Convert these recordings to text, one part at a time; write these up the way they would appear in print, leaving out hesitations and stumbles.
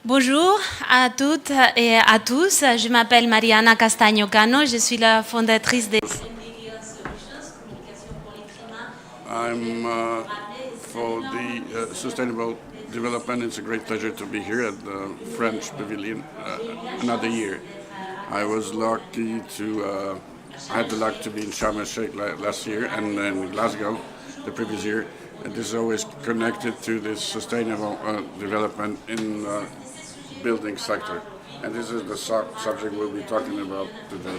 Bonjour à toutes et à tous. Je m'appelle Mariana Castaño-Cano. Je suis la fondatrice de... I'm for the sustainable development. It's a great pleasure to be here at the French pavilion another year. I was lucky to, I had the luck to be in Sharm el-Sheikh last year and in Glasgow the previous year. And this is always connected to this sustainable development in the building sector. And this is the subject we'll be talking about today.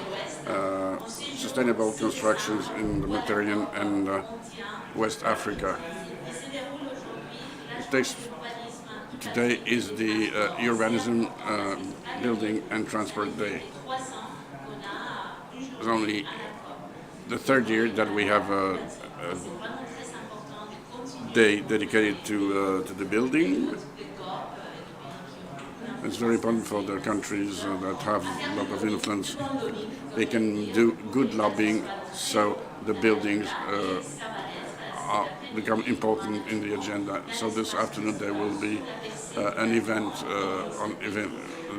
Sustainable constructions in the Mediterranean and West Africa. Today is the Urbanism Building and Transport Day. It's only the third year that we have a day dedicated to the building. It's very important for the countries that have a lot of influence. They can do good lobbying so the buildings become important in the agenda. So this afternoon there will be an event on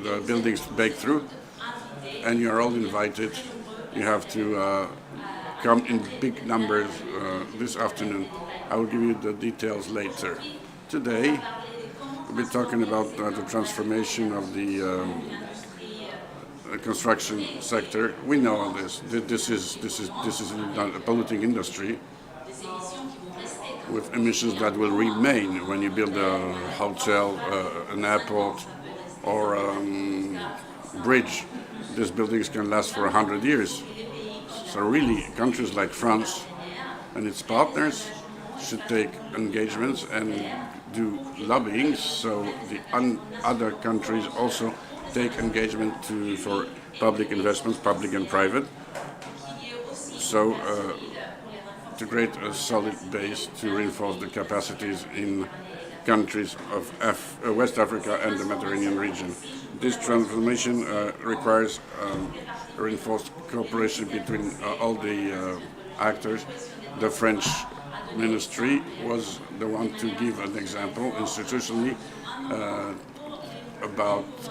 the buildings breakthrough, and you're all invited. You have to come in big numbers this afternoon. I will give you the details later. Today we'll be talking about the transformation of the construction sector. We know all this. This is a polluting industry with emissions that will remain when you build a hotel, an airport, or bridge. These buildings can last for 100 years. So really, countries like France and its partners should take engagements and do lobbying, so the other countries also take engagement for public investments, public and private. So to create a solid base to reinforce the capacities in countries of West Africa and the Mediterranean region. This transformation requires reinforced cooperation between all the actors. The French ministry was the one to give an example institutionally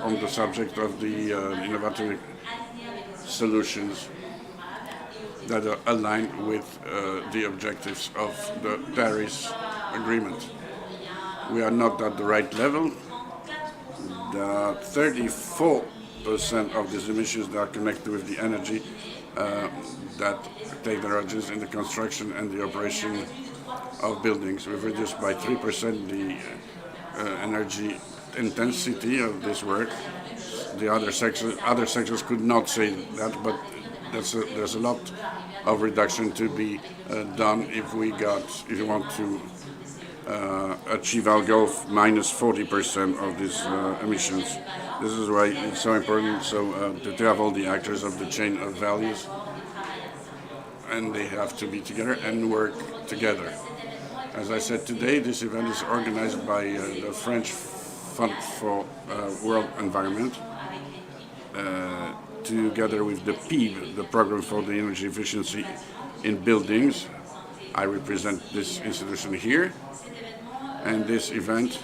on the subject of the innovative solutions that are aligned with the objectives of the Paris Agreement. We are not at the right level. The 34% of these emissions that are connected with the energy that take their origins in the construction and the operation of buildings. We've reduced by 3% the energy intensity of this work. The other sectors could not say that, but there's a lot of reduction to be done if you want to achieve our goal of minus 40% of these emissions. This is why it's so important to have all the actors of the chain of values, and they have to be together and work together. As I said, today this event is organized by the French Fund for World Environment, together with the PIB, the Program for the Energy Efficiency in Buildings. I represent this institution here, and this event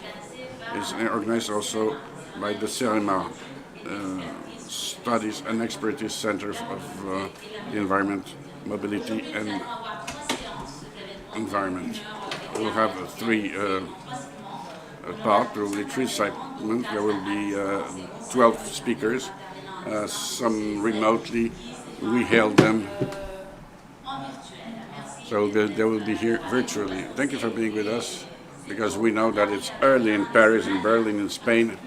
is organized also by the CEREMA, Studies and Expertise Center of the Environment, Mobility and Environment. We'll have three parts. There will be three segments. There will be 12 speakers, some remotely. We hailed them. So they will be here virtually. Thank you for being with us, because we know that it's early in Paris, in Berlin, in Spain,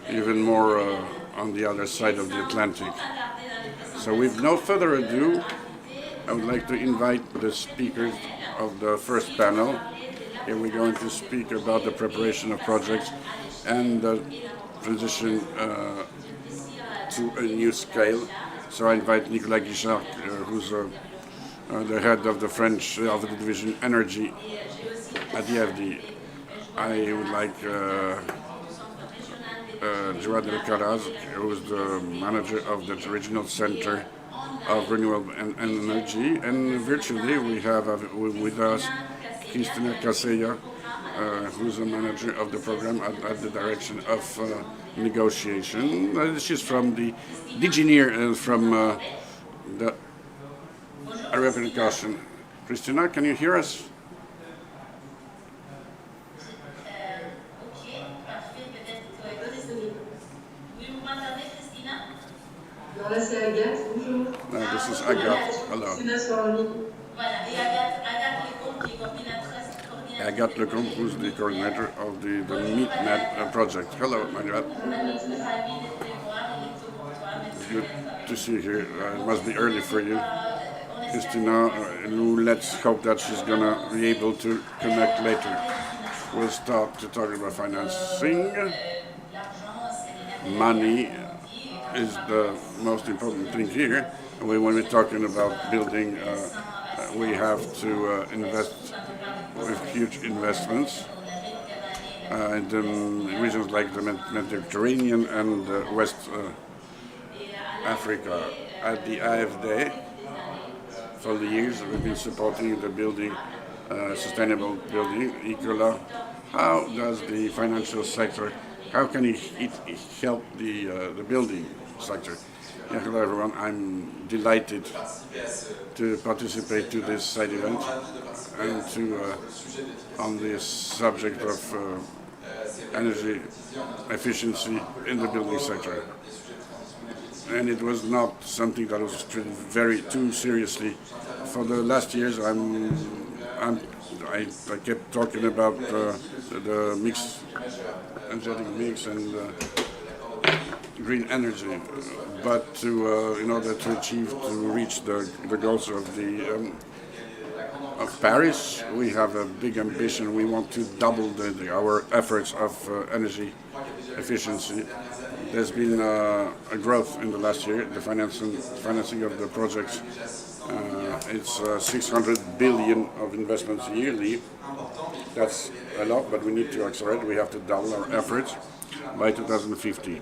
even more on the other side of the Atlantic. So with no further ado, I would like to invite the speakers of the first panel. Here we're going to speak about the preparation of projects and the transition to a new scale. So I invite Nicolas Guichard, who's the head of the French of the division Energy at the FD. I would like Joao de Caraz, who is the manager of the Regional Center of Renewable Energy, and virtually we have with us Cristina Casella, who's the manager of the program at the direction of negotiation. She's from the engineer from the European Commission. Christina, can you hear us? Là, c'est Agathe, bonjour. This is Agathe. Hello. Christina sur en ligne. Voilà, et Agathe Lecomte qui est coordinatrice. Agathe Lecomte, who's the coordinator of the MeetNet project. Hello, Agathe. It's good to see you here. It must be early for you. Christina, let's hope that she's going to be able to connect later. We'll start to talk about financing. Money is the most important thing here. When we're talking about building, we have to invest with huge investments in regions like the Mediterranean and West Africa. At the AFD, for the years, we've been supporting the building, sustainable building, ECOLA. How does the financial sector, how can it help the building sector? Yeah, hello everyone, I'm delighted to participate to this side event and to on this subject of energy efficiency in the building sector. And it was not something that was treated very too seriously. For the last years, I kept talking about the mix, energetic mix, and green energy. But in order to reach the goals of Paris, we have a big ambition. We want to double our efforts of energy efficiency. There's been a growth in the last year. The financing of the projects, it's 600 billion of investments yearly. That's a lot, but we need to accelerate. We have to double our efforts by 2050.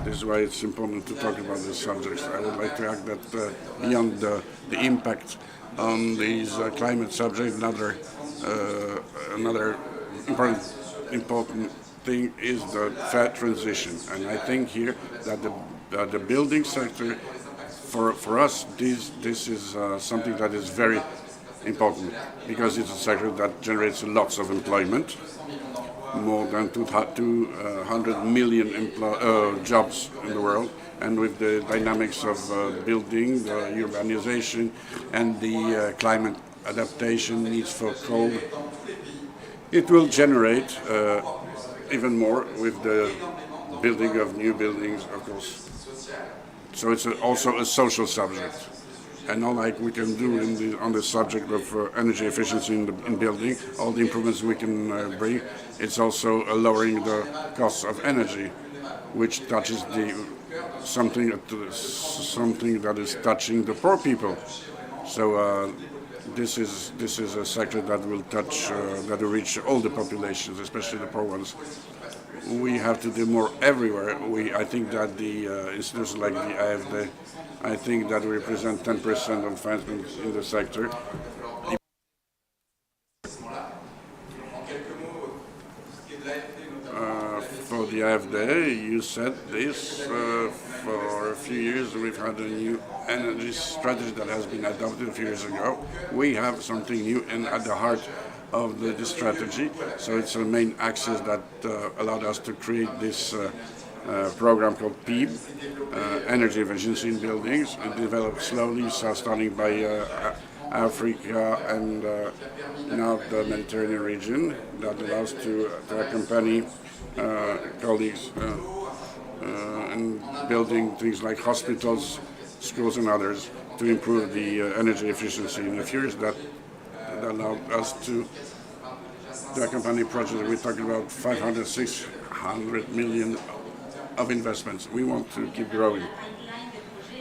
This is why it's important to talk about these subjects. I would like to add that beyond the impact on these climate subjects, another important thing is the fair transition. And I think here that the building sector, for us, this is something that is very important because it's a sector that generates lots of employment. More than 200 million jobs in the world, and with the dynamics of building, the urbanization, and the climate adaptation needs for coal, it will generate even more with the building of new buildings, of course. So it's also a social subject. And not like we can do on the subject of energy efficiency in building, all the improvements we can bring, it's also lowering the costs of energy, which touches something that is touching the poor people. So this is a sector that will touch, that will reach all the populations, especially the poor ones. We have to do more everywhere. I think that the institutions like the AFD, I think that we represent 10% of financement in the sector. For the AFD, you said this, for a few years we've had a new energy strategy that has been adopted a few years ago. We have something new at the heart of the strategy, so it's a main axis that allowed us to create this program called PEEB, Energy Efficiency in Buildings. It developed slowly, so starting by Africa and now the Mediterranean region, that allows to accompany colleagues in building things like hospitals, schools and others to improve the energy efficiency in a few years. That allowed us to accompany projects. We're talking about 500-600 million of investments. We want to keep growing.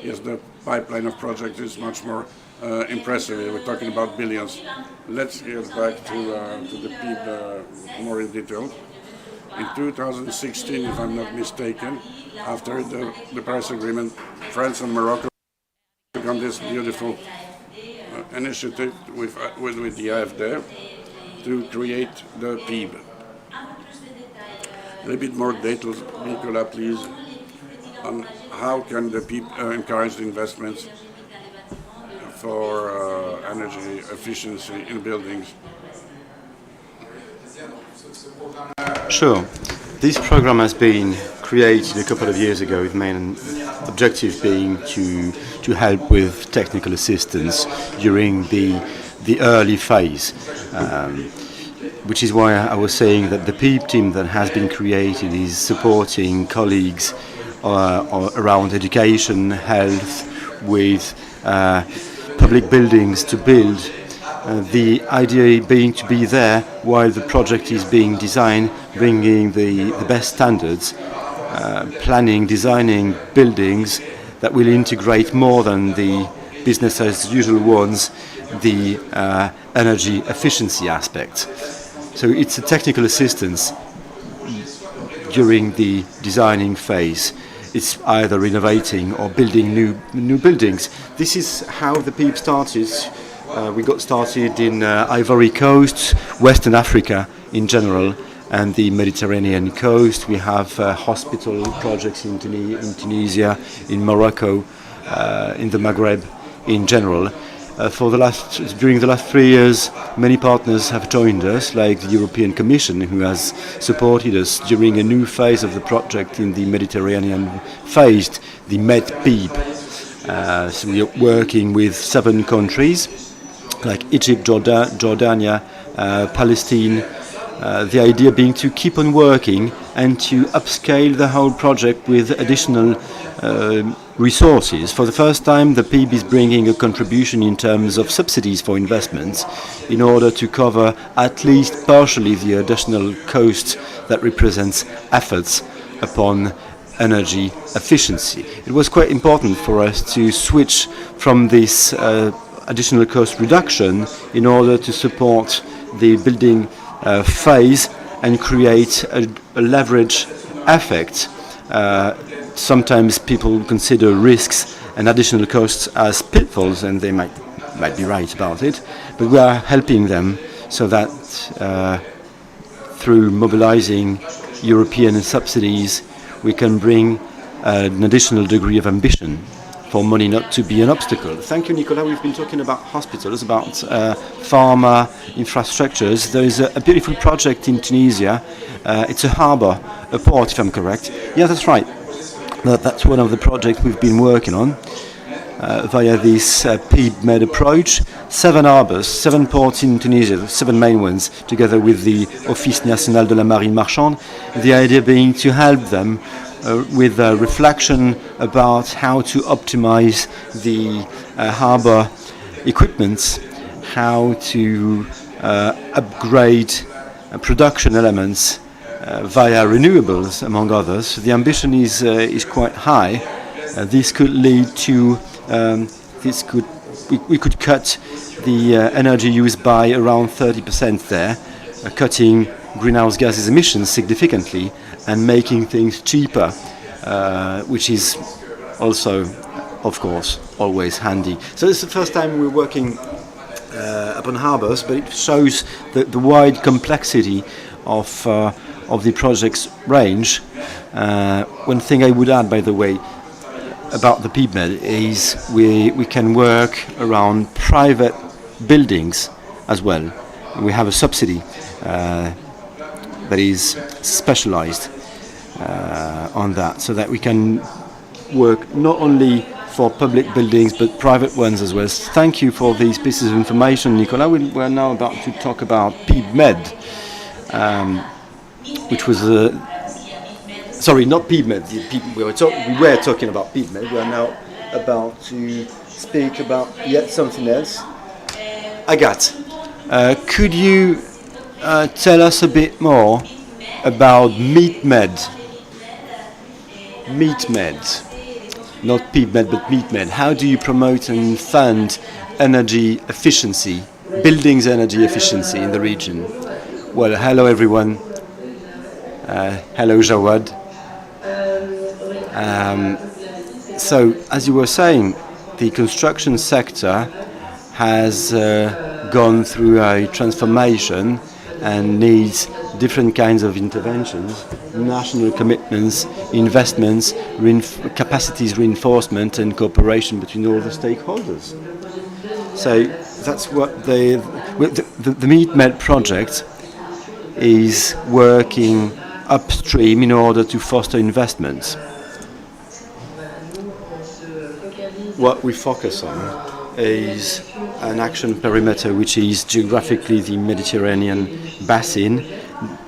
Yes, the pipeline of projects is much more impressive. We're talking about billions. Let's get back to the PEEB more in detail. In 2016, if I'm not mistaken, after the Paris Agreement, France and Morocco took on this beautiful initiative with the AFD to create the PIB. A little bit more details, Nicolas, please, on how can the PIB encourage the investments for energy efficiency in buildings. Sure. This program has been created a couple of years ago with main objective being to help with technical assistance during the early phase, which is why I was saying that the PEEP team that has been created is supporting colleagues around education, health, with public buildings to build. The idea being to be there while the project is being designed, bringing the best standards, planning, designing buildings that will integrate more than the business as usual ones, the energy efficiency aspect. So it's a technical assistance during the designing phase. It's either renovating or building new buildings. This is how the PEEP started. We got started in Ivory Coast, Western Africa in general, and the Mediterranean coast. We have hospital projects in Tunisia, in Morocco, in the Maghreb in general. During the last 3 years, many partners have joined us, like the European Commission, who has supported us during a new phase of the project in the Mediterranean phase, the MED-PEEP. So we are working with 7 countries, like Egypt, Jordania, Palestine. The idea being to keep on working and to upscale the whole project with additional resources. For the first time, the PEEP is bringing a contribution in terms of subsidies for investments in order to cover at least partially the additional cost that represents efforts upon energy efficiency. It was quite important for us to switch from this additional cost reduction in order to support the building phase and create a leverage effect. Sometimes people consider risks and additional costs as pitfalls, and they might be right about it, but we are helping them so that through mobilizing European subsidies we can bring an additional degree of ambition for money not to be an obstacle. Thank you, Nicolas. We've been talking about hospitals, about pharma infrastructures. There is a beautiful project in Tunisia. It's a harbour, a port, if I'm correct. Yeah, that's right. That's one of the projects we've been working on via this PEEP-MED approach. 7 harbours, 7 ports in Tunisia, the 7 main ones, together with the Office National de la Marine Marchande. The idea being to help them with a reflection about how to optimize the harbour equipment, how to upgrade production elements via renewables, among others. The ambition is quite high. This could lead to we could cut the energy used by around 30% there, cutting greenhouse gases emissions significantly and making things cheaper, which is also, of course, always handy. So it's the first time we're working upon harbours, but it shows the wide complexity of the project's range. One thing I would add, by the way, about the PEEP-MED is we can work around private buildings as well. We have a subsidy that is specialized on that, so that we can work not only for public buildings but private ones as well. Thank you for these pieces of information, Nicolas. We're now about to talk about PEEP-MED, which was sorry, not PEEP-MED. We were talking about PEEP-MED. We are now about to speak about yet something else. Agathe, could you tell us a bit more about MEET-MED? MEET-MED, not PEEP-MED, but MEET-MED. How do you promote and fund energy efficiency, buildings energy efficiency in the region? Well, hello everyone. Hello Jawad. So, as you were saying, the construction sector has gone through a transformation and needs different kinds of interventions, national commitments, investments, capacities reinforcement and cooperation between all the stakeholders. So that's what the MEET-MED project is working upstream in order to foster investments. What we focus on is an action perimeter which is geographically the Mediterranean basin.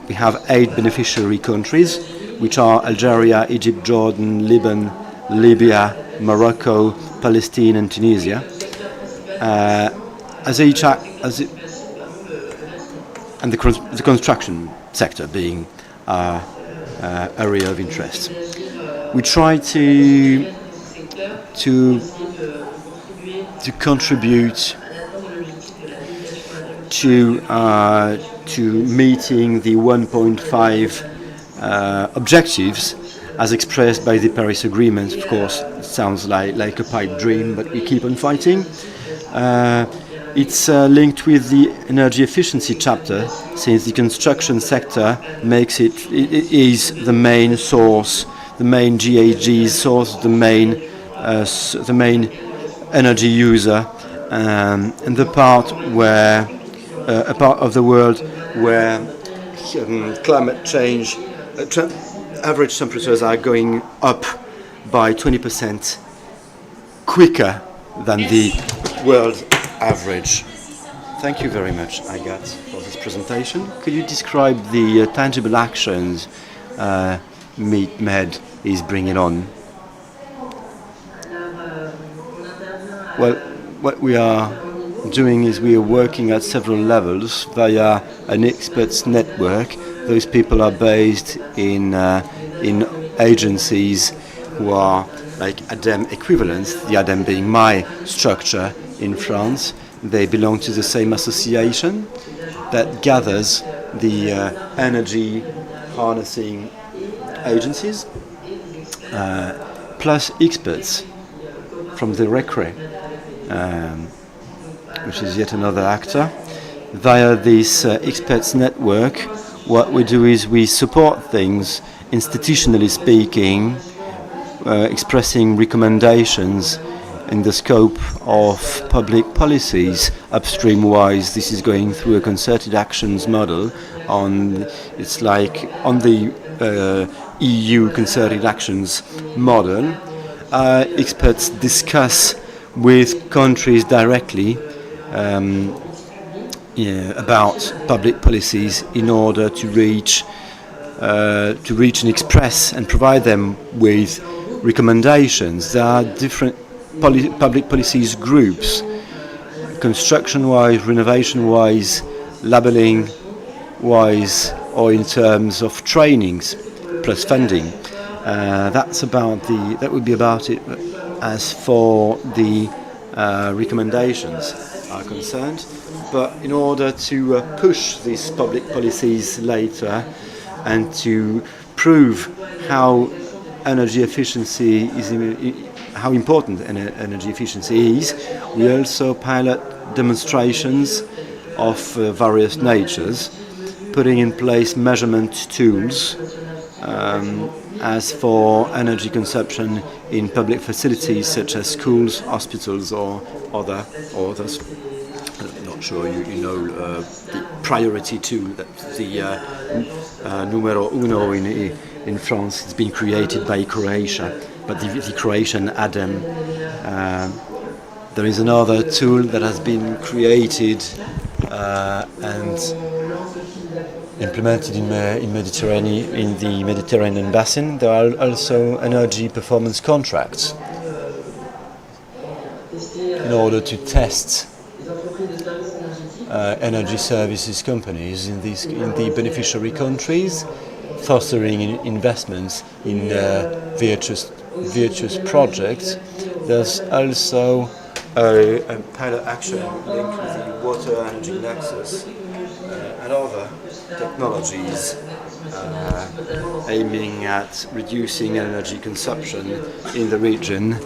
We have 8 beneficiary countries, which are Algeria, Egypt, Jordan, Lebanon, Libya, Morocco, Palestine and Tunisia. And the construction sector being area of interest. We try to contribute to meeting the 1.5 objectives as expressed by the Paris Agreement. Of course, it sounds like a pipe dream, but we keep on fighting. It's linked with the energy efficiency chapter, since the construction sector is the main source, the main GHG source, the main energy user, and the part where a part of the world where climate change, average temperatures are going up by 20% quicker than the world average. Thank you very much, Agathe, for this presentation. Could you describe the tangible actions MEET-MED is bringing on? Well, what we are doing is we are working at several levels via an experts network. Those people are based in agencies who are like ADEME equivalents, the ADEME being my structure in France. They belong to the same association that gathers the energy harnessing agencies, plus experts from the RETROUVEZ, which is yet another actor. Via this experts network, what we do is we support things, institutionally speaking, expressing recommendations in the scope of public policies. Upstream-wise, this is going through a concerted actions model. It's like on the EU concerted actions model. Experts discuss with countries directly about public policies in order to reach and express and provide them with recommendations. There are different public policies groups, construction-wise, renovation-wise, labelling-wise, or in terms of trainings plus funding. That would be about it. As for the recommendations are concerned, but in order to push these public policies later and to prove how energy efficiency is, how important energy efficiency is, we also pilot demonstrations of various natures, putting in place measurement tools as for energy consumption in public facilities such as schools, hospitals, or others. I'm not sure you know the priority tool, that the numero uno in France. It's been created by Croatia, but the Croatian ADEME. There is another tool that has been created and implemented in the Mediterranean basin. There are also energy performance contracts in order to test energy services companies in the beneficiary countries, fostering investments in virtuous projects. There's also a pilot action linked with the water energy nexus and other technologies aiming at reducing energy consumption in the region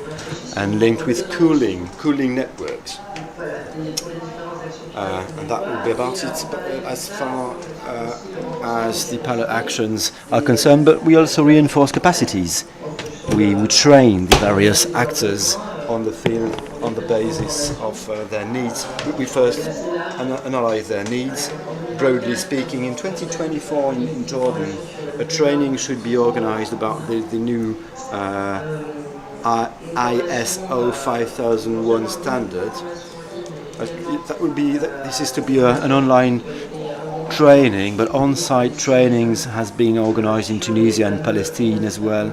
and linked with cooling networks. And that will be about it as far as the pilot actions are concerned. But we also reinforce capacities. We train the various actors on the field on the basis of their needs. We first analyze their needs. Broadly speaking, in 2024 in Jordan, a training should be organized about the new ISO 5001 standard. This is to be an online training, but on-site trainings has been organized in Tunisia and Palestine as well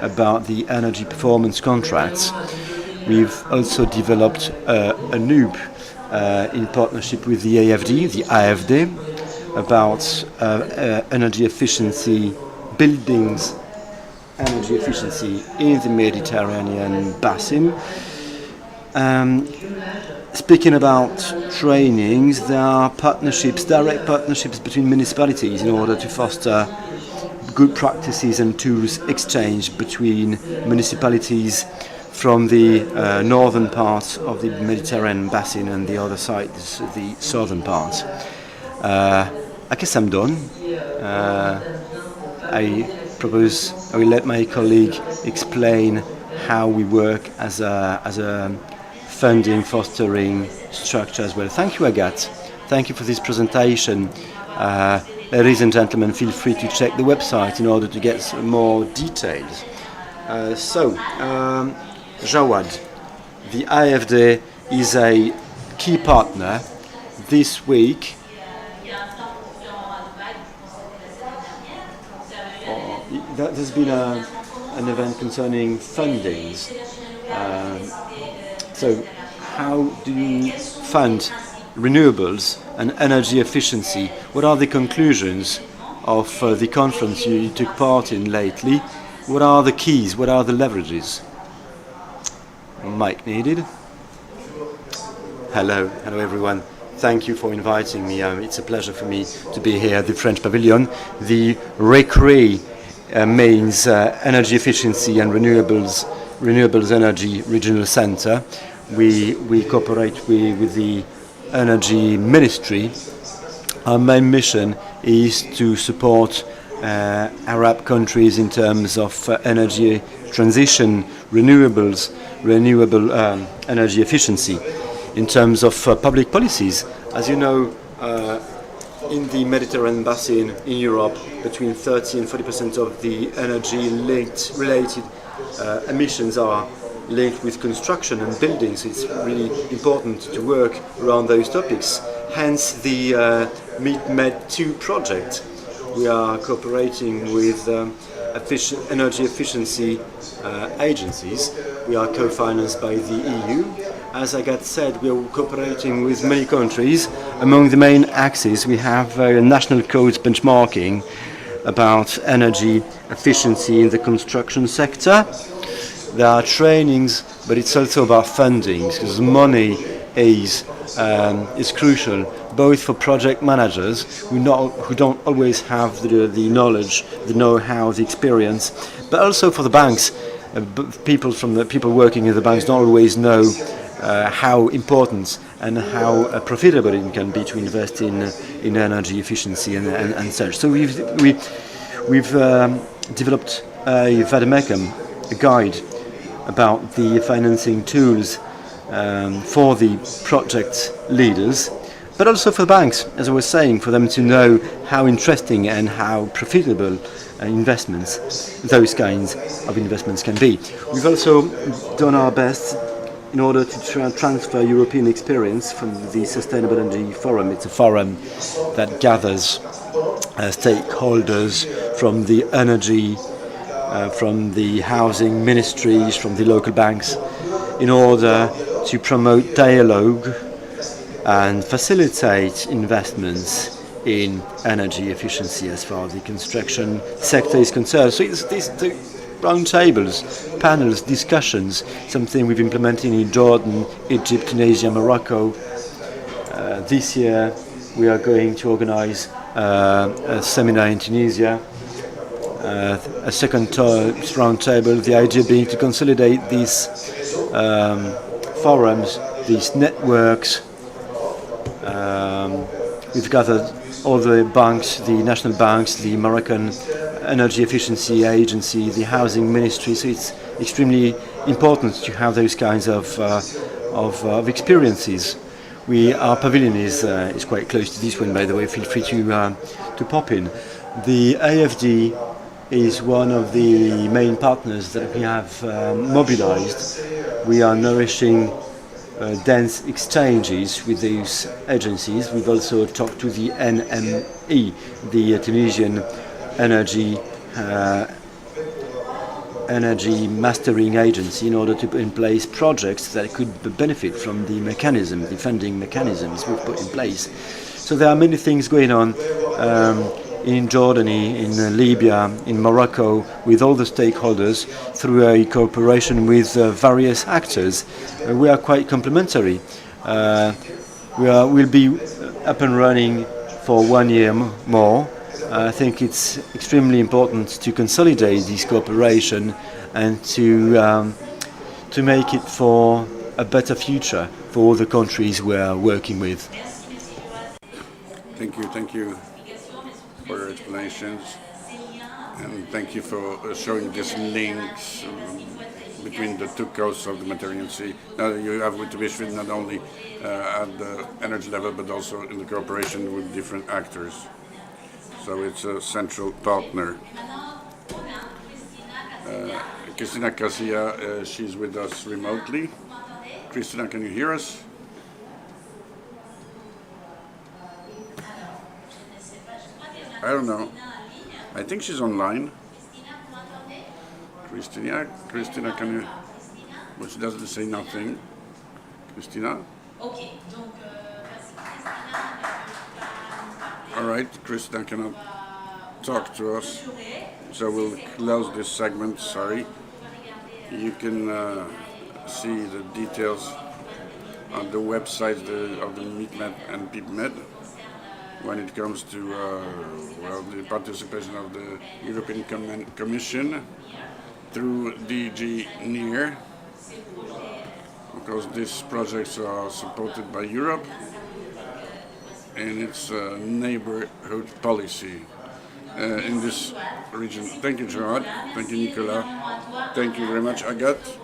about the energy performance contracts. We've also developed a NUB in partnership with the AFD, about energy efficiency, buildings, energy efficiency in the Mediterranean basin. Speaking about trainings, there are partnerships, direct partnerships between municipalities in order to foster good practices and tools exchange between municipalities from the northern part of the Mediterranean basin and the other side, the southern part. I guess I'm done. I will let my colleague explain how we work as a funding fostering structure as well. Thank you, Agathe. Thank you for this presentation. Ladies and gentlemen, feel free to check the website in order to get some more details. Jawad, the AFD is a key partner. This week, there's been an event concerning fundings. So how do you fund renewables and energy efficiency? What are the conclusions of the conference you took part in lately? What are the keys? What are the leverages? Mic needed. Hello everyone. Thank you for inviting me. It's a pleasure for me to be here at the French Pavilion. The RETROUVEZ means Energy Efficiency and Renewables Energy Regional Centre. We cooperate with the Energy Ministry. Our main mission is to support Arab countries in terms of energy transition, renewable energy efficiency, in terms of public policies. As you know, in the Mediterranean basin in Europe, between 30 and 40% of the energy-related emissions are linked with construction and buildings. It's really important to work around those topics. Hence the Med2 project. We are cooperating with energy efficiency agencies. We are co-financed by the EU. As Agathe said, we are cooperating with many countries. Among the main axes, we have national codes benchmarking about energy efficiency in the construction sector. There are trainings, but it's also about funding, because money is crucial, both for project managers who don't always have the knowledge, the know-how, the experience, but also for the banks. People working in the banks don't always know how important and how profitable it can be to invest in energy efficiency and such. So we've developed a vademecum, a guide about the financing tools for the project leaders, but also for the banks, as I was saying, for them to know how interesting and how profitable those kinds of investments can be. We've also done our best in order to transfer European experience from the Sustainable Energy Forum. It's a forum that gathers stakeholders from the energy, from the housing ministries, from the local banks, in order to promote dialogue and facilitate investments in energy efficiency as far as the construction sector is concerned. So it's the round tables, panels, discussions, something we've implemented in Jordan, Egypt, Tunisia, Morocco. This year we are going to organize a seminar in Tunisia, a second round table, the idea being to consolidate these forums, these networks, We've gathered all the banks, the national banks, the Moroccan Energy Efficiency Agency, the Housing Ministry. So it's extremely important to have those kinds of experiences. Our pavilion is quite close to this one, by the way. Feel free to pop in. The AFD is one of the main partners that we have mobilized. We are nourishing dense exchanges with those agencies. We've also talked to the NME, the Tunisian Energy Mastering Agency, in order to put in place projects that could benefit from the funding mechanisms we've put in place. So there are many things going on in Jordan, in Libya, in Morocco, with all the stakeholders through a cooperation with various actors. We are quite complementary. We'll be up and running for 1 year more. I think it's extremely important to consolidate this cooperation and to make it for a better future for all the countries we are working with. Thank you for your explanations, and thank you for showing these links between the two coasts of the Mediterranean Sea. Now you have to be not only at the energy level, but also in the cooperation with different actors. So it's a central partner. Christina Casilla, she's with us remotely. Christina, can you hear us? I don't know. I think she's online. Christina, can you? Well, she doesn't say nothing. Christina? Okay. All right, Christina cannot talk to us, so we'll close this segment. Sorry. You can see the details on the website of the MICMED and PIPMED when it comes to the participation of the European Commission through DG NEAR, because these projects are supported by Europe and its neighborhood policy in this region. Thank you, Gerard. Thank you, Nicolas. Thank you very much, Agathe.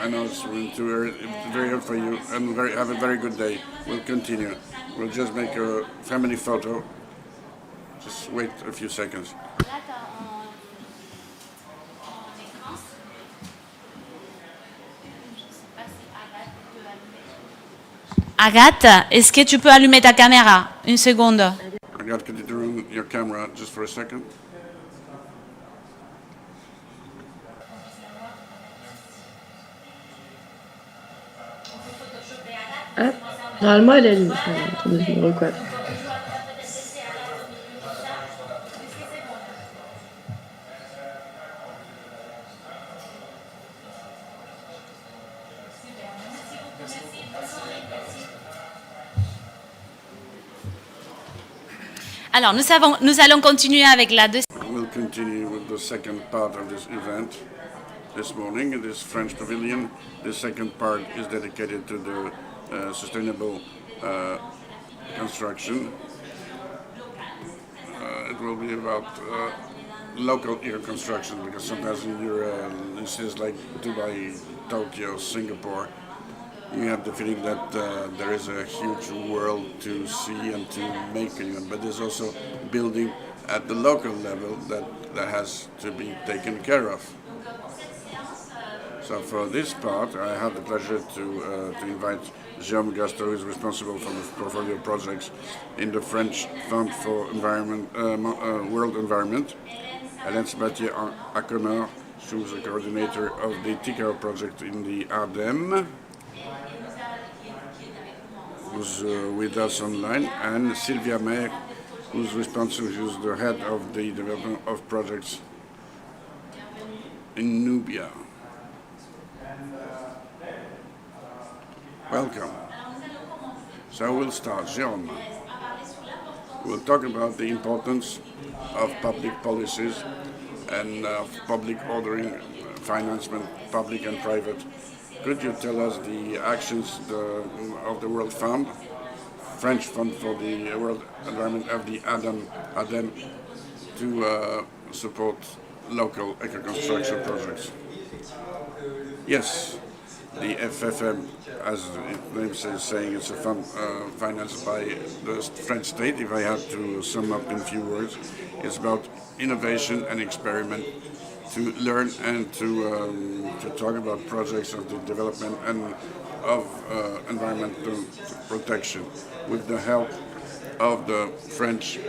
I know it's too early, very early for you, and have a very good day. We'll continue. We'll just make a family photo. Just wait a few seconds. Agathe, est-ce que tu peux allumer ta caméra? Une seconde. Agathe, could you turn on your camera just for a second? Ah, normalement, elle est allumée. Attendez, je me recoiffe. Alors, nous allons continuer avec la deuxième. We'll continue with the second part of this event this morning in this French pavilion. The second part is dedicated to the sustainable construction. It will be about local construction, because sometimes in your cities like Dubai, Tokyo, Singapore, you have the feeling that there is a huge world to see and to make, but there's also building at the local level that has to be taken care of. So for this part, I have the pleasure to invite Jérôme Gaston, who is responsible for the portfolio projects in the French Fund for Environment, World Environment, Alain Sabatier Aconor, who's the coordinator of the TICAO project in the Ardennes, who's with us online, and Sylvia Mayer, who's responsible, who's the head of the development of projects in Nubia. Welcome. So we'll start. Jérôme. We'll talk about the importance of public policies and public ordering, financement, public and private. Could you tell us the actions of the World Fund French Fund for the World Environment of the ADEM to support local eco-construction projects. Yes, the FFM, as its name is saying, it's a fund financed by the French state. If I had to sum up in a few words, it's about innovation and experiment to learn and to talk about projects of the development and of environmental protection with the help of the French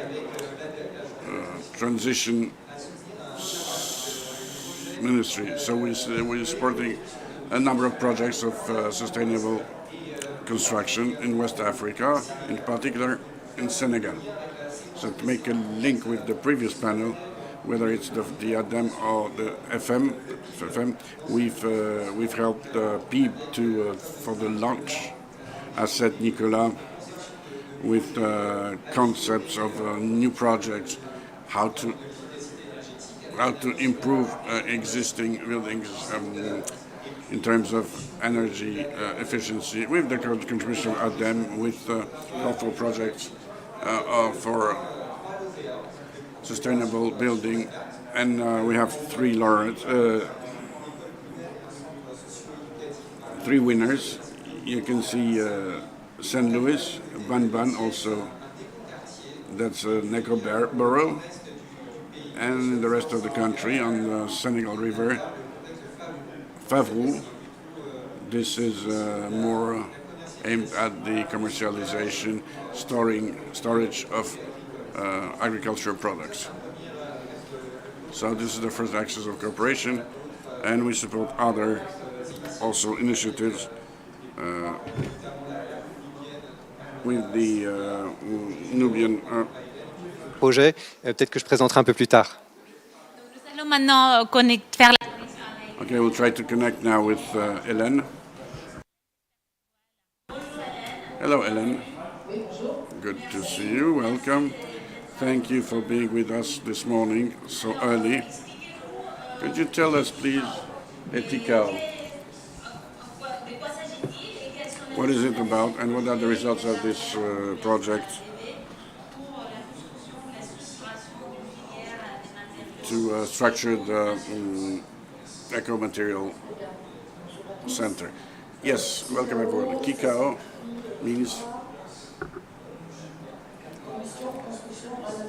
transition ministry. So we're supporting a number of projects of sustainable construction in West Africa, in particular in Senegal. So to make a link with the previous panel, whether it's the ADEM or the FFM, we've helped PIB for the launch, as said Nicolas, with concepts of new projects, how to improve existing buildings in terms of energy efficiency, with the contribution of ADEM, with helpful projects for sustainable building, and we have three laureates, three winners. You can see St. Louis, Ban also, that's Neko Borough, and the rest of the country on the Senegal River, Favrou. This is more aimed at the commercialization, storage of agricultural products. So this is the first axis of cooperation, and we support other also initiatives with the Nubian projet, peut-être que je présenterai un peu plus tard. Nous allons maintenant faire la connexion avec. Okay, we'll try to connect now with Hélène. Hello, Hélène. Good to see you. Welcome. Thank you for being with us this morning so early. Could you tell us, please, Etikao, what is it about and what are the results of this project to structure the eco-material center? Yes, welcome everyone. Kikao means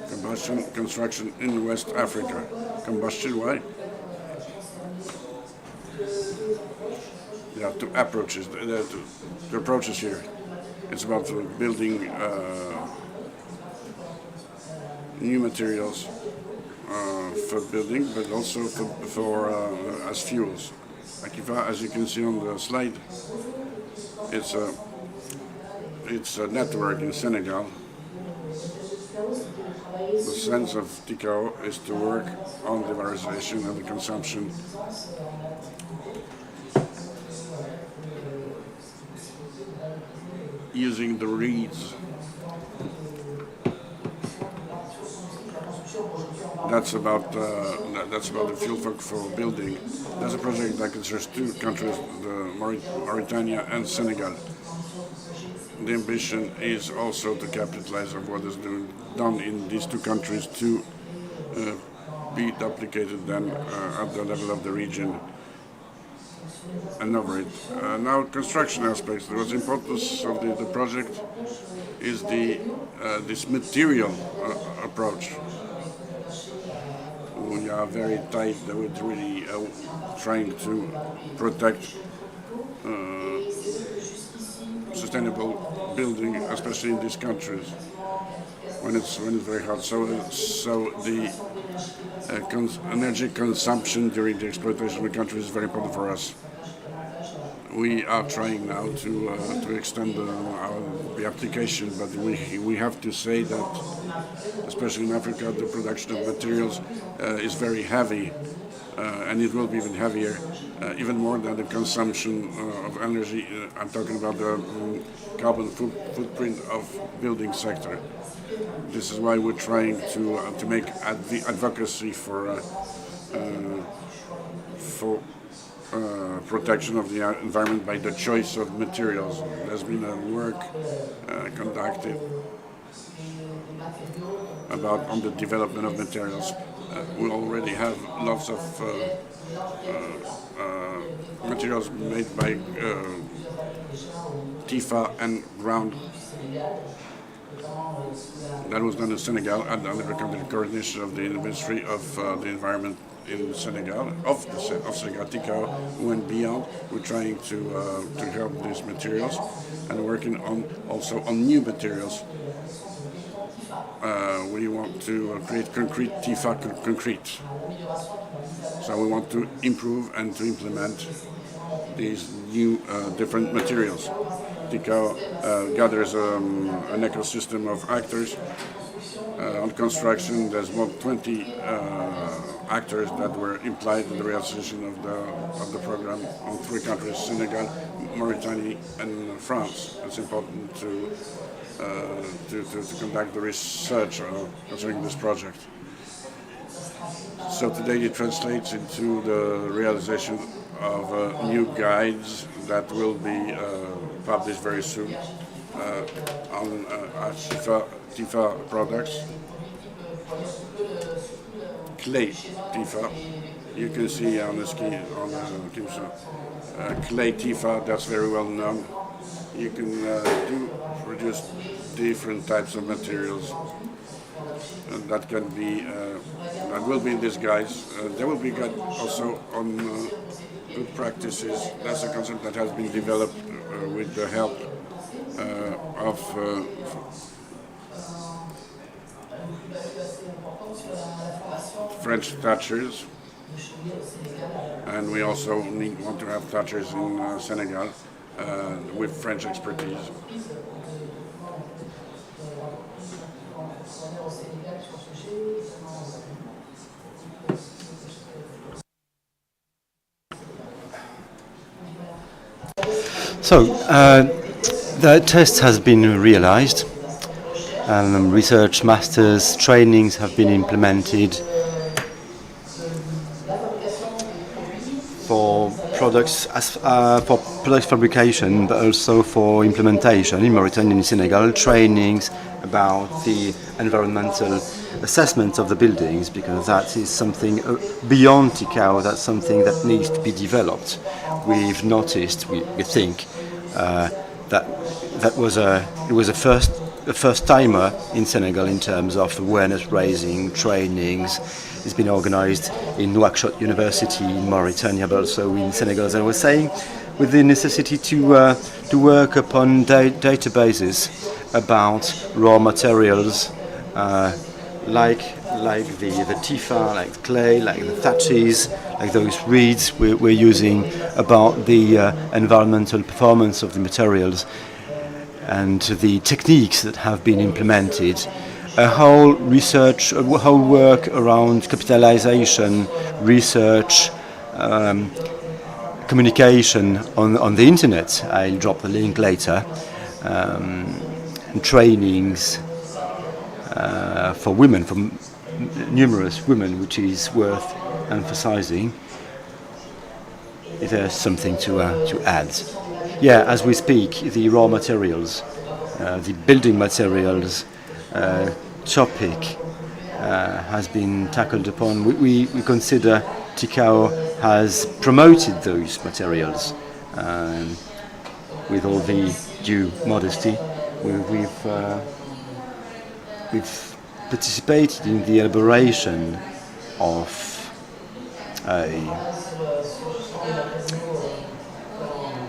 combustion construction in West Africa. Combustion, why? There are two approaches. There are two approaches here. It's about building new materials for building, but also for as fuels. Akiva, as you can see on the slide, it's a network in Senegal. The sense of Tikao is to work on the valorization and the consumption using the reeds. That's about the fuel for building. That's a project that concerns two countries, Mauritania and Senegal. The ambition is also to capitalize on what is done in these two countries to be duplicated then at the level of the region and over it. Now, construction aspects. The most importance of the project is this material approach. We are very tight with really trying to protect sustainable building, especially in these countries when it's very hot. So the energy consumption during the exploitation of the country is very important for us. We are trying now to extend the application, but we have to say that, especially in Africa, the production of materials is very heavy, and it will be even heavier, even more than the consumption of energy. I'm talking about the carbon footprint of building sector. This is why we're trying to make protection of the environment by the choice of materials. There's been a work conducted on the development of materials. We already have lots of materials made by Tifa and ground. That was done in Senegal and under the coordination of the Ministry of the Environment in Senegal, of Senegal. Ticao went beyond. We're trying to help these materials and working also on new materials. We want to create concrete, Tifa concrete. So we want to improve and to implement these new different materials. Ticao gathers an ecosystem of actors. On construction, there's more than 20 actors that were implied in the realization of the program on 3 countries: Senegal, Mauritania, and France. It's important to conduct the research concerning this project. So today it translates into the realization of new guides that will be published very soon on Tifa products. Clay Tifa, you can see on the ski on clay Tifa, that's very well known. You can produce different types of materials that can be that will be in this guise. There will be also on good practices. That's a concept that has been developed with the help of French thatchers, and we also want to have thatchers in Senegal with French expertise. So, the test has been realized, and research masters trainings have been implemented for products fabrication, but also for implementation in Mauritania and Senegal. Trainings about the environmental assessment of the buildings, because that is something beyond Ticao. That's something that needs to be developed. We've noticed, we think, that was a first timer in Senegal in terms of awareness raising, trainings. It's been organized in Nouakchott University in Mauritania, but also in Senegal, as I was saying, with the necessity to work upon databases about raw materials, like the Tifa, like clay, like the thatches, like those reeds we're using, about the environmental performance of the materials and the techniques that have been implemented. A whole work around capitalization, research, communication on the internet. I'll drop the link later. And trainings for women, for numerous women, which is worth emphasizing. There's something to add. Yeah, as we speak, the raw materials, the building materials topic has been tackled upon. We consider Ticao has promoted those materials with all the due modesty. We've participated in the elaboration of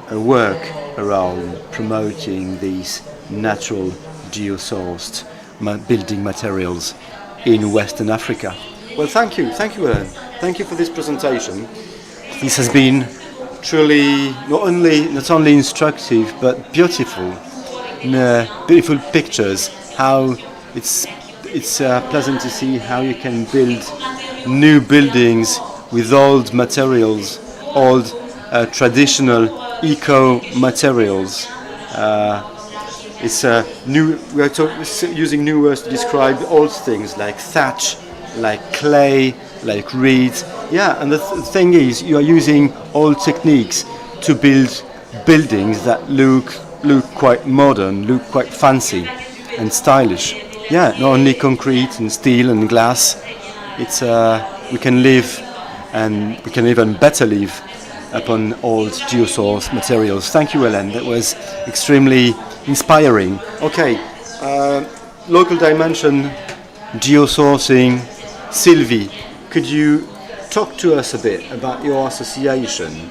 a work around promoting these natural geo-sourced building materials in Western Africa. Well, thank you, Ellen. Thank you for this presentation. This has been truly not only instructive but beautiful. Beautiful pictures. How it's pleasant to see how you can build new buildings with old materials, old traditional eco materials. It's new. We are using new words to describe old things like thatch, like clay, like reeds. Yeah, and the thing is, you are using old techniques to build buildings that look quite modern, look quite fancy and stylish. Yeah, not only concrete and steel and glass. It's we can live, and we can even better live upon old geosource materials. Thank you, Hélène. That was extremely inspiring. Okay, local dimension, geosourcing. Sylvie, could you talk to us a bit about your association,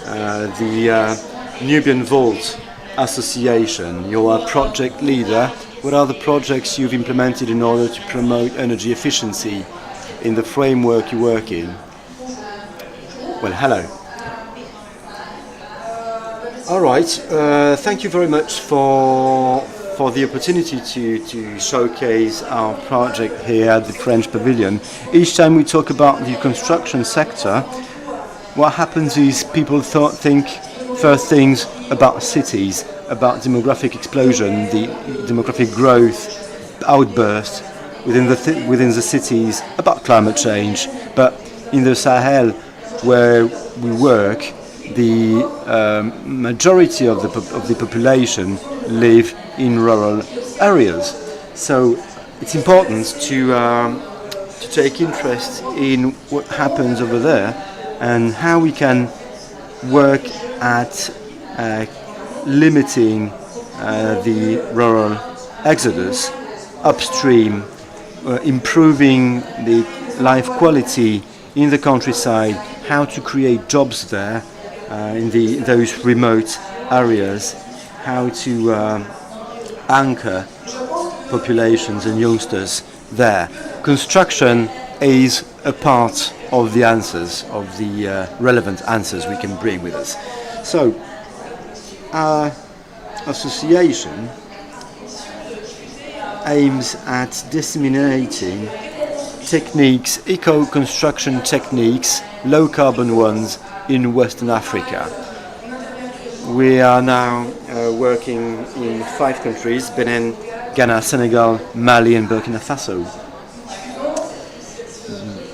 the Nubian Vault Association? You're a project leader. What are the projects you've implemented in order to promote energy efficiency in the framework you work in? Well, hello. All right, thank you very much for the opportunity to showcase our project here at the French Pavilion. Each time we talk about the construction sector, what happens is people think first things about cities, about demographic explosion, the demographic growth, outburst within the cities, about climate change. But in the Sahel, where we work, the majority of the population live in rural areas. So it's important to take interest in what happens over there and how we can work at limiting the rural exodus upstream, improving the life quality in the countryside, how to create jobs there in those remote areas, how to anchor populations and youngsters there. Construction is a part of the answers, of the relevant answers we can bring with us. So, our association aims at disseminating techniques, eco-construction techniques, low-carbon ones, in Western Africa. We are now working in 5 countries: Benin, Ghana, Senegal, Mali and Burkina Faso.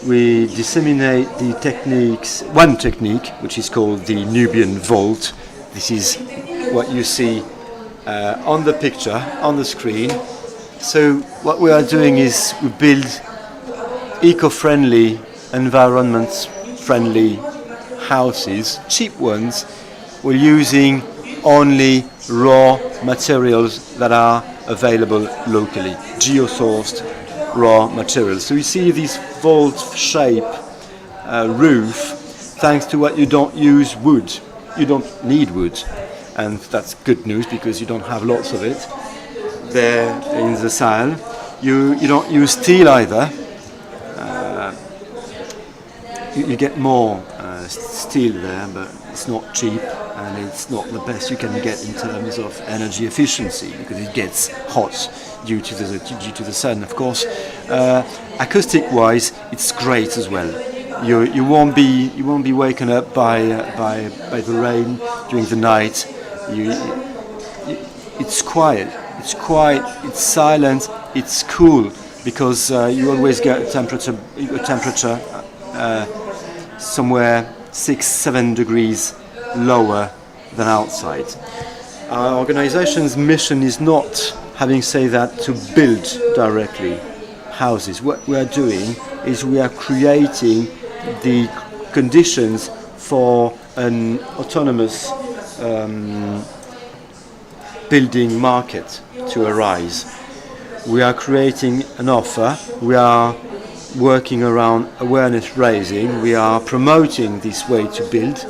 We disseminate the techniques, one technique which is called the Nubian Vault. This is what you see on the picture, on the screen. So what we are doing is we build eco-friendly, environment-friendly houses, cheap ones. We're using only raw materials that are available locally, geosourced raw materials. So you see this vault shape roof, thanks to what you don't use wood. You don't need wood, and that's good news because you don't have lots of it there in the Sahel. You don't use steel either. You get more steel there, but it's not cheap and it's not the best you can get in terms of energy efficiency because it gets hot due to the sun, of course. Acoustic-wise, it's great as well. You won't be waken up by the rain during the night. It's quiet. It's silent. It's cool because you always get a temperature somewhere 6-7 degrees lower than outside. Our organization's mission is not, having said that, to build directly houses. What we are doing is we are creating the conditions for an autonomous building market to arise. We are creating an offer. We are working around awareness raising. We are promoting this way to build,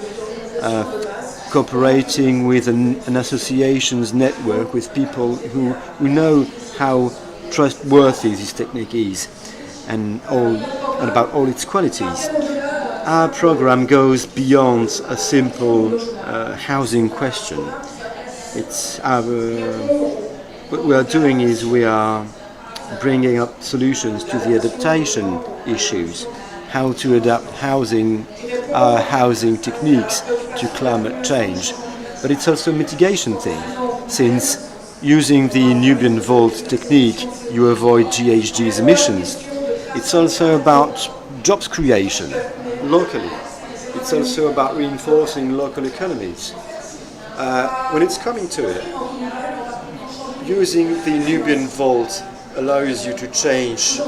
cooperating with an associations network with people who know how trustworthy this technique is and about all its qualities. Our program goes beyond a simple housing question. What we are doing is we are bringing up solutions to the adaptation issues, how to adapt housing techniques to climate change. But it's also a mitigation thing, since using the Nubian Vault technique, you avoid GHG's emissions. It's also about jobs creation locally. It's also about reinforcing local economies. When it's coming to it, using the Nubian vault allows you to change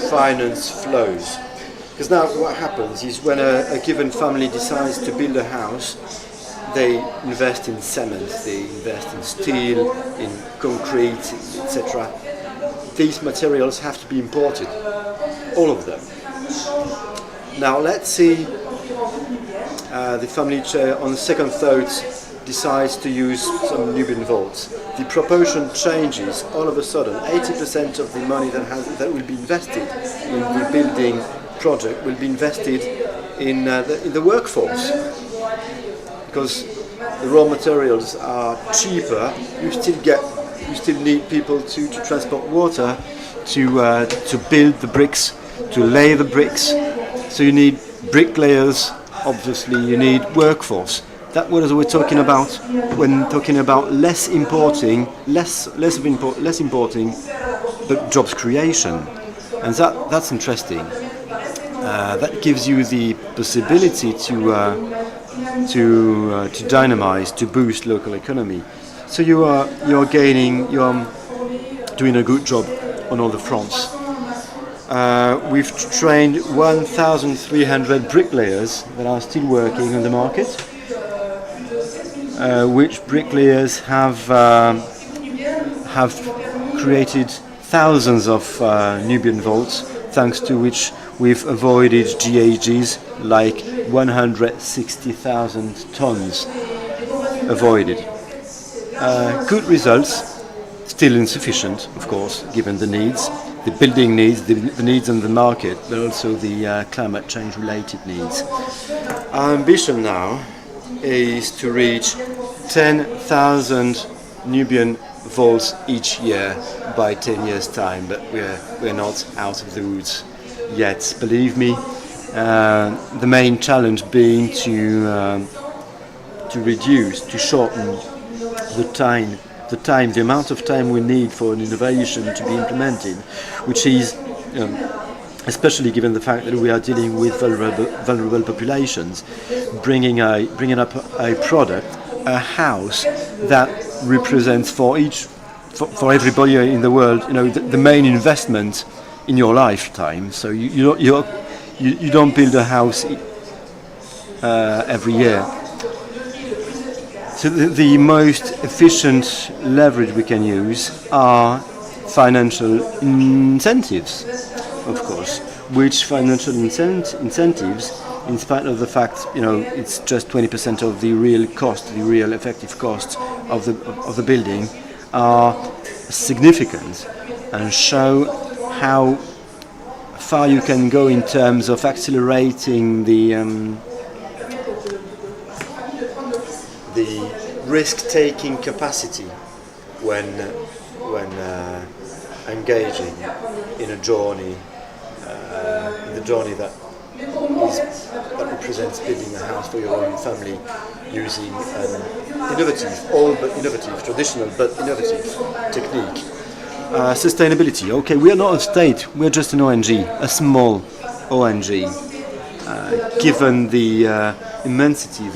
finance flows. Because now what happens is when a given family decides to build a house, they invest in cement, they invest in steel, in concrete, etc. These materials have to be imported, all of them. Now let's see the family chair on second thoughts decides to use some Nubian vaults. The proportion changes. All of a sudden 80% of the money that will be invested in the building project will be invested in the workforce, because the raw materials are cheaper. You still need people to transport water, to build the bricks, to lay the bricks. So you need bricklayers. Obviously, you need workforce. That's what we're talking about when talking about less importing, but jobs creation, and that's interesting. That gives you the possibility to dynamize, to boost local economy. So you're doing a good job on all the fronts. We've trained 1,300 bricklayers that are still working on the market, which bricklayers have created thousands of Nubian vaults, thanks to which we've avoided GHGs like 160,000 tons avoided. Good results, still insufficient, of course, given the needs, the building needs, the needs on the market, but also the climate change related needs. Our ambition now is to reach 10,000 Nubian vaults each year by 10 years' time, but we're not out of the woods yet, believe me. The main challenge being to reduce, to shorten the amount of time we need for an innovation to be implemented, which is, especially given the fact that we are dealing with vulnerable populations, bringing up a product, a house that represents for everybody in the world, the main investment in your lifetime. So you don't build a house every year. So the most efficient leverage we can use are financial incentives, of course. Which financial incentives, in spite of the fact it's just 20% of the real cost, the real effective cost of the building, are significant and show how far you can go in terms of accelerating the risk-taking capacity when engaging in a journey, that represents building a house for your own family using an traditional but innovative technique. Sustainability. Okay, we are not a state, we're just an ONG, a small ONG. Given the immensity,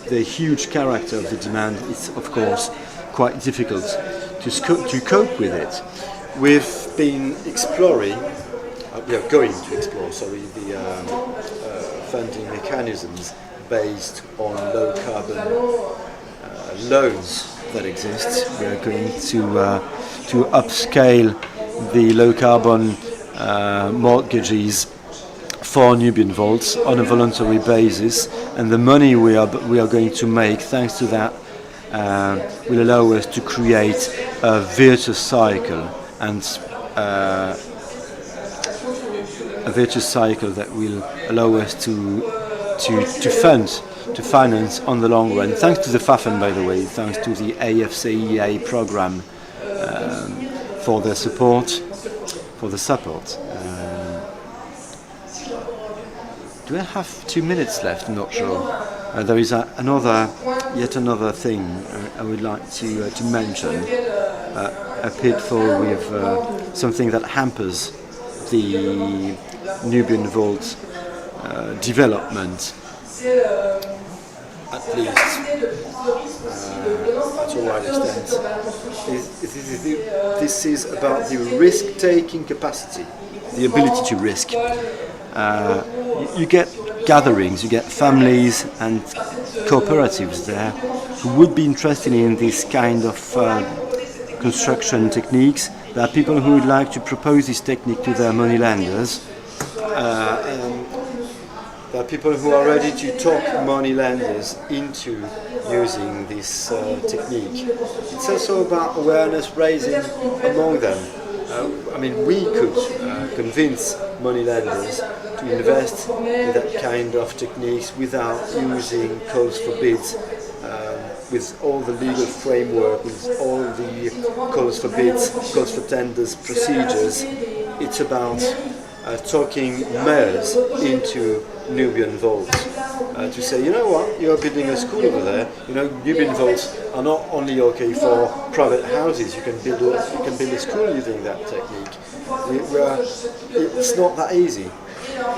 the huge character of the demand, it's of course quite difficult to cope with it. We've been exploring, going to explore, the funding mechanisms based on low carbon loans that exist. We are going to upscale the low carbon mortgages for Nubian vaults on a voluntary basis, and the money we are going to make thanks to that will allow us to create a virtuous cycle, and a virtuous cycle that will allow us to finance on the long run. Thanks to the FAFN, by the way, thanks to the AFCEA program for the support. Do I have 2 minutes left? I'm not sure. There is yet another thing I would like to mention. A pitfall with something that hampers the Nubian vault development, at least to a wide extent, this is about the risk-taking capacity, the ability to risk. You get gatherings, you get families and cooperatives there who would be interested in this kind of construction techniques. There are people who would like to propose this technique to their moneylenders. There are people who are ready to talk moneylenders into using this technique. It's also about awareness raising among them. I mean, we could convince moneylenders to invest in that kind of techniques without using calls for bids, with all the legal framework, with all the calls for bids, calls for tenders, procedures. It's about talking mayors into Nubian vaults. To say, you know what, you're building a school over there. You know, Nubian vaults are not only okay for private houses. You can build a school using that technique. It's not that easy.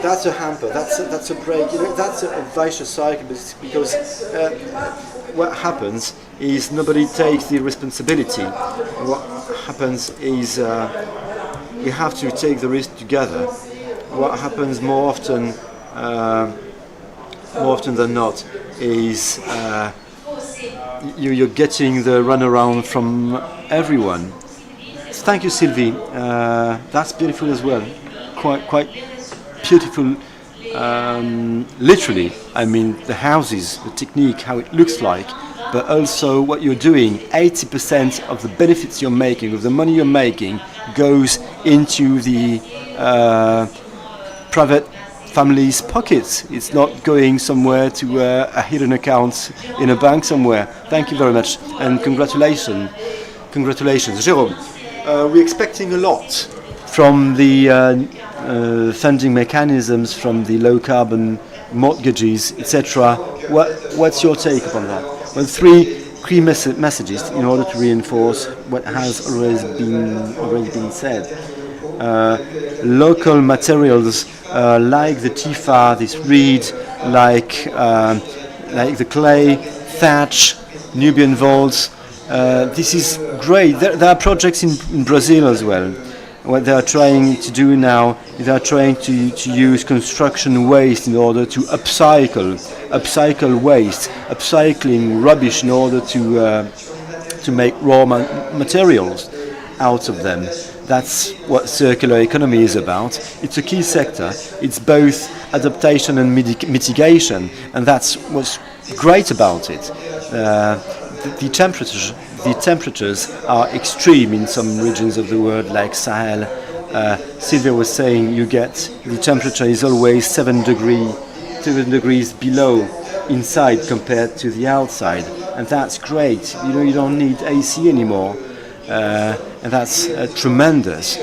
That's a hamper. That's a break. You know, that's a vicious cycle because what happens is nobody takes the responsibility. And what happens is you have to take the risk together. What happens more often than not is you're getting the runaround from everyone. Thank you, Sylvie. That's beautiful as well. Quite beautiful. Literally, I mean the houses, the technique, how it looks like, but also what you're doing. 80% of the benefits you're making, of the money you're making, goes into the private family's pockets. It's not going somewhere to a hidden account in a bank somewhere. Thank you very much and congratulations. Jérôme, we're expecting a lot from the funding mechanisms, from the low carbon mortgages, etc. What's your take upon that? Well, three key messages in order to reinforce what has already been said. Local materials like the tifa, this reed, like the clay, thatch, Nubian vaults. This is great. There are projects in Brazil as well. What they are trying to do now is they are trying to use construction waste in order to upcycle waste, upcycling rubbish in order to make raw materials out of them. That's what circular economy is about. It's a key sector. It's both adaptation and mitigation, and that's what's great about it. The temperatures are extreme in some regions of the world, like Sahel. Sylvia was saying the temperature is always 7 degrees below inside compared to the outside, and that's great. You don't need AC anymore. And that's tremendous.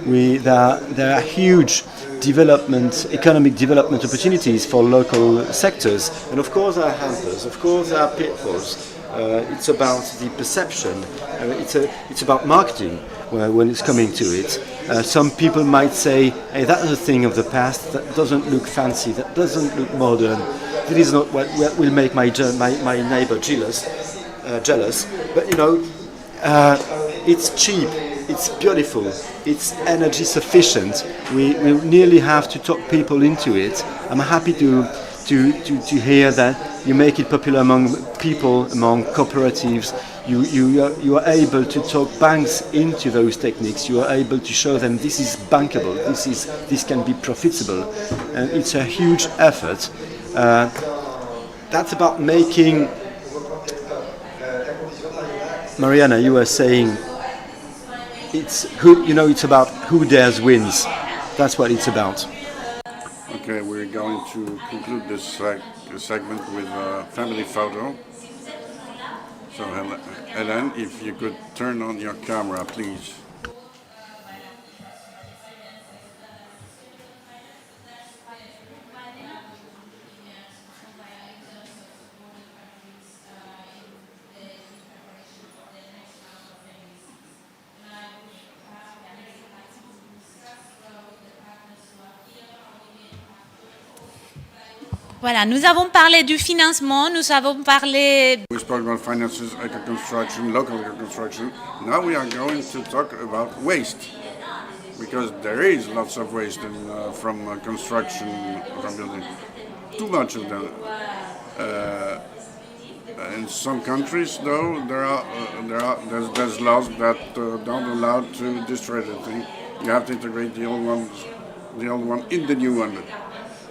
There are huge economic development opportunities for local sectors, and of course there are hampers, of course there are pitfalls. It's about the perception. It's about marketing when it's coming to it. Some people might say, "Hey, that's a thing of the past. That doesn't look fancy. That doesn't look modern. That is not what will make my neighbor jealous." But it's cheap, it's beautiful, it's energy sufficient. We nearly have to talk people into it. I'm happy to hear that you make it popular among people, among cooperatives. You are able to talk banks into those techniques. You are able to show them this is bankable, this can be profitable, and it's a huge effort. That's about making. Mariana, you were saying it's about who dares wins. That's what it's about. Okay, we're going to conclude this segment with a family photo. So, Hélène, if you could turn on your camera, please. Voilà, nous avons parlé du financement, nous avons parlé... We spoke about finances, eco-construction, local eco-construction. Now we are going to talk about waste, because there is lots of waste from construction, from building. Too much of them. In some countries, though, there's laws that don't allow to destroy the thing. You have to integrate the old one in the new one.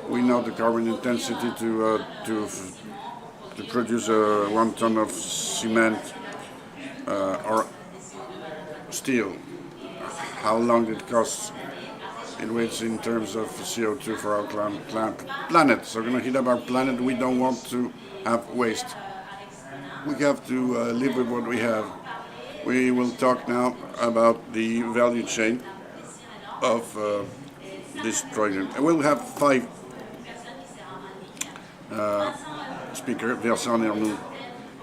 We know the carbon intensity to produce 1 ton of cement or steel. How long it costs in weights in terms of CO2 for our planet. So we're going to heat up our planet. We don't want to have waste. We have to live with what we have. We will talk now about the value chain of this project. And we'll have 5 speakers. Vincent Nernou,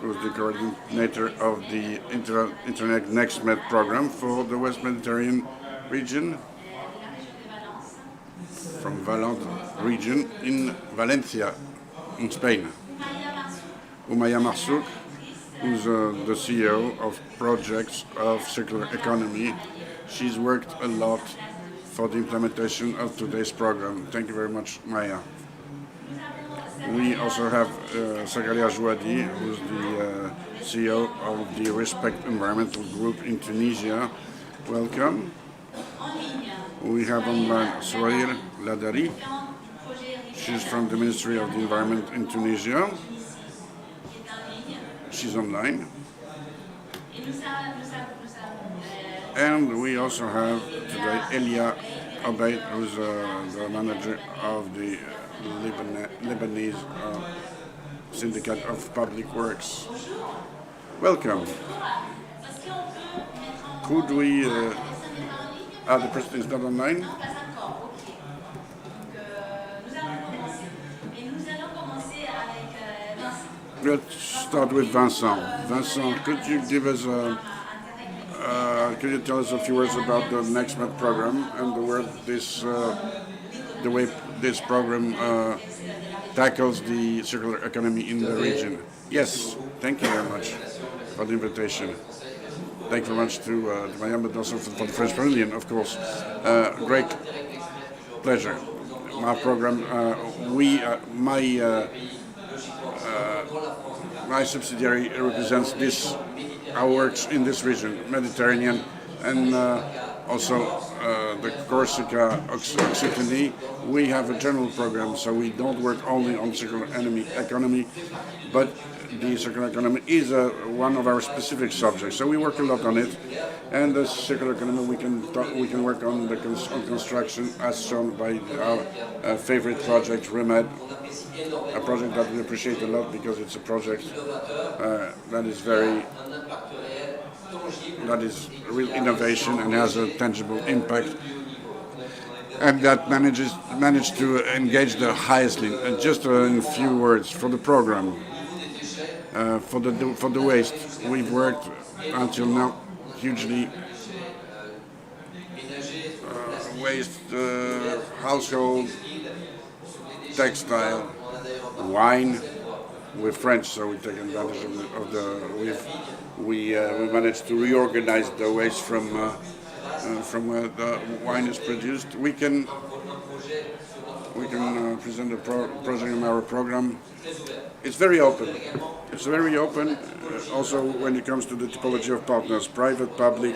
who's the coordinator of the Internet NextMed program for the West Mediterranean region, from Valent region in Valencia, in Spain. Oumaya Marsouk, who's the CEO of projects of circular economy. She's worked a lot for the implementation of today's program. Thank you very much, Maya. We also have Zakaria Jouadi, who's the CEO of the Respect Environmental Group in Tunisia. Welcome. We have online Souhair Ladari. She's from the Ministry of the Environment in Tunisia. She's online. And we also have today Elia Obeid, who's the manager of the Lebanese Syndicate of Public Works. Welcome. Could we... the person is not online? Let's start with Vincent. Vincent, could you give us could you tell us a few words about the NextMed program and the way this program tackles the circular economy in the region? Yes, thank you very much for the invitation. Thank you very much to Mayam, but also for the French Pavilion, of course. Great pleasure. My program, my subsidiary represents our works in this region, Mediterranean, and also the Corsica Occitanie. We have a general program, so we don't work only on circular economy, but the circular economy is one of our specific subjects. So we work a lot on it, and the circular economy we can work on on construction, as shown by our favorite project, REMED, a project that we appreciate a lot because it's a project that is real innovation and has a tangible impact, and that managed to engage the highest level. And just in a few words for the program, for the waste, we've worked until now hugely waste, household, textile, wine. We're French, so we take advantage of we managed to reorganize the waste from where the wine is produced. We can present a project in our program. It's very open. It's very open. Also, when it comes to the typology of partners, private, public,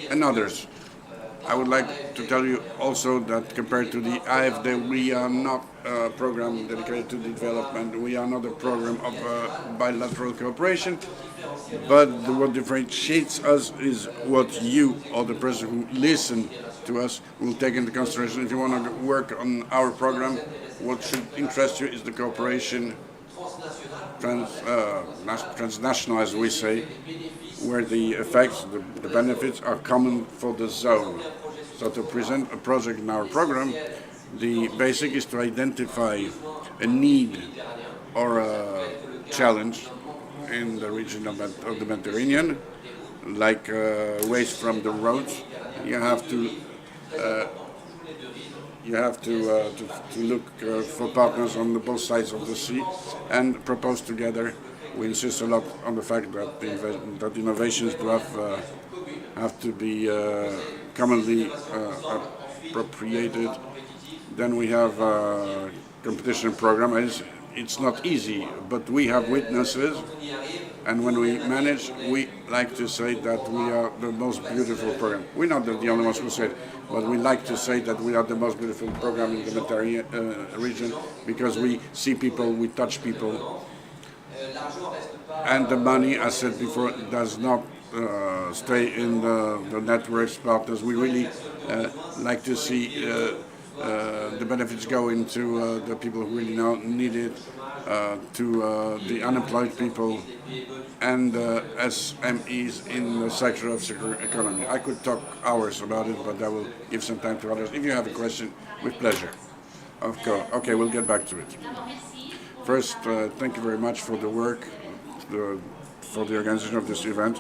and others. I would like to tell you also that compared to the AFD, we are not a program dedicated to development. We are not a program of bilateral cooperation. But what differentiates us is what you, or the person who listens to us, will take into consideration. If you want to work on our program, what should interest you is the cooperation, transnational, as we say, where the effects, the benefits are common for the zone. So to present a project in our program, the basic is to identify a need or a challenge in the region of the Mediterranean, like waste from the roads. You have to you have to look for partners on both sides of the sea and propose together. We insist a lot on the fact that that innovations do have to be commonly appropriated. Then we have a competition program. It's not easy, but we have witnesses, and when we manage, we like to say that we are the most beautiful program. We're not the only ones who say it, but we like to say that we are the most beautiful program in the Mediterranean region, because we see people, we touch people, and the money, as said before, does not stay in the networks partners. We really like to see the benefits go into the people who really now need it, to the unemployed people, and SMEs in the sector of circular economy. I could talk hours about it, but I will give some time to others. If you have a question, with pleasure. Of course. Okay, we'll get back to it. First, thank you very much for the work, for the organization of this event.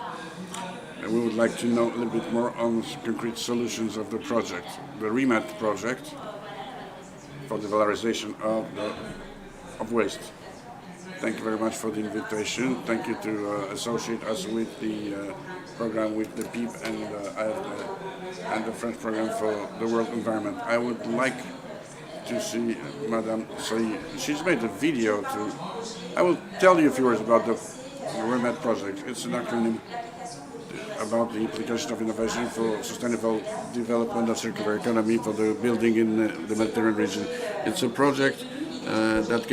We would like to know a little bit more on concrete solutions of the project, the REMET project for the valorization of waste. Thank you very much for the invitation. Thank you to associate us with the program with the PEEP and the French program for the world environment. I would like to see Madame Saï. She's made a video to. I will tell you a few words about the REMET project. It's an acronym about the implication of innovation for sustainable development of circular economy for the building in the Mediterranean region. It's a project that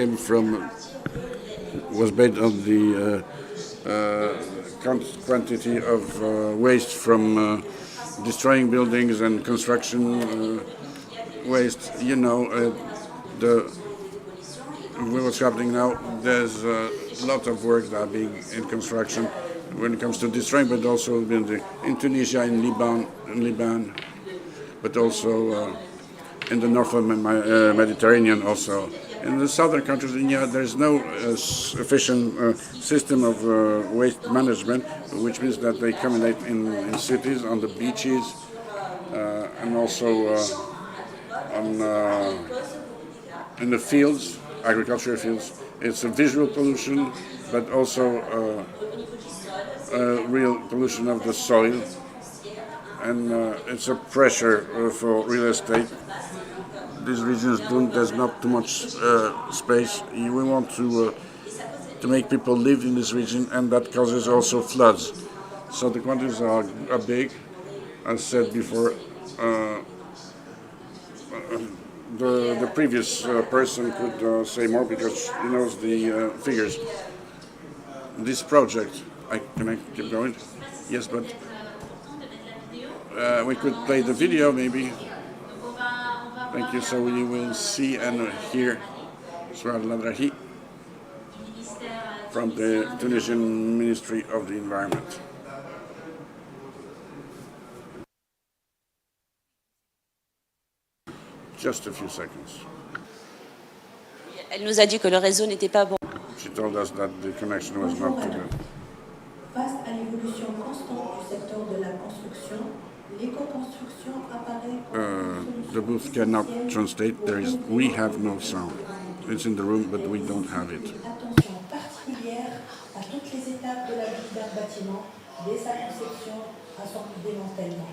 was based on the quantity of waste from destroying buildings and construction waste. You know, what's happening now, there's a lot of work that are being in construction when it comes to destroying, but also in Tunisia, in Lebanon, but also in the north of Mediterranean also. In the southern countries, there's no efficient system of waste management, which means that they accumulate in cities, on the beaches, and also in the fields, agricultural fields. It's a visual pollution, but also real pollution of the soil, and it's a pressure for real estate. These regions there's not too much space. We want to make people live in this region, and that causes also floods. So the quantities are big. As said before, the previous person could say more because he knows the figures. This project, can I keep going? Yes, but we could play the video maybe. Thank you. So you will see and hear Souad Ladrahi from the Tunisian Ministry of the Environment. Just a few seconds. Elle nous a dit que le réseau n'était pas bon. She told us that the connection was not too good. Face à l'évolution constante du secteur de la construction, l'éco-construction apparaît The booth cannot translate. We have no sound. It's in the room, but we don't have it. Attention particulière à toutes les étapes de la vie d'un bâtiment, dès sa conception à son démantèlement.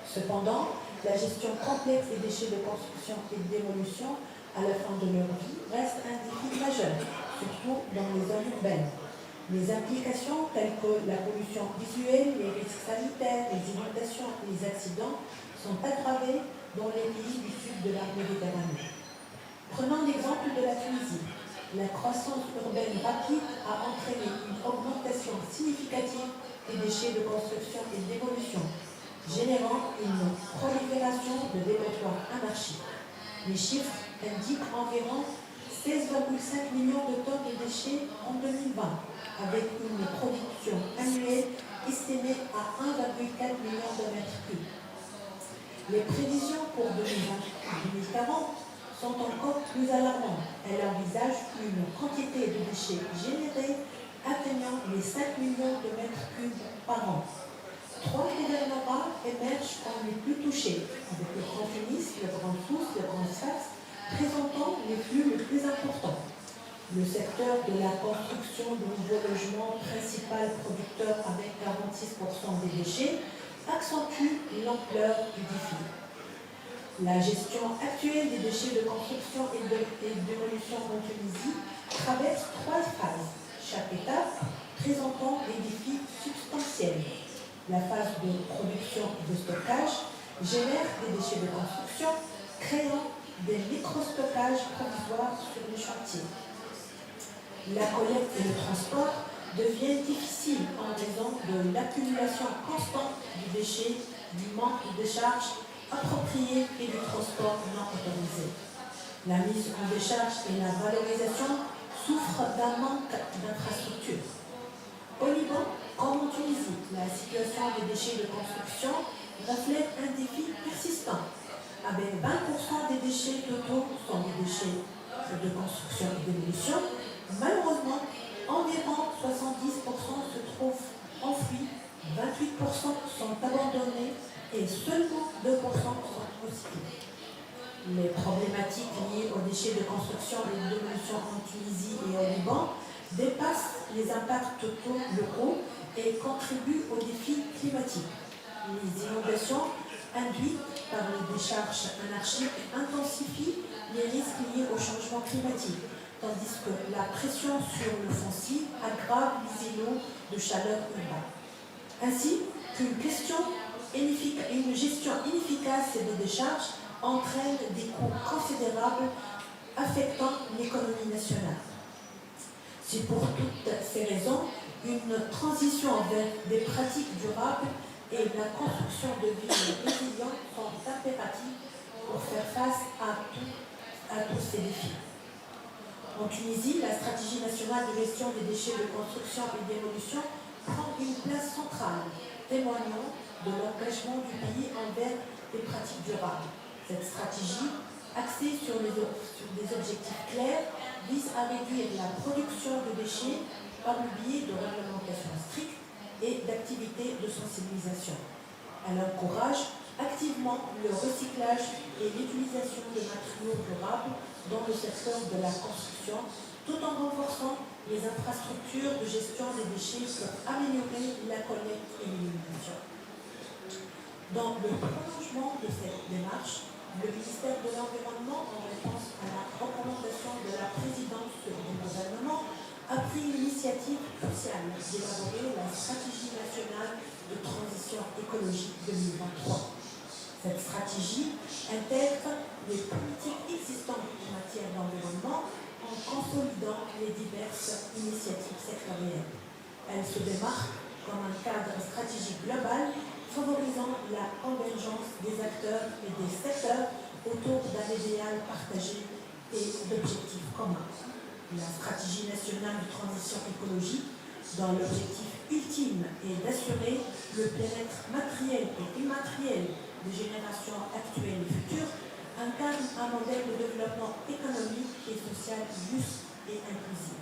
Cependant, la gestion complexe des déchets de construction et de démolition à la fin de leur vie reste un défi majeur, surtout dans les zones urbaines. Les implications telles que la pollution visuelle, les risques sanitaires, les inondations et les accidents sont aggravés dans les pays du sud de la Méditerranée. Prenons l'exemple de la Tunisie. La croissance urbaine rapide a entraîné une augmentation significative des déchets de construction et de démolition, générant une prolifération de dépotoirs anarchiques. Les chiffres indiquent environ 16,5 millions de tonnes de déchets en 2020, avec une production annuelle estimée à 1,4 million de mètres cubes. Les prévisions pour 2020-2040 sont encore plus alarmantes. Elles envisagent une quantité de déchets générés atteignant les 5 millions de mètres cubes par an. 3 gouvernements émergent comme les plus touchés, avec le Grand Tunis, le Grand Sousse, le Grand Sfax, présentant les flux les plus importants. Le secteur de la construction de nouveaux logements, principal producteur avec 46% des déchets, accentue l'ampleur du défi. La gestion actuelle des déchets de construction et de démolition en Tunisie traverse 3 phases, chaque étape présentant des défis substantiels. La phase de production et de stockage génère des déchets de construction, créant des micro-stockages provisoires sur les chantiers. La collecte et le transport deviennent difficiles en raison de l'accumulation constante du déchet, du manque de décharge appropriée et du transport non autorisé. La mise en décharge et la valorisation souffrent d'un manque d'infrastructures. Au Liban, comme en Tunisie, la situation des déchets de construction reflète un défi persistant. Avec 20% des déchets totaux sont des déchets de construction et démolition, malheureusement, environ 70% se trouvent enfouis, 28% sont abandonnés et seulement 2% sont recyclés. Les problématiques liées aux déchets de construction et de démolition en Tunisie et au Liban dépassent les impacts totaux locaux et contribuent aux défis climatiques. Les inondations induites par les décharges anarchiques intensifient les risques liés au changement climatique, tandis que la pression sur le foncier aggrave les îlots de chaleur urbains. Ainsi qu'une gestion inefficace des décharges entraîne des coûts considérables affectant l'économie nationale. C'est pour toutes ces raisons une transition vers des pratiques durables et la construction de villes résilientes sont impératifs pour faire face à tous ces défis. En Tunisie, la stratégie nationale de gestion des déchets de construction et démolition prend une place centrale, témoignant de l'engagement du pays envers des pratiques durables. Cette stratégie, axée sur des objectifs clairs, vise à réduire la production de déchets par le biais de réglementations strictes et d'activités de sensibilisation. Elle encourage activement le recyclage et l'utilisation de matériaux durables dans le secteur de la construction, tout en renforçant les infrastructures de gestion des déchets pour améliorer la collecte et l'élimination. Dans le prolongement de cette démarche, le ministère de l'Environnement, en réponse à la recommandation de la présidence du gouvernement, a pris l'initiative cruciale d'élaborer la stratégie nationale de transition écologique 2023. Cette stratégie intègre les politiques existantes en matière d'environnement en consolidant les diverses initiatives sectorielles. Elle se démarque comme un cadre stratégique global favorisant la convergence des acteurs et des secteurs autour d'un idéal partagé et d'objectifs communs. La stratégie nationale de transition écologique, dont l'objectif ultime est d'assurer le bien-être matériel et immatériel des générations actuelles et futures, incarne un modèle de développement économique et social juste et inclusif.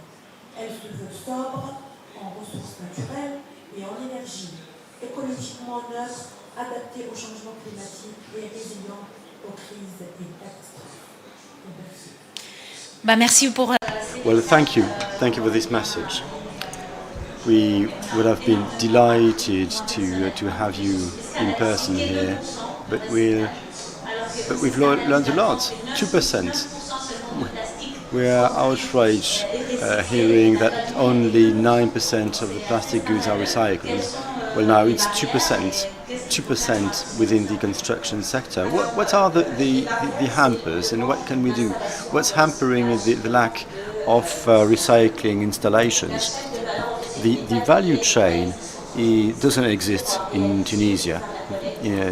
Elle se veut sobre en ressources naturelles et en énergie, écologiquement neutre, adaptée au changement climatique et résilient aux crises et catastrophes. Merci pour... Well, thank you. Thank you for this message. We would have been delighted to have you in person here, but we've learned a lot. 2%. We are outraged hearing that only 9% of the plastic goods are recycled. Well, now it's 2%. 2% within the construction sector. What are the hampers, and what can we do? What's hampering the lack of recycling installations? The value chain doesn't exist in Tunisia,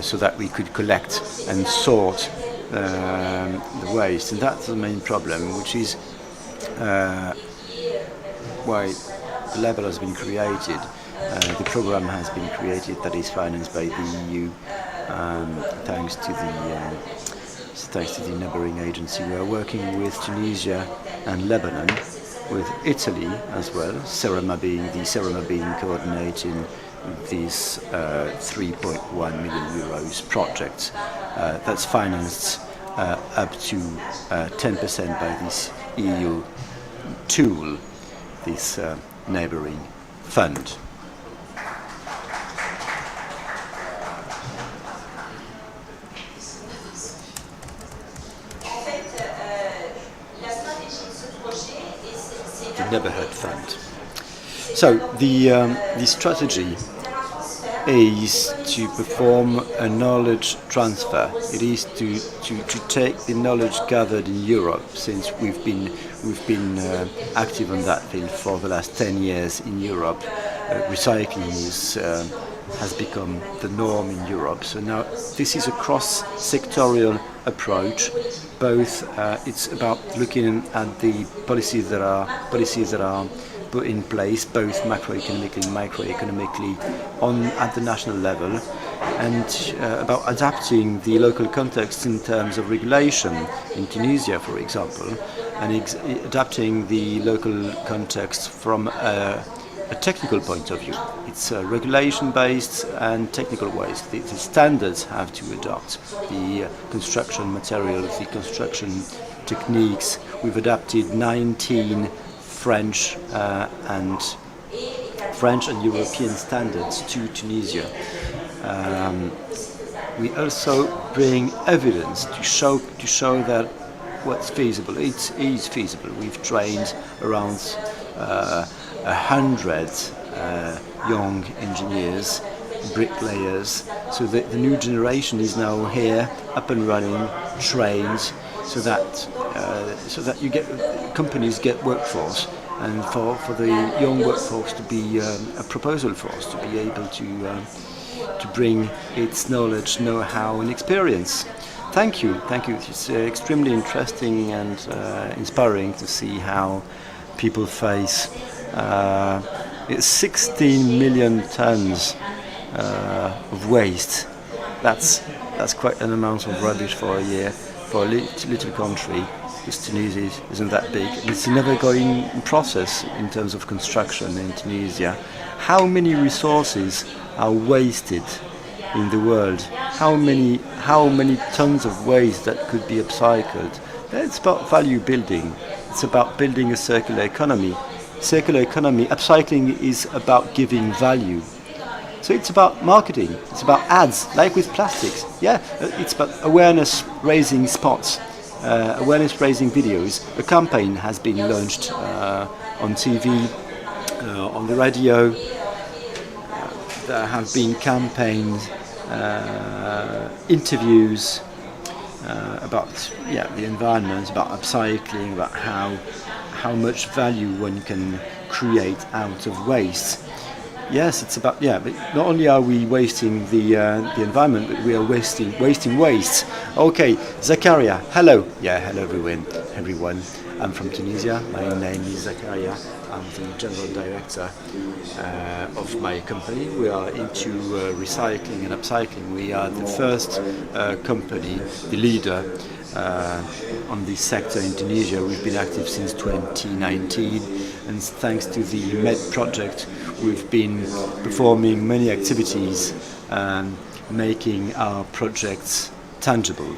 so that we could collect and sort the waste, and that's the main problem, which is why the level has been created. The program has been created that is financed by the EU, thanks to the neighboring agency. We are working with Tunisia and Lebanon, with Italy as well, CERAMA being coordinating this 3.1 million euros project that's financed up to 10% by this EU tool, this neighbouring fund. The Neighbourhood Fund. So the strategy is to perform a knowledge transfer. It is to take the knowledge gathered in Europe, since we've been active on that field for the last 10 years in Europe. Recycling has become the norm in Europe. So now this is a cross-sectorial approach. Both it's about looking at the policies that are put in place, both macroeconomically and microeconomically, at the national level, and about adapting the local context in terms of regulation in Tunisia, for example, and adapting the local context from a technical point of view. It's regulation-based and technical ways. The standards have to adopt the construction materials, the construction techniques. We've adapted 19 French and European standards to Tunisia. We also bring evidence to show that what's feasible. It is feasible. We've trained around 100 young engineers, bricklayers, so that the new generation is now here, up and running, trained, so that companies get workforce, and for the young workforce to be a proposal force, to be able to bring its knowledge, know-how, and experience. Thank you. It's extremely interesting and inspiring to see how people face 16 million tons of waste. That's quite an amount of rubbish for a year for a little country. Because Tunisia isn't that big. It's a never-going process in terms of construction in Tunisia. How many resources are wasted in the world? How many tons of waste that could be upcycled? It's about value building. It's about building a circular economy. Circular economy, upcycling is about giving value. So it's about marketing. It's about ads, like with plastics. Yeah, it's about awareness-raising spots. Awareness-raising videos. A campaign has been launched on TV, on the radio. There have been campaigns, interviews about the environment, about upcycling, about how much value one can create out of waste. Yes, it's about but not only are we wasting the environment, but we are wasting waste. Okay, Zakaria, hello. Yeah, hello everyone. I'm from Tunisia. My name is Zakaria. I'm the general director of my company. We are into recycling and upcycling. We are the first company, the leader on this sector in Tunisia. We've been active since 2019, and thanks to the MED project, we've been performing many activities and making our projects tangible.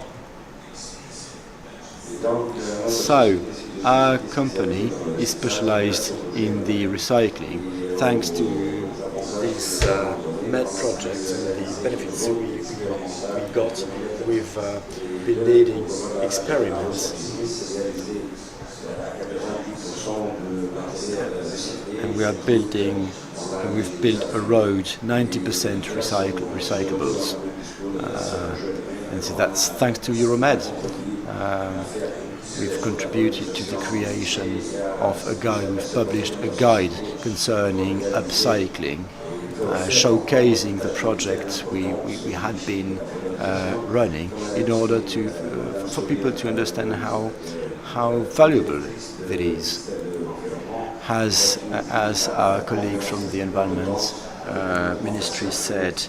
So, our company is specialized in the recycling. Thanks to this MED project and the benefits we got, we've been leading experiments. And we've built a road 90% recyclables. And so that's thanks to Euromed. We've contributed to the creation of a guide. We've published a guide concerning upcycling, showcasing the projects we had been running in order for people to understand how valuable it is. As our colleague from the Environment Ministry said,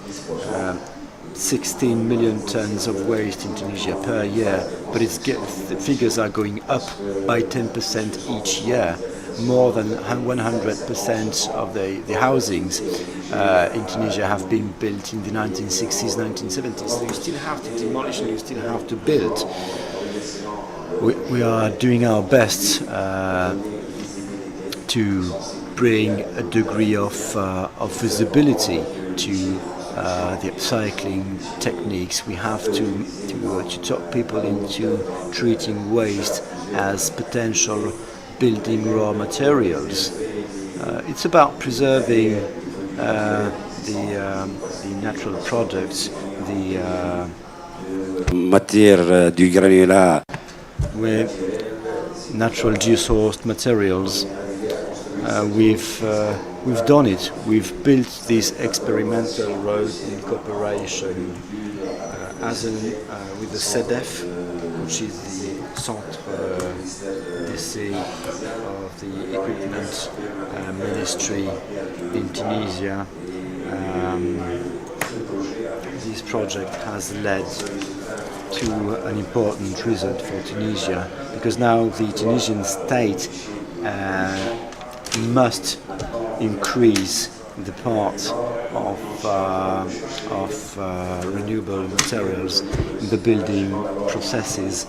16 million tons of waste in Tunisia per year, but the figures are going up by 10% each year. more than 100% of the housings in Tunisia have been built in the 1960s, 1970s. So you still have to demolish and you still have to build. We are doing our best to bring a degree of visibility to the upcycling techniques. We have to talk people into treating waste as potential building raw materials. It's about preserving the natural products, the matière du granulat. With natural geosourced materials. We've done it. We've built this experimental road in cooperation with the CEDEF, which is the Centre d'Essai of the Equipment Ministry in Tunisia. This project has led to an important result for Tunisia, because now the Tunisian state must increase the part of renewable materials in the building processes.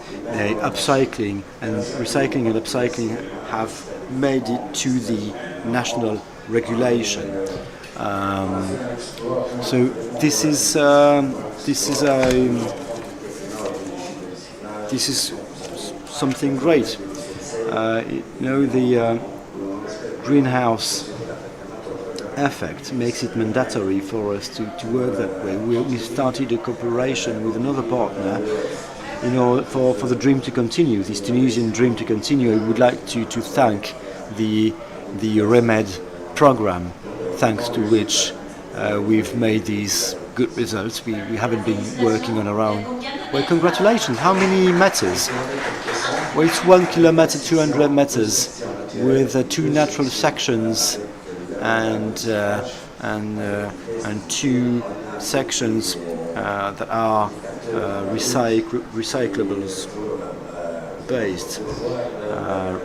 Upcycling and upcycling have made it to the national regulation. So this is something great. The greenhouse effect makes it mandatory for us to work that way. We started a cooperation with another partner, for the dream to continue, this Tunisian dream to continue. I would like to thank the REMED program, thanks to which we've made these good results. We haven't been working on our own. Well, congratulations. How many meters? Well, it's 1 kilometer, 200 meters, with 2 natural sections and 2 sections that are recyclables based,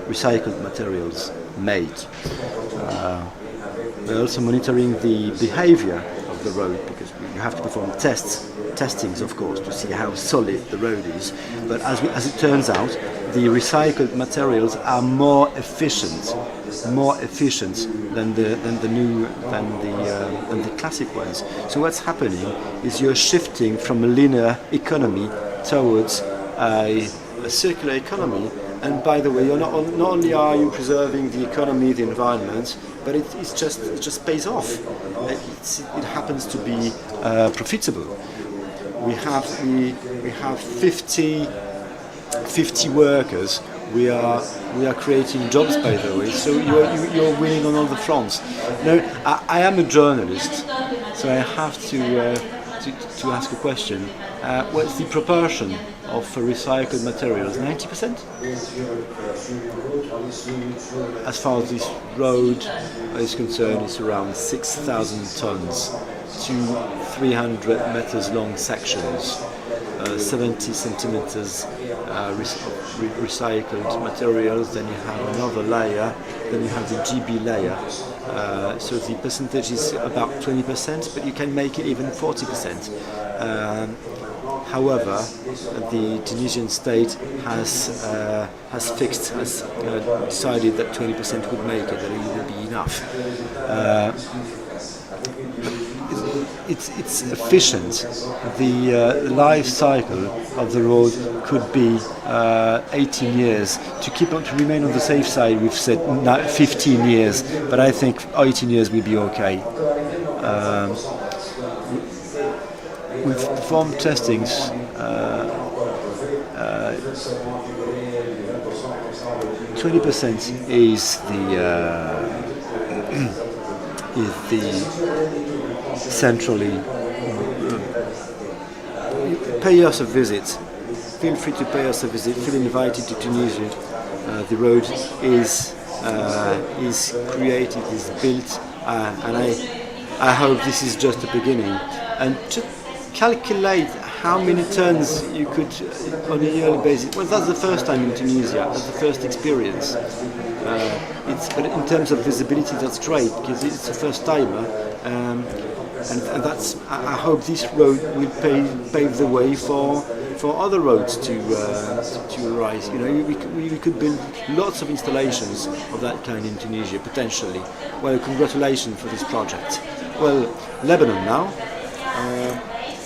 recycled materials made. We're also monitoring the behavior of the road, because you have to perform testings, of course, to see how solid the road is. But as it turns out, the recycled materials are more efficient than the classic ones. So what's happening is you're shifting from a linear economy towards a circular economy. And by the way, you're not only are you preserving the economy, the environment, but it just pays off. It happens to be profitable. We have 50 workers. We are creating jobs, by the way. So you're winning on all the fronts. Now, I am a journalist, so I have to ask a question. What's the proportion of recycled materials? 90%? As far as this road is concerned, it's around 6,000 tons, 300 meters long sections, 70 centimeters recycled materials. Then you have another layer, then you have the GB layer. So the percentage is about 20%, but you can make it even 40%. However, the Tunisian state has decided that 20% would make it, that it would be enough. It's efficient. The life cycle of the road could be 18 years. To remain on the safe side, we've said 15 years, but I think 18 years will be okay. We've performed testings. 20% is the centrally. Pay us a visit. Feel free to pay us a visit. Feel invited to Tunisia. The road is created, is built, and I hope this is just the beginning. And just calculate how many tons you could, on a yearly basis. Well, that's the first time in Tunisia, that's the first experience. But in terms of visibility, that's great, because it's a first timer. And that's, I hope this road will pave the way for other roads to rise. You know, we could build lots of installations of that kind in Tunisia, potentially. Well, congratulations for this project. Well, Lebanon now.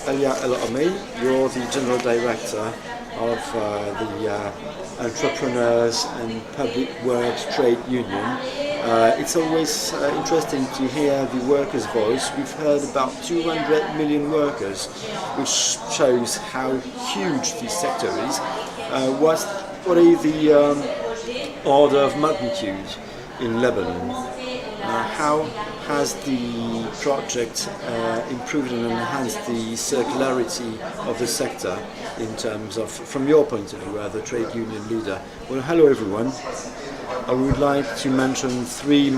Elia El Omei, you're the General Director of the Entrepreneurs and Public Works Trade Union. It's always interesting to hear the workers' voice. We've heard about 200 million workers, which shows how huge this sector is. What is the order of magnitude in Lebanon? How has the project improved and enhanced the circularity of the sector in terms of, from your point of view, as the trade union leader? Well, hello everyone. I would like to mention three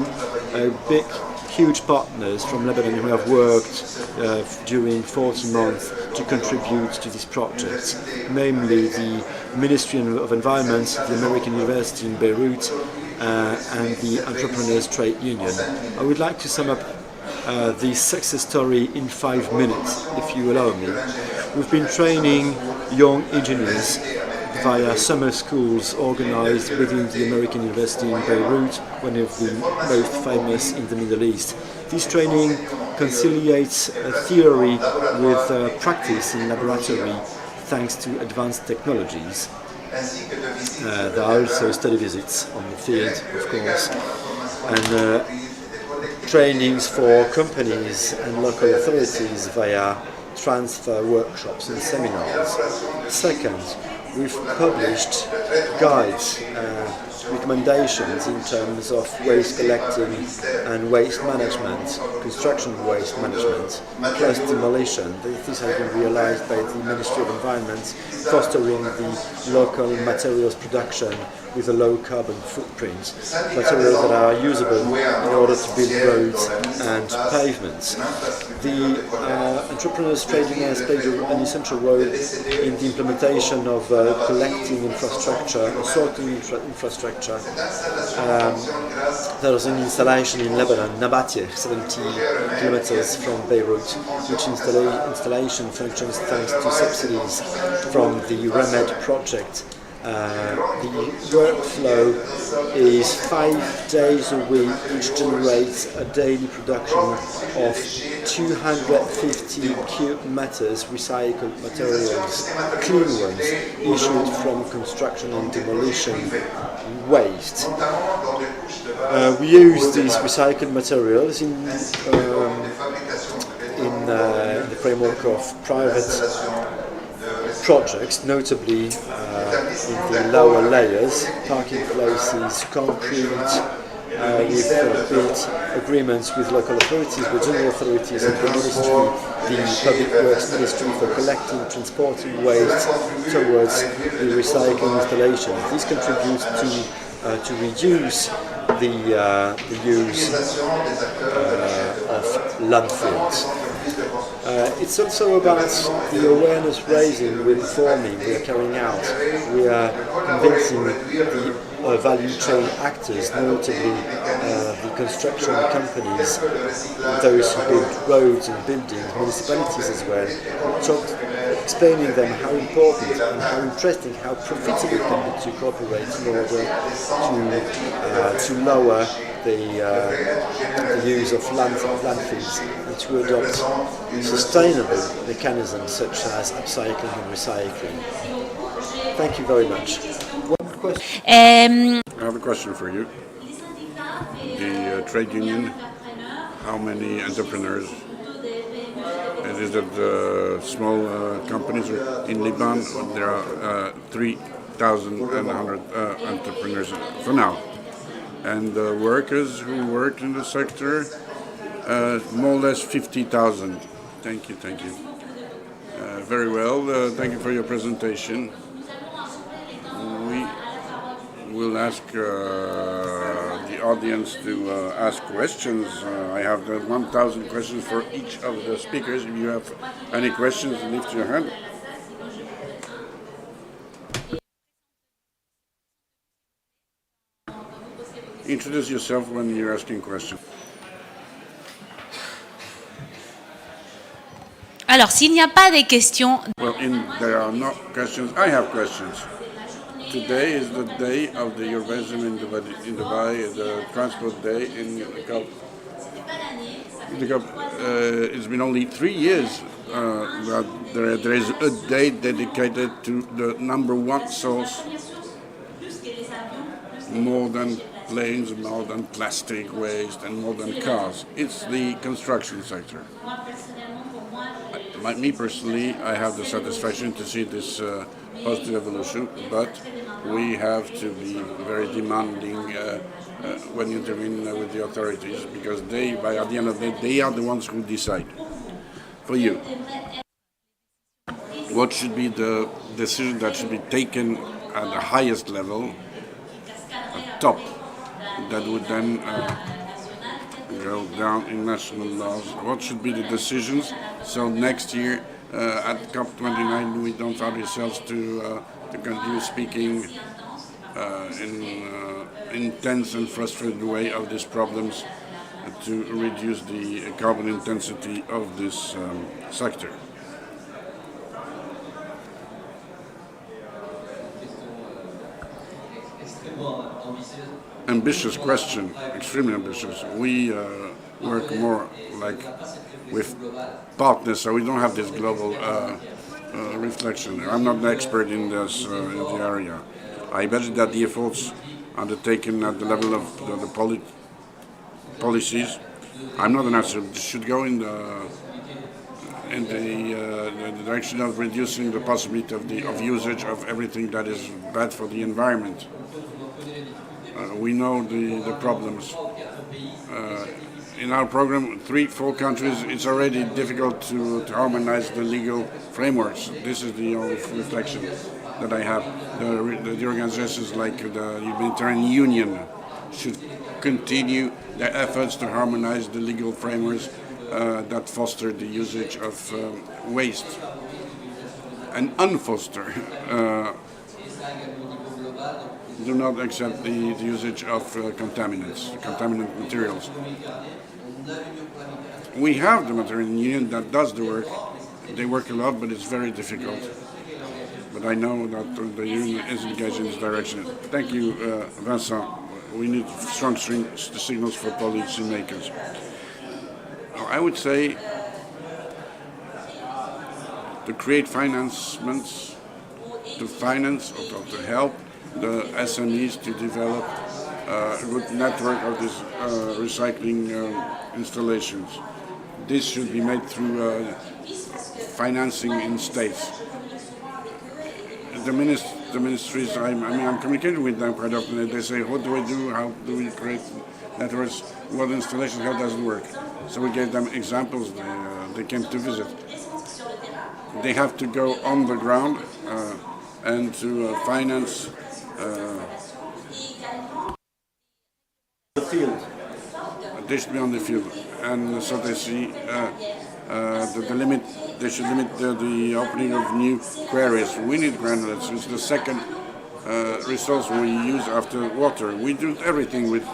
big, huge partners from Lebanon who have worked during 40 months to contribute to this project, namely the Ministry of Environment, the American University in Beirut, and the Entrepreneurs Trade Union. I would like to sum up the success story in 5 minutes, if you allow me. We've been training young engineers via summer schools organized within the American University in Beirut, one of the most famous in the Middle East. This training conciliates theory with practice in laboratory thanks to advanced technologies. There are also study visits on the field, of course, and trainings for companies and local authorities via transfer workshops and seminars. Second, we've published guides, recommendations in terms of waste collecting and waste management, construction waste management, plus demolition. This has been realized by the Ministry of Environment, fostering the local materials production with a low carbon footprint, materials that are usable in order to build roads and pavements. The Entrepreneurs Trade Union has played an essential role in the implementation of collecting infrastructure, sorting infrastructure. There was an installation in Lebanon, Nabatie, 70 kilometers from Beirut, which installation functions thanks to subsidies from the REMED project. The workflow is 5 days a week, which generates a daily production of 250 cubic meters recycled materials, clean ones, issued from construction and demolition waste. We use these recycled materials in the framework of private projects, notably in the lower layers, parking places, concrete. We've built agreements with local authorities, with general authorities and the ministry, the Public Works Ministry, for collecting, transporting waste towards the recycling installation. This contributes to reduce the use of landfills. It's also about the awareness raising we're performing, we are carrying out. We are convincing the value chain actors, notably the construction companies, those who build roads and buildings, municipalities as well, explaining them how important and how interesting, how profitable it can be to cooperate in order to lower the use of landfills and to adopt sustainable mechanisms such as upcycling and recycling. Thank you very much. One question? I have a question for you. The trade union, how many entrepreneurs? And is it small companies in Lebanon? There are 3,100 entrepreneurs for now. And the workers who work in the sector, more or less 50,000. Thank you. Very well, thank you for your presentation. We will ask the audience to ask questions. I have 1,000 questions for each of the speakers. If you have any questions, lift your hand. Introduce yourself when you're asking questions. Alors, s'il n'y a pas de questions, Well, there are no questions. I have questions. Today is the day of the urbanism in Dubai, the transport day in the COP. It's been only 3 years that there is a day dedicated to the number one source, more than planes, more than plastic waste, and more than cars. It's the construction sector. Me personally, I have the satisfaction to see this positive evolution, but we have to be very demanding when you intervene with the authorities, because at the end of the day, they are the ones who decide. For you, what should be the decision that should be taken at the highest level, at top, that would then go down in national laws? What should be the decisions so next year at COP29 we don't find ourselves to continue speaking in intense and frustrated way of these problems to reduce the carbon intensity of this sector? Ambitious question, extremely ambitious. We work more like with partners, so we don't have this global reflection. I'm not an expert in this in the area. I imagine that the efforts undertaken at the level of the policies, I'm not an expert, should go in the direction of reducing the possibility of usage of everything that is bad for the environment. We know the problems. In our program, 3-4 countries, it's already difficult to harmonize the legal frameworks. This is the only reflection that I have. The organizations like the Humanitarian Union should continue their efforts to harmonize the legal frameworks that foster the usage of waste and unfoster. Do not accept the usage of contaminant materials. We have the Humanitarian Union that does the work. They work a lot, but it's very difficult. But I know that the Union is engaged in this direction. Thank you, Vincent. We need strong signals for policymakers. I would say to create financements, to finance or to help the SMEs to develop a good network of these recycling installations. This should be made through financing in states. The ministries, I'm communicating with them quite often, and they say, what do we do? How do we create networks? What installations? How does it work? So we gave them examples. They came to visit. They have to go on the ground and to finance the field. They should be on the field, and so they see the limit. They should limit the opening of new quarries. We need granulates. It's the second resource we use after water. We do everything with.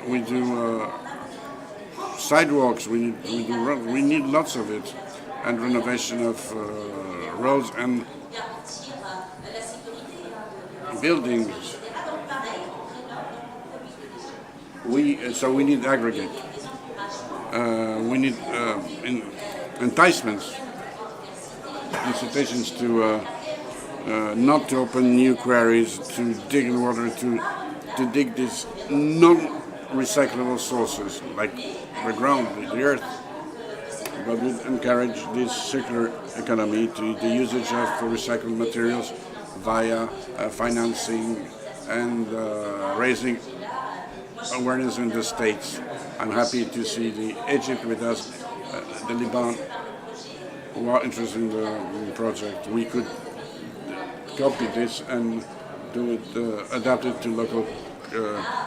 We do sidewalks. We need lots of it, and renovation of roads and buildings. So we need aggregate. We need enticements, incitations to not to open new quarries, to dig in water, to dig these non-recyclable sources like the ground, the earth. But we encourage this circular economy to the usage of recycled materials via financing and raising awareness in the States. I'm happy to see Egypt with us, the Lebanon, who are interested in the project. We could copy this and do it, adapt it to local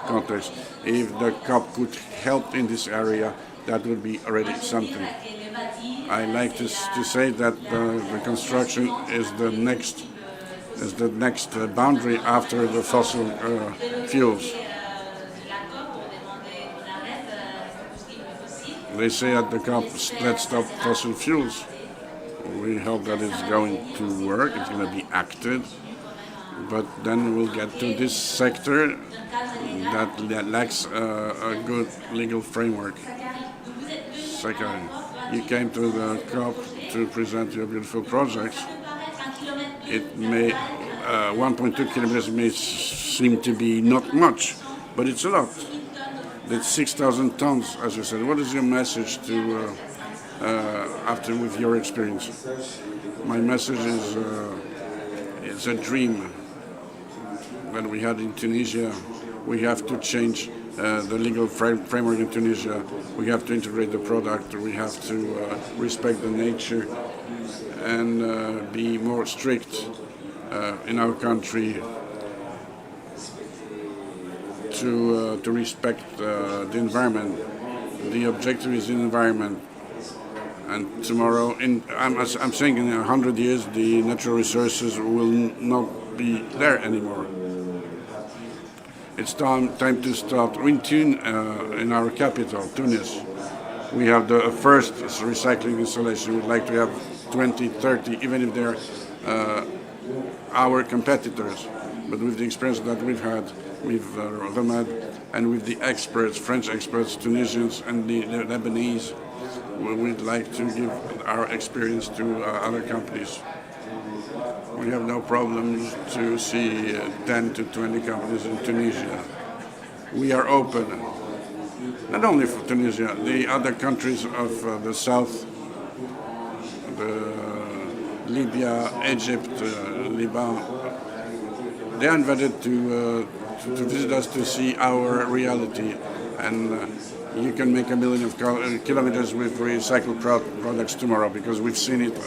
context. If the COP could help in this area, that would be already something. I like to say that the construction is the next is the next boundary after the fossil fuels. They say at the COP, let's stop fossil fuels. We hope that it's going to work, it's going to be acted, but then we'll get to this sector that lacks a good legal framework. Second, you came to the COP to present your beautiful projects. It may 1.2 kilometers may seem to be not much, but it's a lot. That's 6,000 tons, as you said. What is your message to after with your experience? My message is it's a dream that we had in Tunisia. We have to change the legal framework in Tunisia. We have to integrate the product. We have to respect the nature and be more strict in our country to respect the environment. The objective is the environment. And tomorrow, I'm saying in 100 years, the natural resources will not be there anymore. It's time to start. In in our capital, Tunis, we have the first recycling installation. We'd like to have 20, 30, even if they're our competitors. But with the experience that we've had with Ramad and with the experts, French experts, Tunisians, and the Lebanese, we'd like to give our experience to other companies. We have no problems to see 10 to 20 companies in Tunisia. We are open, not only for Tunisia, the other countries of the south, Libya, Egypt, Lebanon. They are invited to visit us to see our reality, and you can make 1 million of kilometers with recycled products tomorrow, because we've seen it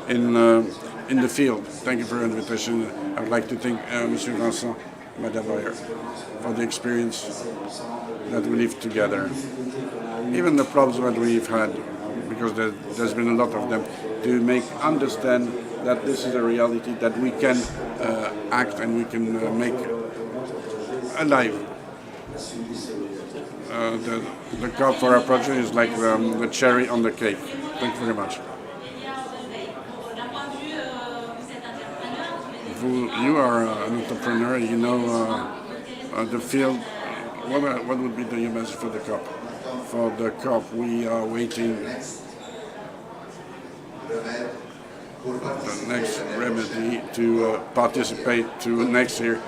in the field. Thank you for your invitation. I would like to thank Monsieur Vincent, Madame Bayer, for the experience that we live together. Even the problems that we've had, because there's been a lot of them, to make understand that this is a reality that we can act and we can make alive. The COP for our project is like the cherry on the cake. Thank you very much. You are an entrepreneur, you know the field. What would be your message for the COP? For the COP, we are waiting the next remedy to participate to next year,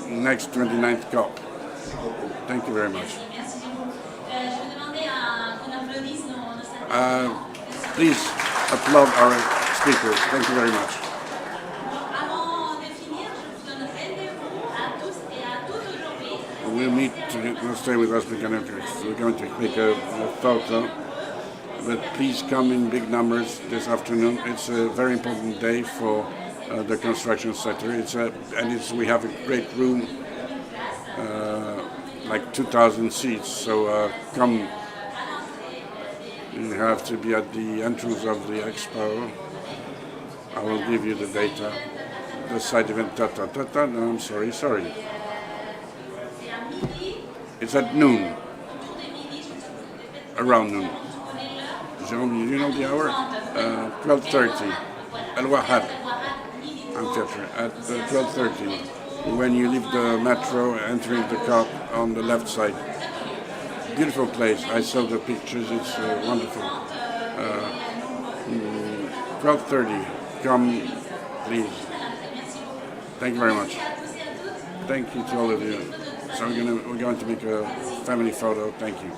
next 29th COP. Thank you very much. Please applaud our speakers. Thank you very much. We'll meet to stay with us. We're going to make a photo. But please come in big numbers this afternoon. It's a very important day for the construction sector. We have a great room, like 2,000 seats. So come. You have to be at the entrance of the expo. I will give you the data. The side event. No, I'm sorry. It's at noon. Around noon. Jerome, you know the hour? 12:30. Al-Wahad Amphitheatre at 12:30. When you leave the metro, entering the COP on the left side. Beautiful place. I saw the pictures. It's wonderful. 12:30. Come, please. Thank you very much. Thank you to all of you. So we're going to make a family photo. Thank you.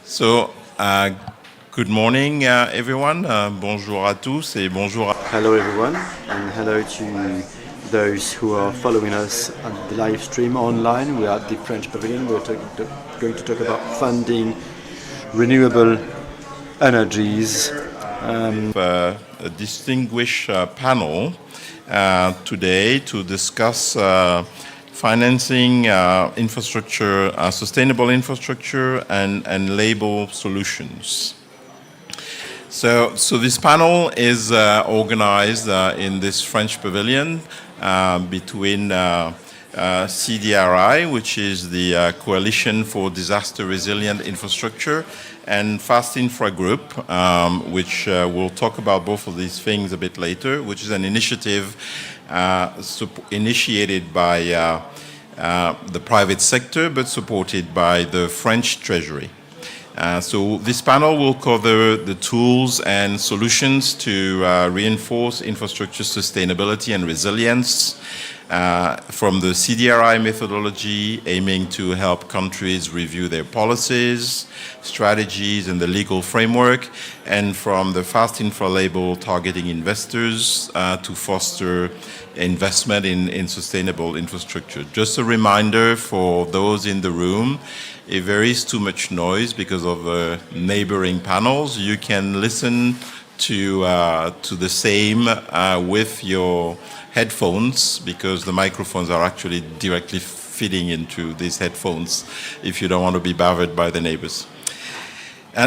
So, good morning, everyone. Bonjour à tous et bonjour. Hello everyone, and hello to those who are following us on the live stream online. We are at the French pavilion. We're going to talk about funding renewable energies. A distinguished panel today to discuss financing infrastructure, sustainable infrastructure, and label solutions. So this panel is organized in this French pavilion between CDRI, which is the Coalition for Disaster Resilient Infrastructure, and Fast Infra Group, which we'll talk about both of these things a bit later, which is an initiative initiated by the private sector, but supported by the French Treasury. So this panel will cover the tools and solutions to reinforce infrastructure sustainability and resilience from the CDRI methodology, aiming to help countries review their policies, strategies, and the legal framework, and from the Fast Infra label targeting investors to foster investment in sustainable infrastructure. Just a reminder for those in the room, if there is too much noise because of neighboring panels, you can listen to the same with your headphones, because the microphones are actually directly fitting into these headphones if you don't want to be bothered by the neighbors.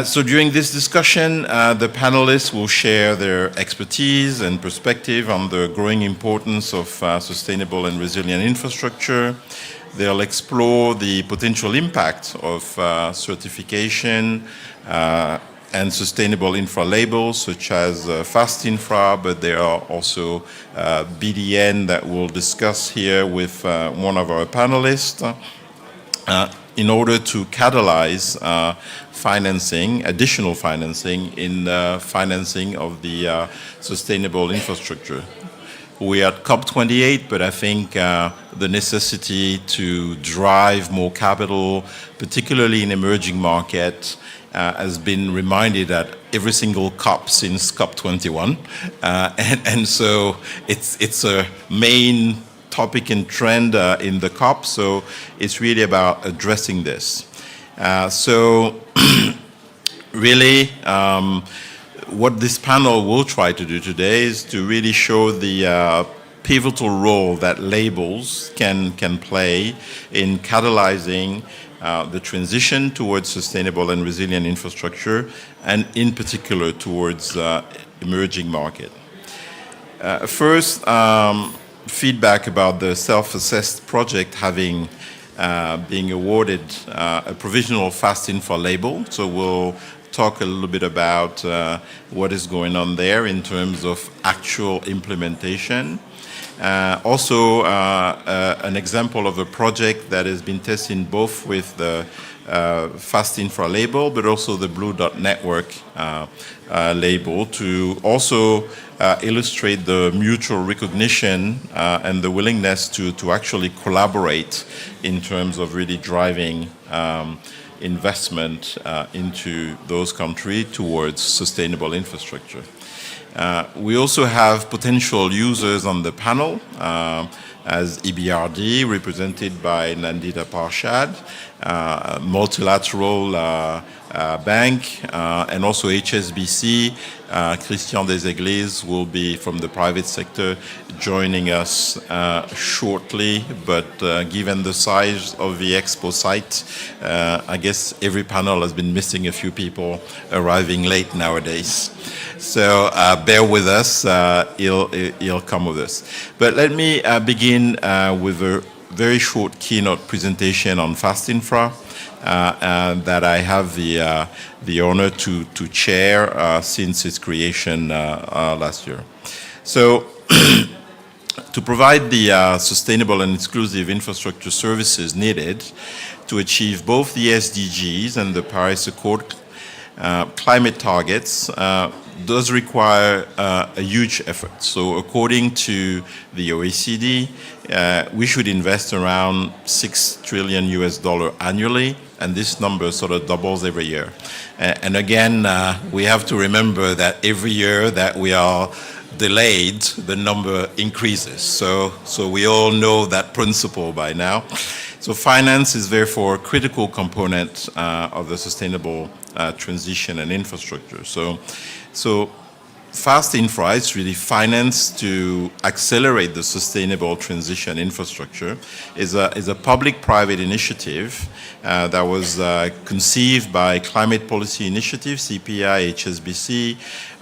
So during this discussion, the panelists will share their expertise and perspective on the growing importance of sustainable and resilient infrastructure. They'll explore the potential impact of certification and sustainable infra labels, such as Fast Infra, but there are also BDN that we'll discuss here with one of our panelists in order to catalyze financing, additional financing in financing of the sustainable infrastructure. We're at COP28, but I think the necessity to drive more capital, particularly in emerging markets, has been reminded at every single COP since COP21. And so it's a main topic and trend in the COP, so it's really about addressing this. So really, what this panel will try to do today is to really show the pivotal role that labels can play in catalyzing the transition towards sustainable and resilient infrastructure, and in particular towards emerging market. First, feedback about the self-assessed project having being awarded a provisional Fast Infra label. So we'll talk a little bit about what is going on there in terms of actual implementation. Also, an example of a project that has been tested both with the Fast Infra label, but also the Blue Dot Network label, to also illustrate the mutual recognition and the willingness to actually collaborate in terms of really driving investment into those countries towards sustainable infrastructure. We also have potential users on the panel, as EBRD, represented by Nandita Parshad, multilateral bank, and also HSBC. Christian Deséglises will be from the private sector joining us shortly, but given the size of the expo site, I guess every panel has been missing a few people arriving late nowadays. So bear with us, he'll come with us. But let me begin with a very short keynote presentation on Fast Infra that I have the honor to chair since its creation last year. So to provide the sustainable and exclusive infrastructure services needed to achieve both the SDGs and the Paris Accord climate targets does require a huge effort. So according to the OECD, we should invest around $6 trillion annually and this number sort of doubles every year. And again, we have to remember that every year that we are delayed, the number increases. So we all know that principle by now. So finance is therefore a critical component of the sustainable transition and infrastructure. So Fast Infra is really finance to accelerate the sustainable transition infrastructure. Is a public-private initiative that was conceived by Climate Policy Initiative, CPI, HSBC,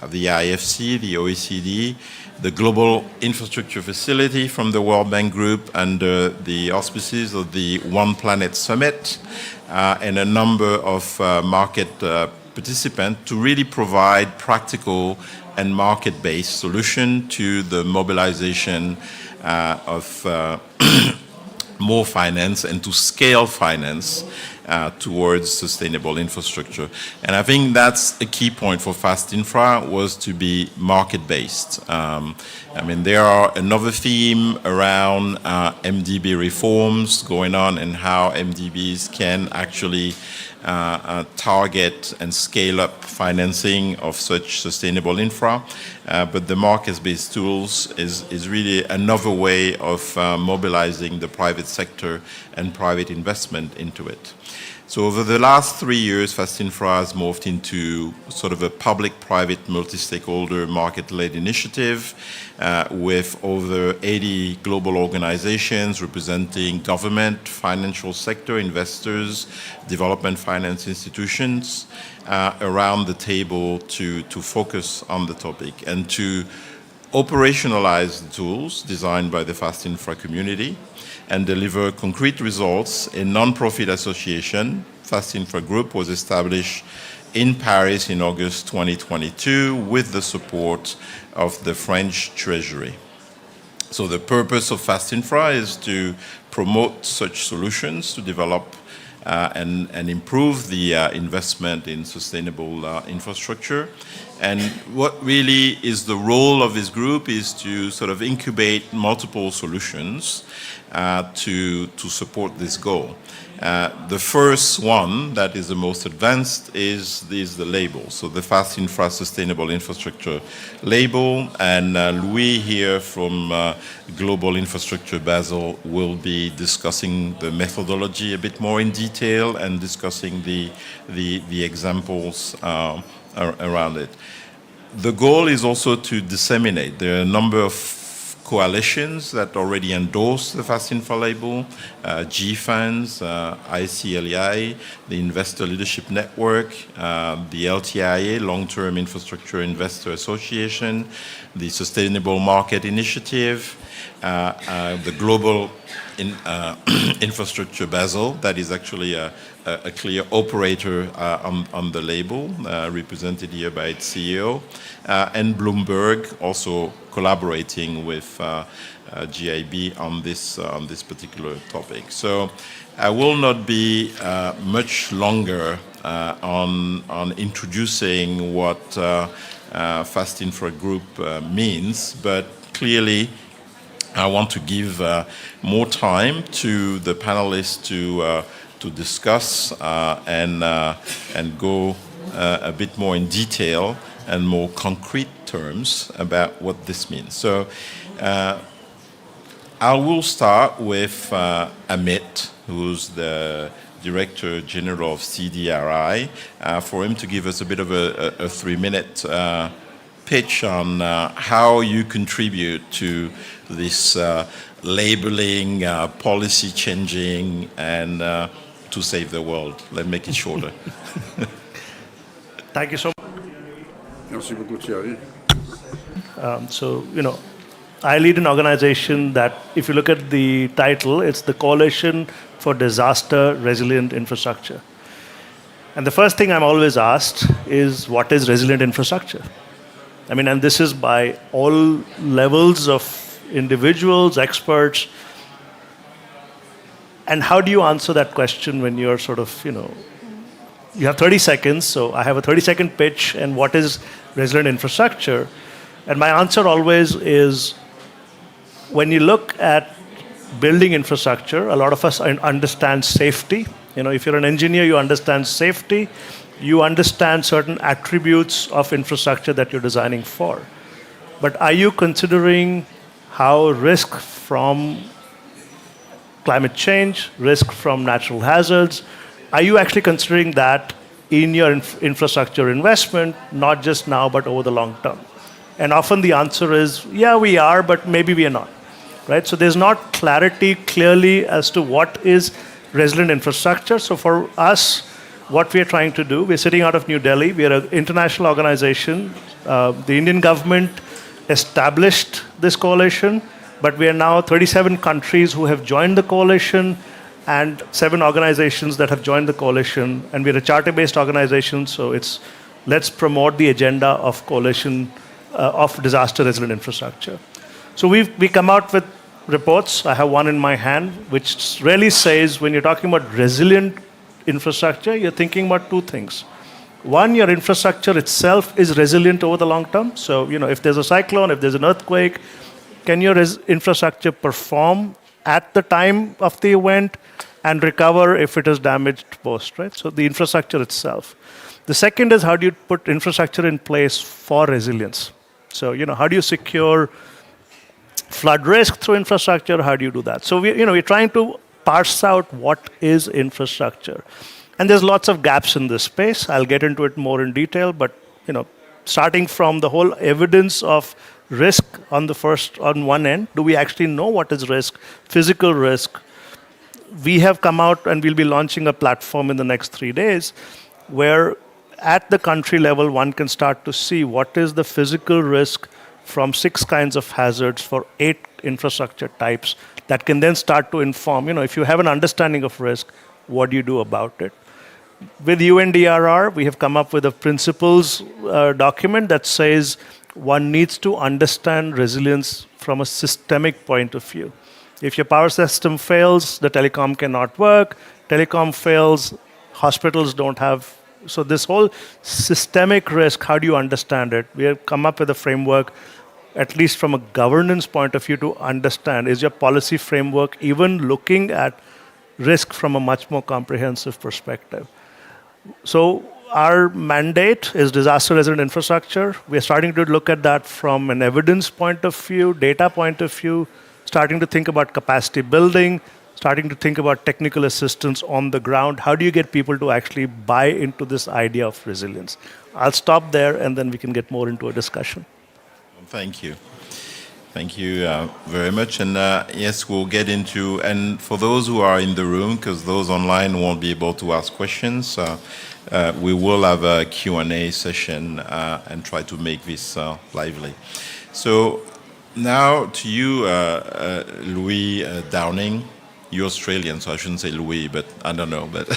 the IFC, the OECD, the Global Infrastructure Facility from the World Bank Group under the auspices of the One Planet Summit, and a number of market participants to really provide practical and market-based solution to the mobilization of more finance and to scale finance towards sustainable infrastructure. And I think that's a key point for Fast Infra, was to be market-based. I mean, there are another theme around MDB reforms going on and how MDBs can actually target and scale up financing of such sustainable infra, but the market-based tools is really another way of mobilizing the private sector and private investment into it. So over the last 3 years, Fast Infra has morphed into sort of a public-private multi-stakeholder market-led initiative with over 80 global organizations representing government, financial sector, investors, development finance institutions around the table to focus on the topic and to operationalize the tools designed by the Fast Infra community and deliver concrete results in non-profit association. Fast Infra Group was established in Paris in August 2022 with the support of the French Treasury. So the purpose of Fast Infra is to promote such solutions, to develop and improve the investment in sustainable infrastructure. And what really is the role of this group is to sort of incubate multiple solutions to support this goal. The first one that is the most advanced is the label. So the Fast Infra Sustainable Infrastructure label, and Louis here from Global Infrastructure Basel will be discussing the methodology a bit more in detail and discussing the examples around it. The goal is also to disseminate. There are a number of coalitions that already endorse the Fast Infra label, G-Funds, ICLEI, the Investor Leadership Network, the LTIA, Long-Term Infrastructure Investor Association, the Sustainable Market Initiative, the Global Infrastructure Basel, that is actually a clear operator on the label, represented here by its CEO, and Bloomberg also collaborating with GIB on this particular topic. So I will not be much longer on introducing what Fast Infra Group means, but clearly I want to give more time to the panelists to discuss and go a bit more in detail and more concrete terms about what this means. So I will start with Amit, who's the Director General of CDRI, for him to give us a bit of a 3-minute pitch on how you contribute to this labeling, policy changing, and to save the world. Let's make it shorter. Thank you so much. Merci beaucoup, Thierry. So, I lead an organization that, if you look at the title, it's the Coalition for Disaster Resilient Infrastructure. And the first thing I'm always asked is, what is resilient infrastructure? I mean, and this is by all levels of individuals, experts. And how do you answer that question when you're sort of, you have 30 seconds, so I have a 30-second pitch, and what is resilient infrastructure? And my answer always is, when you look at building infrastructure, a lot of us understand safety, If you're an engineer, you understand safety, you understand certain attributes of infrastructure that you're designing for. But are you considering how risk from climate change, risk from natural hazards, are you actually considering that in your infrastructure investment, not just now, but over the long term? And often the answer is, yeah, we are, but maybe we are not. Right? So there's not clarity clearly as to what is resilient infrastructure. So for us, what we are trying to do, we're sitting out of New Delhi. We are an international organization. The Indian government established this coalition, but we are now 37 countries who have joined the coalition and 7 organizations that have joined the coalition. And we're a charter-based organization, so it's let's promote the agenda of coalition of disaster-resilient infrastructure. So we come out with reports. I have one in my hand, which really says when you're talking about resilient infrastructure, you're thinking about 2 things. One, your infrastructure itself is resilient over the long term. So, if there's a cyclone, if there's an earthquake, can your infrastructure perform at the time of the event and recover if it is damaged post, right? So the infrastructure itself. The second is how do you put infrastructure in place for resilience? So, how do you secure flood risk through infrastructure? How do you do that? So, we're trying to parse out what is infrastructure. And there's lots of gaps in this space. I'll get into it more in detail, but, starting from the whole evidence of risk on one end, do we actually know what is risk, physical risk? We have come out and we'll be launching a platform in the next 3 days where at the country level, one can start to see what is the physical risk from 6 kinds of hazards for 8 infrastructure types that can then start to inform, if you have an understanding of risk, what do you do about it? With UNDRR, we have come up with a principles document that says one needs to understand resilience from a systemic point of view. If your power system fails, the telecom cannot work. Telecom fails, hospitals don't have. So this whole systemic risk, how do you understand it? We have come up with a framework, at least from a governance point of view, to understand, is your policy framework even looking at risk from a much more comprehensive perspective? So our mandate is disaster-resilient infrastructure. We are starting to look at that from an evidence point of view, data point of view, starting to think about capacity building, starting to think about technical assistance on the ground. How do you get people to actually buy into this idea of resilience? I'll stop there, and then we can get more into a discussion. Thank you. Thank you very much. And yes, we'll get into, and for those who are in the room, because those online won't be able to ask questions, we will have a Q&A session and try to make this lively. So now to you, Louis Downing. You're Australian, so I shouldn't say Louis, but I don't know. But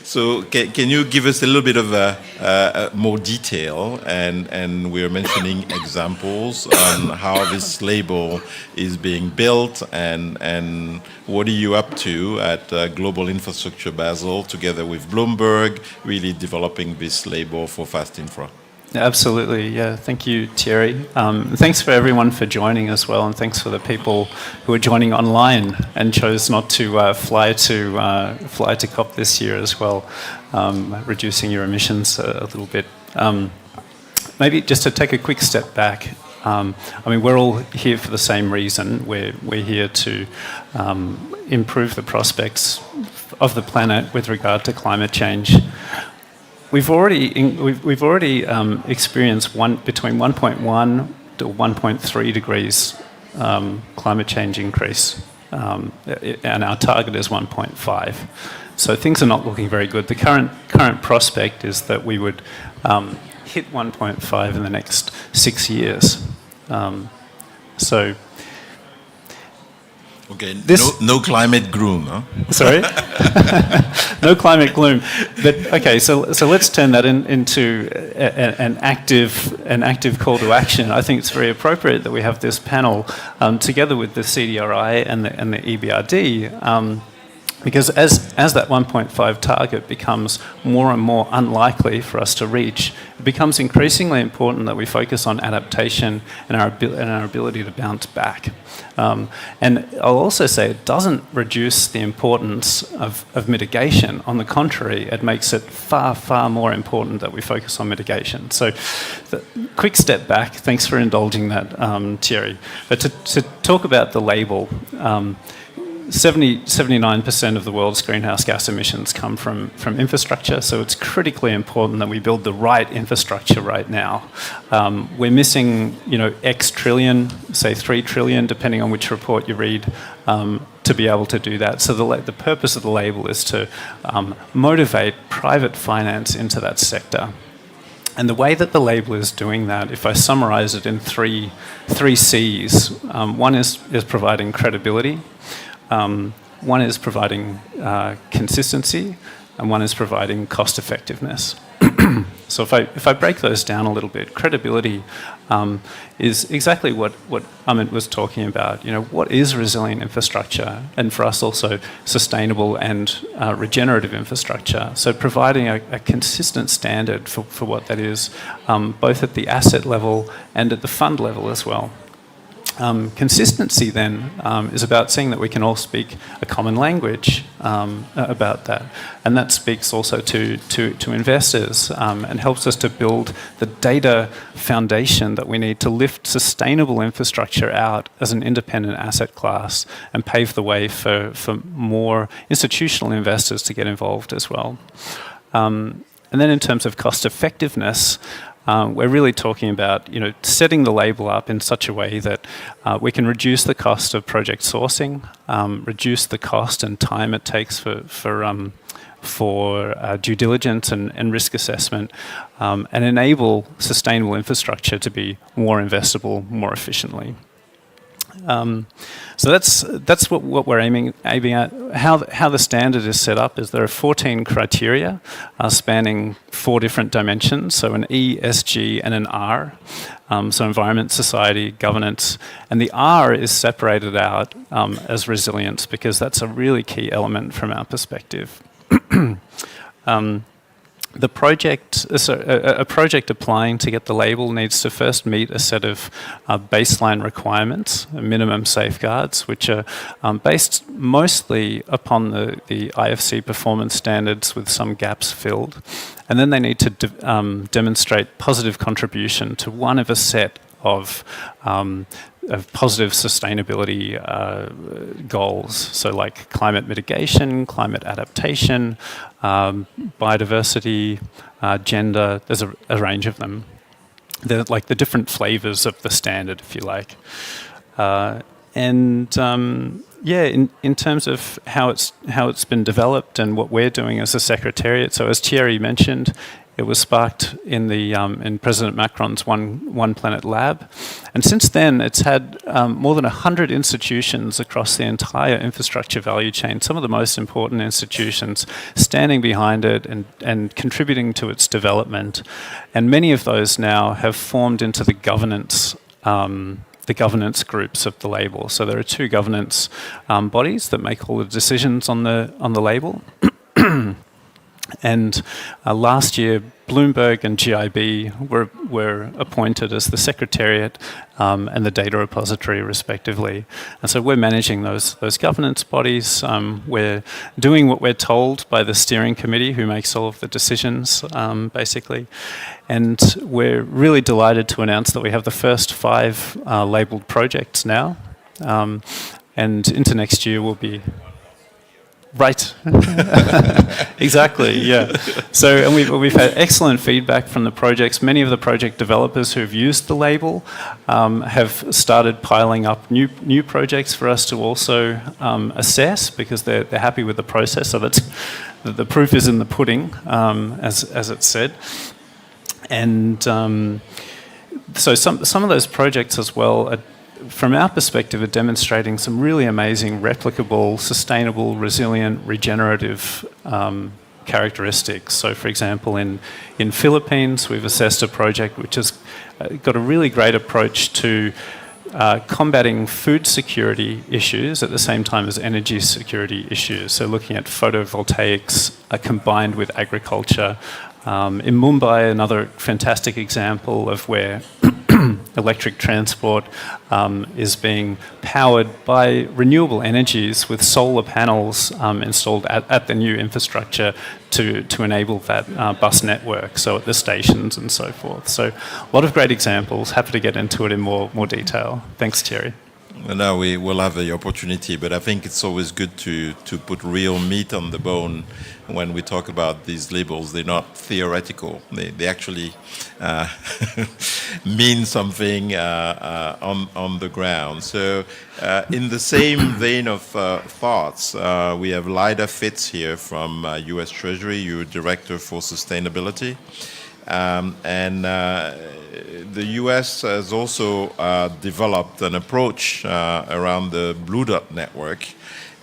so can you give us a little bit of more detail? And we're mentioning examples on how this label is being built, and what are you up to at Global Infrastructure Basel, together with Bloomberg, really developing this label for fast infra? Absolutely, yeah. Thank you, Thierry. Thanks for everyone for joining as well, and thanks for the people who are joining online and chose not to fly to COP this year as well, reducing your emissions a little bit. Maybe just to take a quick step back. We're all here for the same reason. We're here to improve the prospects of the planet with regard to climate change. We've already experienced between 1.1 to 1.3 degrees climate change increase, and our target is 1.5. So things are not looking very good. The current prospect is that we would hit 1.5 in the next 6 years. Okay, no climate gloom, huh? Sorry? No climate gloom. But okay, so let's turn that into an active call to action. I think it's very appropriate that we have this panel together with the CDRI and the EBRD Because as that 1.5 target becomes more and more unlikely for us to reach, it becomes increasingly important that we focus on adaptation and our ability to bounce back. And I'll also say it doesn't reduce the importance of mitigation. On the contrary, it makes it far, far more important that we focus on mitigation. So, quick step back. Thanks for indulging that, Thierry. But to talk about the label, 79% of the world's greenhouse gas emissions come from infrastructure, so it's critically important that we build the right infrastructure right now. We're missing, X trillion, say 3 trillion, depending on which report you read, to be able to do that. So the purpose of the label is to motivate private finance into that sector. And the way that the label is doing that, if I summarize it in three C's, one is providing credibility. One is providing consistency, and one is providing cost effectiveness. So if I break those down a little bit, credibility is exactly what Amit was talking about. What is resilient infrastructure, and for us also sustainable and regenerative infrastructure. So providing a consistent standard for what that is, both at the asset level and at the fund level as well. Consistency then is about seeing that we can all speak a common language about that, and that speaks also to investors and helps us to build the data foundation that we need to lift sustainable infrastructure out as an independent asset class and pave the way for more institutional investors to get involved as well. And then in terms of cost effectiveness, we're really talking about setting the label up in such a way that we can reduce the cost of project sourcing, reduce the cost and time it takes for due diligence and risk assessment, and enable sustainable infrastructure to be more investable more efficiently. So that's what we're aiming at. How the standard is set up is there are 14 criteria spanning 4 different dimensions, so an E, S, G, and an R. So environment, society, governance, and the R is separated out as resilience because that's a really key element from our perspective. A project applying to get the label needs to first meet a set of baseline requirements, minimum safeguards, which are based mostly upon the IFC performance standards with some gaps filled. And then they need to demonstrate positive contribution to one of a set of positive sustainability goals, so like climate mitigation, climate adaptation, biodiversity, gender. There's a range of them. They're like the different flavors of the standard, if you like. In terms of how it's been developed and what we're doing as a secretariat, so as Thierry mentioned, it was sparked in President Macron's One Planet Lab. And since then, it's had more than 100 institutions across the entire infrastructure value chain, some of the most important institutions, standing behind it and contributing to its development. And many of those now have formed into the governance groups of the label. So there are 2 governance bodies that make all the decisions on the label. And last year, Bloomberg and GIB were appointed as the secretariat and the data repository, respectively. And so we're managing those governance bodies. We're doing what we're told by the steering committee, who makes all of the decisions, basically. And we're really delighted to announce that we have the first 5 labelled projects now. And into next year, we'll be... Right. Exactly, yeah. So, and we've had excellent feedback from the projects. Many of the project developers who've used the label have started piling up new projects for us to also assess because they're happy with the process. So that's the proof is in the pudding, as it's said. And so some of those projects as well are, from our perspective, are demonstrating some really amazing, replicable, sustainable, resilient, regenerative characteristics. So, for example, in Philippines, we've assessed a project which has got a really great approach to combating food security issues at the same time as energy security issues. So looking at photovoltaics combined with agriculture. In Mumbai, another fantastic example of where electric transport is being powered by renewable energies with solar panels installed at the new infrastructure to enable that bus network, so at the stations and so forth. So a lot of great examples. Happy to get into it in more detail. Thanks, Thierry. Well, now we will have the opportunity, but I think it's always good to put real meat on the bone when we talk about these labels. They're not theoretical. They actually mean something on the ground. So in the same vein of thoughts, we have Lyda Fitz here from US Treasury, your Director for Sustainability. The US has also developed an approach around the Blue Dot network,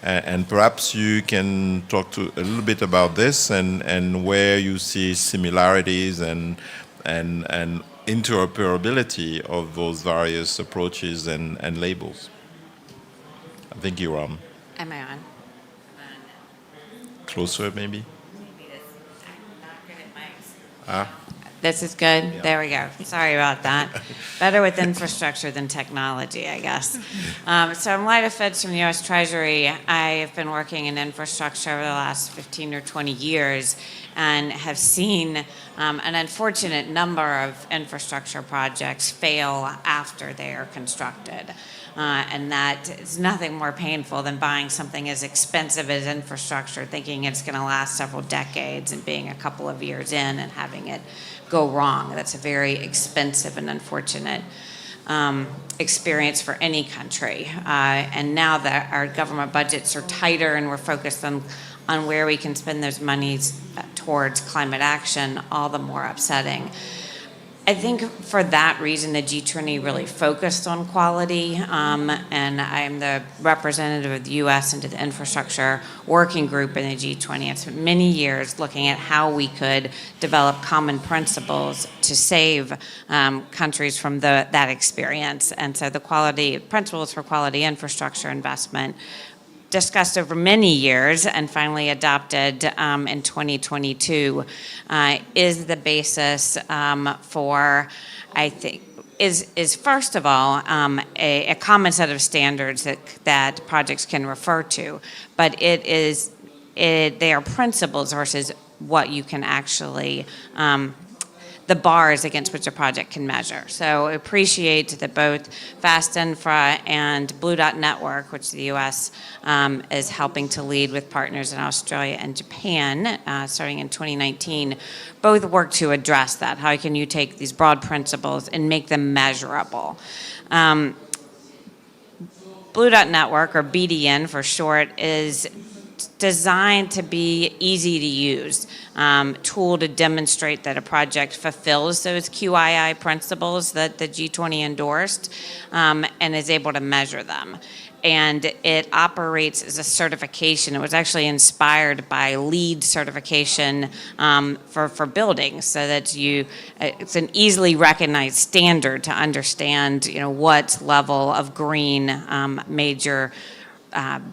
and perhaps you can talk a little bit about this and where you see similarities and interoperability of those various approaches and labels. I think you're on. Am I on? Closer, maybe? This is good? Yeah. There we go. Sorry about that. Better with infrastructure than technology, I guess. So I'm Lyda Fitz from the US Treasury. I have been working in infrastructure over the last 15 or 20 years and have seen an unfortunate number of infrastructure projects fail after they are constructed. And that is nothing more painful than buying something as expensive as infrastructure, thinking it's going to last several decades and being a couple of years in and having it go wrong. That's a very expensive and unfortunate experience for any country. And now that our government budgets are tighter and we're focused on where we can spend those monies towards climate action, all the more upsetting. I think for that reason, the G20 really focused on quality, and I am the representative of the U.S. into the infrastructure working group in the G20. It's been many years looking at how we could develop common principles to save countries from that experience. And so the quality principles for quality infrastructure investment discussed over many years and finally adopted in 2022 is the basis for, I think, is first of all a common set of standards that projects can refer to, but they are principles versus what you can actually the bars against which a project can measure. So I appreciate that both Fast Infra and Blue Dot Network, which the U.S. Is helping to lead with partners in Australia and Japan, starting in 2019, both work to address that. How can you take these broad principles and make them measurable? Blue Dot Network, or BDN for short, is designed to be easy to use tool to demonstrate that a project fulfills those QII principles that the G20 endorsed and is able to measure them. And it operates as a certification. It was actually inspired by LEED certification for buildings, so that it's an easily recognized standard to understand, what level of green major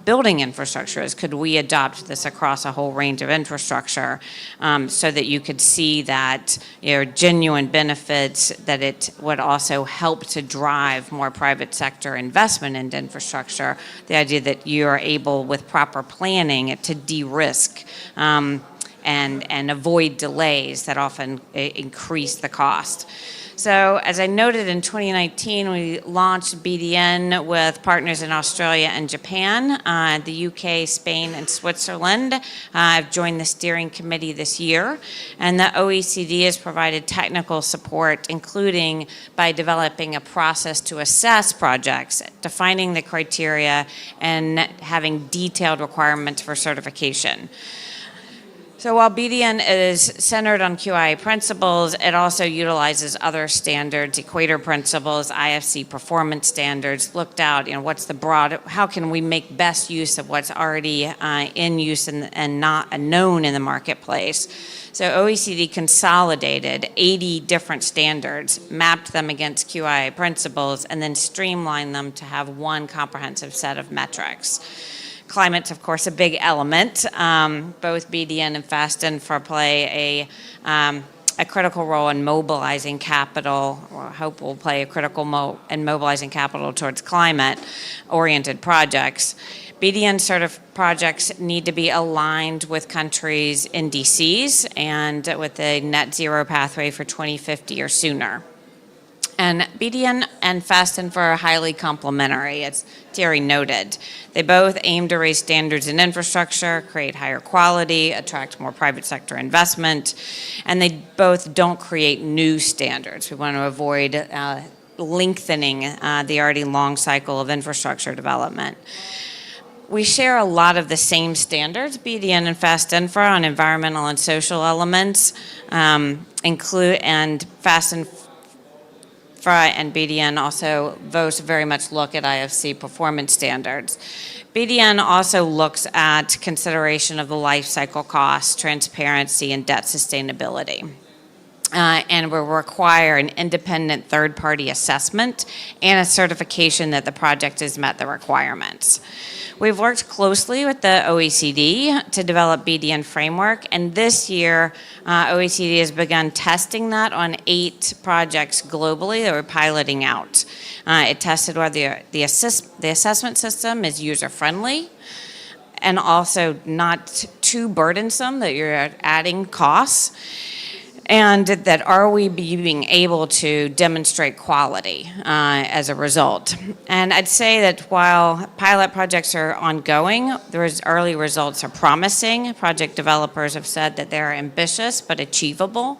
building infrastructure is. Could we adopt this across a whole range of infrastructure so that you could see that genuine benefits, that it would also help to drive more private sector investment into infrastructure, the idea that you're able with proper planning to de-risk and avoid delays that often increase the cost. So as I noted, in 2019, we launched BDN with partners in Australia and Japan. The UK, Spain, and Switzerland have joined the steering committee this year. And the OECD has provided technical support, including by developing a process to assess projects, defining the criteria, and having detailed requirements for certification. So while BDN is centered on QI principles, it also utilizes other standards, equator principles, IFC performance standards, looked out, what's the broad, how can we make best use of what's already in use and not known in the marketplace. So OECD consolidated 80 different standards, mapped them against QI principles, and then streamlined them to have one comprehensive set of metrics. Climate's, of course, a big element. Both BDN and FAST-INFRA play a critical role in mobilizing capital, or I hope will play a critical in mobilizing capital towards climate-oriented projects. BDN sort of projects need to be aligned with countries' NDCs and with a net zero pathway for 2050 or sooner. And BDN and FAST-INFRA are highly complementary, as Thierry noted. They both aim to raise standards in infrastructure, create higher quality, attract more private sector investment, and they both don't create new standards. We want to avoid lengthening the already long cycle of infrastructure development. We share a lot of the same standards, BDN and FAST-INFRA, on environmental and social elements, and FAST-INFRA and BDN also both very much look at IFC performance standards. BDN also looks at consideration of the life cycle costs, transparency, and debt sustainability. And will require an independent third-party assessment and a certification that the project has met the requirements. We've worked closely with the OECD to develop BDN framework, and this year OECD has begun testing that on 8 projects globally that we're piloting out. It tested whether the assessment system is user-friendly and also not too burdensome that you're adding costs, and that are we being able to demonstrate quality as a result. And I'd say that while pilot projects are ongoing, early results are promising. Project developers have said that they're ambitious but achievable.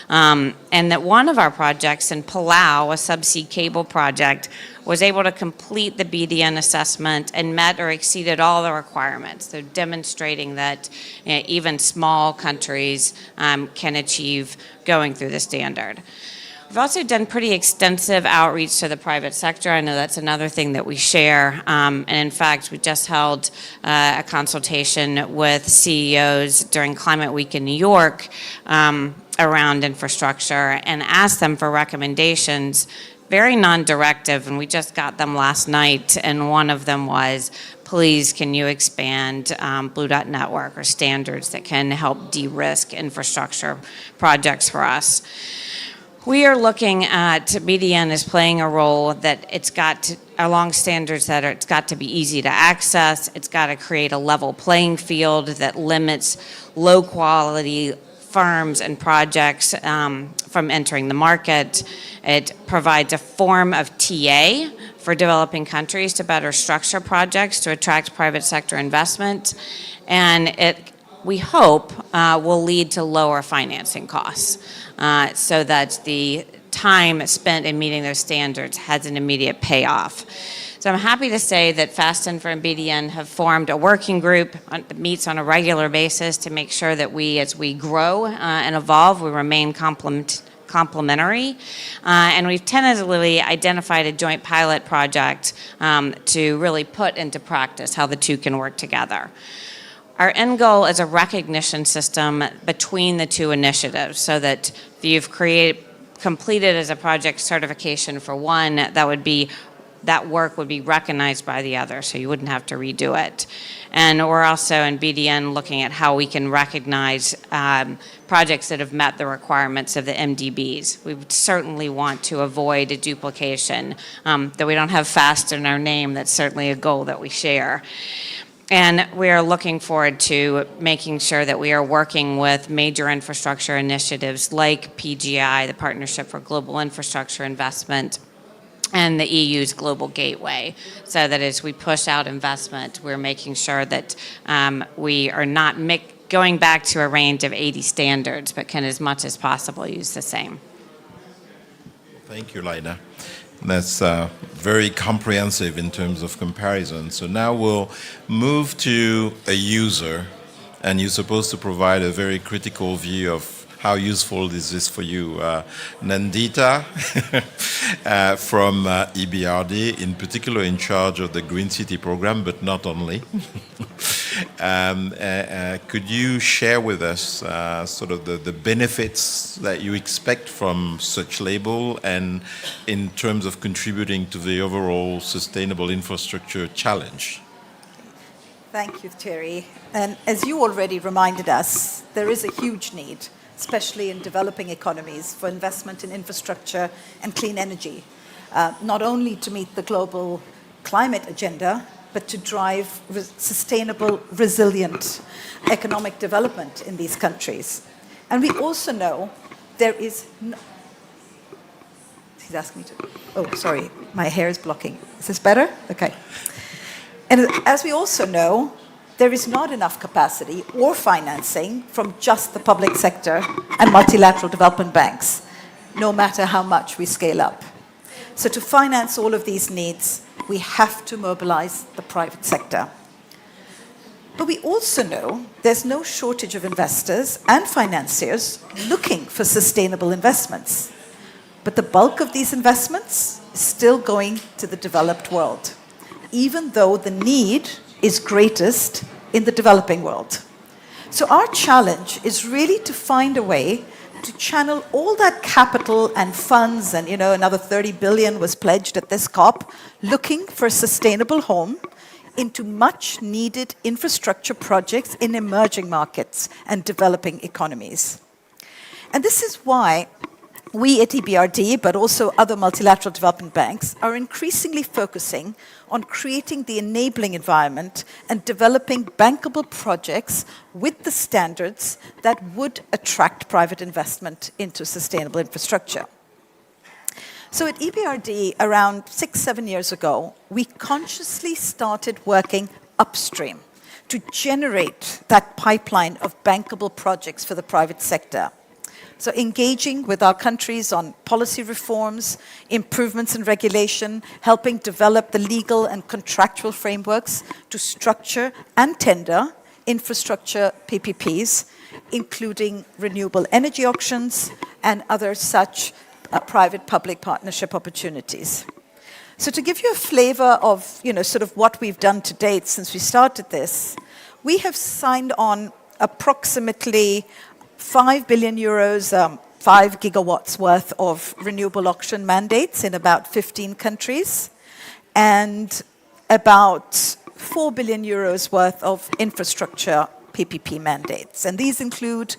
And that one of our projects in Palau, a subsea cable project, was able to complete the BDN assessment and met or exceeded all the requirements. So demonstrating that even small countries can achieve going through the standard. We've also done pretty extensive outreach to the private sector. I know that's another thing that we share. And in fact, we just held a consultation with CEOs during Climate Week in New York around infrastructure and asked them for recommendations, very non-directive, and we just got them last night, and one of them was, please, can you expand Blue Dot Network or standards that can help de-risk infrastructure projects for us. We are looking at BDN as playing a role that it's got to, along standards that it's got to be easy to access, it's got to create a level playing field that limits low quality firms and projects from entering the market. It provides a form of TA for developing countries to better structure projects to attract private sector investment. And it, we hope, will lead to lower financing costs so that the time spent in meeting those standards has an immediate payoff. So I'm happy to say that FAST-INFRA and BDN have formed a working group that meets on a regular basis to make sure that we, as we grow and evolve, we remain complementary. And we've tentatively identified a joint pilot project to really put into practice how the two can work together. Our end goal is a recognition system between the two initiatives so that if you've completed as a project certification for one, that work would be recognized by the other, so you wouldn't have to redo it. And we're also in BDN looking at how we can recognize projects that have met the requirements of the MDBs. We would certainly want to avoid a duplication. Though we don't have FAST in our name, that's certainly a goal that we share. And we are looking forward to making sure that we are working with major infrastructure initiatives like PGI, the Partnership for Global Infrastructure Investment, and the EU's Global Gateway, so that as we push out investment, we're making sure that we are not going back to a range of 80 standards, but can as much as possible use the same. Thank you, Lina. That's very comprehensive in terms of comparison. So now we'll move to a user and you're supposed to provide a very critical view of how useful this is for you. Nandita from EBRD, in particular in charge of the Green City program, but not only. Could you share with us sort of the benefits that you expect from such label and in terms of contributing to the overall sustainable infrastructure challenge? Thank you, Thierry. And as you already reminded us, there is a huge need, especially in developing economies, for investment in infrastructure and clean energy, not only to meet the global climate agenda, but to drive sustainable, resilient economic development in these countries. And we also know there is he's asking me to, oh, sorry, my hair is blocking. Is this better? Okay. And as we also know, there is not enough capacity or financing from just the public sector and multilateral development banks, no matter how much we scale up. So to finance all of these needs, we have to mobilize the private sector. But we also know there's no shortage of investors and financiers looking for sustainable investments. But the bulk of these investments is still going to the developed world, even though the need is greatest in the developing world. So our challenge is really to find a way to channel all that capital and funds, and another 30 billion was pledged at this COP, looking for a sustainable home into much needed infrastructure projects in emerging markets and developing economies. And this is why we at EBRD, but also other multilateral development banks, are increasingly focusing on creating the enabling environment and developing bankable projects with the standards that would attract private investment into sustainable infrastructure. So at EBRD, around 6-7 years ago, we consciously started working upstream to generate that pipeline of bankable projects for the private sector. So engaging with our countries on policy reforms, improvements in regulation, helping develop the legal and contractual frameworks to structure and tender infrastructure PPPs, including renewable energy auctions and other such private-public partnership opportunities. So to give you a flavor of, sort of what we've done to date since we started this, we have signed on approximately 5 billion euros, 5 gigawatts worth of renewable auction mandates in about 15 countries, and about 4 billion euros worth of infrastructure PPP mandates. And these include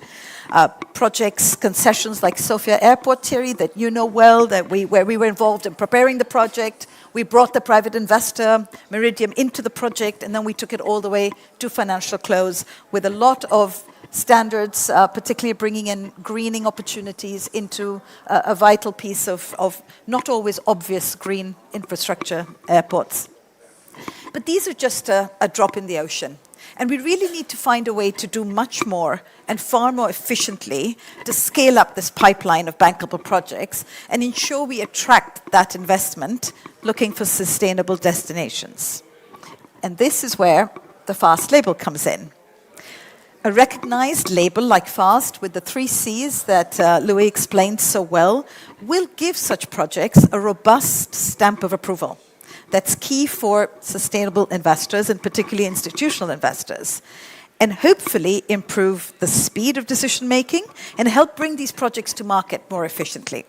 projects, concessions like Sofia Airport, Thierry, that you know well, where we were involved in preparing the project. We brought the private investor, Meridiam, into the project, and then we took it all the way to financial close with a lot of standards, particularly bringing in greening opportunities into a vital piece of not always obvious green infrastructure airports. But these are just a drop in the ocean. And we really need to find a way to do much more and far more efficiently to scale up this pipeline of bankable projects and ensure we attract that investment looking for sustainable destinations. And this is where the FAST label comes in. A recognized label like FAST with the 3 C's that Louis explained so well will give such projects a robust stamp of approval. That's key for sustainable investors and particularly institutional investors, and hopefully improve the speed of decision making and help bring these projects to market more efficiently.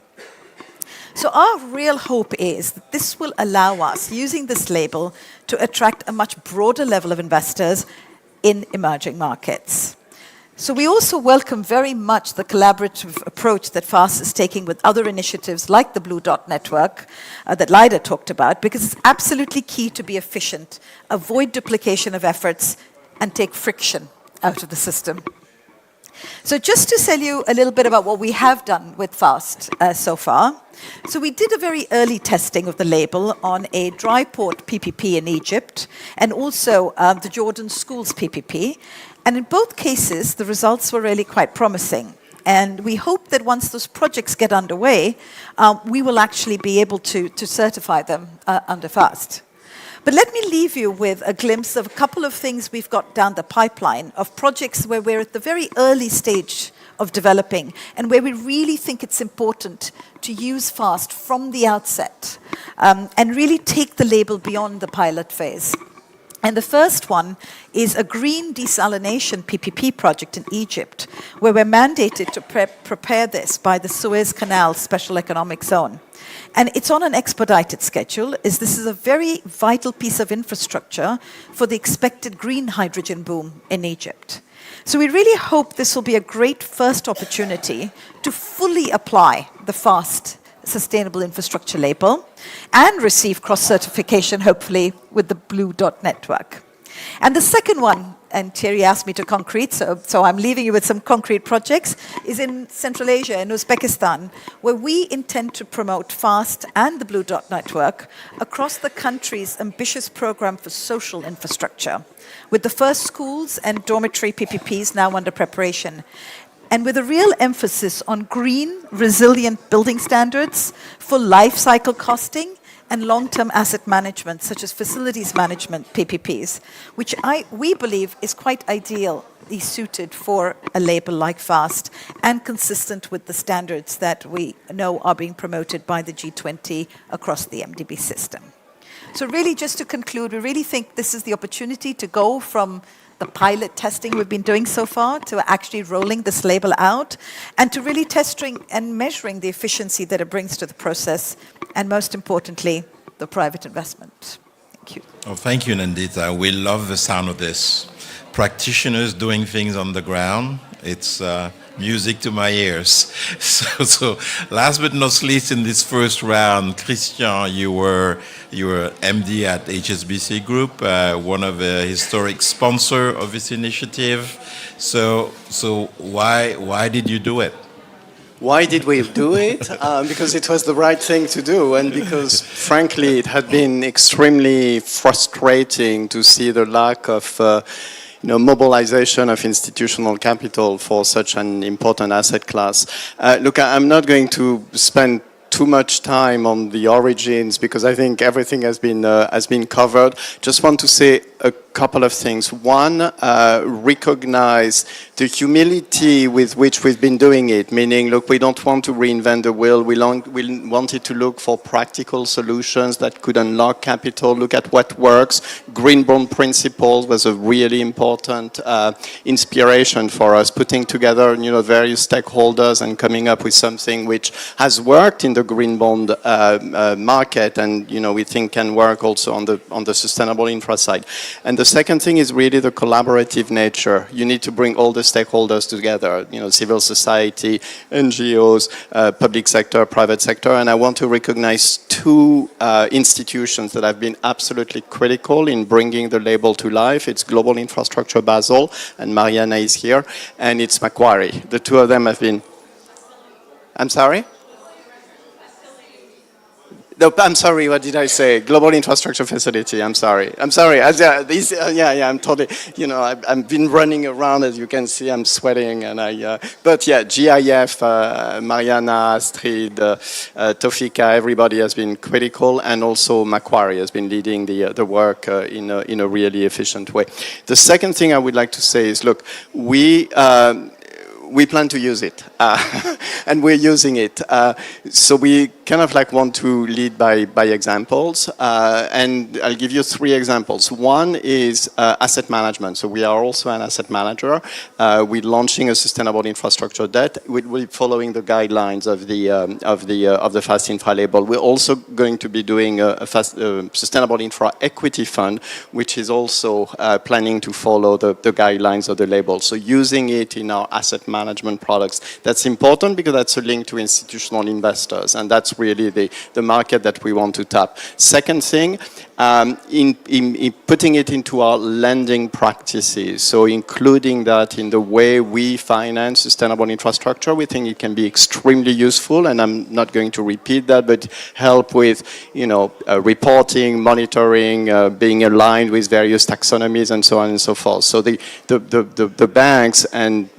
So our real hope is that this will allow us, using this label, to attract a much broader level of investors in emerging markets. So we also welcome very much the collaborative approach that FAST is taking with other initiatives like the Blue Dot Network that Lyda talked about, because it's absolutely key to be efficient, avoid duplication of efforts, and take friction out of the system. So just to tell you a little bit about what we have done with FAST so far. So we did a very early testing of the label on a dry port PPP in Egypt and also the Jordan Schools PPP. And in both cases, the results were really quite promising. And we hope that once those projects get underway, we will actually be able to certify them under FAST. But let me leave you with a glimpse of a couple of things we've got down the pipeline of projects where we're at the very early stage of developing and where we really think it's important to use FAST from the outset and really take the label beyond the pilot phase. And the first one is a green desalination PPP project in Egypt, where we're mandated to prepare this by the Suez Canal Special Economic Zone. And it's on an expedited schedule, as this is a very vital piece of infrastructure for the expected green hydrogen boom in Egypt. So we really hope this will be a great first opportunity to fully apply the FAST Sustainable Infrastructure label and receive cross-certification, hopefully, with the Blue Dot Network. And the second one, and Thierry asked me to concrete, so I'm leaving you with some concrete projects, is in Central Asia, in Uzbekistan, where we intend to promote FAST and the Blue Dot Network across the country's ambitious program for social infrastructure, with the first schools and dormitory PPPs now under preparation, and with a real emphasis on green, resilient building standards for life cycle costing and long-term asset management, such as facilities management, PPPs, which we believe is quite ideally suited for a label like FAST and consistent with the standards that we know are being promoted by the G20 across the MDB system. So really, just to conclude, we really think this is the opportunity to go from the pilot testing we've been doing so far to actually rolling this label out and to really testing and measuring the efficiency that it brings to the process and, most importantly, the private investment. Thank you. Oh, thank you, Nandita. We love the sound of this. Practitioners doing things on the ground. It's music to my ears. So last but not least in this first round, Christian, you were MD at HSBC Group, one of the historic sponsor of this initiative. So why did you do it? Why did we do it? Because it was the right thing to do, and because, frankly, it had been extremely frustrating to see the lack of mobilization of institutional capital for such an important asset class. Look, I'm not going to spend too much time on the origins because I think everything has been covered. Just want to say a couple of things. One, recognize the humility with which we've been doing it, meaning, look, we don't want to reinvent the wheel. We wanted to look for practical solutions that could unlock capital, look at what works. Green bond principles was a really important inspiration for us, putting together various stakeholders and coming up with something which has worked in the green bond market and we think can work also on the sustainable infra side. And the second thing is really the collaborative nature. You need to bring all the stakeholders together, civil society, NGOs, public sector, private sector, and I want to recognize two institutions that have been absolutely critical in bringing the label to life. It's Global Infrastructure Basel, and Mariana is here, and it's Macquarie. The two of them have been... I'm sorry? No, I'm sorry, what did I say? Global Infrastructure Facility, I'm sorry. I'm totally, I've been running around, as you can see, I'm sweating, and but yeah, GIF, Mariana, Astrid, Tofika, everybody has been critical, and also Macquarie has been leading the work in a really efficient way. The second thing I would like to say is, look, we plan to use it, and we're using it. So we kind of like want to lead by examples, and I'll give you 3 examples. One is asset management. So we are also an asset manager. We're launching a sustainable infrastructure debt. We're following the guidelines of the Fast Infra label. We're also going to be doing a sustainable infra equity fund, which is also planning to follow the guidelines of the label. So using it in our asset management products. That's important because that's a link to institutional investors, and that's really the market that we want to tap. Second thing, in putting it into our lending practices, so including that in the way we finance sustainable infrastructure, we think it can be extremely useful, and I'm not going to repeat that, but help with reporting, monitoring, being aligned with various taxonomies and so on and so forth. So the banks and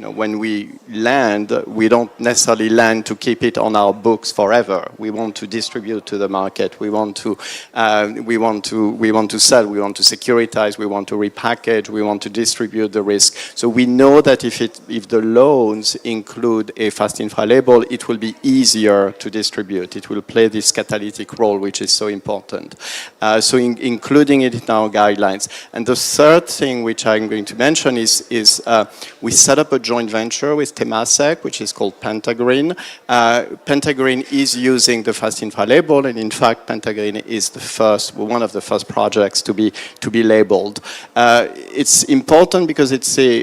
when we land, we don't necessarily land to keep it on our books forever. We want to distribute to the market. We want to sell. We want to securitize. We want to repackage. We want to distribute the risk. So we know that if the loans include a fast infra label, it will be easier to distribute. It will play this catalytic role, which is so important. So including it in our guidelines. And the third thing which I'm going to mention is we set up a joint venture with Temasek, which is called Pentagreen. Pentagreen is using the fast infra label, and in fact, Pentagreen is one of the first projects to be labeled. It's important because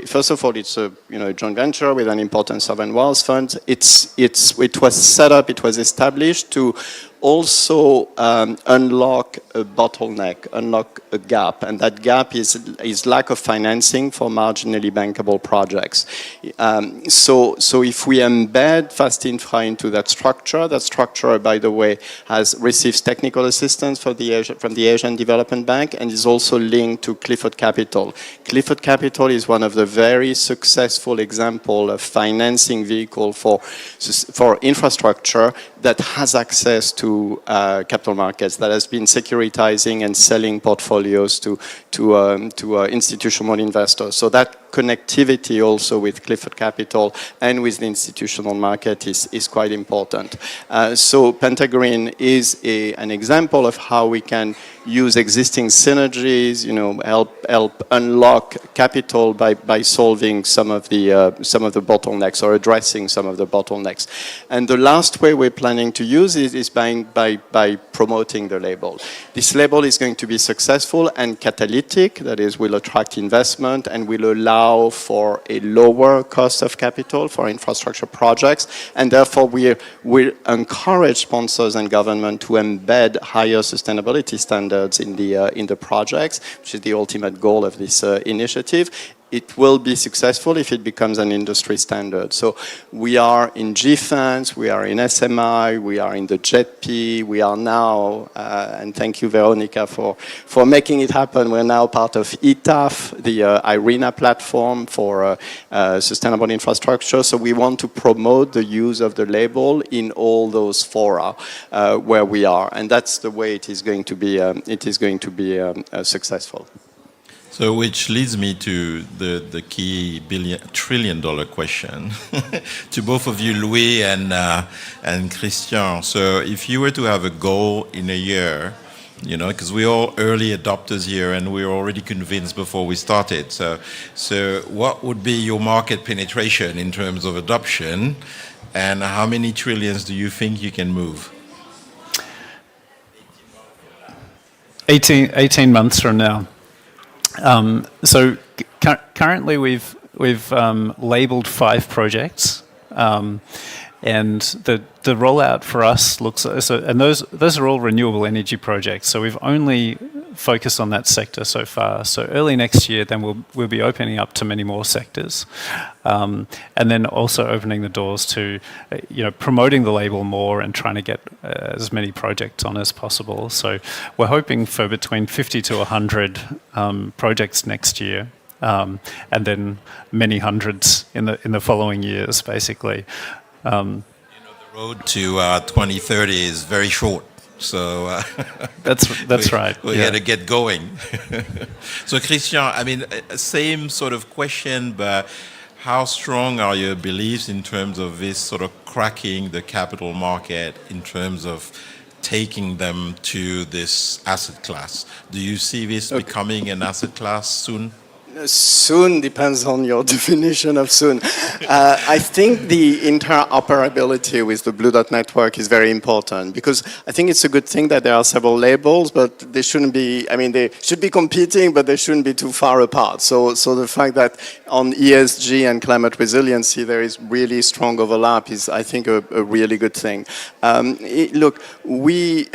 first of all, it's a joint venture with an important sovereign wealth fund. It was set up, it was established to also unlock a bottleneck, unlock a gap, and that gap is lack of financing for marginally bankable projects. So if we embed fast infra into that structure, by the way, receives technical assistance from the Asian Development Bank and is also linked to Clifford Capital. Clifford Capital is one of the very successful example of financing vehicle for infrastructure that has access to capital markets, that has been securitizing and selling portfolios to institutional investors. So that connectivity also with Clifford Capital and with the institutional market is quite important. So Pentagreen is an example of how we can use existing synergies, help unlock capital by solving some of the bottlenecks or addressing some of the bottlenecks. And the last way we're planning to use it is by promoting the label. This label is going to be successful and catalytic, that is, will attract investment and will allow for a lower cost of capital for infrastructure projects, and therefore we encourage sponsors and government to embed higher sustainability standards in the projects, which is the ultimate goal of this initiative. It will be successful if it becomes an industry standard. So we are in GFANS, we are in SMI, we are in the JETP, we are now, and thank you Veronica for making it happen, we're now part of ETAF, the IRENA platform for sustainable infrastructure. So we want to promote the use of the label in all those fora where we are, and that's the way it is going to be successful. So, which leads me to the key trillion-dollar question to both of you, Louis and Christian. So, if you were to have a goal in a year, because we're all early adopters here, and we're already convinced before we started. So, what would be your market penetration in terms of adoption, and how many trillions do you think you can move? 18 months from now. So currently we've labelled 5 projects, and the rollout for us looks and those are all renewable energy projects. So we've only focused on that sector so far. So early next year, then we'll be opening up to many more sectors, and then also opening the doors to promoting the label more and trying to get as many projects on as possible. So we're hoping for between 50 to 100 projects next year, and then many hundreds in the following years, basically. The road to 2030 is very short. So that's right. We got to get going. So Christian, I mean, same sort of question, but how strong are your beliefs in terms of this sort of cracking the capital market, in terms of taking them to this asset class? Do you see this becoming an asset class soon? Soon depends on your definition of soon. I think the interoperability with the Blue Dot network is very important, because I think it's a good thing that there are several labels, but they shouldn't be, they should be competing, but they shouldn't be too far apart. So the fact that on ESG and climate resiliency there is really strong overlap is, I think, a really good thing. Look, we're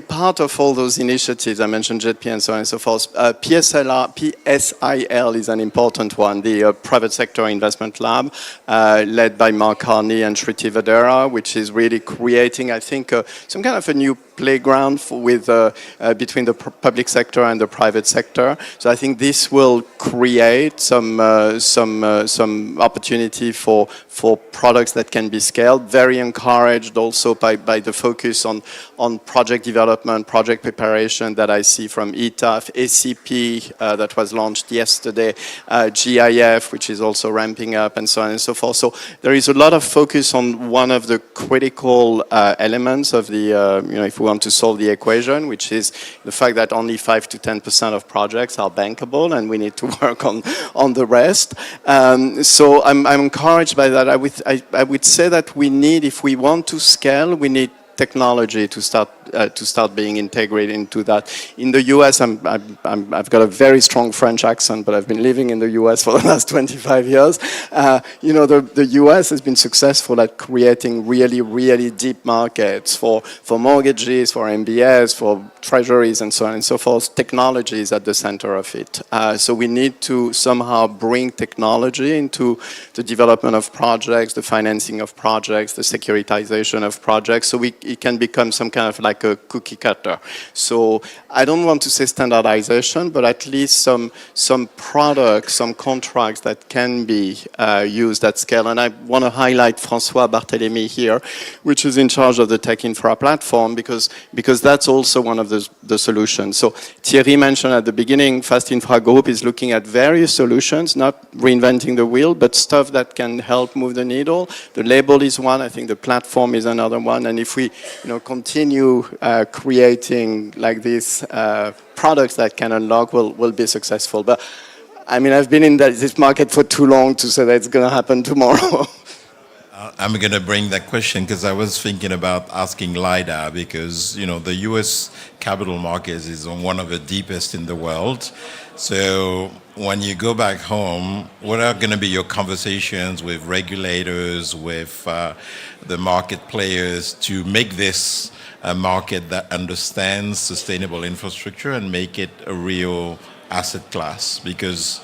part of all those initiatives. I mentioned JETP and so on and so forth. PSIL is an important one, the Private Sector Investment Lab, led by Mark Carney and Shriti Vadera, which is really creating, I think, some kind of a new playground between the public sector and the private sector. So I think this will create some opportunity for products that can be scaled. Very encouraged also by the focus on project development, project preparation that I see from ETAF, ACP that was launched yesterday, GIF, which is also ramping up, and so on and so forth. So there is a lot of focus on one of the critical elements of the, if we want to solve the equation, which is the fact that only 5 to 10% of projects are bankable, and we need to work on the rest. So I'm encouraged by that. I would say that we need, if we want to scale, we need technology to start being integrated into that. In the US, I've got a very strong French accent, but I've been living in the US for the last 25 years. The US has been successful at creating really, really deep markets for mortgages, for MBS, for treasuries, and so on and so forth. Technology is at the center of it. So we need to somehow bring technology into the development of projects, the financing of projects, the securitization of projects, so it can become some kind of like a cookie cutter. So I don't want to say standardization, but at least some products, some contracts that can be used at scale. And I want to highlight François Barthélémy here, which is in charge of the Tech Infra platform, because that's also one of the solutions. So Thierry mentioned at the beginning, Fast Infra Group is looking at various solutions, not reinventing the wheel, but stuff that can help move the needle. The label is one, I think the platform is another one, and if we continue creating like these products that can unlock, will be successful. But I mean, I've been in this market for too long to say that it's going to happen tomorrow. I'm going to bring that question because I was thinking about asking Lida, because the US capital markets is one of the deepest in the world. So when you go back home, what are going to be your conversations with regulators, with the market players to make this a market that understands sustainable infrastructure and make it a real asset class? Because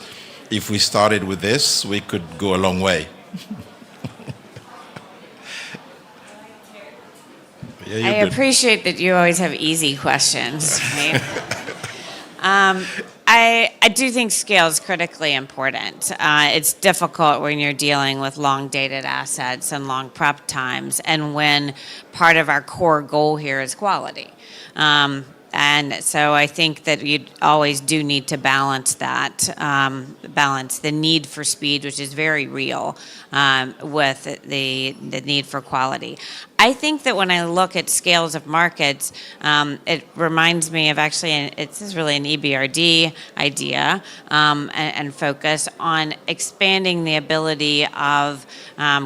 if we started with this, we could go a long way. Yeah, I appreciate that you always have easy questions. Right? I do think scale is critically important. It's difficult when you're dealing with long-dated assets and long prep times, and when part of our core goal here is quality. And so I think that you always do need to balance that, balance the need for speed, which is very real, with the need for quality. I think that when I look at scales of markets, it reminds me of actually, this is really an EBRD idea, and focus on expanding the ability of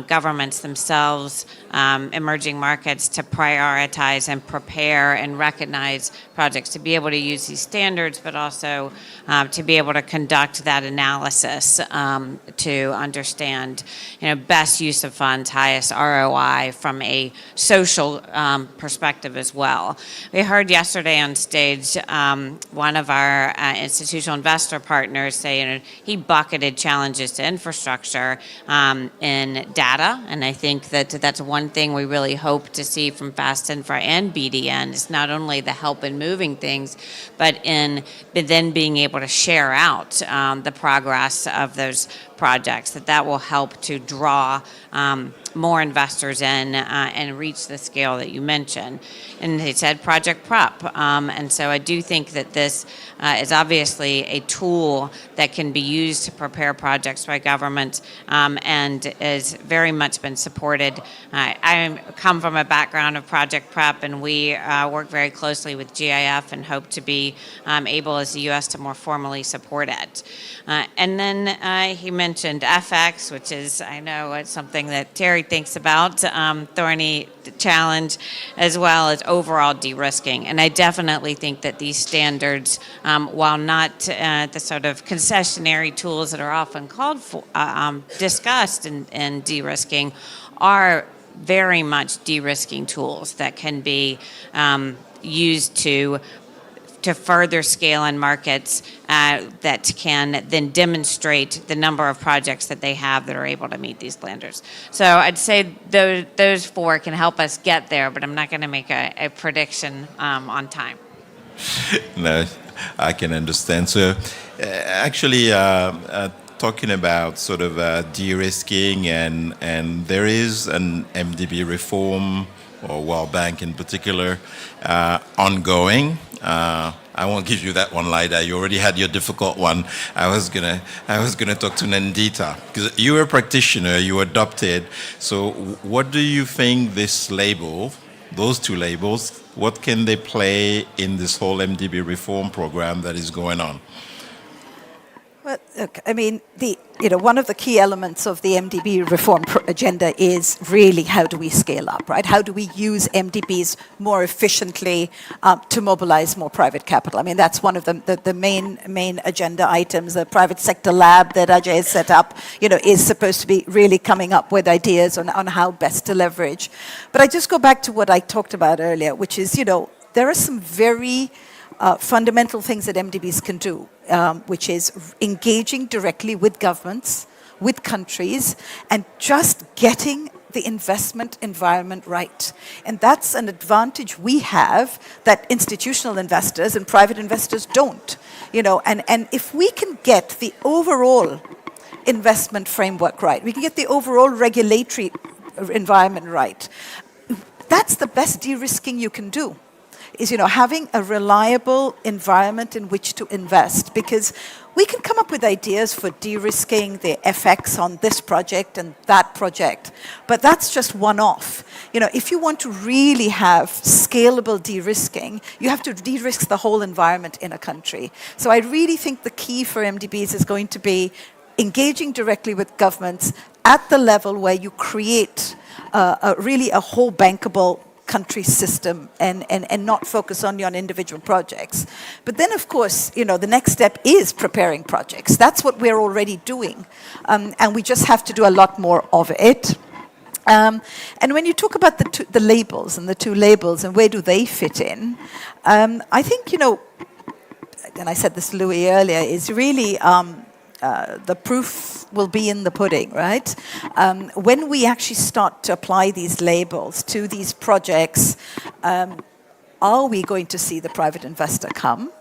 governments themselves, emerging markets, to prioritize and prepare and recognize projects, to be able to use these standards, but also to be able to conduct that analysis to understand, best use of funds, highest ROI from a social perspective as well. We heard yesterday on stage one of our institutional investor partners say he bucketed challenges to infrastructure in data, and I think that that's one thing we really hope to see from Fast Infra and BDN is not only the help in moving things, but then being able to share out the progress of those projects, that will help to draw more investors in and reach the scale that you mentioned. And they said project prep. And so I do think that this is obviously a tool that can be used to prepare projects by governments, and is very much been supported. I come from a background of project prep, and we work very closely with GIF and hope to be able as the U.S. to more formally support it. And then he mentioned FX, which is, I know it's something that Terry thinks about, thorny challenge, as well as overall de-risking. And I definitely think that these standards, while not the sort of concessionary tools that are often called for, discussed in de-risking, are very much de-risking tools that can be used to to further scale in markets that can then demonstrate the number of projects that they have that are able to meet these standards. So I'd say those four can help us get there, but I'm not going to make a prediction on time. No, I can understand. So actually, talking about sort of de-risking, and there is an MDB reform, or World Bank in particular, ongoing. I won't give you that one, Lida. You already had your difficult one. I was gonna talk to Nandita, because you're a practitioner, you adopted. So what do you think this label, those two labels, what can they play in this whole MDB reform program that is going on? Well, look, I mean, one of the key elements of the MDB reform agenda is really how do we scale up, right? How do we use MDBs more efficiently to mobilize more private capital? I mean, that's one of the main agenda items. The private sector lab that Ajay has set up, is supposed to be really coming up with ideas on how best to leverage. But I just go back to what I talked about earlier, which is, there are some very fundamental things that MDBs can do, which is engaging directly with governments, with countries, and just getting the investment environment right. And that's an advantage we have that institutional investors and private investors don't. And if we can get the overall investment framework right, we can get the overall regulatory environment right, that's the best de-risking you can do. Is having a reliable environment in which to invest, because we can come up with ideas for de-risking the FX on this project and that project, but that's just one-off. If you want to really have scalable de-risking, you have to de-risk the whole environment in a country. So I really think the key for MDBs is going to be engaging directly with governments at the level where you create really a whole bankable country system and not focus only on individual projects. But then, of course, the next step is preparing projects. That's what we're already doing. And we just have to do a lot more of it. And when you talk about the labels and the two labels and where do they fit in, I think, and I said this to Louis earlier, is really the proof will be in the pudding, right? When we actually start to apply these labels to these projects, are we going to see the private investor come?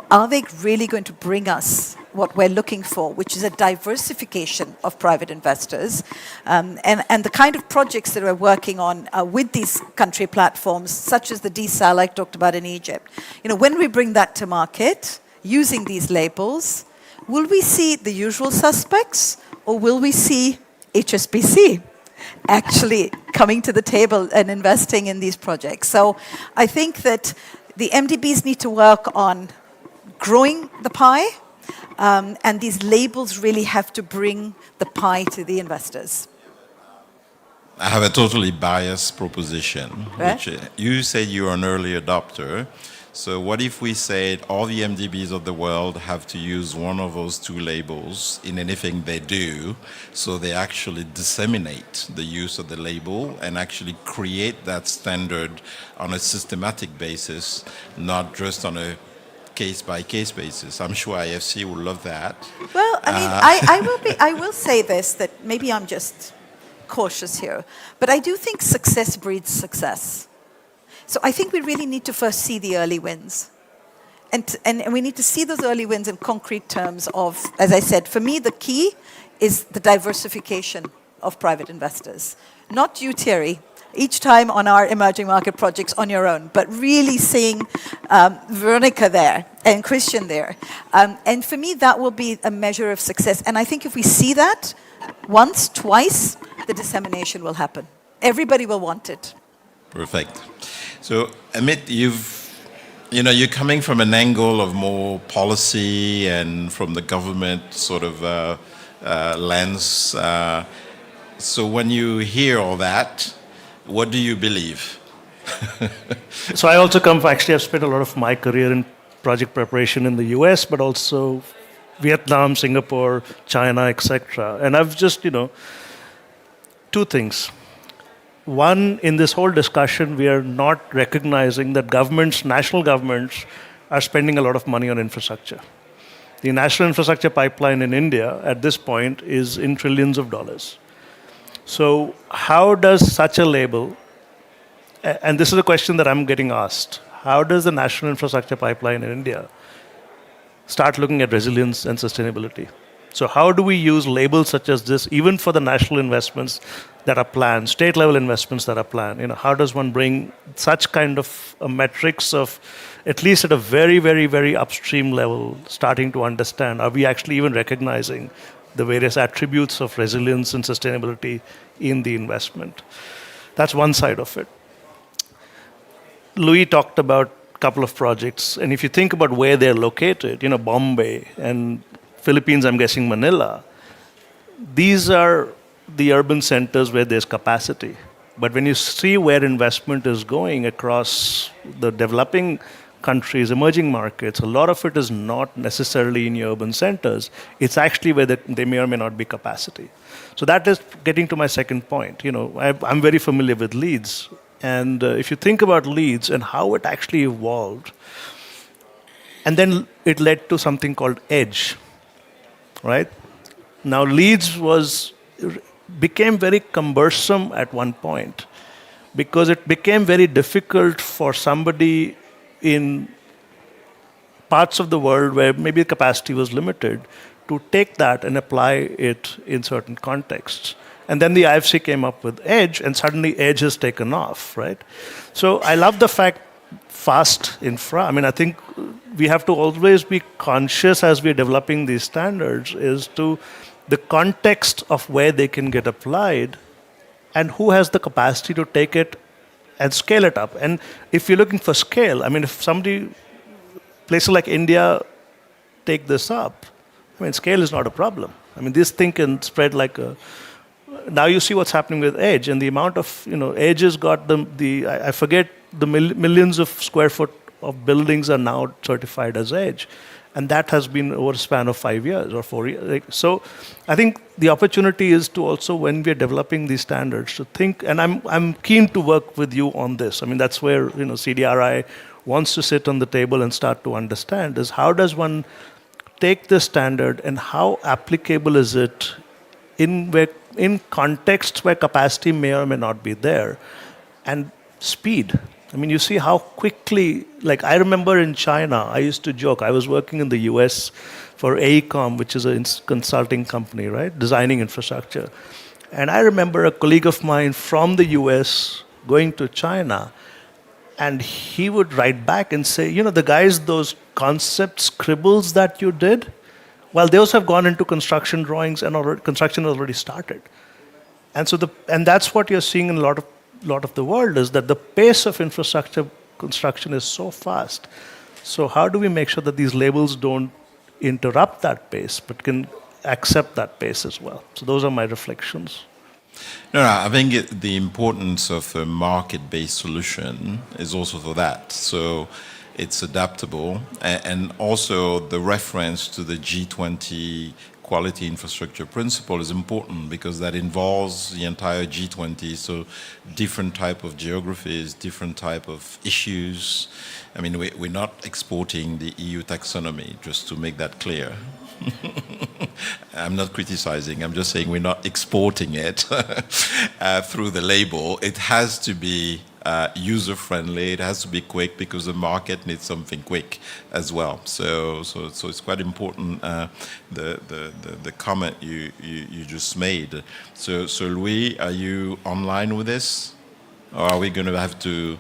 Are they really going to bring us what we're looking for, which is a diversification of private investors, and the kind of projects that we're working on with these country platforms, such as the desal I talked about in Egypt. When we bring that to market, using these labels, will we see the usual suspects, or will we see HSBC actually coming to the table and investing in these projects? So I think that the MDBs need to work on growing the pie, and these labels really have to bring the pie to the investors. I have a totally biased proposition, which you said you're an early adopter. So what if we said all the MDBs of the world have to use one of those two labels in anything they do, so they actually disseminate the use of the label and actually create that standard on a systematic basis, not just on a case-by-case basis. I'm sure IFC will love that. Well, I mean, I will say this, that maybe I'm just cautious here, but I do think success breeds success. So I think we really need to first see the early wins. And we need to see those early wins in concrete terms of, as I said, for me, the key is the diversification of private investors. Not you, Thierry, each time on our emerging market projects on your own, but really seeing Veronica there and Christian there. And for me, that will be a measure of success. And I think if we see that once, twice, the dissemination will happen. Everybody will want it. Perfect. So, Amit, you're coming from an angle of more policy and from the government sort of lens. So when you hear all that, what do you believe? So I also actually I've spent a lot of my career in project preparation in the US, but also Vietnam, Singapore, China, etc. And I've just, two things. One, in this whole discussion, we are not recognizing that governments, national governments, are spending a lot of money on infrastructure. The national infrastructure pipeline in India at this point is in trillions of dollars. So how does such a label, and this is a question that I'm getting asked, how does the national infrastructure pipeline in India start looking at resilience and sustainability? So how do we use labels such as this, even for the national investments that are planned, state level investments that are planned? How does one bring such kind of metrics of, at least at a very, very, very upstream level, starting to understand, are we actually even recognizing the various attributes of resilience and sustainability in the investment? That's one side of it. Louis talked about a couple of projects, and if you think about where they're located, Bombay and Philippines, I'm guessing Manila, these are the urban centers where there's capacity. But when you see where investment is going across the developing countries, emerging markets, a lot of it is not necessarily in your urban centers. It's actually where there may or may not be capacity. So that is getting to my second point. I'm very familiar with Leeds. And if you think about Leeds and how it actually evolved, and then it led to something called EDGE, right? Now, Leeds became very cumbersome at one point because it became very difficult for somebody in parts of the world where maybe capacity was limited to take that and apply it in certain contexts. And then the IFC came up with EDGE, and suddenly EDGE has taken off, right? So I love the fact fast infra. I think we have to always be conscious as we're developing these standards is to the context of where they can get applied and who has the capacity to take it and scale it up. And if you're looking for scale, if places like India take this up, scale is not a problem. This thing can spread like a... Now you see what's happening with EDGE, and the amount of, EDGE has got I forget, the millions of square foot of buildings are now certified as EDGE. And that has been over a span of 5 years or 4 years. So I think the opportunity is to also, when we're developing these standards, to think, and I'm keen to work with you on this. That's where, CDRI wants to sit on the table and start to understand is how does one take this standard and how applicable is it in contexts where capacity may or may not be there, and speed. You see how quickly, like I remember in China, I used to joke, I was working in the US for AECOM, which is a consulting company, right? Designing infrastructure. And I remember a colleague of mine from the US going to China, and he would write back and say, the guys, those concept scribbles that you did, well, those have gone into construction drawings and construction has already started. And so that's what you're seeing in a lot of the world is that the pace of infrastructure construction is so fast. So how do we make sure that these labels don't interrupt that pace, but can accept that pace as well? So those are my reflections. No, I think the importance of a market-based solution is also for that. So it's adaptable, and also the reference to the G20 quality infrastructure principle is important because that involves the entire G20, so different type of geographies, different type of issues. We're not exporting the EU taxonomy, just to make that clear. I'm not criticizing, I'm just saying we're not exporting it through the label. It has to be user-friendly, it has to be quick because the market needs something quick as well. So it's quite important, the comment you just made. So Louis, are you online with this? Or are we going to have to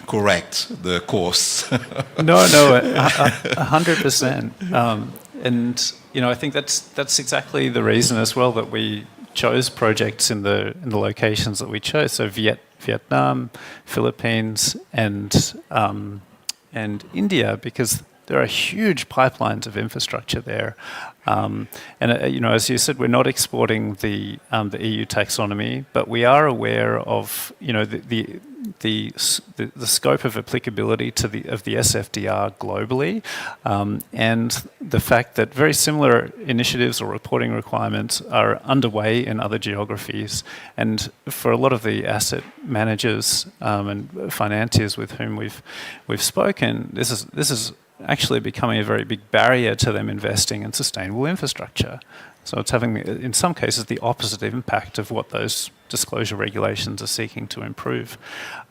correct the course? No, 100%. And I think that's exactly the reason as well that we chose projects in the locations that we chose. So Vietnam, Philippines, and India, because there are huge pipelines of infrastructure there. As you said, we're not exporting the EU taxonomy, but we are aware of the scope of applicability of the SFDR globally, and the fact that very similar initiatives or reporting requirements are underway in other geographies. And for a lot of the asset managers and financiers with whom we've spoken, this is actually becoming a very big barrier to them investing in sustainable infrastructure. So it's having, in some cases, the opposite impact of what those disclosure regulations are seeking to improve.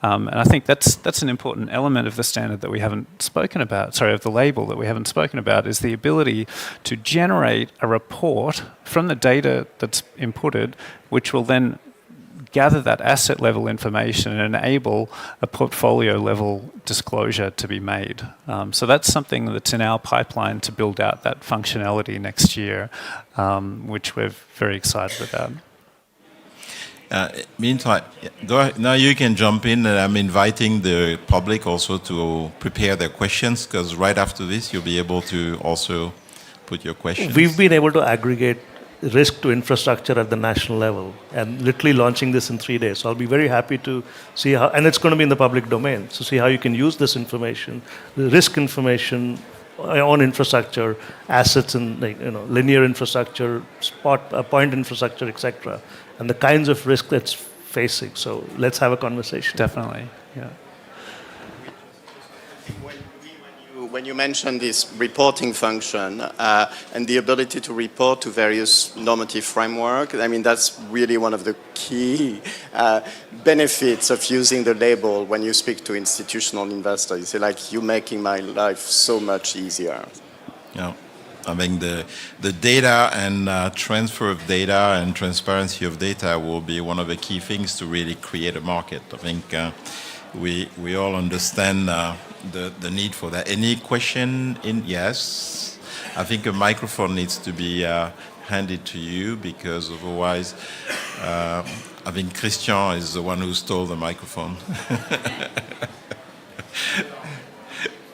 And I think that's an important element of the standard that we haven't spoken about, sorry, of the label that we haven't spoken about, is the ability to generate a report from the data that's inputted, which will then gather that asset level information and enable a portfolio level disclosure to be made. So that's something that's in our pipeline to build out that functionality next year, which we're very excited about. Meantime, go ahead. Now you can jump in, and I'm inviting the public also to prepare their questions, because right after this you'll be able to also put your questions. We've been able to aggregate risk to infrastructure at the national level and literally launching this in 3 days. So I'll be very happy to see how, and it's going to be in the public domain, so see how you can use this information, the risk information on infrastructure, assets and linear infrastructure, point infrastructure, etc., and the kinds of risk that's facing. So let's have a conversation. Definitely, yeah. When you mentioned this reporting function and the ability to report to various normative framework, I mean, that's really one of the key benefits of using the label when you speak to institutional investors. You say, like, you're making my life so much easier. Yeah. I mean, the data and transfer of data and transparency of data will be one of the key things to really create a market. I think we all understand the need for that. Any question? Yes. I think a microphone needs to be handed to you, because otherwise, I think Christian is the one who stole the microphone.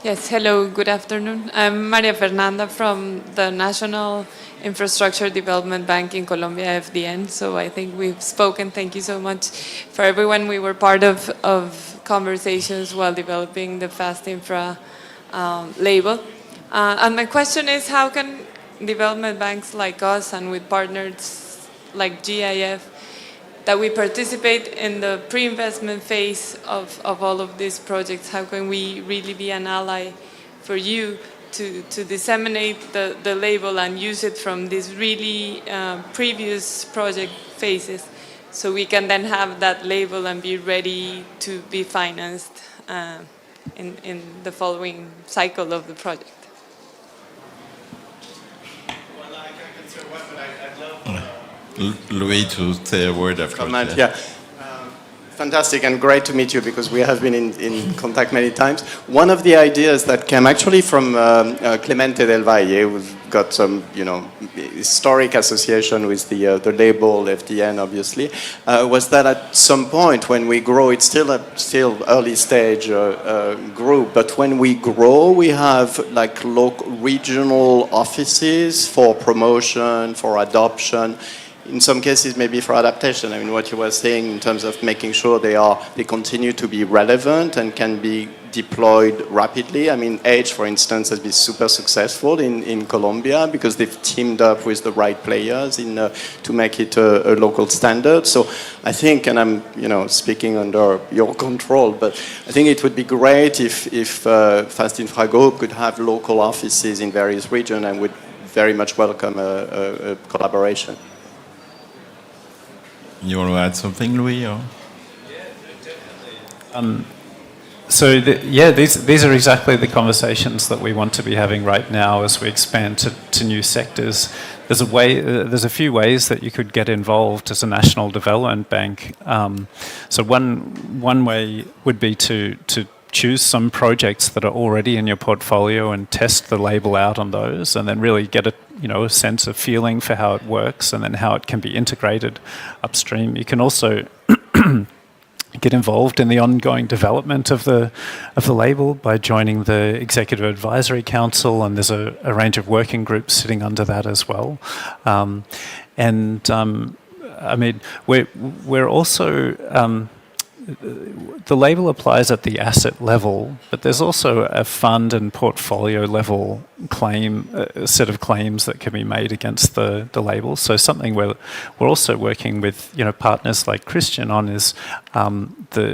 Yes, hello, good afternoon. I'm Maria Fernanda from the National Infrastructure Development Bank in Colombia, FDN. So I think we've spoken. Thank you so much for everyone. We were part of conversations while developing the Fast Infra label. And my question is, how can development banks like us and with partners like GIF, that we participate in the pre-investment phase of all of these projects, how can we really be an ally for you to disseminate the label and use it from these really previous project phases, so we can then have that label and be ready to be financed in the following cycle of the project? Louis, to say a word after. Comment, yeah. Fantastic and great to meet you, because we have been in contact many times. One of the ideas that came actually from Clemente del Valle, who's got some, historic association with the label FDN, obviously, was that at some point when we grow, it's still early stage group, but when we grow, we have like local regional offices for promotion, for adoption. In some cases, maybe for adaptation. I mean, what you were saying in terms of making sure they continue to be relevant and can be deployed rapidly. I mean, Edge, for instance, has been super successful in Colombia because they've teamed up with the right players to make it a local standard. So I think, and I'm speaking under your control, but I think it would be great if Fast Infra Group could have local offices in various regions, and would very much welcome a collaboration. You want to add something, Louis? Or? These are exactly the conversations that we want to be having right now as we expand to new sectors. There's a few ways that you could get involved as a national development bank. So one way would be to choose some projects that are already in your portfolio and test the label out on those, and then really get a sense of feeling for how it works and then how it can be integrated upstream. You can also get involved in the ongoing development of the label by joining the Executive Advisory Council, and there's a range of working groups sitting under that as well. I mean, we're also the label applies at the asset level, but there's also a fund and portfolio level claim, a set of claims that can be made against the label. So something we're also working with, partners like Christian on is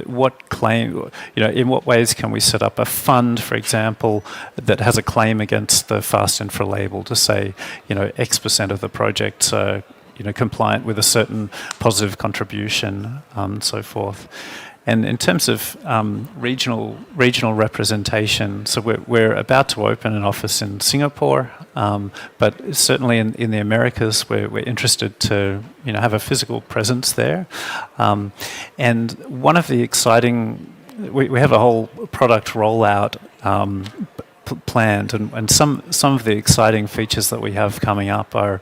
what claim, in what ways can we set up a fund, for example, that has a claim against the fast infra label to say, X% of the projects are compliant with a certain positive contribution, and so forth. And in terms of regional representation, so we're about to open an office in Singapore, but certainly in the Americas, we're interested to have a physical presence there. And one of the exciting, we have a whole product rollout planned, and some of the exciting features that we have coming up are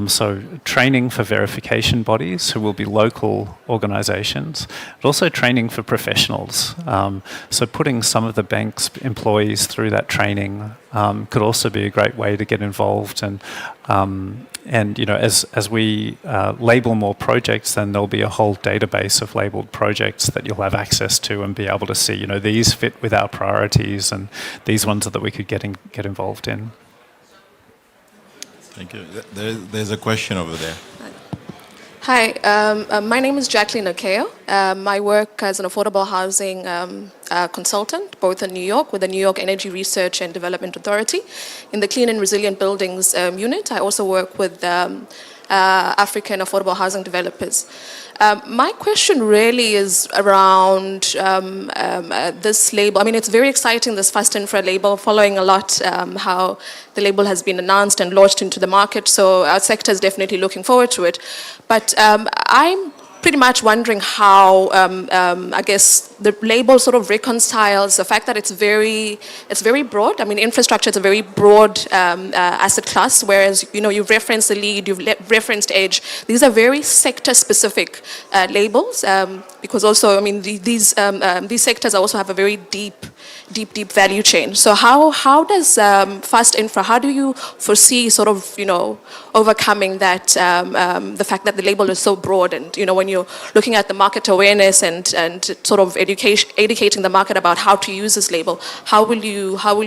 so training for verification bodies who will be local organisations, but also training for professionals. So putting some of the bank's employees through that training could also be a great way to get involved. And as we label more projects, then there'll be a whole database of labelled projects that you'll have access to and be able to see, these fit with our priorities and these ones that we could get involved in. Thank you. There's a question over there. Hi, my name is Jacqueline Akeo. I work as an affordable housing consultant, both in New York with the New York Energy Research and Development Authority. In the Clean and Resilient Buildings unit, I also work with African affordable housing developers. My question really is around this label. I mean, it's very exciting, this Fast Infra label, following a lot how the label has been announced and launched into the market. So our sector is definitely looking forward to it. But I'm pretty much wondering how, I guess, the label sort of reconciles the fact that it's very broad. I mean, infrastructure is a very broad asset class, whereas, you've referenced the lead, you've referenced edge. These are very sector-specific labels, because also, I mean, these sectors also have a very deep value chain. So how does Fast Infra, how do you foresee sort of, overcoming that, the fact that the label is so broad, and, when you're looking at the market awareness and sort of educating the market about how to use this label, how will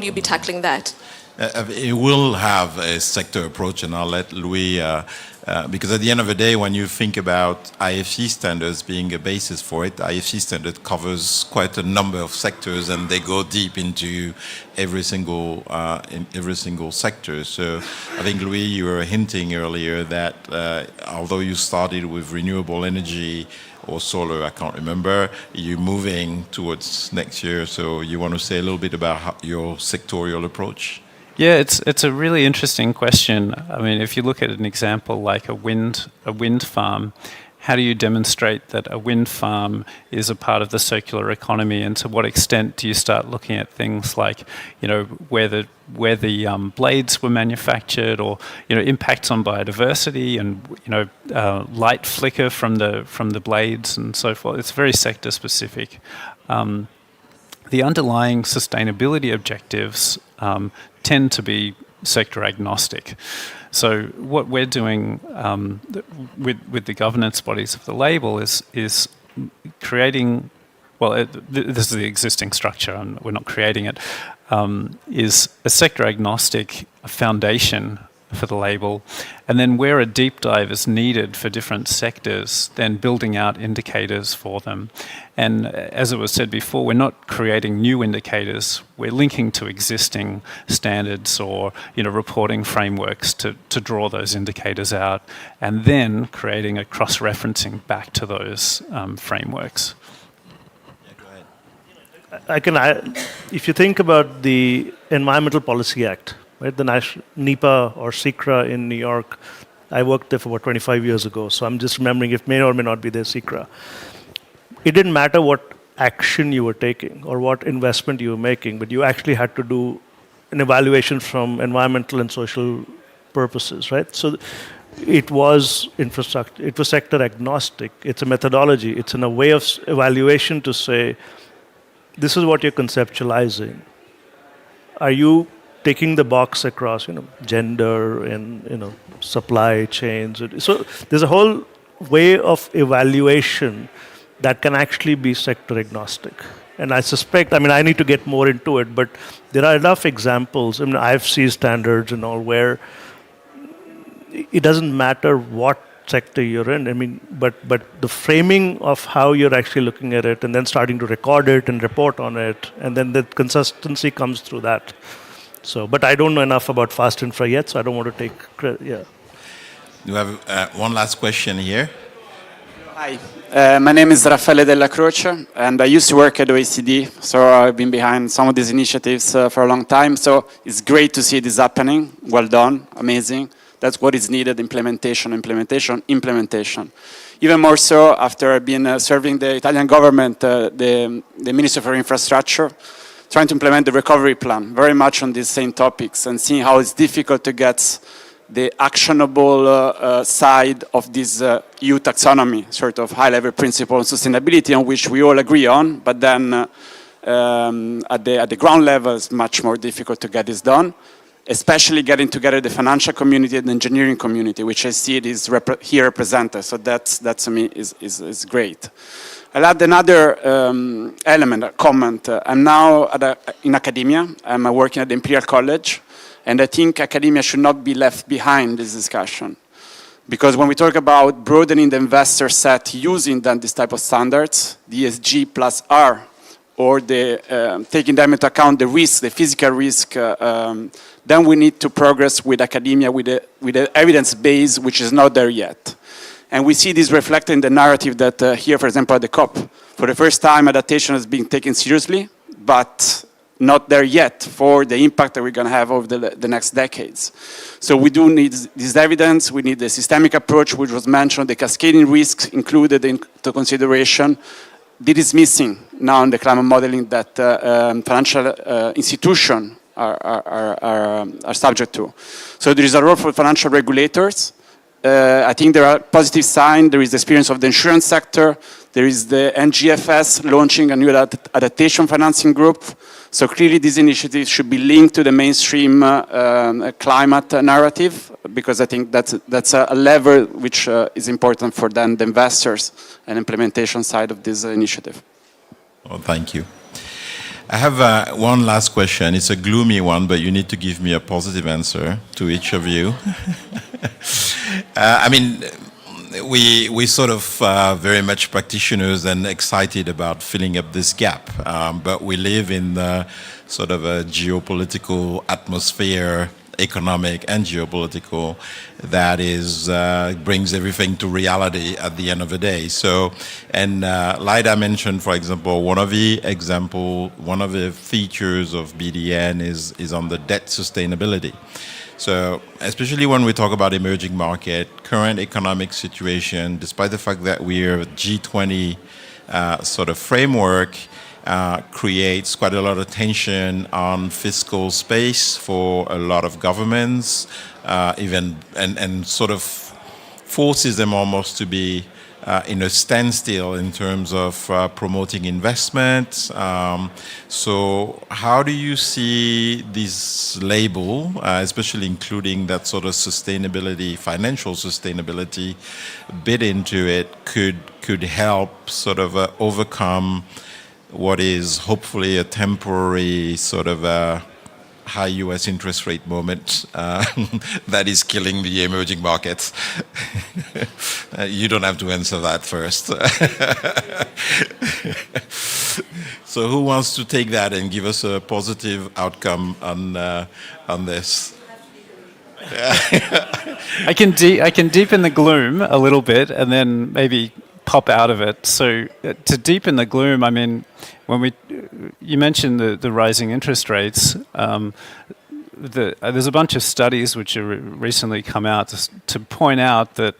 you be tackling that? It will have a sector approach, and I'll let Louis, because at the end of the day, when you think about IFC standards being a basis for it, IFC standard covers quite a number of sectors, and they go deep into every single sector. So I think, Louis, you were hinting earlier that although you started with renewable energy or solar, I can't remember, you're moving towards next year. So you want to say a little bit about your sectorial approach? Yeah, it's a really interesting question. I mean, if you look at an example like a wind farm, how do you demonstrate that a wind farm is a part of the circular economy, and to what extent do you start looking at things like, where the blades were manufactured, or impacts on biodiversity, and light flicker from the blades and so forth. It's very sector specific. The underlying sustainability objectives tend to be sector agnostic. So what we're doing with the governance bodies of the label is creating, well, this is the existing structure, and we're not creating it, is a sector agnostic foundation for the label, and then where a deep dive is needed for different sectors, then building out indicators for them. And as it was said before, we're not creating new indicators, we're linking to existing standards or reporting frameworks to draw those indicators out, and then creating a cross-referencing back to those frameworks. I can add, if you think about the Environmental Policy Act, right, the NEPA or SECRA in New York, I worked there for about 25 years ago, so I'm just remembering it may or may not be there, SECRA. It didn't matter what action you were taking or what investment you were making, but you actually had to do an evaluation from environmental and social purposes, right? So it was infrastructure, it was sector agnostic, it's a methodology, it's in a way of evaluation to say, this is what you're conceptualizing. Are you taking the box across, gender and, supply chains? So there's a whole way of evaluation that can actually be sector agnostic. And I suspect, I mean, I need to get more into it, but there are enough examples, I mean, IFC standards and all, where it doesn't matter what sector you're in, I mean, but the framing of how you're actually looking at it and then starting to record it and report on it, and then the consistency comes through that. So, but I don't know enough about fast infra yet, so I don't want to take credit, yeah. You have one last question here. Hi, my name is Raffaele Della Croce, and I used to work at OECD, so I've been behind some of these initiatives for a long time. So it's great to see this happening. Well done, amazing. That's what is needed, implementation. Even more so after being serving the Italian government, the Minister for Infrastructure, trying to implement the recovery plan, very much on these same topics, and seeing how it's difficult to get the actionable side of this EU taxonomy, sort of high-level principle on sustainability on which we all agree on, but then at the ground level it's much more difficult to get this done, especially getting together the financial community and the engineering community, which I see it is here represented, so that to me is great. I'll add another element, a comment. I'm now in academia. I'm working at the Imperial College, and I think academia should not be left behind in this discussion. Because when we talk about broadening the investor set using then this type of standards, the ESG plus R, or taking them into account the risk, the physical risk, then we need to progress with academia with the evidence base, which is not there yet. And we see this reflected in the narrative that here, for example, at the COP, for the first time adaptation is being taken seriously, but not there yet for the impact that we're going to have over the next decades. So we do need this evidence, we need the systemic approach, which was mentioned, the cascading risks included into consideration. This is missing now in the climate modeling that financial institutions are subject to. So there is a role for financial regulators. I think there are positive signs. There is the experience of the insurance sector. There is the NGFS launching a new adaptation financing group. So clearly these initiatives should be linked to the mainstream climate narrative, because I think that's a lever which is important for then the investors and implementation side of this initiative. Well, thank you. I have one last question. It's a gloomy one, but you need to give me a positive answer to each of you. I mean, we sort of very much practitioners and excited about filling up this gap, but we live in sort of a geopolitical atmosphere, economic and geopolitical, that is brings everything to reality at the end of the day. So, and Laida mentioned, for example, one of the features of BDN is on the debt sustainability. So, especially when we talk about emerging market, current economic situation, despite the fact that we're a G20 sort of framework, creates quite a lot of tension on fiscal space for a lot of governments, and sort of forces them almost to be in a standstill in terms of promoting investment. So how do you see this label, especially including that sort of sustainability, financial sustainability bit into it, could help sort of overcome what is hopefully a temporary sort of high US interest rate moment that is killing the emerging markets? You don't have to answer that first. So who wants to take that and give us a positive outcome on this? I can deepen the gloom a little bit and then maybe pop out of it. So to deepen the gloom, I mean, when you mentioned the rising interest rates, there's a bunch of studies which have recently come out to point out that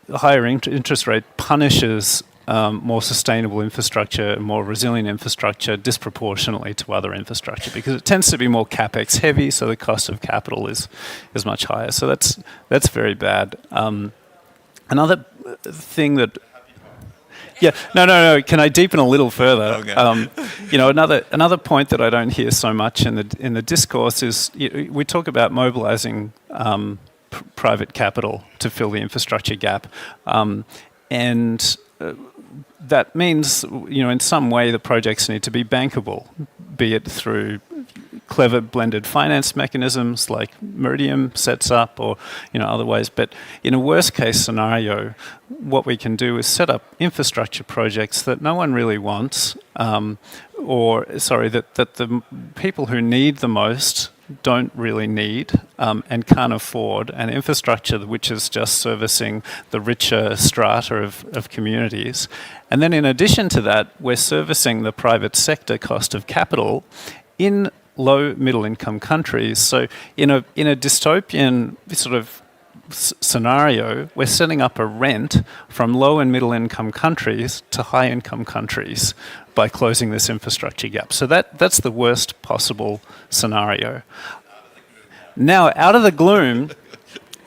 the higher interest rate punishes more sustainable infrastructure, more resilient infrastructure disproportionately to other infrastructure, because it tends to be more capex heavy, so the cost of capital is much higher. So that's very bad. Another thing that yeah, no. Can I deepen a little further? Okay. You know, another point that I don't hear so much in the discourse is we talk about mobilizing private capital to fill the infrastructure gap, and that means, in some way the projects need to be bankable, be it through clever blended finance mechanisms like Meridium sets up or other ways. But in a worst case scenario, what we can do is set up infrastructure projects that no one really wants, that the people who need the most don't really need and can't afford, an infrastructure which is just servicing the richer strata of communities. And then in addition to that, we're servicing the private sector cost of capital in low middle income countries. So in a dystopian sort of scenario, we're setting up a rent from low and middle income countries to high income countries by closing this infrastructure gap. So that's the worst possible scenario. Now, out of the gloom,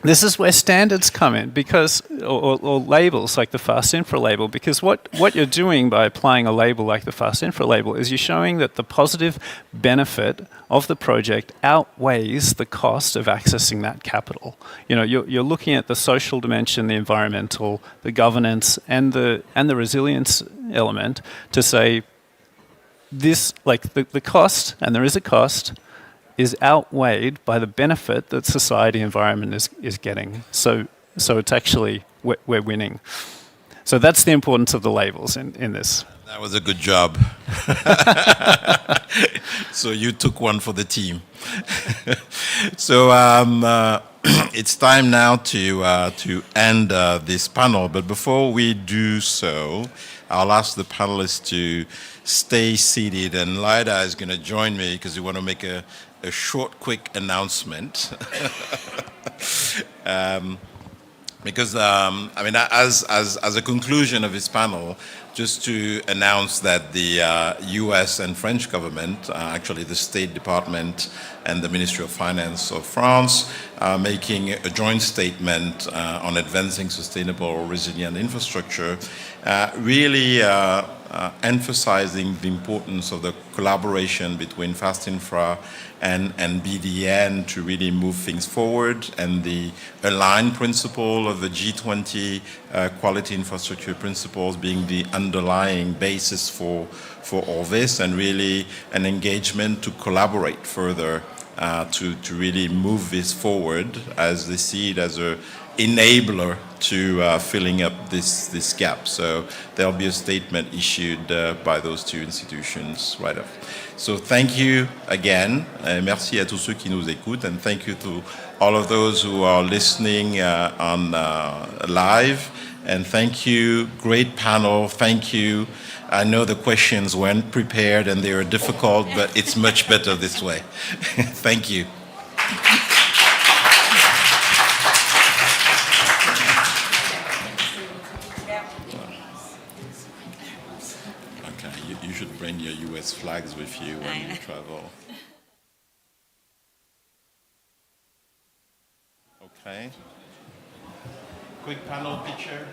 this is where standards come in, because, or labels like the fast infra label, because what you're doing by applying a label like the fast infra label is you're showing that the positive benefit of the project outweighs the cost of accessing that capital. You're looking at the social dimension, the environmental, the governance, and the resilience element to say this, like the cost, and there is a cost, is outweighed by the benefit that society environment is getting. So it's actually, we're winning. So that's the importance of the labels in this. That was a good job. So you took one for the team. So it's time now to end this panel. But before we do so, I'll ask the panelists to stay seated. And Lyda is going to join me because we want to make a short, quick announcement. Because, as a conclusion of this panel, just to announce that the US and French government, actually the State Department and the Ministry of Finance of France, are making a joint statement on advancing sustainable resilient infrastructure, really emphasizing the importance of the collaboration between Fast Infra and BDN to really move things forward, and the aligned principle of the G20 quality infrastructure principles being the underlying basis for all this, and really an engagement to collaborate further to really move this forward as they see it as a enabler to filling up this gap. So there'll be a statement issued by those two institutions right up. So thank you again. Merci à tous ceux qui nous écoutent, and thank you to all of those who are listening on live. And thank you, great panel. Thank you. I know the questions weren't prepared and they were difficult, but it's much better this way. Thank you. You should bring your US flags with you when you travel. Okay. Quick panel picture.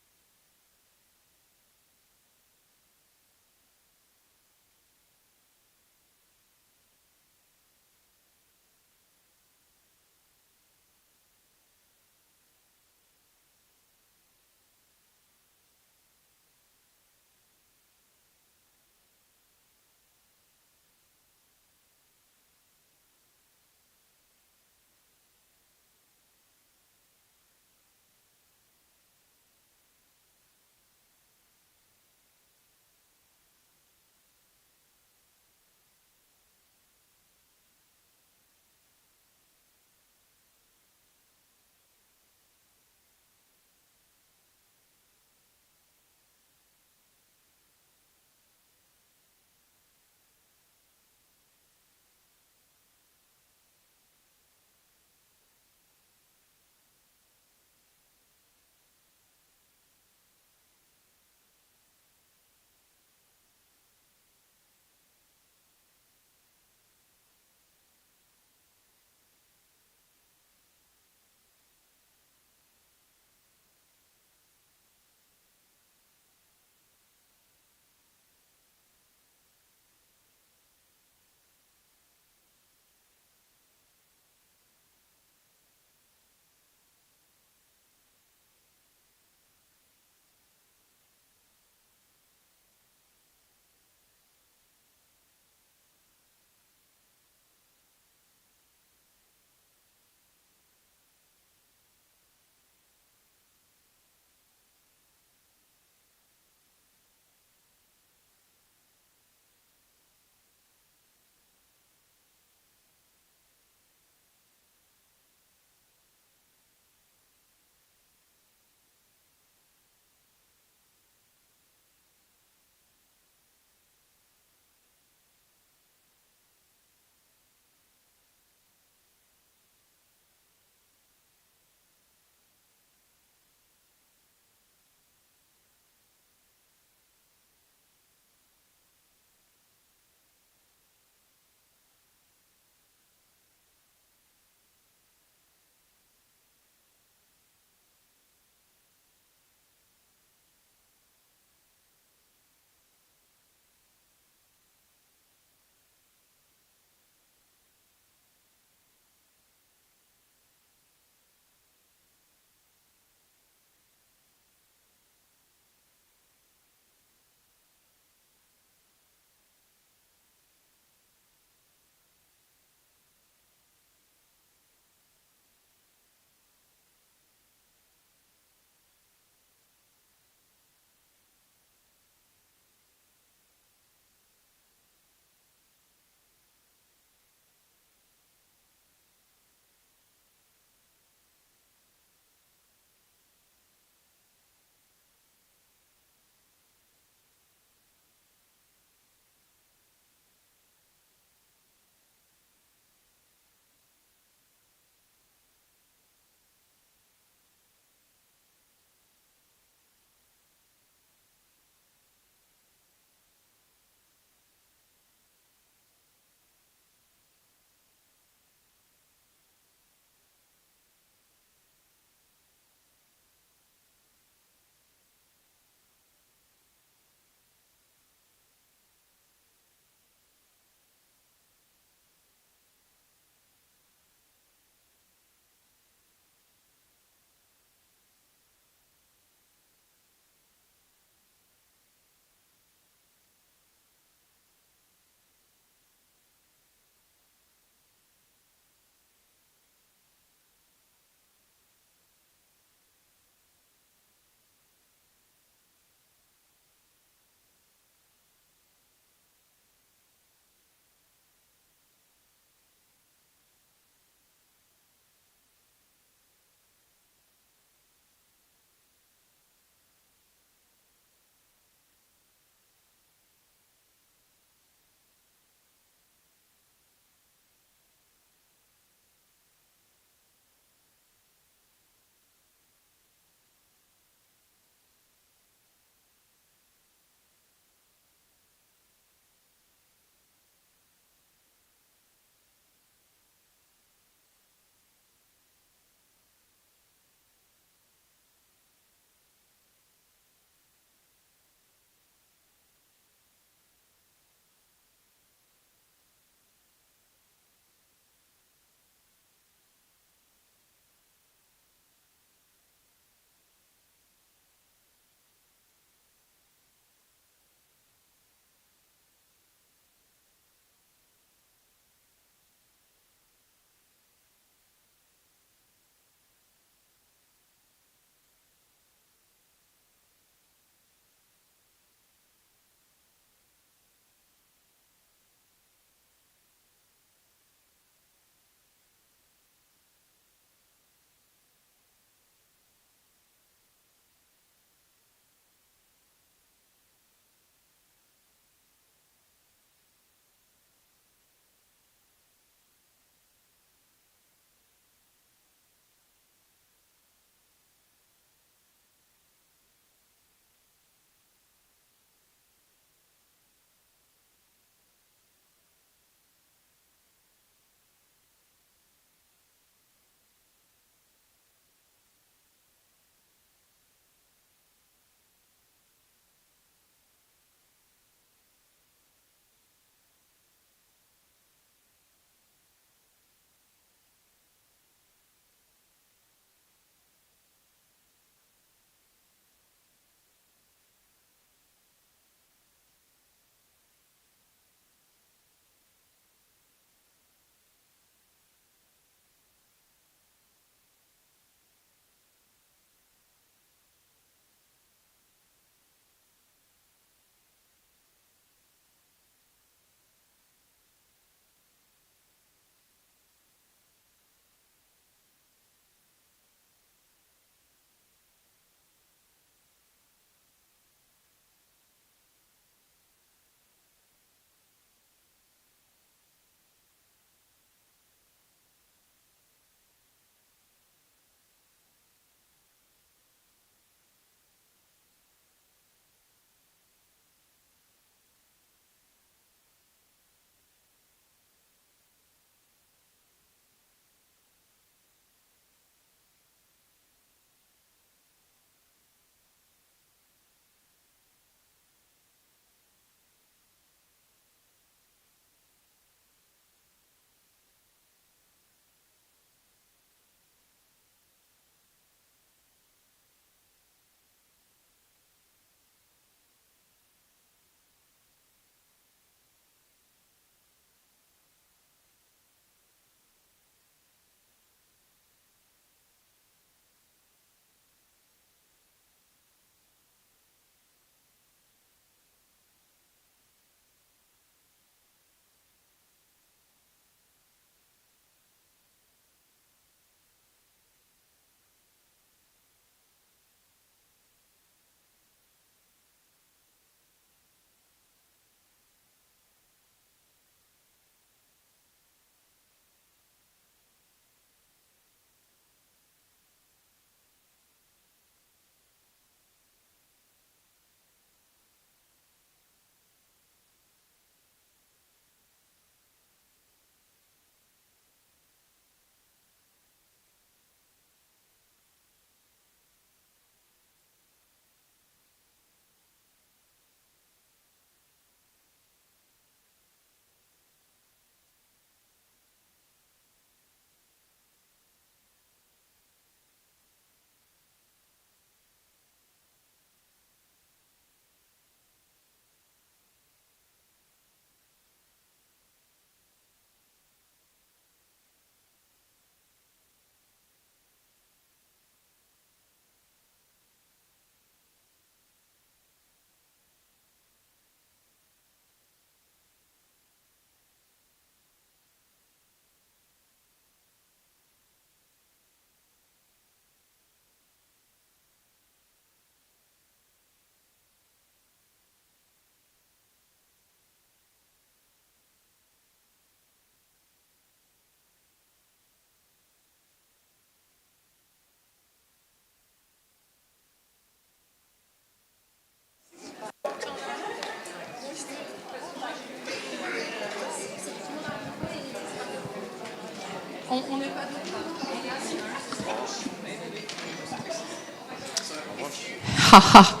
Haha.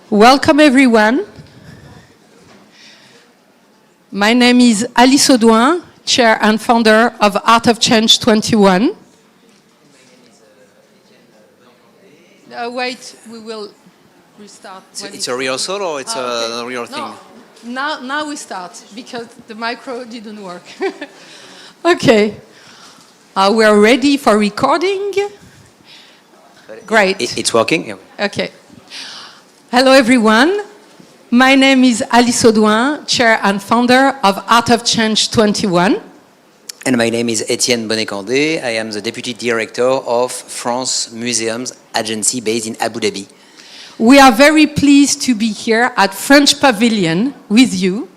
Welcome everyone. My name is Alice Audouin, Chair and Founder of Art of Change 21. Wait, we will restart. It's a rehearsal or it's a real thing? No. Now we start because the micro didn't work. Okay. We are ready for recording. Great. It's working? Yeah. Okay. Hello everyone. My name is Alice Audouin, Chair and Founder of Art of Change 21. And my name is Etienne Bonnet-Candé. I am the Deputy Director of France Museums Agency based in Abu Dhabi. We are very pleased to be here at French Pavilion with you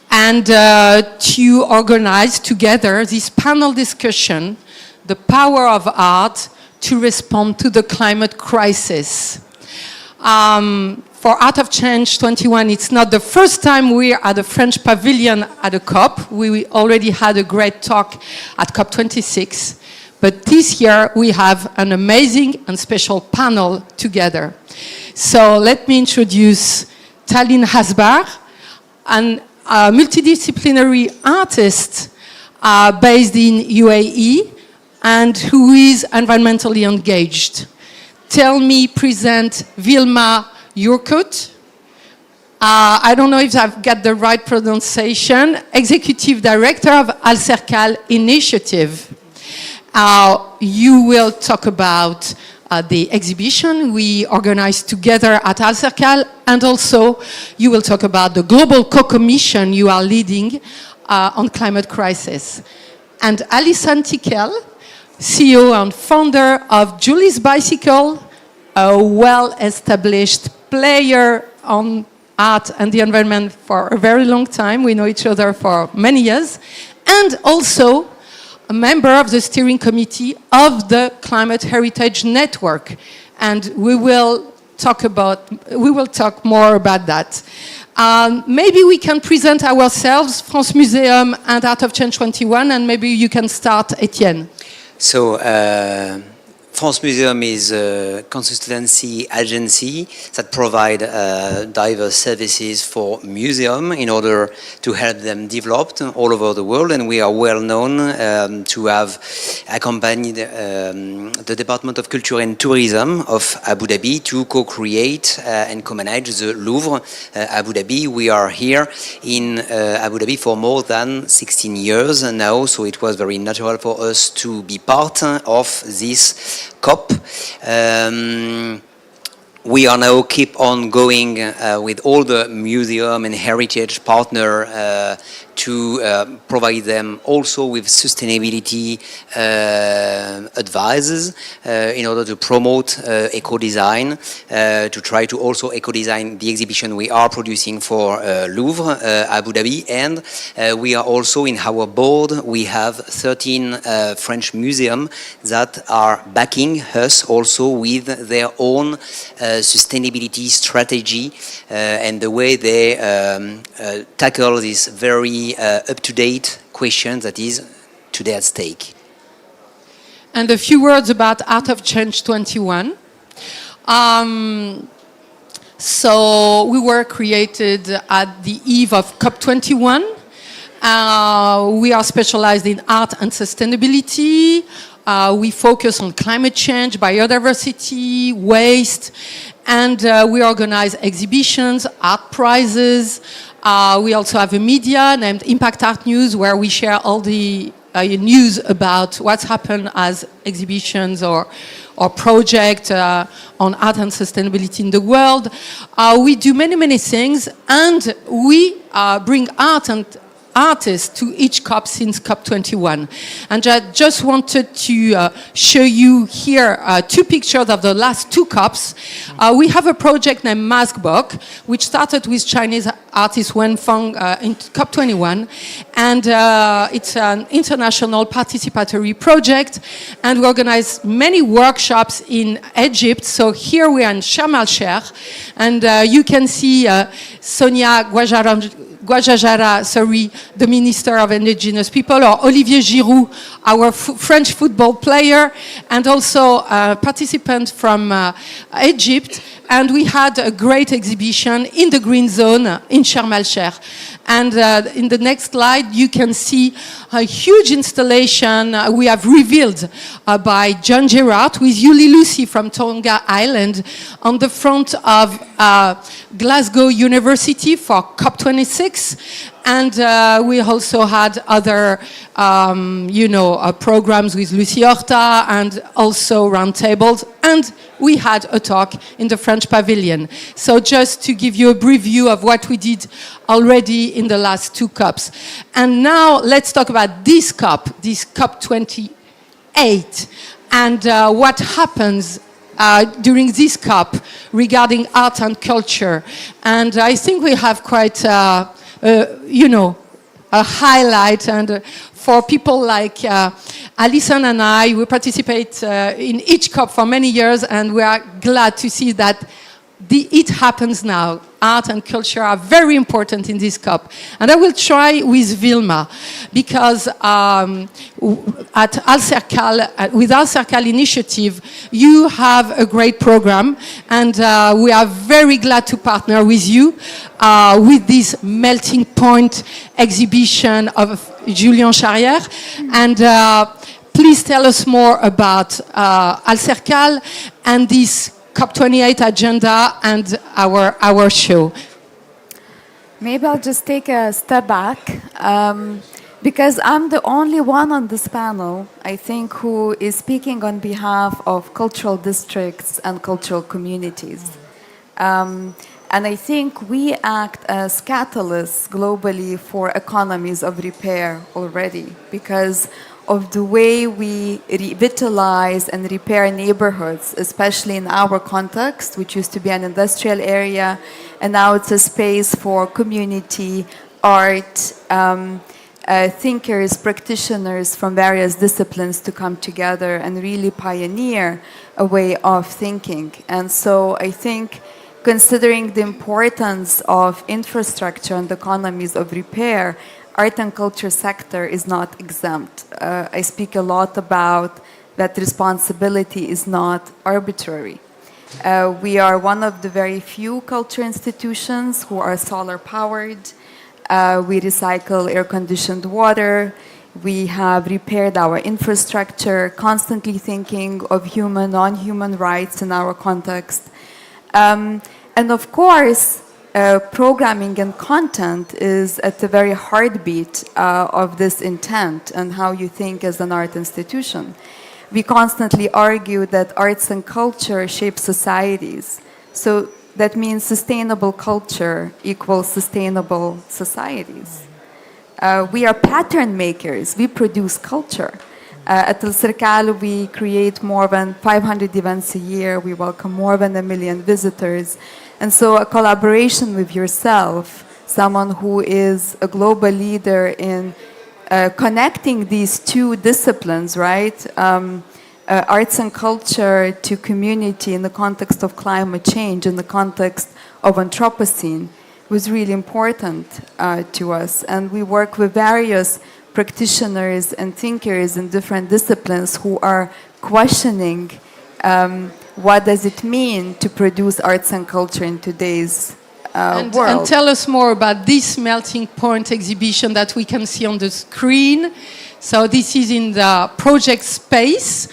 and to organize together this panel discussion, The Power of Art to Respond to the Climate Crisis. For Art of Change 21, it's not the first time we're at the French Pavilion at a COP. We already had a great talk at COP26. But this year, we have an amazing and special panel together. So let me introduce Talin Hasbar, a multidisciplinary artist based in UAE and who is environmentally engaged. Tell me, present Vilma Yurkut. I don't know if I've got the right pronunciation. Executive Director of Al Cercal Initiative. You will talk about the exhibition we organized together at Al Cercal, and also you will talk about the global co-commission you are leading on climate crisis. And Alison Tikel, CEO and founder of Julie's Bicycle, a well-established player on art and the environment for a very long time. We know each other for many years. And also a member of the steering committee of the Climate Heritage Network. And we will talk more about that. Maybe we can present ourselves, France Museum and Art of Change 21, and maybe you can start, Etienne. So, France Museum is a consultancy agency that provides diverse services for museums in order to help them develop all over the world, and we are well known to have accompanied the Department of Culture and Tourism of Abu Dhabi to co-create and co-manage the Louvre Abu Dhabi. We are here in Abu Dhabi for more than 16 years now, so it was very natural for us to be part of this COP. We are now keep on going with all the museum and heritage partner to provide them also with sustainability advices in order to promote eco-design, to try to also eco-design the exhibition we are producing for Louvre, Abu Dhabi, and we are also in our board, we have 13 French museums that are backing us also with their own sustainability strategy and the way they tackle this very up-to-date question that is today at stake. And a few words about Art of Change 21. So we were created at the eve of COP21. We are specialized in art and sustainability. We focus on climate change, biodiversity, waste, and we organize exhibitions, art prizes. We also have a media named Impact Art News where we share all the news about what's happened as exhibitions or projects on art and sustainability in the world. We do many, many things, and we bring art artists to each COP since COP21. And I just wanted to show you here 2 pictures of the last 2 COPs. We have a project named Mask Book, which started with Chinese artist Wen Feng in COP21. And it's an international participatory project. And we organize many workshops in Egypt. So here we are in Sharm el-Sheikh. And you can see Sonia Guajajara, the Minister of Indigenous People, or Olivier Giroud, our French football player, and also a participant from Egypt. And we had a great exhibition in the Green Zone in Sharm el-Sheikh. And in the next slide, you can see a huge installation we have revealed by John Gerard with Yuli Lucy from Tonga Island on the front of Glasgow University for COP26. And we also had other, programs with Lucy Horta and also roundtables. And we had a talk in the French pavilion. So just to give you a brief view of what we did already in the last 2 COPs. And now let's talk about this COP28, and what happens during this COP regarding art and culture. And I think we have quite, a highlight. And for people like Alison and I, we participate in each COP for many years, and we are glad to see that it happens now. Art and culture are very important in this COP. And I will try with Vilma, because at Al-Cercal, with Al-Cercal initiative, you have a great program, and we are very glad to partner with you with this melting point exhibition of Julien Charrière. And please tell us more about Al-Cercal and this COP28 agenda and our show. Maybe I'll just take a step back, because I'm the only one on this panel, I think, who is speaking on behalf of cultural districts and cultural communities. And I think we act as catalysts globally for economies of repair already, because of the way we revitalize and repair neighborhoods, especially in our context, which used to be an industrial area, and now it's a space for community, art, thinkers, practitioners from various disciplines to come together and really pioneer a way of thinking. And so I think, considering the importance of infrastructure and economies of repair, art and culture sector is not exempt. I speak a lot about that responsibility is not arbitrary. We are one of the very few culture institutions who are solar powered. We recycle air-conditioned water. We have repaired our infrastructure, constantly thinking of human, non-human rights in our context. And of course, programming and content is at the very heartbeat of this intent and how you think as an art institution. We constantly argue that arts and culture shape societies. So that means sustainable culture equals sustainable societies. We are pattern makers. We produce culture. At Al-Cercal, we create more than 500 events a year. We welcome more than 1 million visitors. And so a collaboration with yourself, someone who is a global leader in connecting these 2 disciplines, right? Arts and culture to community in the context of climate change, in the context of Anthropocene, was really important to us. And we work with various practitioners and thinkers in different disciplines who are questioning what does it mean to produce arts and culture in today's world. And tell us more about this melting point exhibition that we can see on the screen. So this is in the project space,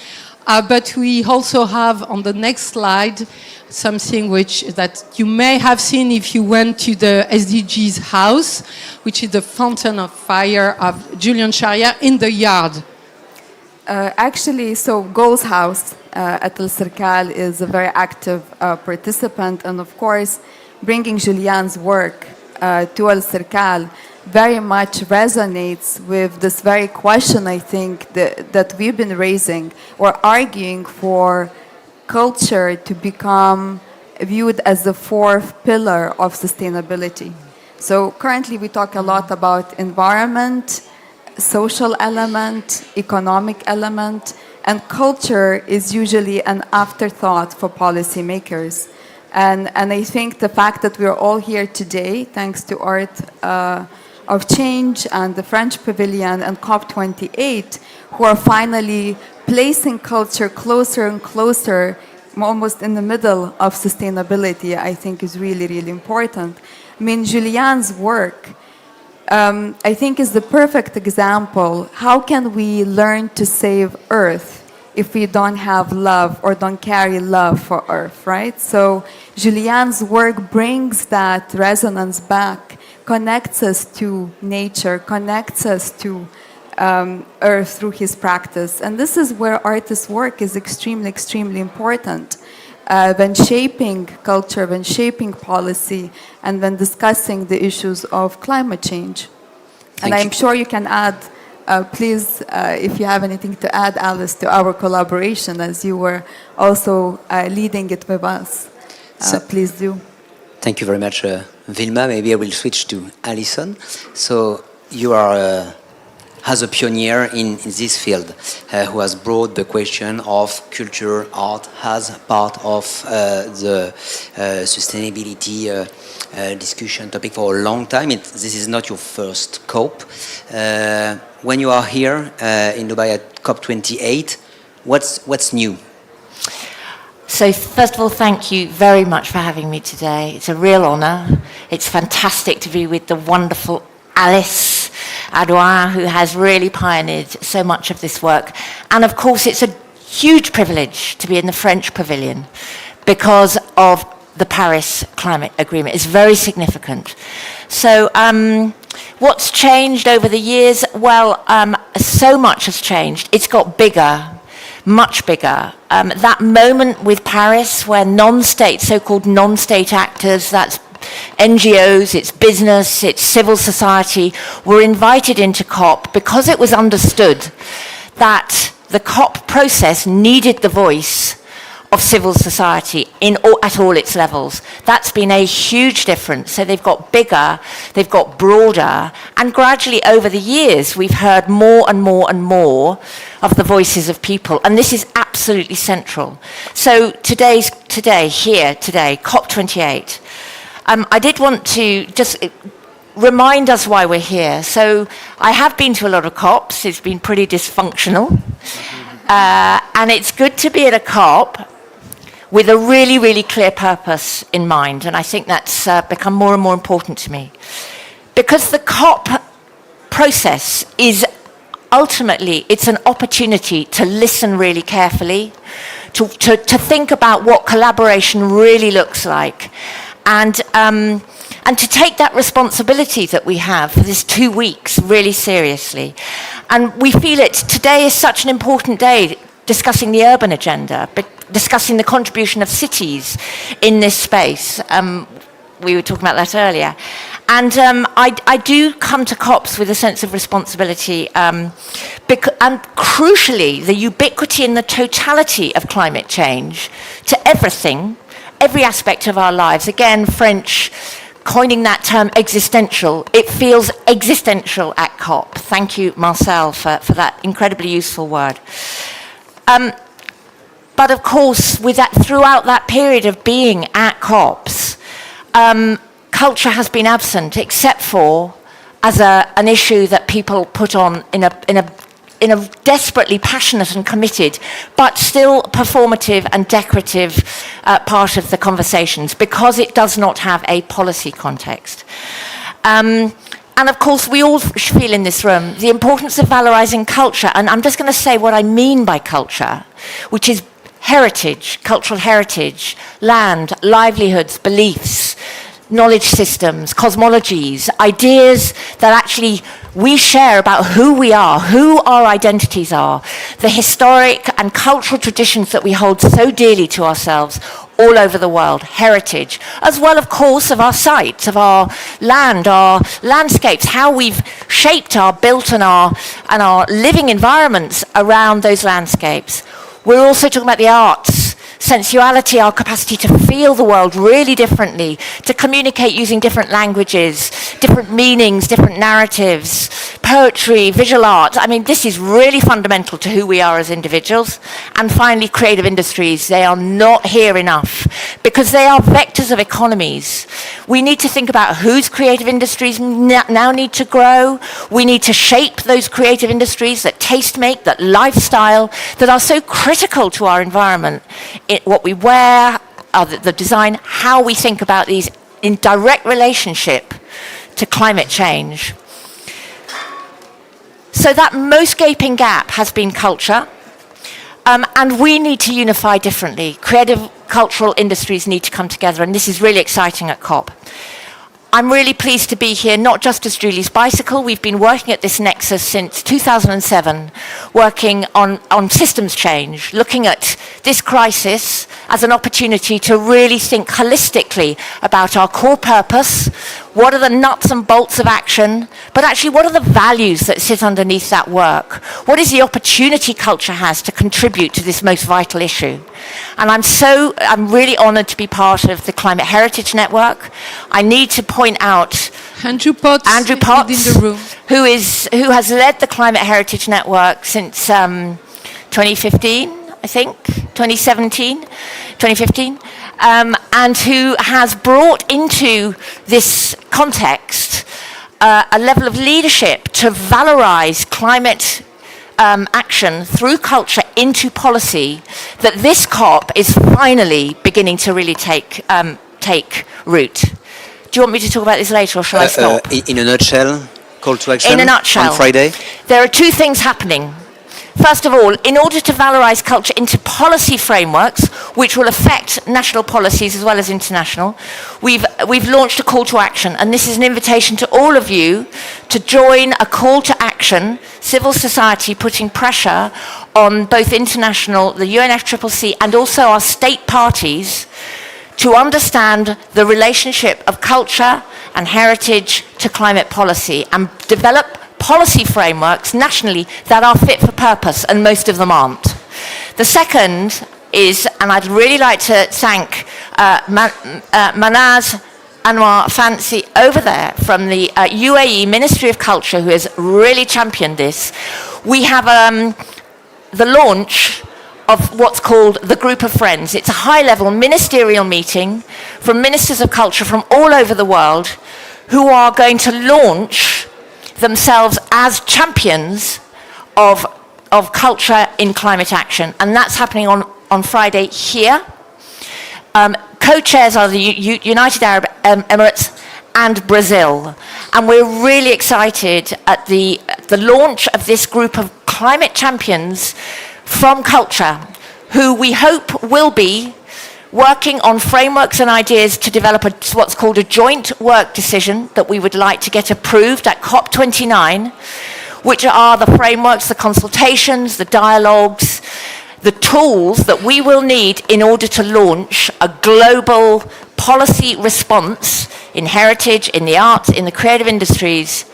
but we also have on the next slide something that you may have seen if you went to the SDGs house, which is the fountain of fire of Julien Charrière in the yard. Actually, so Go's House at Al-Cercal is a very active participant, and of course, bringing Julien's work to Al-Cercal very much resonates with this very question, I think, that we've been raising or arguing for culture to become viewed as the fourth pillar of sustainability. So currently we talk a lot about environment, social element, economic element, and culture is usually an afterthought for policymakers. And I think the fact that we're all here today, thanks to Art of Change and the French Pavilion and COP28, who are finally placing culture closer and closer, almost in the middle of sustainability, I think is really, really important. I mean, Julian's work, I think, is the perfect example. How can we learn to save Earth if we don't have love or don't carry love for Earth, right? So Julian's work brings that resonance back, connects us to nature, connects us to Earth through his practice. And this is where artists' work is extremely, extremely important when shaping culture, when shaping policy, and when discussing the issues of climate change. And I'm sure you can add, please, if you have anything to add, Alice, to our collaboration, as you were also leading it with us. Please do. Thank you very much, Vilma. Maybe I will switch to Alison. So you are, as a pioneer in this field, who has brought the question of culture, art, as part of the sustainability discussion topic for a long time. This is not your first COP. When you are here in Dubai at COP28, what's new? So first of all, thank you very much for having me today. It's a real honor. It's fantastic to be with the wonderful Alice Adouin, who has really pioneered so much of this work. And of course, it's a huge privilege to be in the French Pavilion because of the Paris Climate Agreement. It's very significant. So what's changed over the years? Well, so much has changed. It's got bigger, much bigger. That moment with Paris where non-state, so-called non-state actors, that's NGOs, it's business, it's civil society, were invited into COP because it was understood that the COP process needed the voice of civil society at all its levels. That's been a huge difference. So they've got bigger, they've got broader, and gradually over the years we've heard more and more and more of the voices of people, and this is absolutely central. So today, COP28. I did want to just remind us why we're here. So I have been to a lot of COPs. It's been pretty dysfunctional. And it's good to be at a COP with a really, really clear purpose in mind. And I think that's become more and more important to me. Because the COP process is ultimately, it's an opportunity to listen really carefully, to think about what collaboration really looks like. And to take that responsibility that we have for this 2 weeks really seriously. And we feel it. Today is such an important day discussing the urban agenda, but discussing the contribution of cities in this space. We were talking about that earlier. And I do come to COPs with a sense of responsibility. And crucially, the ubiquity and the totality of climate change to everything, every aspect of our lives. Again, French coining that term existential. It feels existential at COP. Thank you, Marcel, for that incredibly useful word. But of course, throughout that period of being at COPs, culture has been absent, except for as an issue that people put on in a desperately passionate and committed, but still performative and decorative part of the conversations, because it does not have a policy context. And of course, we all feel in this room the importance of valorizing culture. And I'm just going to say what I mean by culture, which is heritage, cultural heritage, land, livelihoods, beliefs, knowledge systems, cosmologies, ideas that actually we share about who we are, who our identities are, the historic and cultural traditions that we hold so dearly to ourselves, all over the world, heritage, as well, of course, of our sites, of our land, our landscapes, how we've shaped our built and our living environments around those landscapes. We're also talking about the arts, sensuality, our capacity to feel the world really differently, to communicate using different languages, different meanings, different narratives, poetry, visual art. I mean, this is really fundamental to who we are as individuals. And finally, creative industries. They are not here enough because they are vectors of economies. We need to think about whose creative industries now need to grow. We need to shape those creative industries that taste make, that lifestyle, that are so critical to our environment. What we wear, the design, how we think about these in direct relationship to climate change. So that most gaping gap has been culture, and we need to unify differently. Creative cultural industries need to come together, and this is really exciting at COP. I'm really pleased to be here, not just as Julie's Bicycle. We've been working at this nexus since 2007, working on systems change, looking at this crisis as an opportunity to really think holistically about our core purpose, what are the nuts and bolts of action, but actually what are the values that sit underneath that work? What is the opportunity culture has to contribute to this most vital issue? And I'm really honored to be part of the Climate Heritage Network. I need to point out Andrew Potts in the room. who has led the Climate Heritage Network since 2015, I think, 2015, and who has brought into this context a level of leadership to valorize climate action through culture into policy that this COP is finally beginning to really take root. Do you want me to talk about this later or shall I stop? In a nutshell, call to action in a nutshell, on Friday? There are two things happening. First of all, in order to valorize culture into policy frameworks, which will affect national policies as well as international, we've launched a call to action, and this is an invitation to all of you to join a call to action, civil society putting pressure on both international, the UNFCCC, and also our state parties to understand the relationship of culture and heritage to climate policy and develop policy frameworks nationally that are fit for purpose, and most of them aren't. The second is, and I'd really like to thank Manaz Anwar Fancy over there from the UAE Ministry of Culture, who has really championed this. We have the launch of what's called the Group of Friends. It's a high-level ministerial meeting from ministers of culture from all over the world who are going to launch themselves as champions of culture in climate action. And that's happening on Friday here. Co-chairs are the United Arab Emirates and Brazil. And we're really excited at the launch of this group of climate champions from culture, who we hope will be working on frameworks and ideas to develop what's called a joint work decision that we would like to get approved at COP29, which are the frameworks, the consultations, the dialogues, the tools that we will need in order to launch a global policy response in heritage, in the arts, in the creative industries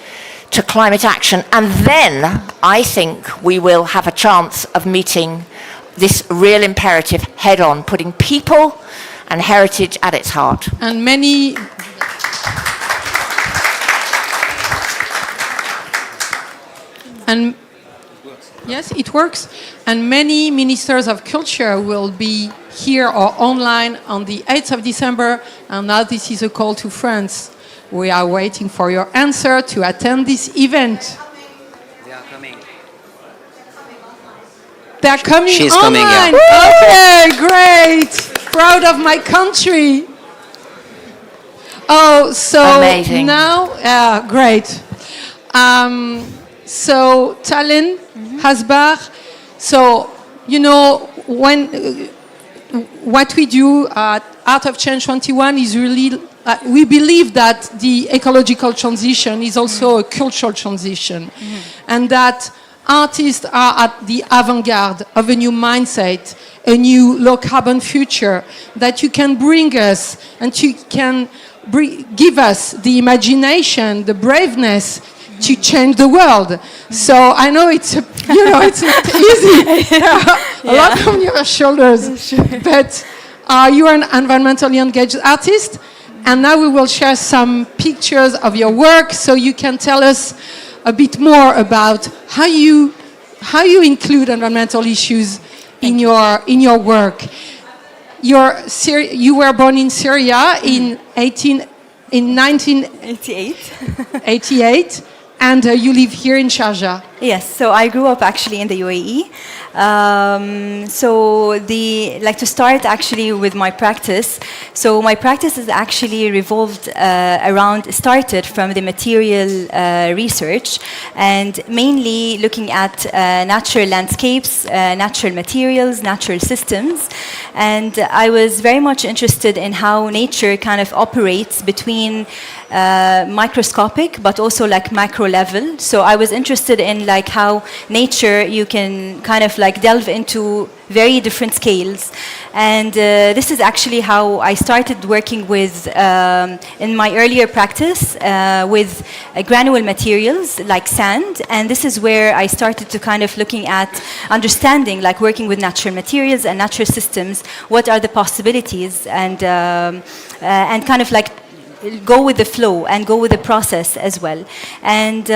to climate action. And then I think we will have a chance of meeting this real imperative head on, putting people and heritage at its heart. And many yes, it works. And many ministers of culture will be here or online on the 8th of December. And now this is a call to France. We are waiting for your answer to attend this event. They're coming She's online. coming, yeah. Okay, great. Proud of my country. Oh, so amazing. Now, great. So Tallinn, Hasbach. So, you know, what we do at Art of Change 21 is really, we believe that the ecological transition is also a cultural transition. And that artists are at the avant-garde of a new mindset, a new low-carbon future that you can bring us and you can give us the imagination, the braveness to change the world. So I know it's it's not easy. A lot on your shoulders, but you are an environmentally engaged artist, and now we will share some pictures of your work so you can tell us a bit more about how you include environmental issues in your work. You were born in Syria in 1988, and you live here in Sharjah. Yes, so I grew up actually in the UAE. To start actually with my practice. So my practice is actually started from the material research and mainly looking at natural landscapes, natural materials, natural systems. And I was very much interested in how nature kind of operates between microscopic but also like macro level. So I was interested in like how nature you can kind of like delve into very different scales, and this is actually how I started working with in my earlier practice with granular materials like sand, and this is where I started to kind of looking at understanding like working with natural materials and natural systems, what are the possibilities, and kind of like go with the flow and go with the process as well. And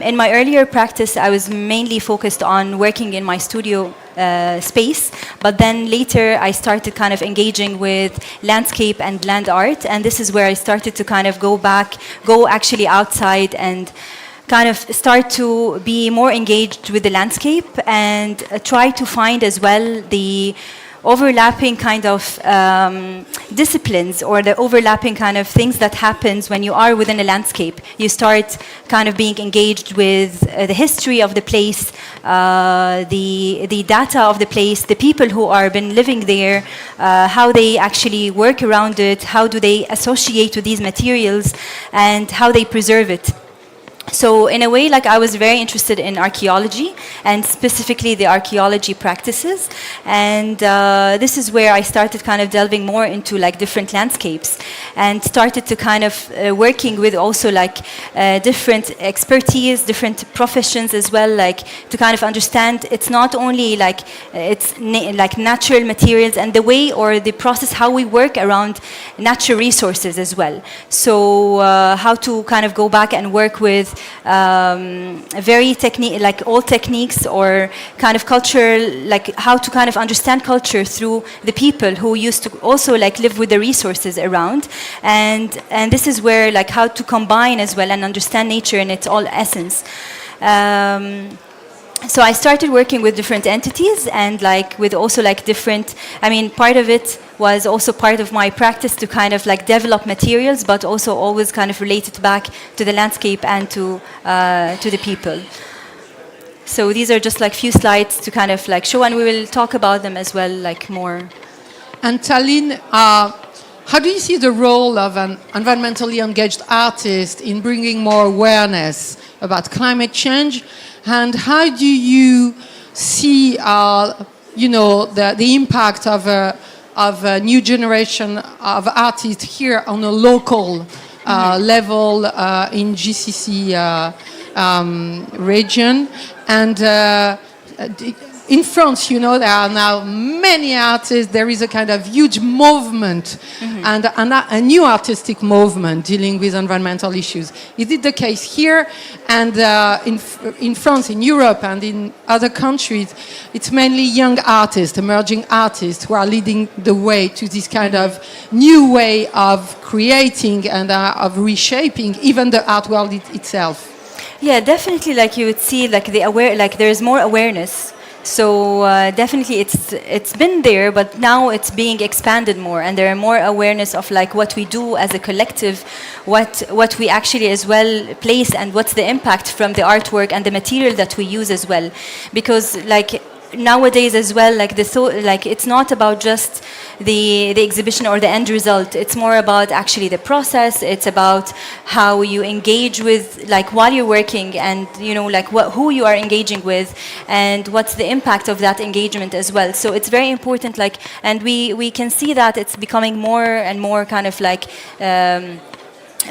in my earlier practice, I was mainly focused on working in my studio space, but then later I started kind of engaging with landscape and land art, and this is where I started to kind of go actually outside and kind of start to be more engaged with the landscape and try to find as well the overlapping kind of disciplines or the overlapping kind of things that happens when you are within a landscape. You start kind of being engaged with the history of the place, the data of the place, the people who are been living there, how they actually work around it, how do they associate with these materials, and how they preserve it. So in a way, like I was very interested in archaeology and specifically the archaeology practices, and this is where I started kind of delving more into like different landscapes and started to kind of working with also like different expertise, different professions as well, like to kind of understand it's not only like it's like natural materials and the way or the process how we work around natural resources as well. So how to kind of go back and work with very old techniques or kind of culture, like how to kind of understand culture through the people who used to also like live with the resources around, and this is where like how to combine as well and understand nature in its all essence. So I started working with different entities and like with also like different, I mean, part of it was also part of my practice to kind of like develop materials, but also always kind of related back to the landscape and to the people. So these are just like few slides to kind of like show, and we will talk about them as well, like more. And Tallinn, how do you see the role of an environmentally engaged artist in bringing more awareness about climate change? And how do you see, the impact of a new generation of artists here on a local level in GCC region? And in France, there are now many artists. There is a kind of huge movement and a new artistic movement dealing with environmental issues. Is it the case here? And in France, in Europe, and in other countries, it's mainly young artists, emerging artists who are leading the way to this kind of new way of creating and of reshaping even the art world itself. Yeah, definitely. Like you would see, like there's more awareness. So definitely it's been there, but now it's being expanded more, and there are more awareness of like what we do as a collective, what we actually as well place, and what's the impact from the artwork and the material that we use as well. Because like nowadays as well, like like it's not about just the exhibition or the end result. It's more about actually the process. It's about how you engage with, like, while you're working, and like who you are engaging with, and what's the impact of that engagement as well. So it's very important, like, and we can see that it's becoming more and more kind of like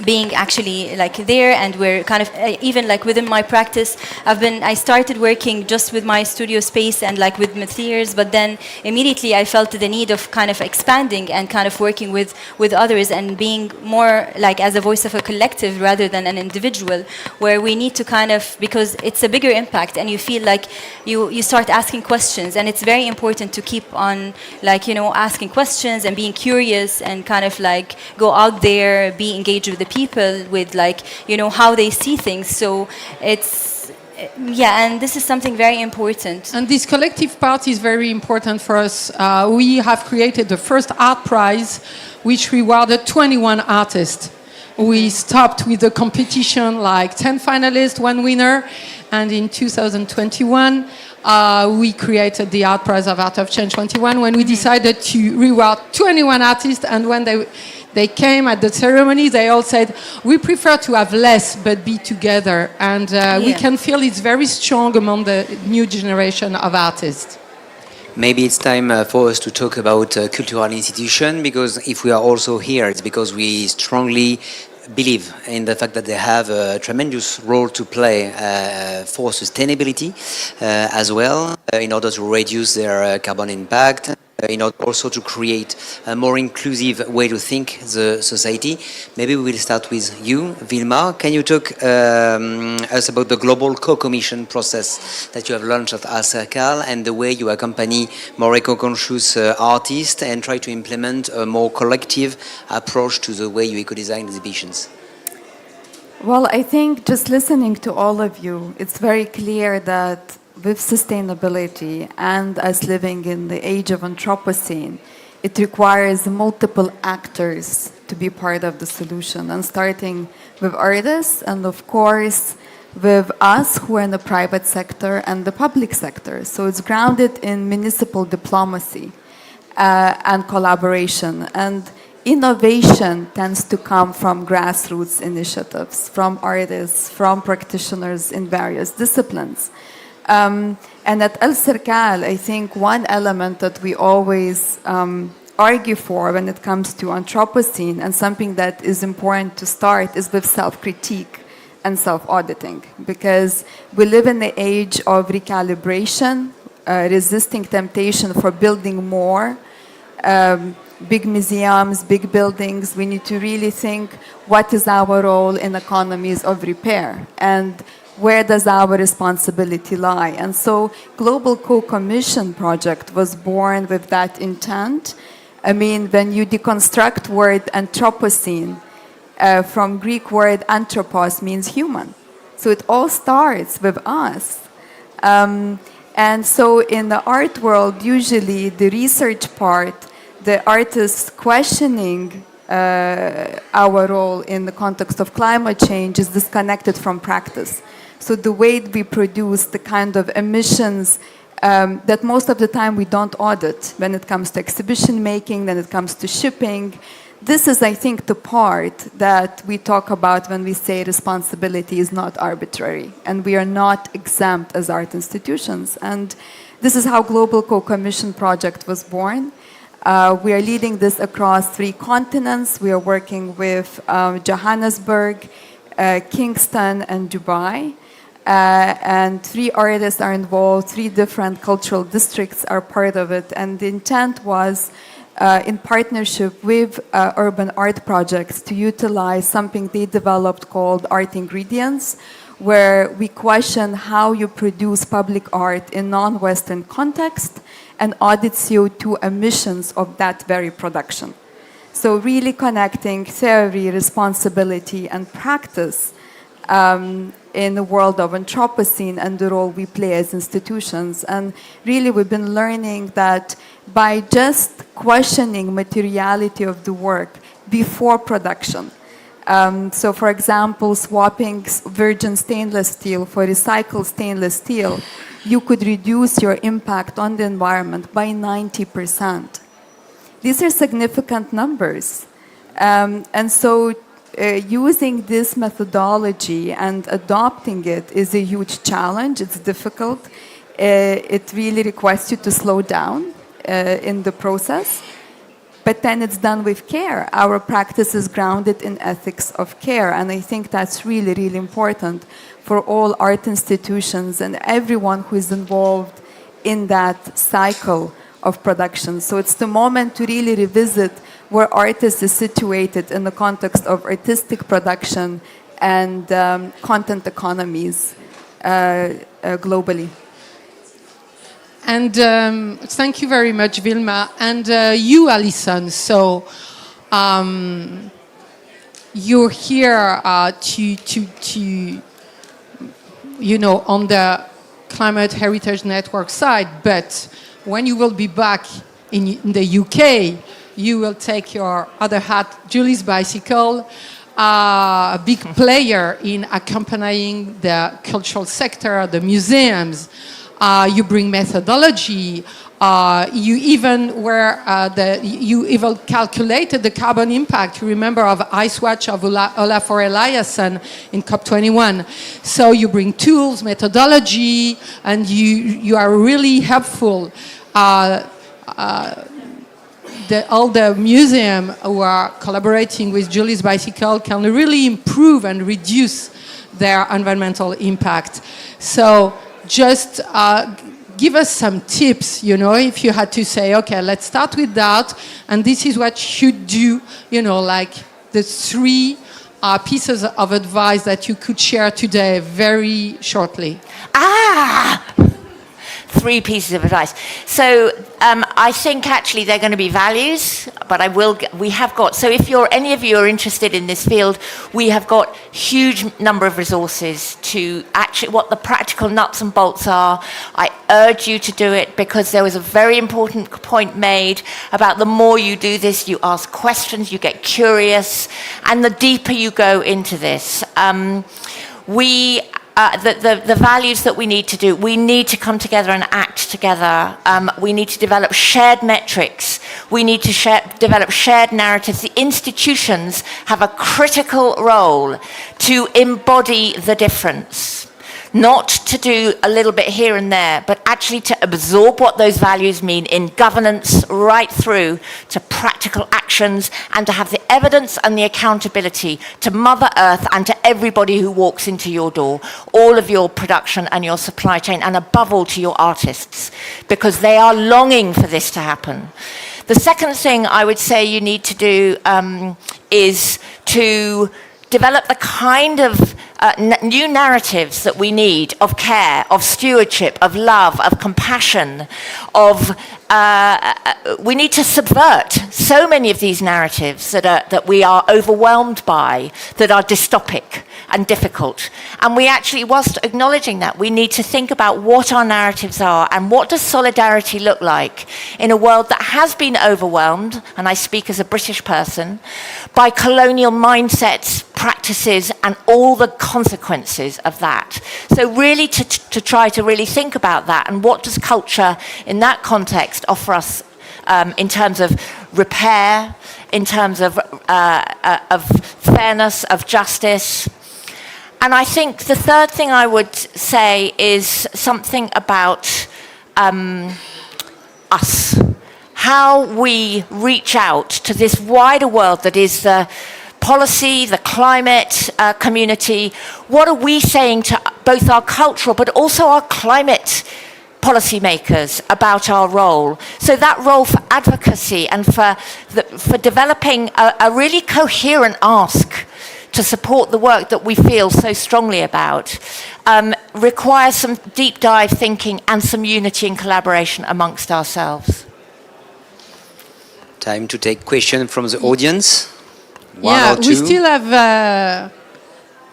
being actually like there, and we're kind of even like within my practice, I started working just with my studio space and like with Matthias, but then immediately I felt the need of kind of expanding and kind of working with others and being more like as a voice of a collective rather than an individual, where we need to kind of, because it's a bigger impact and you feel like you start asking questions, and it's very important to keep on like asking questions and being curious and kind of like go out there, be engaged with the people, with like how they see things. So it's and this is something very important. And this collective part is very important for us. We have created the first art prize, which rewarded 21 artists. We stopped with the competition, like 10 finalists, 1 winner, and in 2021 we created the Art Prize of Art of Change 21, when we decided to reward 21 artists, and when they came at the ceremony, they all said, we prefer to have less but be together. And we can feel it's very strong among the new generation of artists. Maybe it's time for us to talk about cultural institutions, because if we are also here, it's because we strongly believe in the fact that they have a tremendous role to play for sustainability as well, in order to reduce their carbon impact, in order also to create a more inclusive way to think the society. Maybe we will start with you, Vilma. Can you talk us about the global co-commission process that you have launched at ArtCircle, and the way you accompany more eco-conscious artists and try to implement a more collective approach to the way you eco-design exhibitions? Well, I think just listening to all of you, it's very clear that with sustainability and as living in the age of Anthropocene, it requires multiple actors to be part of the solution, and starting with artists and of course with us who are in the private sector and the public sector. So it's grounded in municipal diplomacy and collaboration, and innovation tends to come from grassroots initiatives, from artists, from practitioners in various disciplines. And at RETROUVEZ, I think one element that we always argue for when it comes to Anthropocene, and something that is important to start, is with self-critique and self-auditing, because we live in the age of recalibration, resisting temptation for building more, big museums, big buildings. We need to really think, what is our role in economies of repair, and where does our responsibility lie? And so Global Co-Commission project was born with that intent. I mean, when you deconstruct word Anthropocene, from Greek word anthropos means human. So it all starts with us. And so in the art world, usually the research part, the artists questioning our role in the context of climate change is disconnected from practice. So the way we produce the kind of emissions that most of the time we don't audit when it comes to exhibition making, when it comes to shipping. This is, I think, the part that we talk about when we say responsibility is not arbitrary, and we are not exempt as art institutions. And this is how Global Co-Commission project was born. We are leading this across 3 continents. We are working with Johannesburg, Kingston, and Dubai. And 3 artists are involved, 3 different cultural districts are part of it. And the intent was, in partnership with urban art projects, to utilize something they developed called art ingredients, where we question how you produce public art in non-Western context and audit CO2 emissions of that very production. So really connecting theory, responsibility, and practice in the world of Anthropocene and the role we play as institutions. And really we've been learning that by just questioning materiality of the work before production, so for example, swapping virgin stainless steel for recycled stainless steel, you could reduce your impact on the environment by 90%. These are significant numbers. And so using this methodology and adopting it is a huge challenge. It's difficult. It really requires you to slow down in the process. But then it's done with care. Our practice is grounded in ethics of care. And I think that's really, really important for all art institutions and everyone who is involved in that cycle of production. So it's the moment to really revisit where artists is situated in the context of artistic production and content economies globally. And thank you very much, Vilma. And you, Alison, so you're here to you know, on the Climate Heritage Network side, but when you will be back in the UK, you will take your other hat, Julie's Bicycle, a big player in accompanying the cultural sector, the museums. You bring methodology. You even you even calculated the carbon impact. You remember of Ice Watch of Olafur Eliasson in COP28. So you bring tools, methodology, and you are really helpful. All the museum who are collaborating with Julie's Bicycle can really improve and reduce their environmental impact. So just give us some tips, you know, if you had to say, okay, let's start with that, and this is what you should do, you know, like the 3 pieces of advice that you could share today very shortly. 3 pieces of advice. So I think actually they're going to be values, but we have got, so if any of you are interested in this field, we have got huge number of resources to actually what the practical nuts and bolts are. I urge you to do it because there was a very important point made about the more you do this, you ask questions, you get curious, and the deeper you go into this. The values that we need to do, we need to come together and act together. We need to develop shared metrics. We need to develop shared narratives. The institutions have a critical role to embody the difference. Not to do a little bit here and there, but actually to absorb what those values mean in governance right through to practical actions, and to have the evidence and the accountability to Mother Earth and to everybody who walks into your door, all of your production and your supply chain, and above all to your artists, because they are longing for this to happen. The second thing I would say you need to do is to develop the kind of new narratives that we need of care, of stewardship, of love, of compassion, we need to subvert so many of these narratives that we are overwhelmed by, that are dystopic and difficult. And we actually, whilst acknowledging that, we need to think about what our narratives are and what does solidarity look like in a world that has been overwhelmed, and I speak as a British person, by colonial mindsets, practices, and all the consequences of that. So really to try to really think about that, and what does culture in that context offer us in terms of repair, in terms of fairness, of justice. And I think the third thing I would say is something about us, how we reach out to this wider world that is the policy, the climate community. What are we saying to both our cultural but also our climate policymakers about our role? So that role for advocacy and for developing a really coherent ask to support the work that we feel so strongly about requires some deep dive thinking and some unity and collaboration amongst ourselves. Time to take questions from the audience. One or two. We still have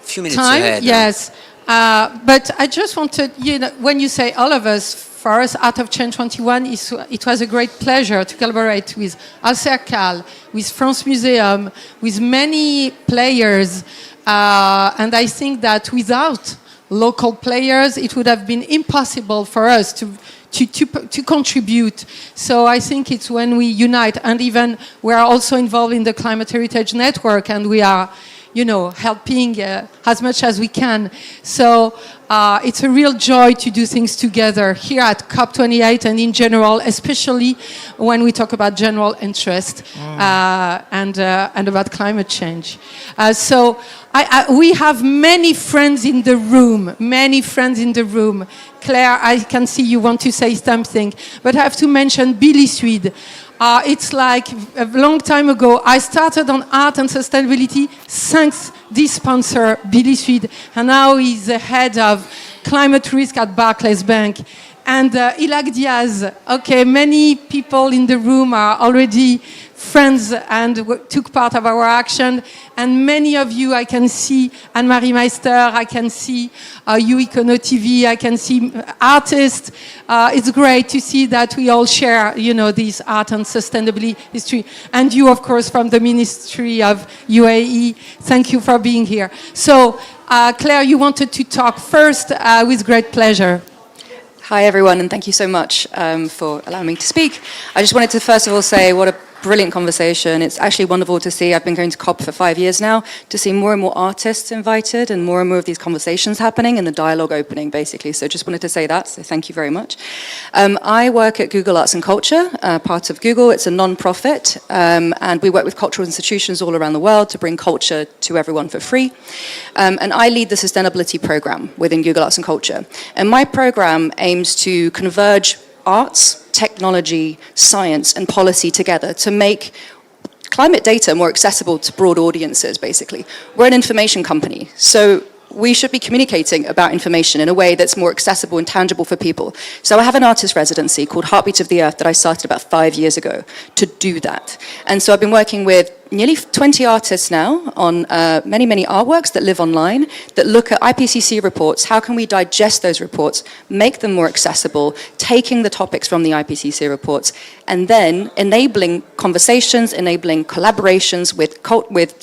few minutes time. ahead. Yes, but I just wanted, when you say all of us, for us, Art of Change 21, it was a great pleasure to collaborate with Alcercal, with France Museum, with many players, and I think that without local players, it would have been impossible for us to contribute. So I think it's when we unite, and even we are also involved in the Climate Heritage Network, and we are, you know, helping as much as we can. So it's a real joy to do things together here at COP28 and in general, especially when we talk about general interest and about climate change. So we have many friends in the room, Claire, I can see you want to say something, but I have to mention Billy Swede. It's like a long time ago, I started on art and sustainability thanks this sponsor, Billy Swede, and now he's the head of climate risk at Barclays Bank. And Ilac Diaz, okay, many people in the room are already friends and took part of our action. And many of you, I can see Anne-Marie Meister, I can see Econo TV, I can see artists. It's great to see that we all share, you know, this art and sustainability history. And you, of course, from the Ministry of UAE, thank you for being here. So, Claire, you wanted to talk first with great pleasure. Hi, everyone, and thank you so much for allowing me to speak. I just wanted to first of all say what a brilliant conversation. It's actually wonderful to see, I've been going to COP for 5 years now, to see more and more artists invited and more of these conversations happening and the dialogue opening, basically. So just wanted to say that, so thank you very much. I work at Google Arts and Culture, part of Google. It's a non-profit, and we work with cultural institutions all around the world to bring culture to everyone for free. And I lead the sustainability program within Google Arts and Culture. And my program aims to converge arts, technology, science, and policy together to make climate data more accessible to broad audiences, basically. We're an information company, so we should be communicating about information in a way that's more accessible and tangible for people. So I have an artist residency called Heartbeats of the Earth that I started about 5 years ago to do that. And so I've been working with nearly 20 artists now on many, many artworks that live online, that look at IPCC reports. How can we digest those reports, make them more accessible, taking the topics from the IPCC reports, and then enabling conversations, enabling collaborations with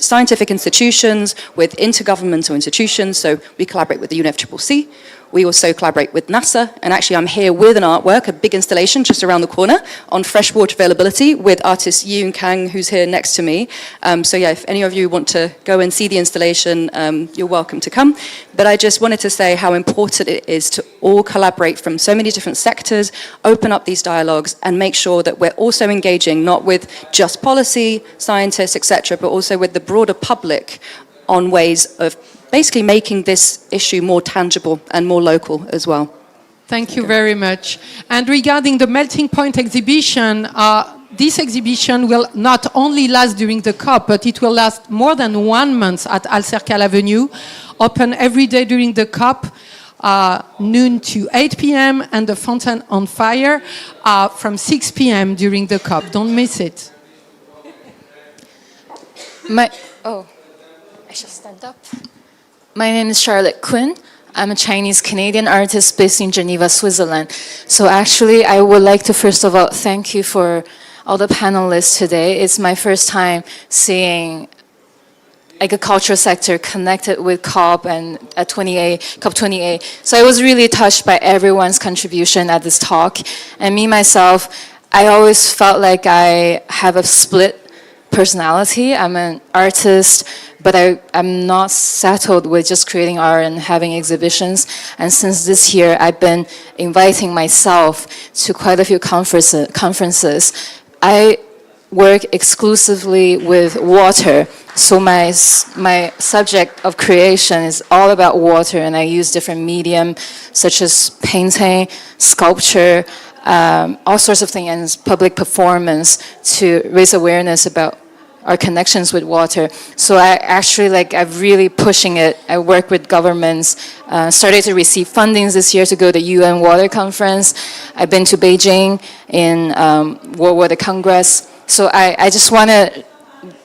scientific institutions, with intergovernmental institutions. So we collaborate with the UNFCCC. We also collaborate with NASA, and actually I'm here with an artwork, a big installation just around the corner on freshwater availability with artist Yoon Kang, who's here next to me. So yeah, if any of you want to go and see the installation, you're welcome to come. But I just wanted to say how important it is to all collaborate from so many different sectors, open up these dialogues, and make sure that we're also engaging not with just policy, scientists, etc., but also with the broader public on ways of basically making this issue more tangible and more local as well. Thank you very much. And regarding the Melting Point exhibition, this exhibition will not only last during the COP, but it will last more than 1 month at Al Cercle Avenue, open every day during the COP, noon to 8 p.m., and the Fountain on Fire from 6 p.m. during the COP. Don't miss it. I shall stand up. My name is Charlotte Quinn. I'm a Chinese-Canadian artist based in Geneva, Switzerland. So actually, I would like to first of all thank you for all the panelists today. It's my first time seeing like a cultural sector connected with COP and at COP28. So I was really touched by everyone's contribution at this talk. And me, myself, I always felt like I have a split personality. I'm an artist, but I'm not settled with just creating art and having exhibitions. And since this year, I've been inviting myself to quite a few conferences. I work exclusively with water. So my subject of creation is all about water, and I use different medium such as painting, sculpture, all sorts of things, and public performance to raise awareness about our connections with water. So I actually I'm really pushing it. I work with governments, started to receive fundings this year to go to the UN Water Conference. I've been to Beijing in World Water Congress. So I just want to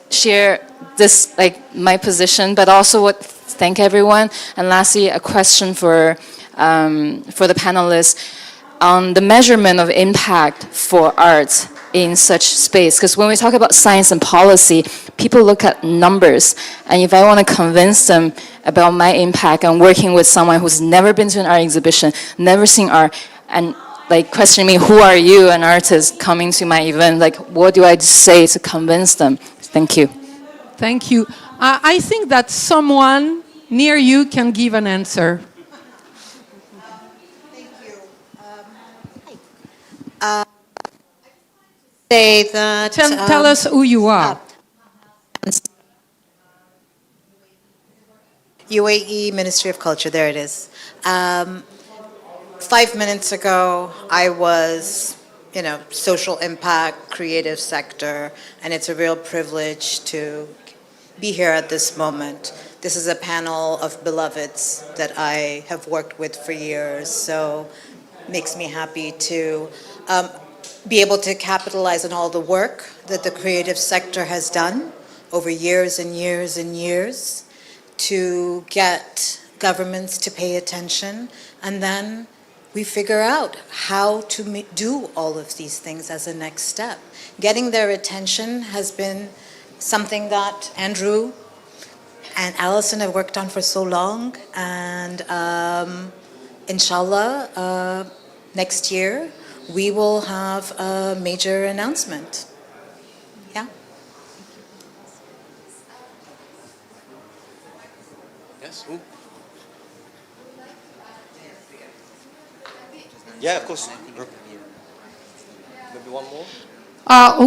share this, my position, but also thank everyone. And lastly, a question for the panelists on the measurement of impact for art in such space. Because when we talk about science and policy, people look at numbers, and if I want to convince them about my impact, I'm working with someone who's never been to an art exhibition, never seen art, and like questioning me, who are you, an artist coming to my event? Like, what do I say to convince them? Thank you. Thank you. I think that someone near you can give an answer. Say that. Tell us who you are. UAE Ministry of Culture, there it is. 5 minutes ago, I was, social impact, creative sector, and it's a real privilege to be here at this moment. This is a panel of beloveds that I have worked with for years, so it makes me happy to be able to capitalize on all the work that the creative sector has done over years and years and years to get governments to pay attention, and then we figure out how to do all of these things as a next step. Getting their attention has been something that Andrew and Alison have worked on for so long, and inshallah, next year we will have a major announcement. Yeah. Yes. Yeah, of course. Maybe one more.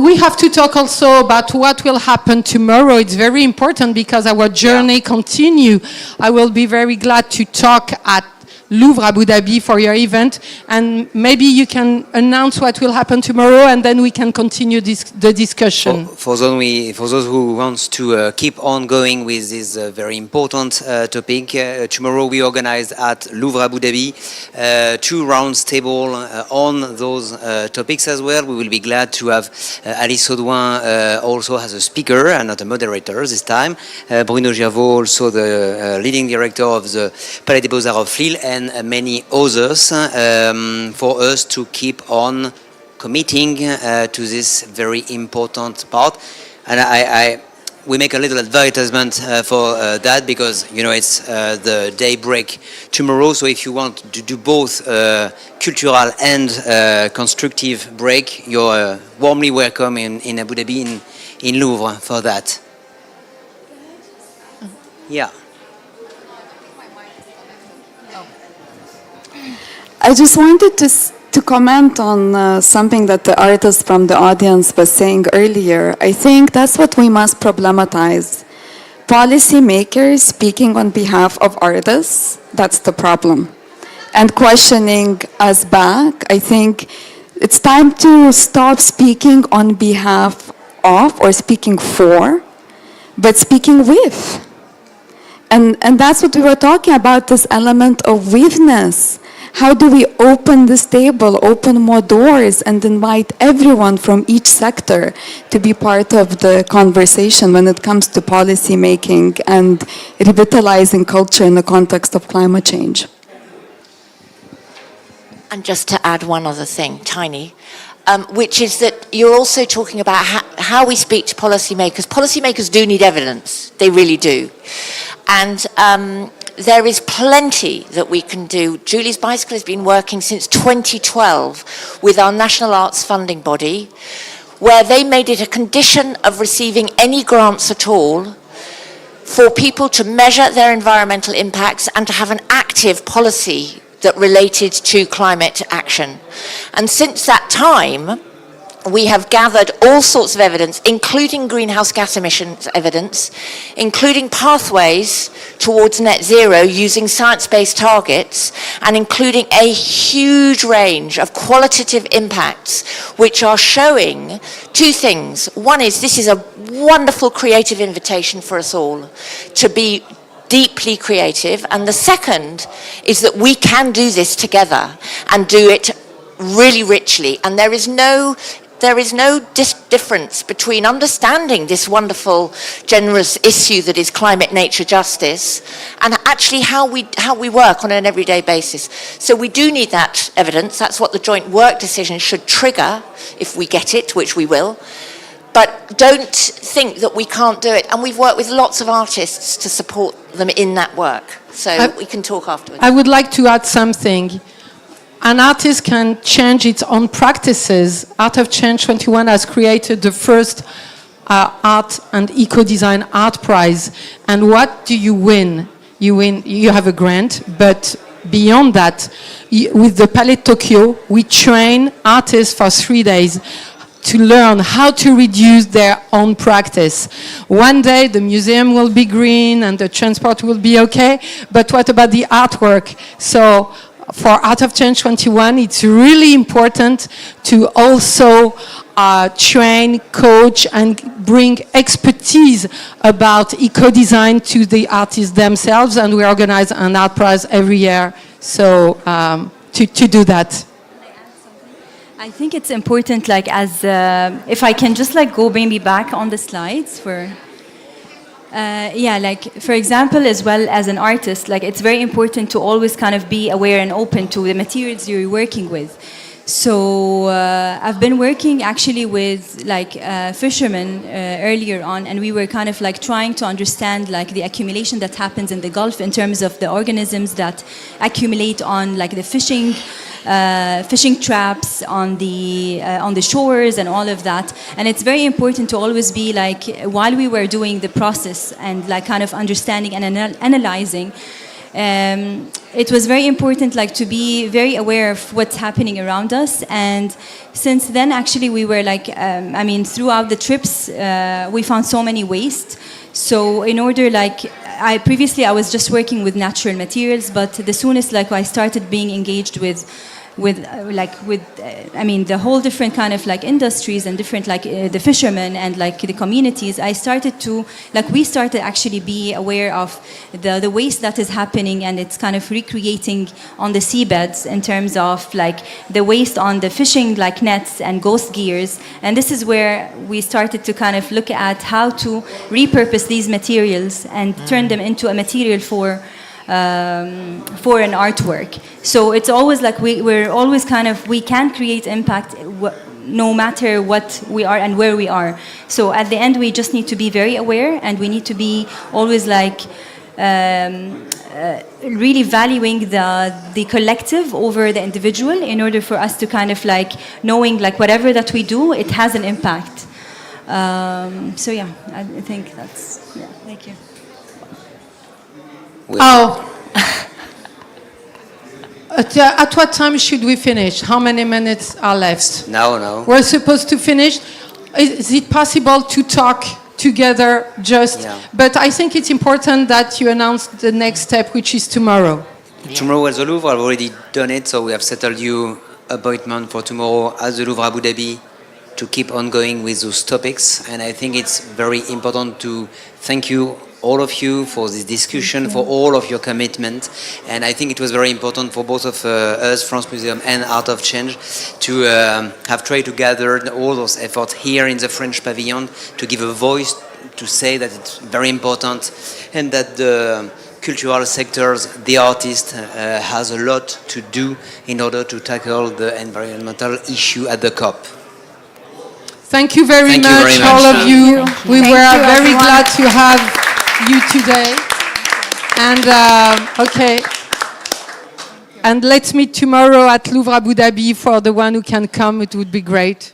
We have to talk also about what will happen tomorrow. It's very important because our journey continue. I will be very glad to talk at Louvre Abu Dhabi for your event, and maybe you can announce what will happen tomorrow, and then we can continue the discussion. For those who want to keep on going with this very important topic, tomorrow we organize at Louvre Abu Dhabi 2 rounds table on those topics as well. We will be glad to have Alice Audouin also as a speaker and not a moderator this time. Bruno Giavot, also the leading director of the Palais des Beaux-Arts of Lille, and many others for us to keep on committing to this very important part. And we make a little advertisement for that because, it's the day break tomorrow. So if you want to do both cultural and constructive break, you're warmly welcome in Abu Dhabi, in Louvre for that. Yeah. I just wanted to comment on something that the artist from the audience was saying earlier. I think that's what we must problematize. Policymakers speaking on behalf of artists, that's the problem. And questioning us back, I think it's time to stop speaking on behalf of or speaking for, but speaking with. And that's what we were talking about, this element of withness. How do we open this table, open more doors, and invite everyone from each sector to be part of the conversation when it comes to policy making and revitalizing culture in the context of climate change? And just to add one other thing, tiny, which is that you're also talking about how we speak to policymakers. Policymakers do need evidence. They really do. And there is plenty that we can do. Julie's Bicycle has been working since 2012 with our National Arts Funding Body, where they made it a condition of receiving any grants at all for people to measure their environmental impacts and to have an active policy that related to climate action. And since that time, we have gathered all sorts of evidence, including greenhouse gas emissions evidence, including pathways towards net zero using science-based targets, and including a huge range of qualitative impacts which are showing 2 things. One is this is a wonderful creative invitation for us all to be deeply creative, and the second is that we can do this together and do it really richly, and there is no difference between understanding this wonderful, generous issue that is climate nature justice and actually how we work on an everyday basis. So we do need that evidence. That's what the joint work decision should trigger if we get it, which we will. but don't think that we can't do it. And we've worked with lots of artists to support them in that work. So we can talk afterwards. I would like to add something. An artist can change its own practices. Art of Change 21 has created the first art and eco-design art prize. And what do you win? You have a grant, but beyond that, with the Palais Tokyo, we train artists for 3 days to learn how to reduce their own practice. One day the museum will be green and the transport will be okay, but what about the artwork? So for Art of Change 21, it's really important to also train, coach, and bring expertise about eco-design to the artists themselves, and we organize an art prize every year so to do that. I think it's important, like, as if I can just like go maybe back on the slides for. Yeah, like for example, as well as an artist, like it's very important to always kind of be aware and open to the materials you're working with. So I've been working actually with like fishermen earlier on, and we were kind of like trying to understand like the accumulation that happens in the Gulf in terms of the organisms that accumulate on like the fishing traps on the shores and all of that. And it's very important to always be like, while we were doing the process and like kind of understanding and analyzing, it was very important like to be very aware of what's happening around us. And since then actually we were like, I mean throughout the trips we found so many waste. So in order, like previously I was just working with natural materials, but the soonest like I started being engaged with I mean the whole different kind of like industries and different like the fishermen and like the communities, I started to like we started actually be aware of the waste that is happening, and it's kind of recreating on the seabeds in terms of like the waste on the fishing like nets and ghost gears. And this is where we started to kind of look at how to repurpose these materials and turn them into a material for an artwork. So it's always like we're always kind of, we can create impact no matter what we are and where we are. So at the end we just need to be very aware, and we need to be always like really valuing the collective over the individual, in order for us to kind of like knowing like whatever that we do, it has an impact. So yeah, I think that's, yeah, thank you. At what time should we finish? How many minutes are left? No. We're supposed to finish. Is it possible to talk together just? Yeah. But I think it's important that you announce the next step, which is tomorrow. Tomorrow at the Louvre, I've already done it, so we have settled you appointment for tomorrow at the Louvre Abu Dhabi to keep on going with those topics. And I think it's very important to thank you, all of you, for this discussion, for all of your commitment. And I think it was very important for both of us, France Museum and Art of Change, to have tried to gather all those efforts here in the French pavilion to give a voice, to say that it's very important, and that the cultural sectors, the artist, has a lot to do in order to tackle the environmental issue at the COP. Thank you very much, all of you. We were very glad to have you today. And okay. And let's meet tomorrow at Louvre Abu Dhabi. For the one who can come, it would be great.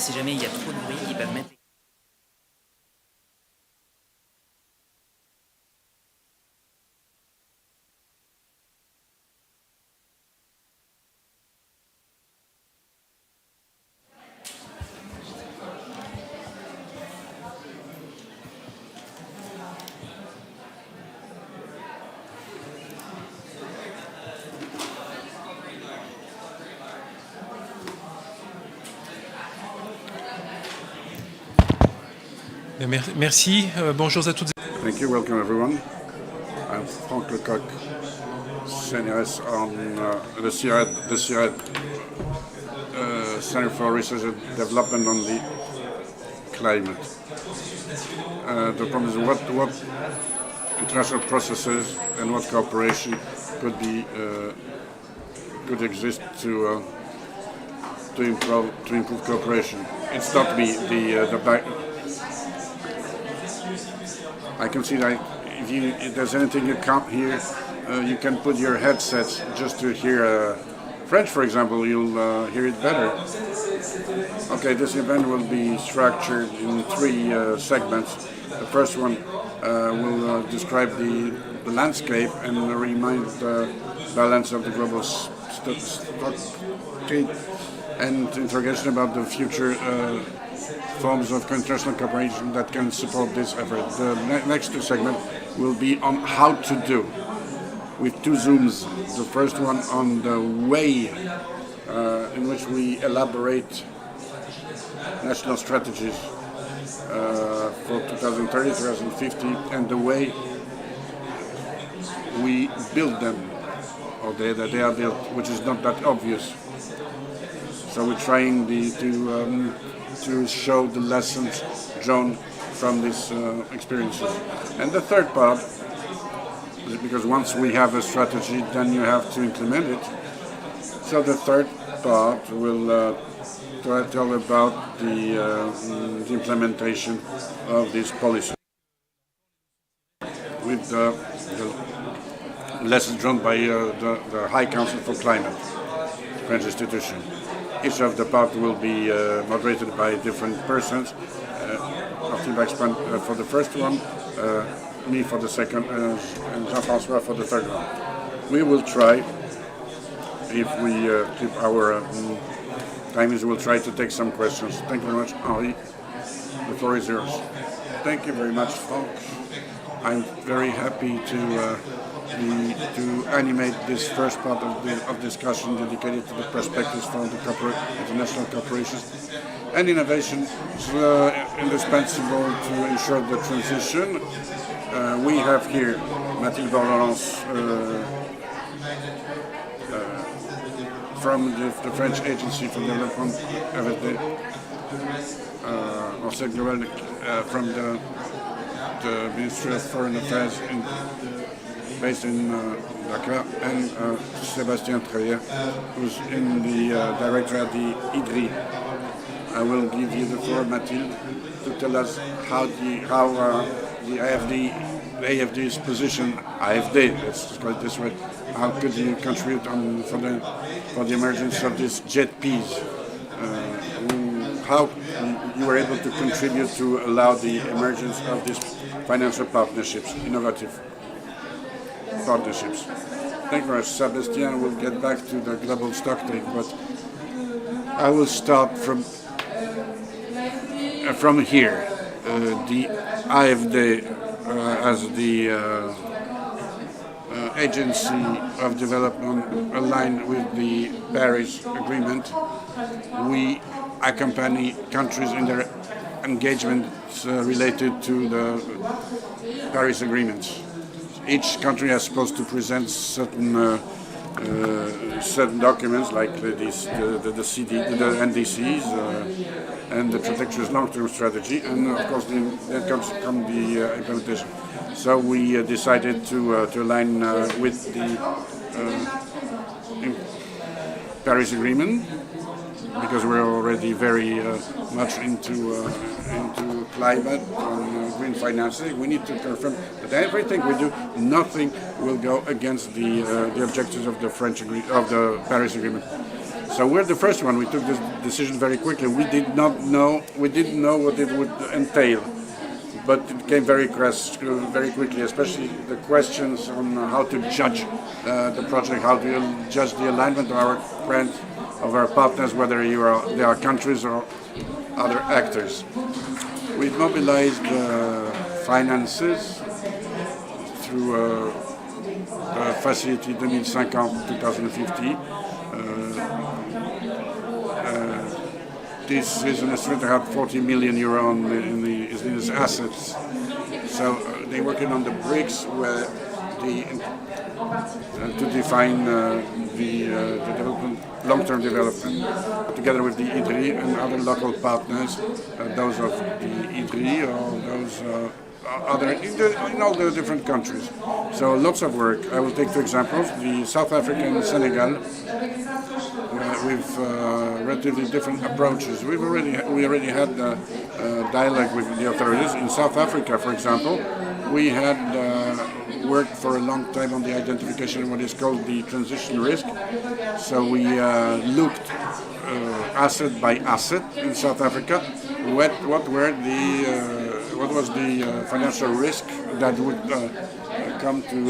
si jamais il y a trop de bruit, ils peuvent mettre... Merci. Bonjour à toutes. Thank you. Welcome everyone. I'm Franck Lecoq, CNRS on the CIRED Center for Research and Development on the Climate. The problem is what international processes and what cooperation could exist to improve cooperation. It's not me. I can see that if there's anything you can't hear, you can put your headsets just to hear French, for example. You'll hear it better. Okay, this event will be structured in 3 segments. The first one will describe the landscape and remind the balance of the global stock and interrogation about the future forms of international cooperation that can support this effort. The next 2 segments will be on how to do, with 2 zooms. The first one on the way in which we elaborate national strategies for 2030, 2050, and the way we build them, or they are built, which is not that obvious. So we're trying to show the lessons drawn from these experiences. And the third part is because once we have a strategy, then you have to implement it. So the third part will tell about the implementation of this policy with the lessons drawn by the High Council for Climate, French institution. Each of the parts will be moderated by different persons. For the first one, me for the second, and Jean-François for the third one. We will try, if we keep our timings, we'll try to take some questions. Thank you very much, Henri. The floor is yours. Thank you very much, Franck. I'm very happy to animate this first part of discussion dedicated to the perspectives from the international cooperation. And innovation is indispensable to ensure the transition. We have here Mathilde Borlorence from the French Agency for Development, RETROUVEZ, from the Ministry of Foreign Affairs based in Dakar, and Sébastien Treillet, who's in the director at the IDRI. I will give you the floor, Mathilde, to tell us how the AFD's position, AFD, let's call it this way, how could you contribute for the emergence of these JETPs? How you were able to contribute to allow the emergence of these financial partnerships, innovative partnerships. Thank you very much. Sébastien will get back to the global stock take, but I will start from here. The AFD as the agency of development aligned with the Paris Agreement. We accompany countries in their engagements related to the Paris Agreements. Each country is supposed to present certain documents like the NDCs and the trajectory's long-term strategy, and of course then comes the implementation. So we decided to align with the Paris Agreement, because we're already very much into climate and green financing. We need to confirm that everything we do, nothing will go against the objectives of the Paris Agreement. So we're the first one. We took this decision very quickly. We didn't know what it would entail, but it came very quickly, especially the questions on how to judge the project, how to judge the alignment of our friends, of our partners, whether they are countries or other actors. We've mobilized finances through the facility 2050-2050. This is an estimate to have 40 million euro in these assets. So they're working on the bricks where to define the development, long-term development, together with the IDRI and other local partners, those of the IDRI or those other in all the different countries. So lots of work. I will take two examples: the South Africa and Senegal. With relatively different approaches. We already had dialogue with the authorities. In South Africa, for example, we had worked for a long time on the identification of what is called the transition risk. So we looked asset by asset in South Africa. What was the financial risk that would come to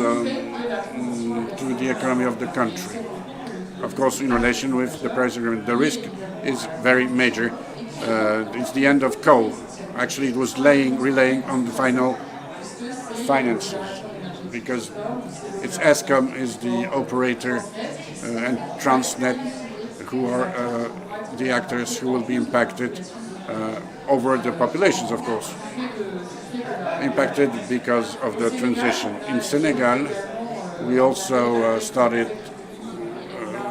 the economy of the country? Of course, in relation with the Paris Agreement. The risk is very major. It's the end of coal. Actually, it was relying on the final finances, because it's Eskom is the operator and Transnet who are the actors who will be impacted over the populations, of course. Impacted because of the transition. In Senegal, we also started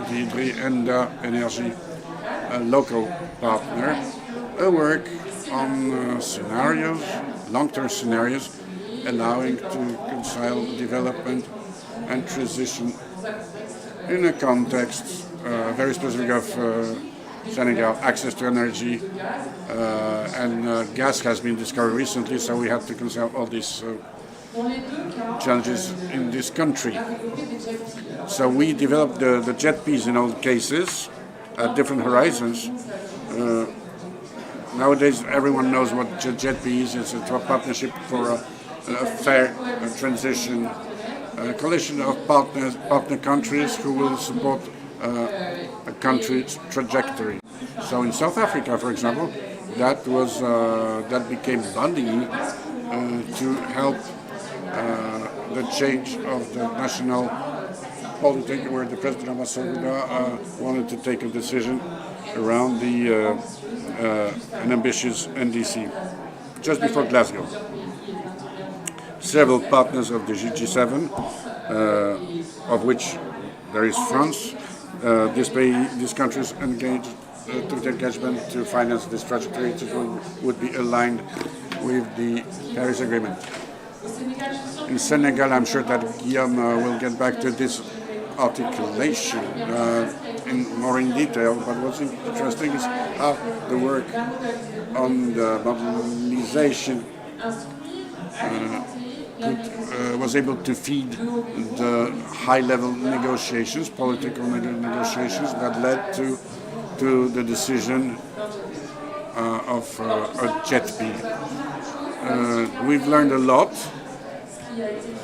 the IDRI and Energy, a local partner, a work on scenarios, long-term scenarios, allowing to reconcile development and transition in a context very specific of Senegal, access to energy, and gas has been discovered recently, so we have to consider all these challenges in this country. So we developed the JETPs in all cases at different horizons. Nowadays, everyone knows what JETP is. It's a partnership for a fair transition, a coalition of partner countries who will support a country's trajectory. So in South Africa, for example, that became bonding to help the change of the national politics, where the President of Massaouda wanted to take a decision around an ambitious NDC just before Glasgow. Several partners of the G7, of which there is France, these countries engaged, took the engagement to finance this trajectory that would be aligned with the Paris Agreement. In Senegal, I'm sure that Guillaume will get back to this articulation more in detail, but what's interesting is how the work on the mobilization was able to feed the high-level negotiations, political negotiations that led to the decision of a JETP. We've learned a lot.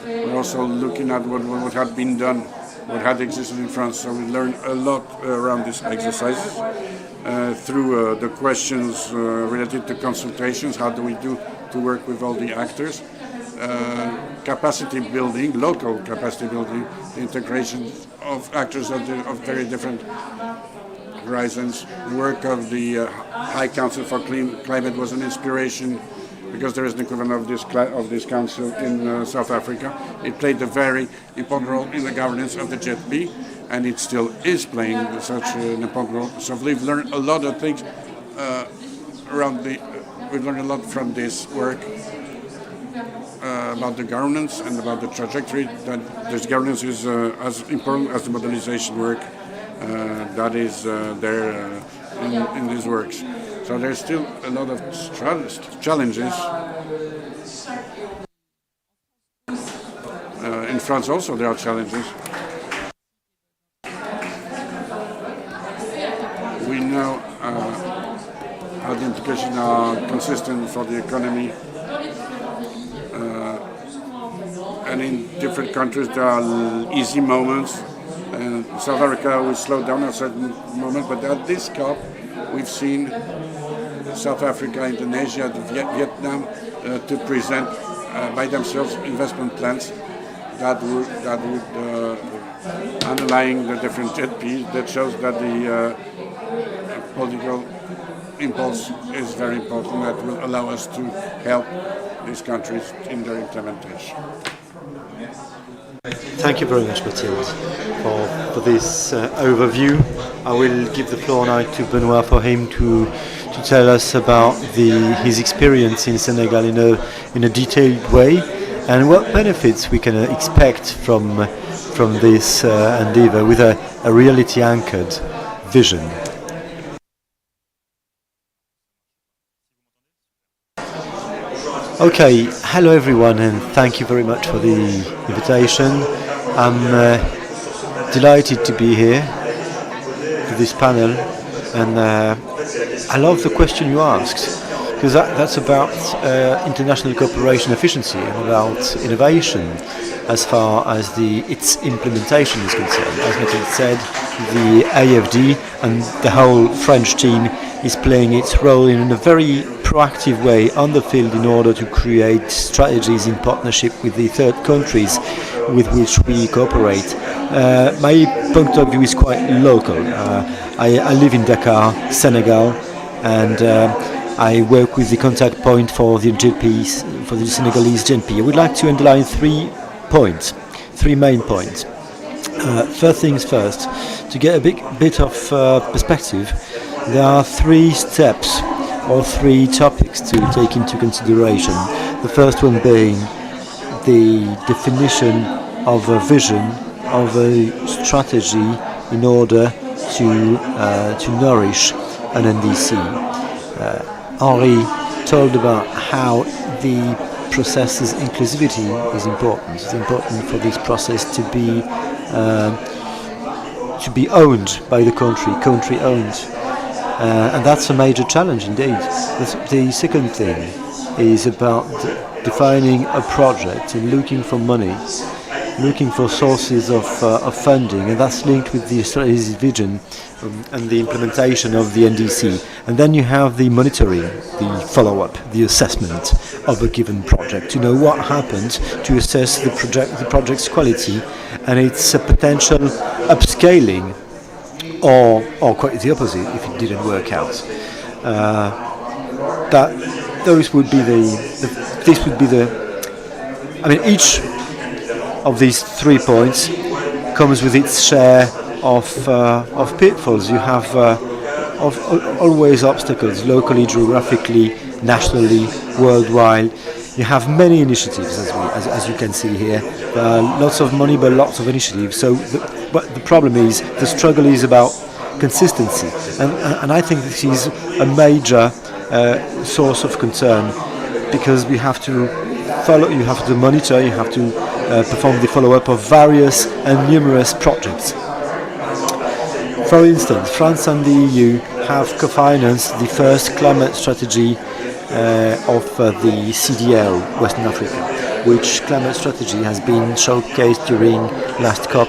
We're also looking at what had been done, what had existed in France. So we learned a lot around these exercises through the questions related to consultations. How do we do to work with all the actors? Capacity building, local capacity building, the integration of actors of very different horizons. The work of the High Council for Climate was an inspiration, because there is an equivalent of this council in South Africa. It played a very important role in the governance of the JETP, and it still is playing such an important role. So we've learned a lot of things we've learned a lot from this work about the governance and about the trajectory. That this governance is as important as the modelization work that is there in these works. So there's still a lot of challenges. In France also there are challenges. margins are consistent for the economy. And in different countries there are easy moments. And South Africa will slow down at a certain moment, but at this COP we've seen South Africa, Indonesia, Vietnam to present by themselves investment plans that would underlying the different ZPs that shows that the political impulse is very important, that will allow us to help these countries in their implementation. Thank you very much, Mathilde, for this overview. I will give the floor now to Benoit for him to tell us about his experience in Senegal in a detailed way, and what benefits we can expect from this endeavor with a reality-anchored vision. Okay, hello everyone, and thank you very much for the invitation. I'm delighted to be here for this panel, and I love the question you asked, because that's about international cooperation efficiency and about innovation as far as its implementation is concerned. As Mathilde said, the AFD and the whole French team is playing its role in a very proactive way on the field in order to create strategies in partnership with the third countries with which we cooperate. My point of view is quite local. I live in Dakar, Senegal, and I work with the contact point for the GNPs, for the Senegalese GNP. I would like to underline 3 main points. First things first, to get a bit of perspective, there are 3 steps or 3 topics to take into consideration. The first one being the definition of a vision, of a strategy in order to nourish an NDC. Henri told about how the process's inclusivity is important. It's important for this process to be owned by the country owned. And that's a major challenge indeed. The second thing is about defining a project and looking for money, looking for sources of funding, and that's linked with the strategic vision and the implementation of the NDC. And then you have the monitoring, the follow-up, the assessment of a given project, to know what happened, to assess the project's quality and its potential upscaling, or quite the opposite if it didn't work out. This would be the. I mean, each of these 3 points comes with its share of pitfalls. You have always obstacles, locally, geographically, nationally, worldwide. You have many initiatives, as you can see here. Lots of money, but lots of initiatives. So, but the problem is, the struggle is about consistency, and I think this is a major source of concern, because we have to follow, you have to monitor, you have to perform the follow-up of various and numerous projects. For instance, France and the EU have co-financed the first climate strategy of the CDAO, Western Africa, which climate strategy has been showcased during last COP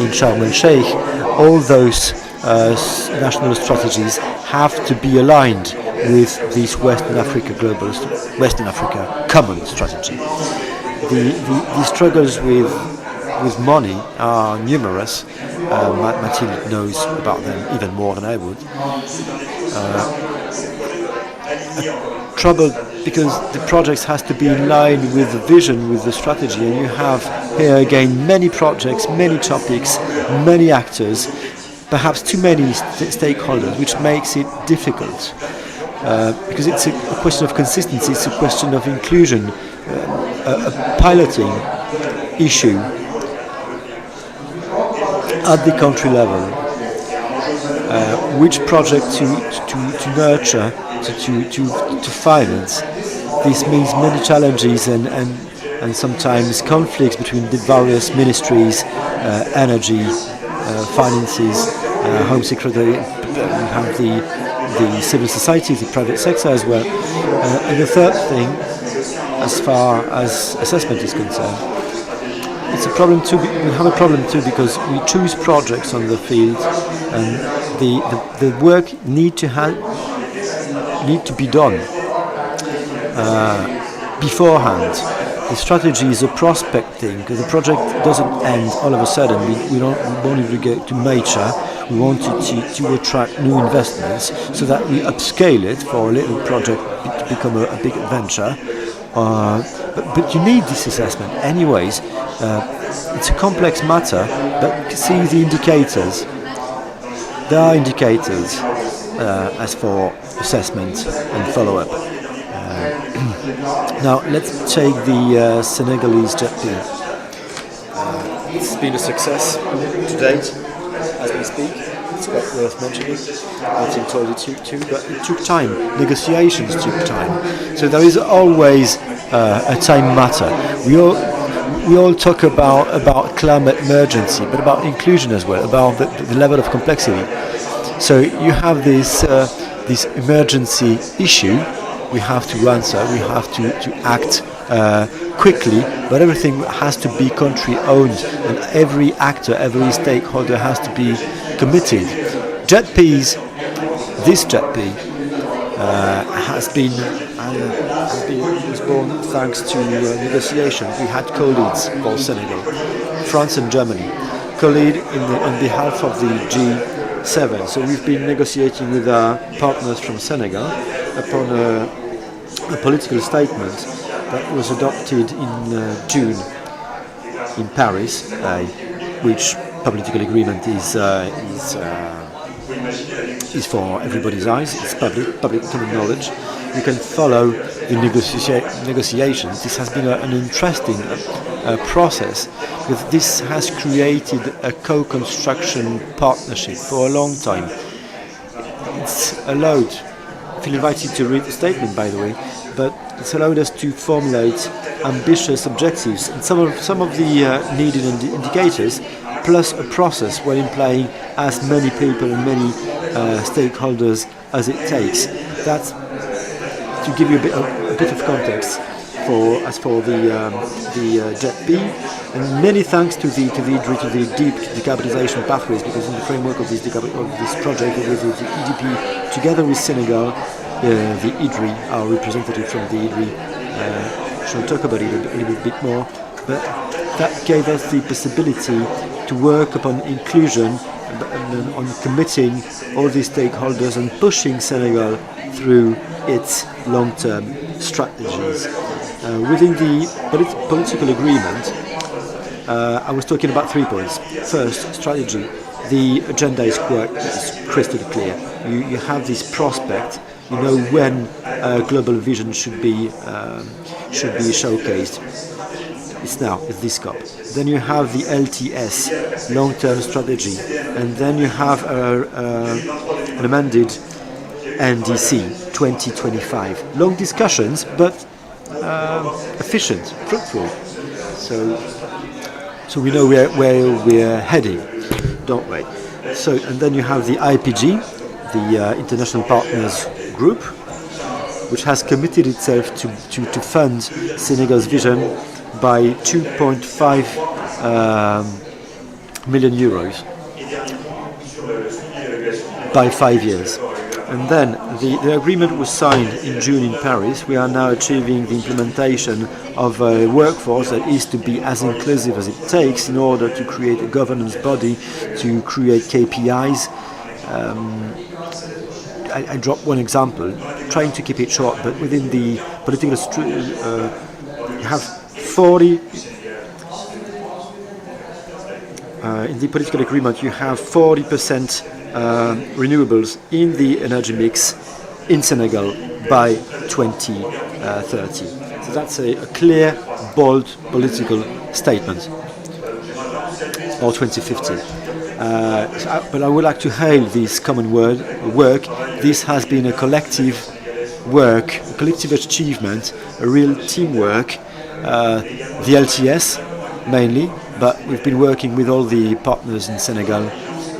in Sharm el-Sheikh. All those national strategies have to be aligned with this Western Africa common strategy. The struggles with money are numerous. Mathilde knows about them even more than I would. Trouble because the projects has to be in line with the vision, with the strategy, and you have here again many projects, many topics, many actors, perhaps too many stakeholders, which makes it difficult. Because it's a question of consistency, it's a question of inclusion, a piloting issue at the country level. Which project to nurture, to finance. This means many challenges and sometimes conflicts between the various ministries, energy, finances, Home Secretary, we have the civil society, the private sector as well. And the third thing, as far as assessment is concerned, it's a problem too. We have a problem too because we choose projects on the field, and the work need to be done beforehand. The strategy is a prospecting, because the project doesn't end all of a sudden. We wanted to go to mature. We wanted to attract new investments so that we upscale it for a little project to become a big adventure. But you need this assessment anyways. It's a complex matter, but see the indicators. There are indicators as for assessment and follow-up. Now let's take the Senegalese jet P. It's been a success to date, as we speak. It's quite worth mentioning. I think told it too, but it took time. Negotiations took time. So there is always a time matter. We all talk about climate emergency, but about inclusion as well, about the level of complexity. So you have this emergency issue. We have to answer, we have to act quickly, but everything has to be country-owned, and every actor, every stakeholder has to be committed. This jet P was born thanks to negotiation. We had co-leads for Senegal, France and Germany, co-lead on behalf of the G7. So we've been negotiating with our partners from Senegal upon a political statement that was adopted in June in Paris, which political agreement is for everybody's eyes. It's public common knowledge. You can follow the negotiations. This has been an interesting process, because this has created a co-construction partnership for a long time. It's allowed. I feel invited to read the statement, by the way, but it's allowed us to formulate ambitious objectives and some of the needed indicators, plus a process where implying as many people and many stakeholders as it takes. That's to give you a bit of context for the Jet B, and many thanks to the IDRI, to the deep decarbonization pathways, because in the framework of this project with the EDP, together with Senegal, the IDRI, our representative from the IDRI, shall talk about it a little bit more, but that gave us the possibility to work upon inclusion and on committing all these stakeholders and pushing Senegal through its long-term strategies. Within the political agreement, I was talking about 3 points. First, strategy. The agenda is crystal clear. You have this prospect. You know when global vision should be showcased. It's now. It's this COP. Then you have the LTS, long-term strategy, and then you have an amended NDC 2025. Long discussions, but efficient, fruitful. So we know where we're heading, don't we? So, and then you have the IPG, the International Partners Group, which has committed itself to fund Senegal's vision by 2.5 million euros by 5 years. And then the agreement was signed in June in Paris. We are now achieving the implementation of a workforce that is to be as inclusive as it takes in order to create a governance body, to create KPIs. I dropped one example, trying to keep it short, but within the political you have 40 in the political agreement, you have 40% renewables in the energy mix in Senegal by 2030. So that's a clear, bold political statement. Or 2050. But I would like to hail this common work. This has been a collective work, a collective achievement, a real teamwork. The LTS mainly, but we've been working with all the partners in Senegal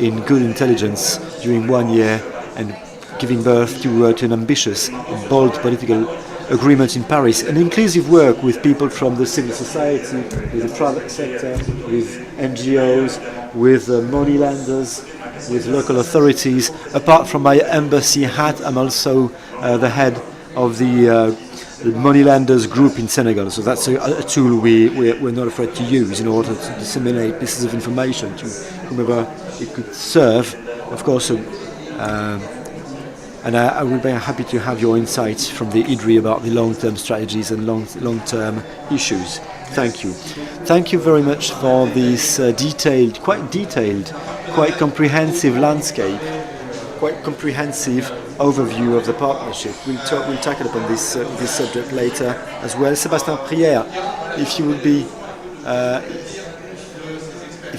in good intelligence during 1 year and giving birth to an ambitious, bold political agreement in Paris, an inclusive work with people from the civil society, with the private sector, with NGOs, with money lenders, with local authorities. Apart from my embassy hat, I'm also the head of the money lenders group in Senegal. So that's a tool we're not afraid to use in order to disseminate pieces of information to whomever it could serve. Of course, and I would be happy to have your insights from the IDRI about the long-term strategies and long-term issues. Thank you. Thank you very much for this quite comprehensive landscape, quite comprehensive overview of the partnership. We'll tackle upon this subject later as well. Sébastien Prière, if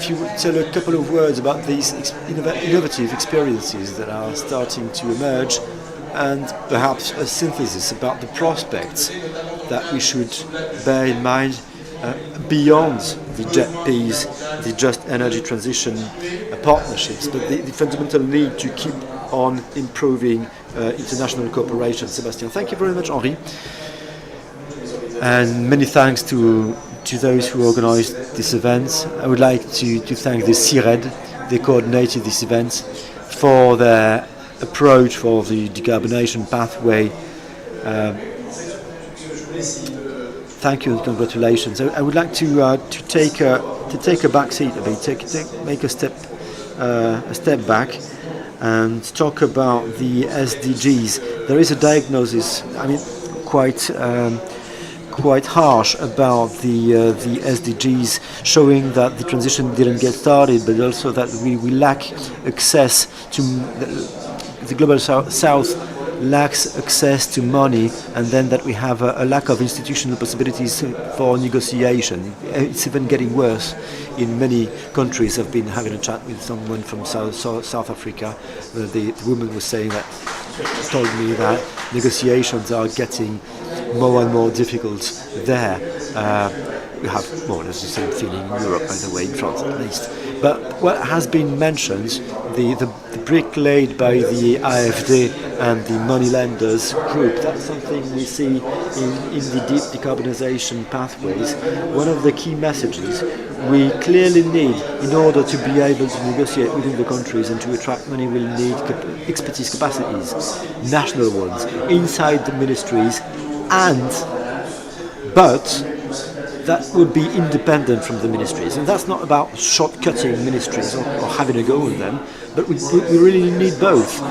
you would tell a couple of words about these innovative experiences that are starting to emerge, and perhaps a synthesis about the prospects that we should bear in mind beyond the JETPs, the Just Energy Transition partnerships, but the fundamental need to keep on improving international cooperation. Sébastien, thank you very much, Henri. And many thanks to those who organised this event. I would like to thank the CIRED, they coordinated this event, for their approach for the decarbonation pathway. Thank you and congratulations. I would like to take a back seat a bit, make a step back, and talk about the SDGs. There is a diagnosis, I mean, quite harsh about the SDGs, showing that the transition didn't get started, but also that we lack access to the global south lacks access to money, and then that we have a lack of institutional possibilities for negotiation. It's even getting worse in many countries. I've been having a chat with someone from South Africa. The woman was saying that, told me that negotiations are getting more and more difficult there. We have more or less the same feeling in Europe, by the way, in France at least. But what has been mentioned, the brick laid by the AFD and the money lenders group, that's something we see in the deep decarbonisation pathways. One of the key messages we clearly need, in order to be able to negotiate within the countries and to attract money, we'll need expertise capacities, national ones, inside the ministries, but that would be independent from the ministries. And that's not about shortcutting ministries or having a go at them, but we really need both.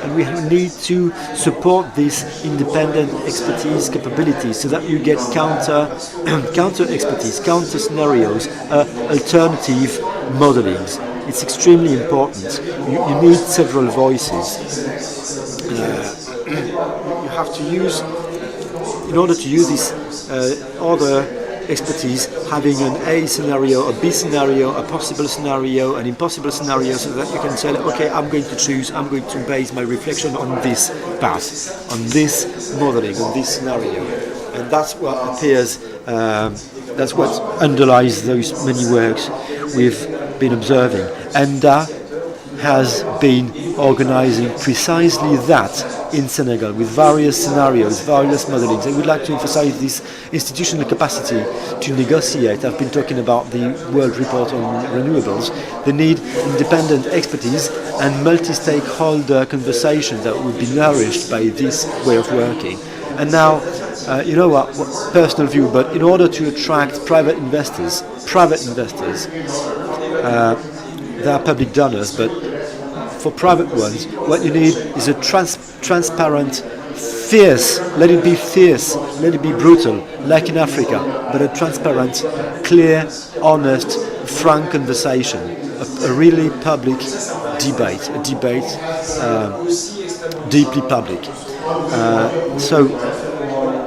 And we need to support this independent expertise capabilities so that you get counter expertise, counter scenarios, alternative modelings. It's extremely important. You need several voices. You have to use, in order to use this other expertise, having an A scenario, a B scenario, a possible scenario, an impossible scenario, so that you can say, okay, I'm going to base my reflection on this path, on this modeling, on this scenario. And that's what appears, that's what underlies those many works we've been observing. ENDA has been organizing precisely that in Senegal with various scenarios, various modelings. I would like to emphasize this institutional capacity to negotiate. I've been talking about the World Report on Renewables. They need independent expertise and multi-stakeholder conversations that would be nourished by this way of working. And now, you know what, personal view, but in order to attract private investors, they are public donors, but for private ones, what you need is a transparent, fierce, let it be fierce, let it be brutal, like in Africa, but a transparent, clear, honest, frank conversation, a really public debate, deeply public. So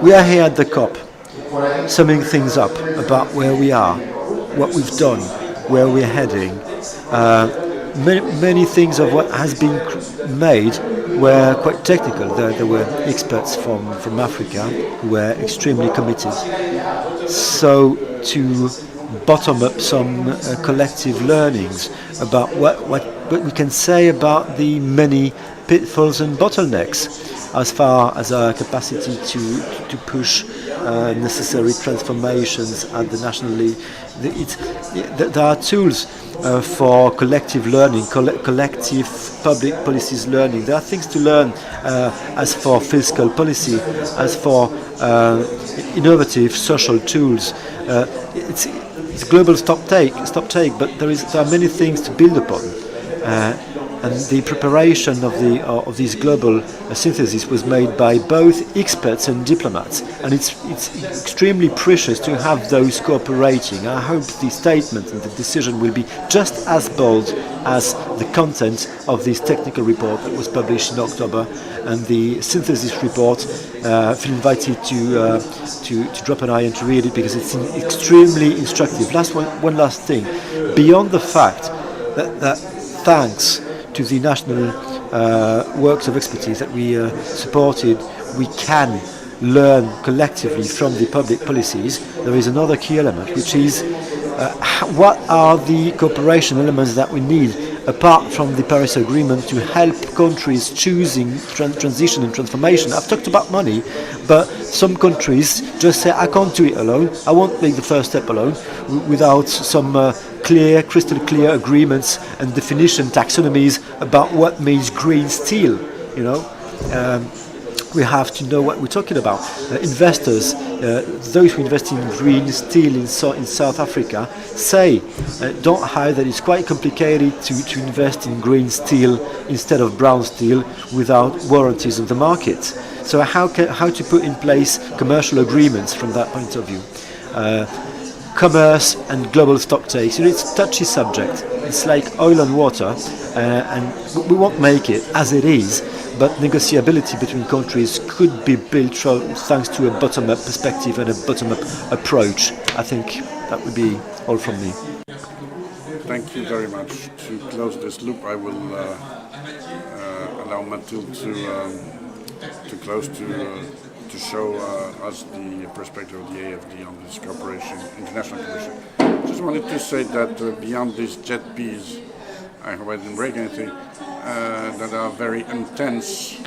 we are here at the COP, summing things up about where we are, what we've done, where we're heading. Many things of what has been made were quite technical. There were experts from Africa who were extremely committed. So to bottom up some collective learnings about what we can say about the many pitfalls and bottlenecks as far as our capacity to push necessary transformations at the national level. There are tools for collective learning, collective public policies learning. There are things to learn as for fiscal policy, as for innovative social tools. It's global stop take, but there are many things to build upon. And the preparation of these global synthesis was made by both experts and diplomats, and it's extremely precious to have those cooperating. I hope the statement and the decision will be just as bold as the content of this technical report that was published in October, and the synthesis report. Feel invited to drop an eye and to read it because it's extremely instructive. One last thing, beyond the fact that thanks to the national works of expertise that we supported, we can learn collectively from the public policies. There is another key element, which is what are the cooperation elements that we need apart from the Paris Agreement to help countries choosing transition and transformation. I've talked about money, but some countries just say, I can't do it alone, I won't make the first step alone, without some crystal clear agreements and definition taxonomies about what means green steel, we have to know what we're talking about. Investors, those who invest in green steel in South Africa, say, don't hide that it's quite complicated to invest in green steel instead of brown steel without warranties of the market. So how to put in place commercial agreements from that point of view. Commerce and global stock takes. It's a touchy subject. It's like oil and water, and we won't make it as it is. But negotiability between countries could be built thanks to a bottom-up perspective and a bottom-up approach. I think that would be all from me. Thank you very much. To close this loop, I will allow Mathilde to close to show us the perspective of the AFD on this cooperation, international cooperation. I just wanted to say that beyond these jet Bs, I hope I didn't break anything, that are very intense.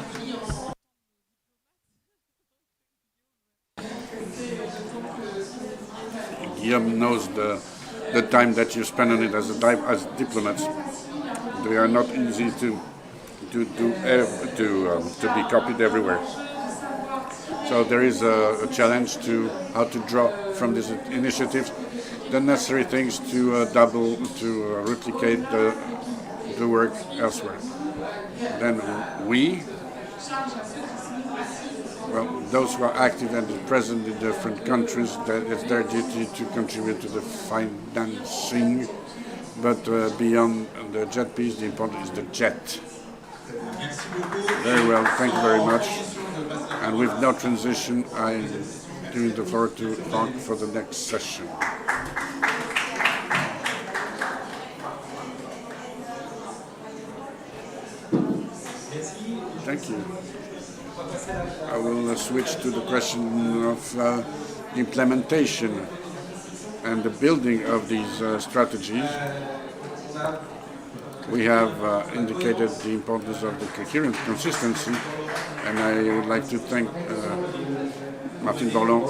Guillaume knows the time that you spend on it as diplomats. They are not easy to be copied everywhere. So there is a challenge to how to draw from these initiatives the necessary things to replicate the work elsewhere. Then those who are active and present in different countries, it's their duty to contribute to the financing. But beyond the jet piece, the important is the jet. Very well, thank you very much. And with no transition, I'm giving the floor to Franck for the next session. Thank you. I will switch to the question of implementation and the building of these strategies. We have indicated the importance of the coherent consistency, and I would like to thank Martine Borlon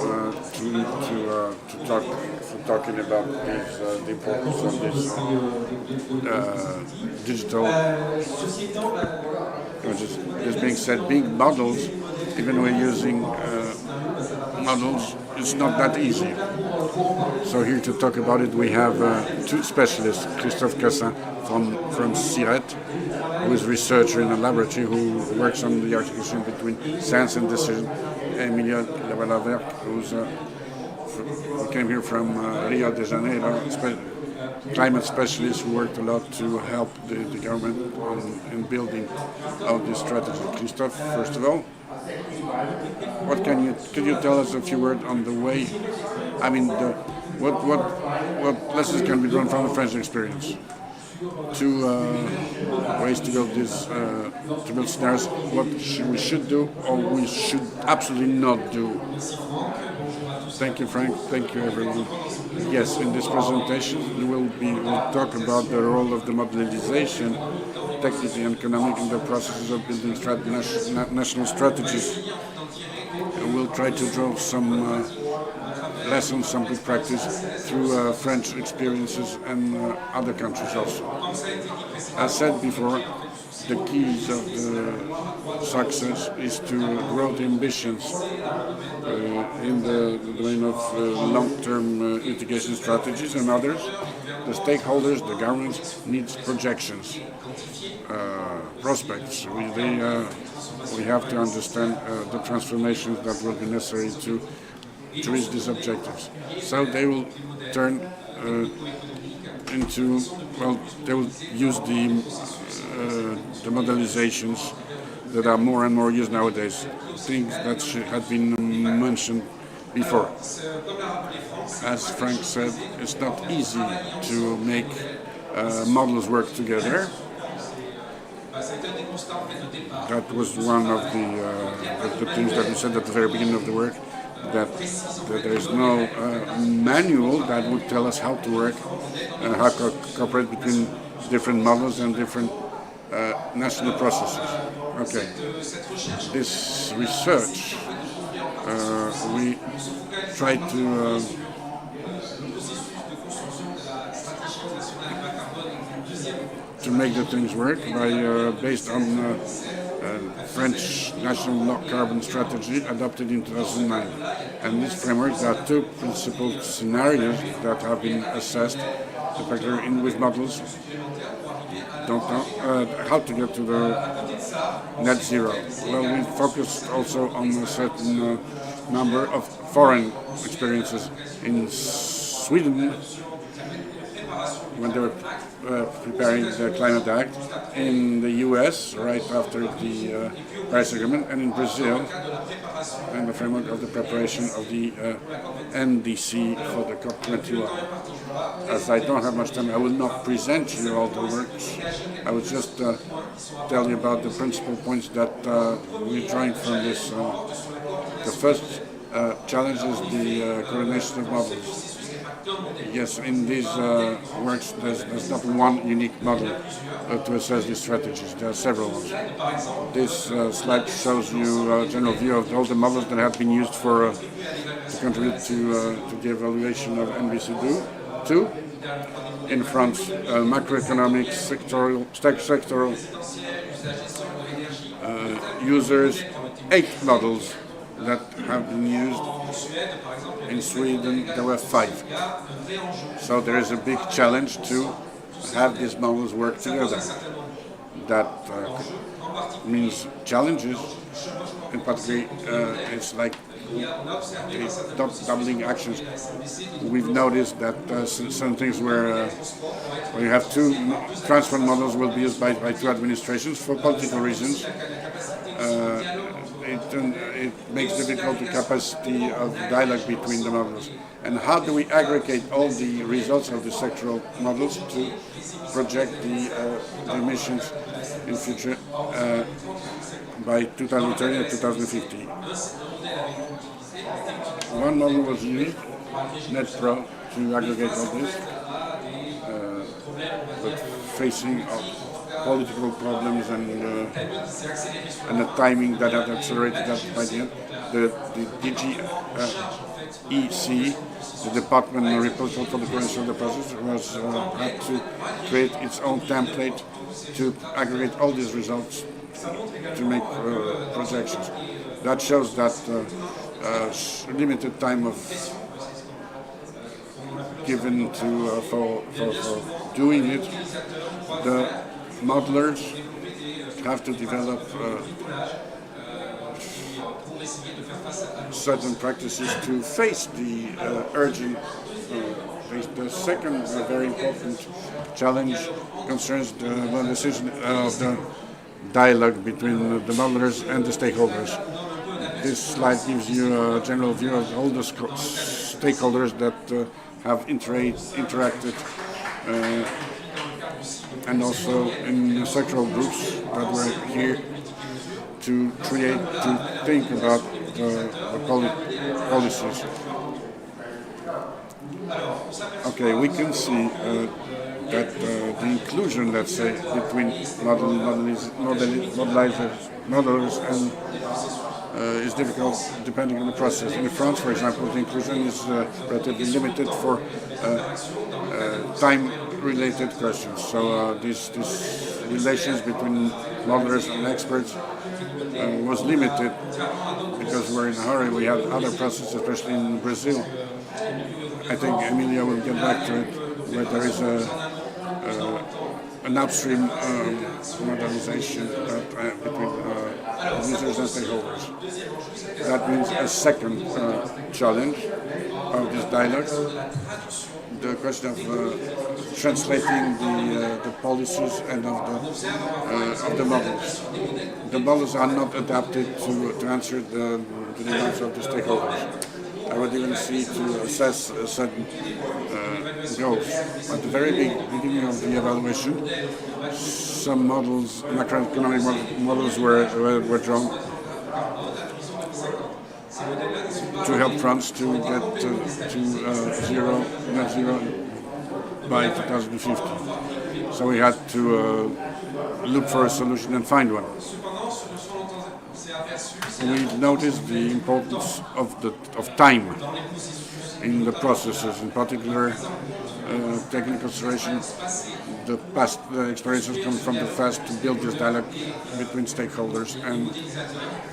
for talking about the importance of this digital. This being said, being models, even when we're using models, it's not that easy. So here to talk about it, we have two specialists, Christophe Cassin from CIRET, who is a researcher in a laboratory who works on the articulation between science and decision, Emilia Lavalavert, who came here from Rio de Janeiro, climate specialist who worked a lot to help the government in building of this strategy. Christophe, first of all, could you tell us a few words on the way? I mean, what lessons can be drawn from the French experience? two ways to build this, to build scenarios, what we should do or we should absolutely not do. Thank you, Frank. Thank you, everyone. Yes, in this presentation, we'll talk about the role of the modelization, technically and economic, in the processes of building national strategies. And we'll try to draw some lessons, some good practice through French experiences and other countries also. As said before, the keys of the success is to grow the ambitions in the domain of long-term mitigation strategies and others. The stakeholders, the governments, needs projections, prospects. We have to understand the transformations that will be necessary to reach these objectives. So they will turn into, well, they will use the modelizations that are more and more used nowadays, things that had been mentioned before. As Frank said, it's not easy to make models work together. That was one of the things that we said at the very beginning of the work, that there is no manual that would tell us how to work and how to cooperate between different models and different national processes. Okay, this research, we tried to make the things work by based on French national low carbon strategy adopted in 2009. And in this framework, there are two principal scenarios that have been assessed, particularly with models. Don't know how to get to the net zero. Well, we focused also on a certain number of foreign experiences. In Sweden, when they were preparing the Climate Act, in the US, right after the Paris Agreement, and in Brazil, in the framework of the preparation of the NDC for the COP28. As I don't have much time, I will not present you all the works. I will just tell you about the principal points that we're drawing from this. The first challenge is the coordination of models. Yes, in these works, there's not one unique model to assess these strategies. There are several ones. This slide shows you a general view of all the models that have been used for to contribute to the evaluation of NBC2. In France, macroeconomic, sectoral users, 8 models that have been used. In Sweden, there were 5. So there is a big challenge to have these models work together. That means challenges, in particular, it's like doubling actions. We've noticed that some things where you have 2 transport models will be used by 2 administrations for political reasons. It makes difficult the capacity of dialogue between the models. And how do we aggregate all the results of the sectoral models to project the emissions in future by 2030 and 2050? One model was used, NetPro, to aggregate all this, but facing political problems and the timing that had accelerated that by the end. The DGEC, the Department responsible for the coordination of the process, was had to create its own template to aggregate all these results to make projections. That shows that limited time of given to for doing it. The modelers have to develop certain practices to face the urgent. The second very important challenge concerns the decision of the dialogue between the modelers and the stakeholders. This slide gives you a general view of all the stakeholders that have interacted and also in sectoral groups that were here to think about the policies. Okay, we can see that the inclusion, let's say, between modelers and is difficult depending on the process. In France, for example, the inclusion is relatively limited for time-related questions. So these relations between modelers and experts was limited because we're in a hurry. We had other processes, especially in Brazil. I think Emilia will get back to it, where there is an upstream modelization between users and stakeholders. That means a second challenge of this dialogue, the question of translating the policies and of the models. The models are not adapted to answer the demands of the stakeholders. I would even see to assess certain goals. At the very beginning of the evaluation, some models, macroeconomic models were drawn to help France to get to net zero by 2050. So we had to look for a solution and find one. We noticed the importance of time in the processes, in particular taking into consideration the past experiences come from the past to build this dialogue between stakeholders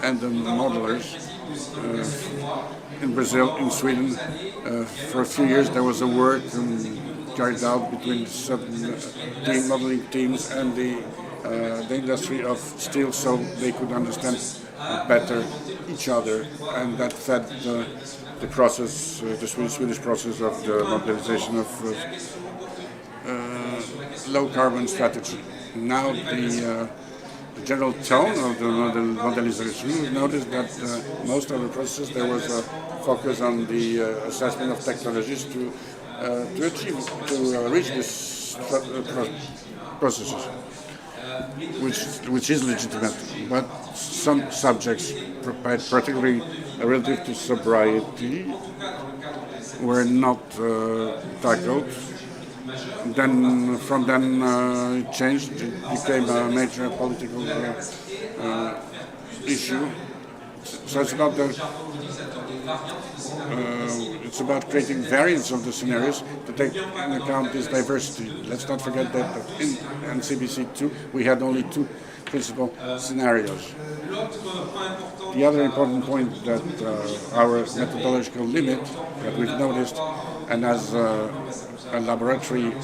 and the modelers. In Brazil, in Sweden, for a few years there was a work carried out between certain modeling teams and the industry of steel, so they could understand better each other, and that fed the process, the Swedish process of the modelization of low carbon strategy. Now the general tone of the modelization, we noticed that most of the processes there was a focus on the assessment of technologies to reach these processes, which is legitimate, but some subjects, particularly relative to sobriety, were not tackled. Then from then it changed. It became a major political issue. So it's about it's about creating variants of the scenarios to take into account this diversity. Let's not forget that in NCBC2 we had only two principal scenarios. The other important point that our methodological limit that we've noticed, and as a laboratory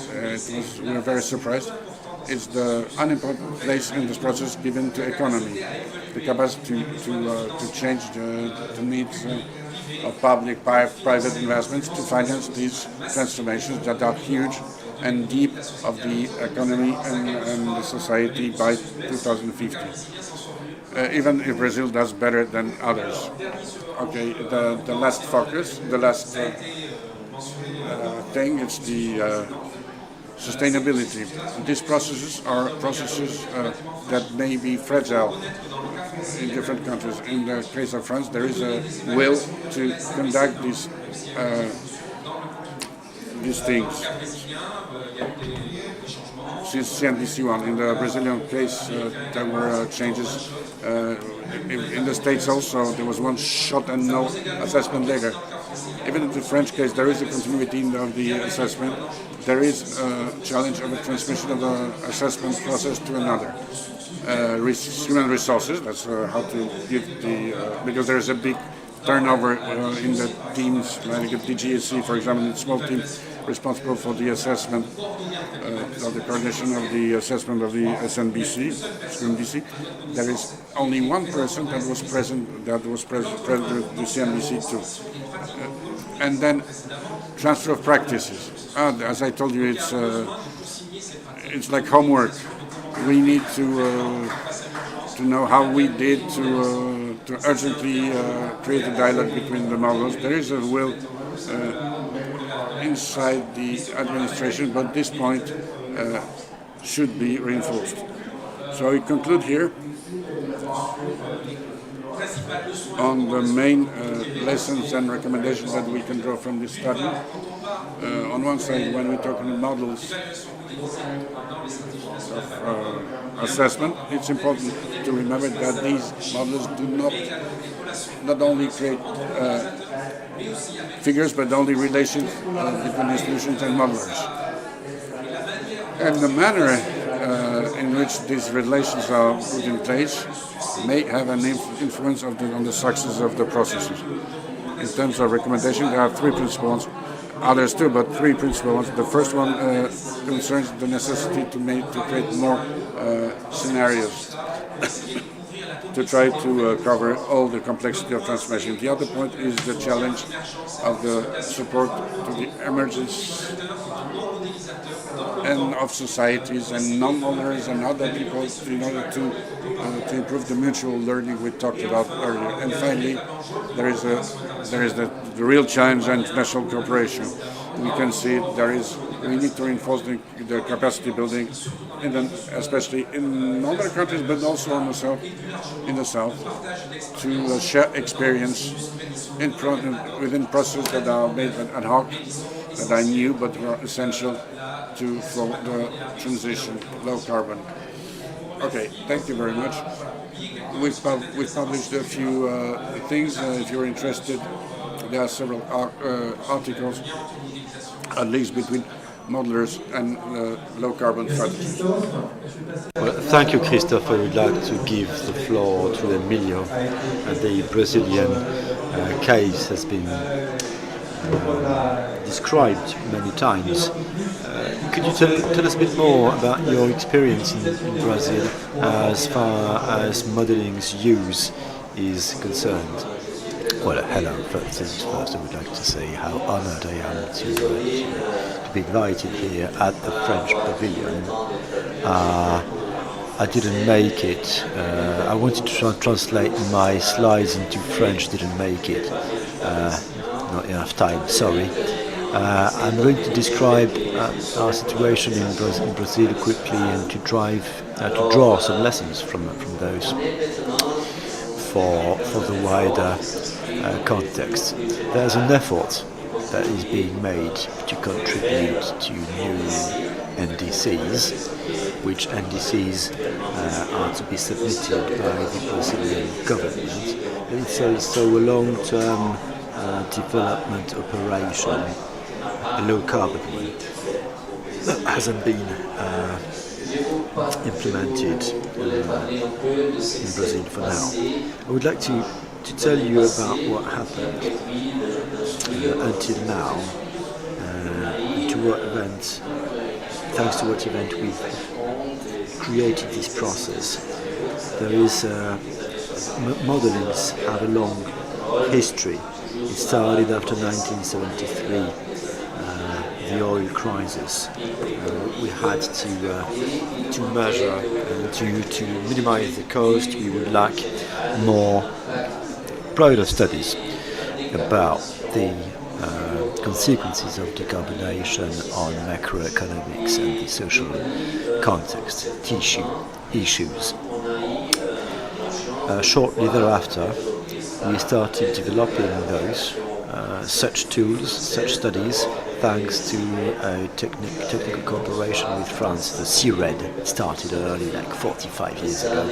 we were very surprised, is the unimportant place in this process given to economy, the capacity to change the needs of public-private investments to finance these transformations that are huge and deep of the economy and the society by 2050. Even if Brazil does better than others. Okay, the last focus, the last thing is the sustainability. These processes are processes that may be fragile in different countries. In the case of France, there is a will to conduct these things. Since CNBC1, in the Brazilian case, there were changes. In the States also, there was one shot and no assessment later. Even in the French case, there is a continuity of the assessment. There is a challenge of a transmission of the assessment process to another. Human resources, that's how to give because there is a big turnover in the teams, like at DGAC, for example, in small team responsible for the assessment of the coordination of the assessment of the SNBC. There is only one person that was present with the CNBC too. And then transfer of practices. As I told you, it's like homework. We need to know how we did to urgently create a dialogue between the models. There is a will inside the administration, but at this point should be reinforced. So I conclude here on the main lessons and recommendations that we can draw from this study. On one side, when we talk about models of assessment, it's important to remember that these models do not only create figures, but only relations between institutions and modelers. And the manner in which these relations are put in place may have an influence on the success of the processes. In terms of recommendation, there are three principles. Others too, but three principles. The first one concerns the necessity to create more scenarios to try to cover all the complexity of transformation. The other point is the challenge of the support to the emergence and of societies and non-owners and other people in order to improve the mutual learning we talked about earlier. And finally, there is the real challenge of international cooperation. We can see we need to reinforce the capacity building, especially in other countries, but also in the south, to share experience within processes that are made ad hoc, that are new but are essential for the transition, low carbon. Okay, thank you very much. We've published a few things. If you're interested, there are several articles, at least between modelers and low carbon strategies. Well, thank you, Christophe. I would like to give the floor to Emilio. The Brazilian case has been described many times. Could you tell us a bit more about your experience in Brazil as far as modeling's use is concerned? Well, hello. First, I would like to say how honoured I am to be invited here at the French pavilion. I didn't make it. I wanted to translate my slides into French, didn't make it. Not enough time, sorry. I'm going to describe our situation in Brazil quickly and to draw some lessons from those for the wider context. There's an effort that is being made to contribute to new NDCs, which NDCs are to be submitted by the Brazilian government. It's also a long-term development operation, a low carbon one, that hasn't been implemented in Brazil for now. I would like to tell you about what happened until now, thanks to what event we've created this process. There is modelings have a long history. It started after 1973, the oil crisis. We had to measure and to minimize the cost. We would like more broader studies about the consequences of decarbonation on macroeconomics and the social context issues. Shortly thereafter, we started developing such tools, such studies, thanks to a technical cooperation with France. The CRED started early, like 45 years ago.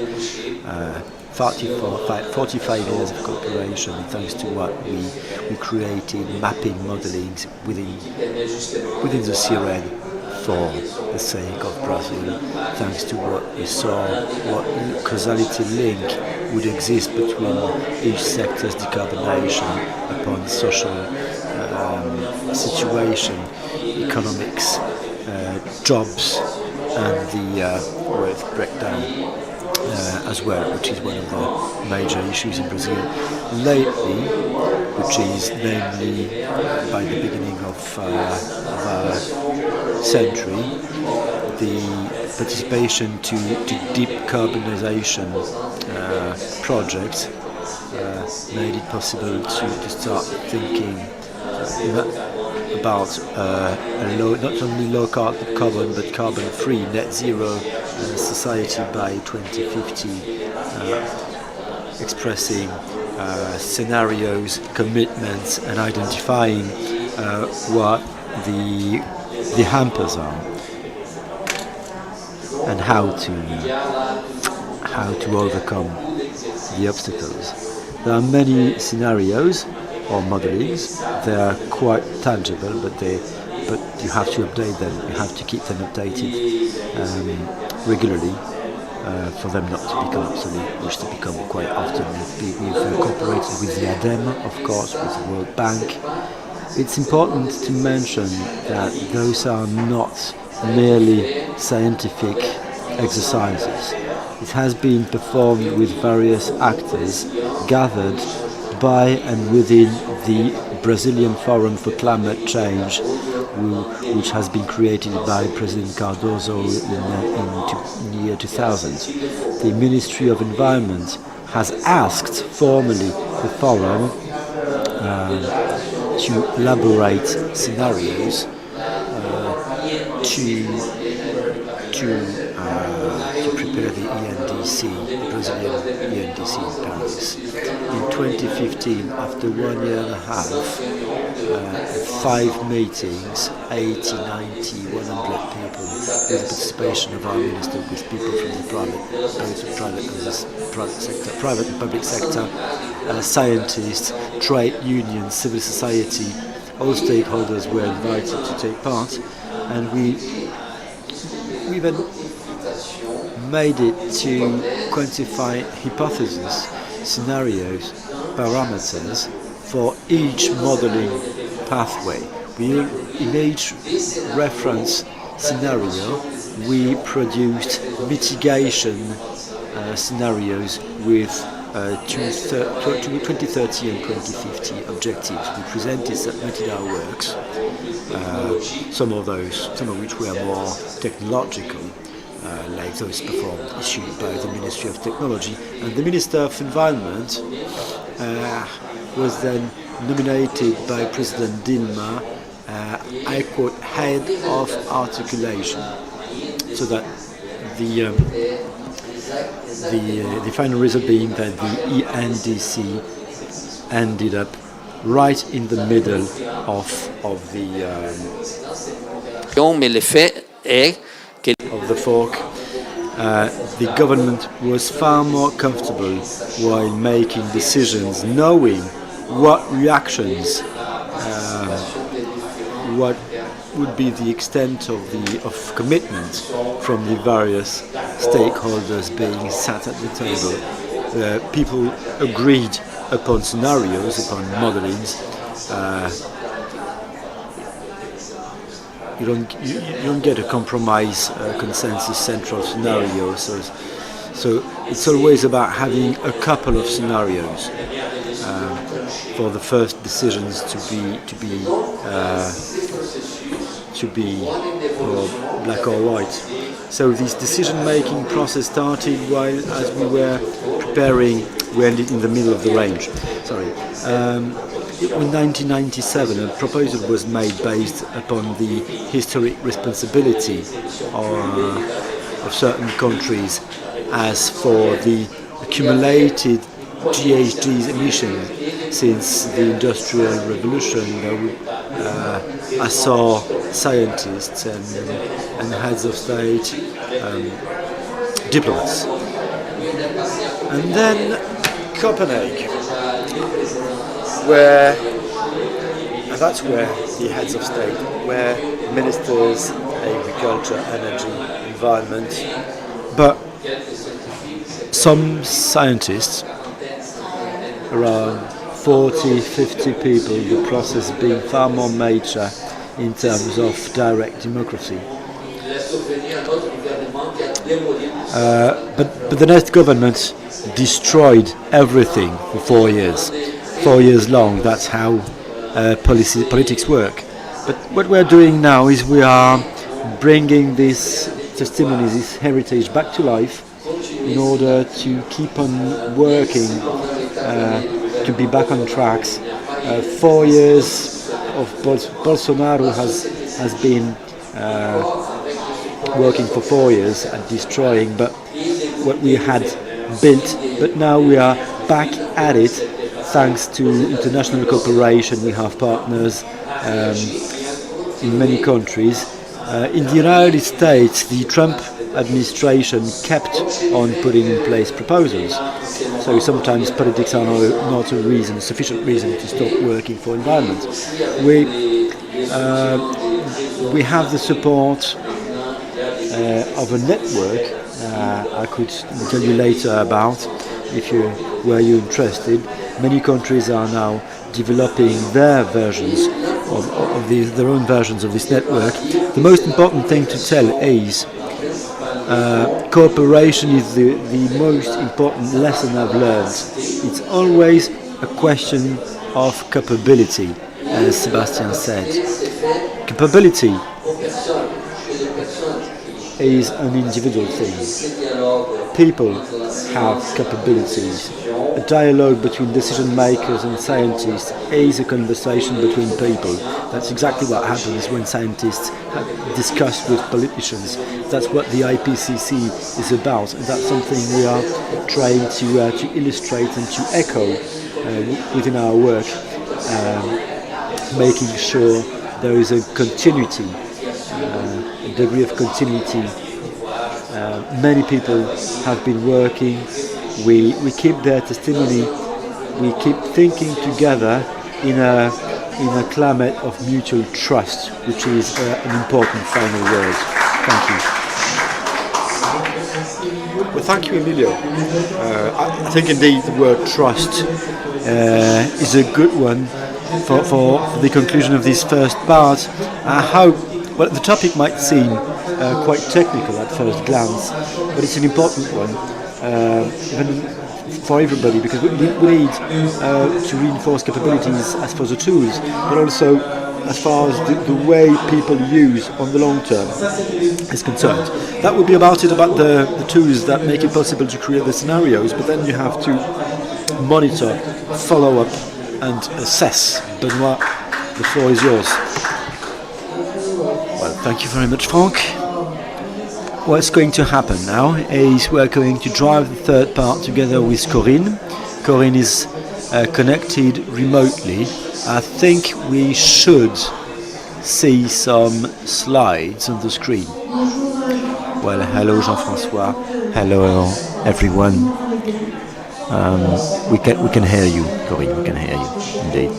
45 years of cooperation, thanks to what we created, mapping modelling within the CRED for the sake of Brazil, thanks to what we saw, what causality link would exist between each sector's decarbonation upon social situation, economics, jobs, and the wealth breakdown as well, which is one of the major issues in Brazil lately, which is namely by the beginning of our century, the participation to decarbonization projects made it possible to start thinking about not only low carbon but carbon-free, net zero society by 2050, expressing scenarios, commitments, and identifying what the hampers are and how to overcome the obstacles. There are many scenarios or modelings. They are quite tangible, but you have to update them. You have to keep them updated regularly for them not to become obsolete, which they become quite often. We've cooperated with the ADEME, of course, with the World Bank. It's important to mention that those are not merely scientific exercises. It has been performed with various actors gathered by and within the Brazilian Forum for Climate Change, which has been created by President Cardoso in the year 2000. The Ministry of Environment has asked formally the Forum to elaborate scenarios to prepare the ENDC, the Brazilian ENDC in Paris. In 2015, after 1 year and a half, 5 meetings, 80, 90, 100 people, with the participation of our minister, with people from the private and public sector, scientists, trade unions, civil society, all stakeholders were invited to take part, and we then made it to quantify hypotheses, scenarios, parameters for each modeling pathway. In each reference scenario, we produced mitigation scenarios with 2030 and 2050 objectives. We presented, submitted our works, some of which were more technological, like those issued by the Ministry of Technology, and the Minister of Environment was then nominated by President Dilma, I quote, head of articulation, so that the final result being that the ENDC ended up right in the middle of the fork. The government was far more comfortable while making decisions, knowing what reactions, what would be the extent of commitment from the various stakeholders being sat at the table. People agreed upon scenarios, upon modelings. You don't get a compromise, consensus central scenario. So it's always about having a couple of scenarios for the first decisions to be black or white. So this decision-making process started as we were preparing. We ended in the middle of the range. In 1997, a proposal was made based upon the historic responsibility of certain countries as for the accumulated GHGs emissions since the Industrial Revolution. I saw scientists and heads of state, diplomats. And then Copenhagen, that's where the heads of state, where ministers, agriculture, energy, environment, but some scientists, around 40, 50 people, the process being far more mature in terms of direct democracy. But the next government destroyed everything for 4 years. 4 years long, that's how politics work. But what we're doing now is we are bringing this testimony, this heritage back to life in order to keep on working, to be back on tracks. 4 years Bolsonaro has been working for 4 years at destroying what we had built, but now we are back at it thanks to international cooperation. We have partners in many countries. In the United States, the Trump administration kept on putting in place proposals. So sometimes politics are not a reason, sufficient reason to stop working for environment. We have the support of a network I could tell you later about if you were interested. Many countries are now developing their versions of their own versions of this network. The most important thing to tell is cooperation is the most important lesson I've learned. It's always a question of capability, as Sebastian said. Capability is an individual thing. People have capabilities. A dialogue between decision makers and scientists is a conversation between people. That's exactly what happens when scientists discuss with politicians. That's what the IPCC is about, and that's something we are trying to illustrate and to echo within our work, making sure there is a continuity, a degree of continuity. Many people have been working. We keep their testimony. We keep thinking together in a climate of mutual trust, which is an important final word. Thank you. Well, thank you, Emilio. I think indeed the word trust is a good one for the conclusion of this first part. Well, the topic might seem quite technical at first glance, but it's an important one, even for everybody, because we need to reinforce capabilities as for the tools, but also as far as the way people use on the long term is concerned. That would be about the tools that make it possible to create the scenarios, but then you have to monitor, follow up, and assess. Benoit, the floor is yours. Well, thank you very much, Franck. What's going to happen now is we're going to drive the third part together with Corinne. Corinne is connected remotely. I think we should see some slides on the screen. Well, hello Jean-François. Hello everyone. We can hear you, Corinne. We can hear you indeed.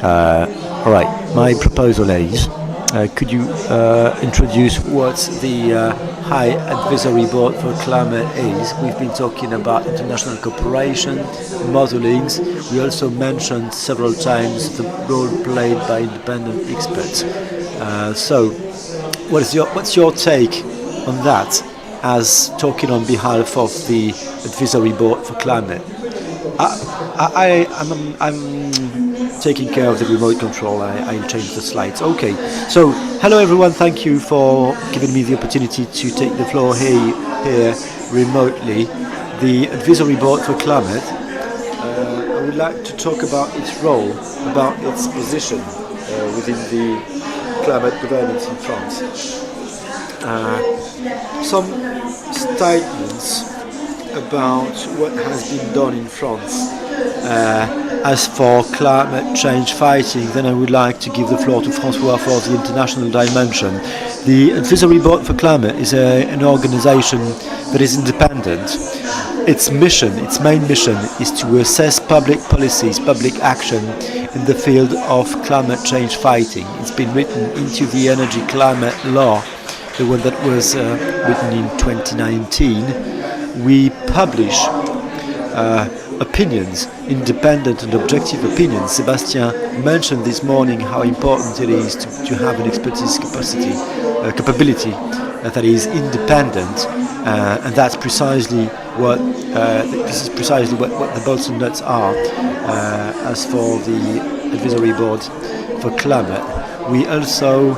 All right. My proposal is. Could you introduce what the High Advisory Board for Climate is? We've been talking about international cooperation, modelings. We also mentioned several times the role played by independent experts. So, what's your take on that, as talking on behalf of the Advisory Board for Climate? I'm taking care of the remote control. I'll change the slides. Okay, so hello everyone, thank you for giving me the opportunity to take the floor here remotely. The Advisory Board for Climate, I would like to talk about its role, about its position within the climate governance in France. Some statements about what has been done in France. As for climate change fighting, then I would like to give the floor to François for the international dimension. The Advisory Board for Climate is an organization that is independent. Its main mission is to assess public policies, public action in the field of climate change fighting. It's been written into the Energy Climate Law, the one that was written in 2019. We publish opinions, independent and objective opinions. Sebastian mentioned this morning how important it is to have an expertise capability that is independent, and that's precisely what the bolts and nuts are. As for the Advisory Board for Climate, we also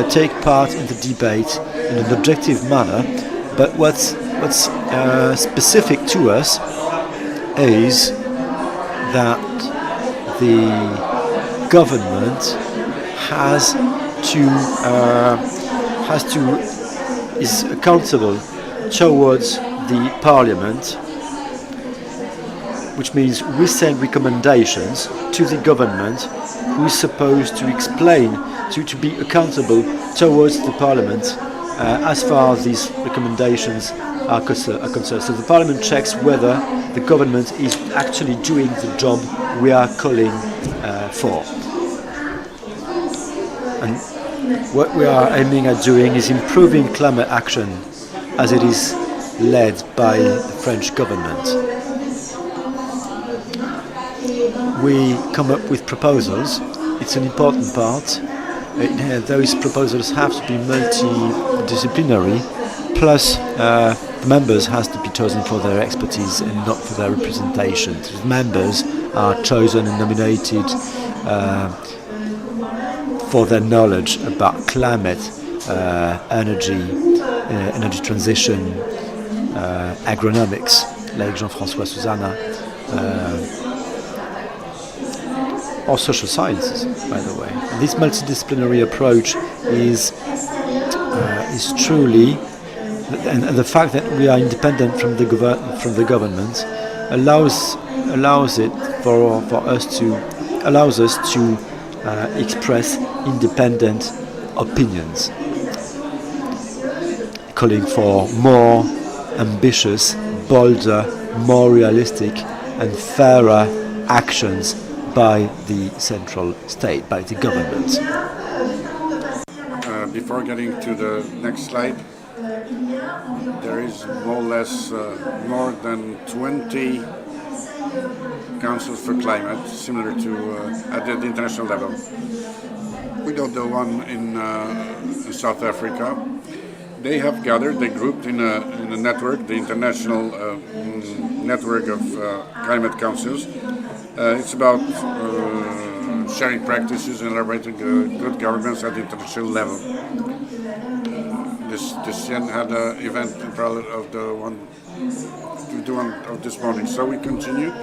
take part in the debate in an objective manner, but what's specific to us is that the government is accountable towards the Parliament, which means we send recommendations to the government, who is supposed to explain, to be accountable towards the Parliament as far as these recommendations are concerned. So the Parliament checks whether the government is actually doing the job we are calling for. And what we are aiming at doing is improving climate action as it is led by the French government. We come up with proposals. It's an important part. Those proposals have to be multidisciplinary, plus the members has to be chosen for their expertise and not for their representation. The members are chosen and nominated for their knowledge about climate, energy transition, agronomics, like Jean-François Susana, or social sciences, by the way. And this multidisciplinary approach is truly, and the fact that we are independent from the government allows us to express independent opinions, calling for more ambitious, bolder, more realistic and fairer actions by the central state, by the government. Before getting to the next slide, there is more or less more than 20 councils for climate, similar to at the international level. We got the one in South Africa. They have gathered, they grouped in a network, the international network of climate councils. It's about sharing practices and elaborating good governments at the international level. This had an event in parallel of the one of this morning. So we continue.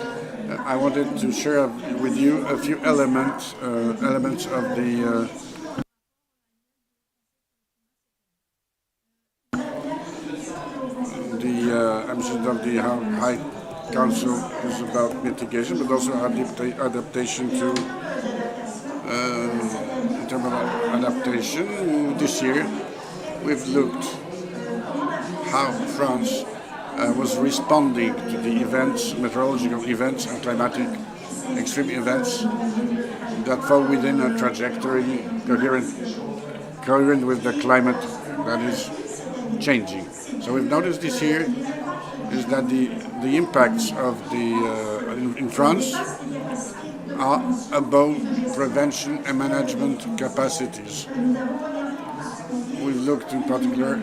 I wanted to share with you a few elements of the ambitions of the High Council is about mitigation, but also adaptation to in terms of adaptation. This year, we've looked how France was responding to the events, meteorological events and climatic extreme events that fall within a trajectory coherent with the climate that is changing. So we've noticed this year is that the impacts of in France are above prevention and management capacities. We've looked in particular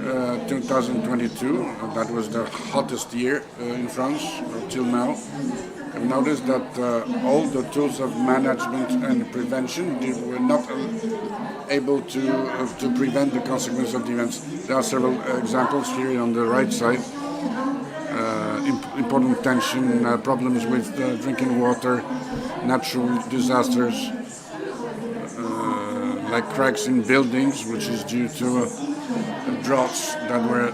2022, that was the hottest year in France until now. I've noticed that all the tools of management and prevention were not able to prevent the consequences of the events. There are several examples here on the right side. Important tension, problems with drinking water, natural disasters, like cracks in buildings, which is due to droughts that were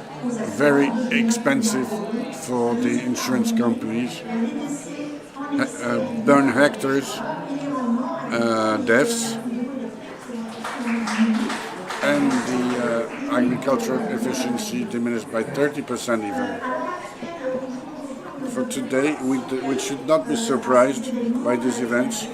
very expensive for the insurance companies, burn hectares, deaths, and the agricultural efficiency diminished by 30% even. For today, we should not be surprised by these events.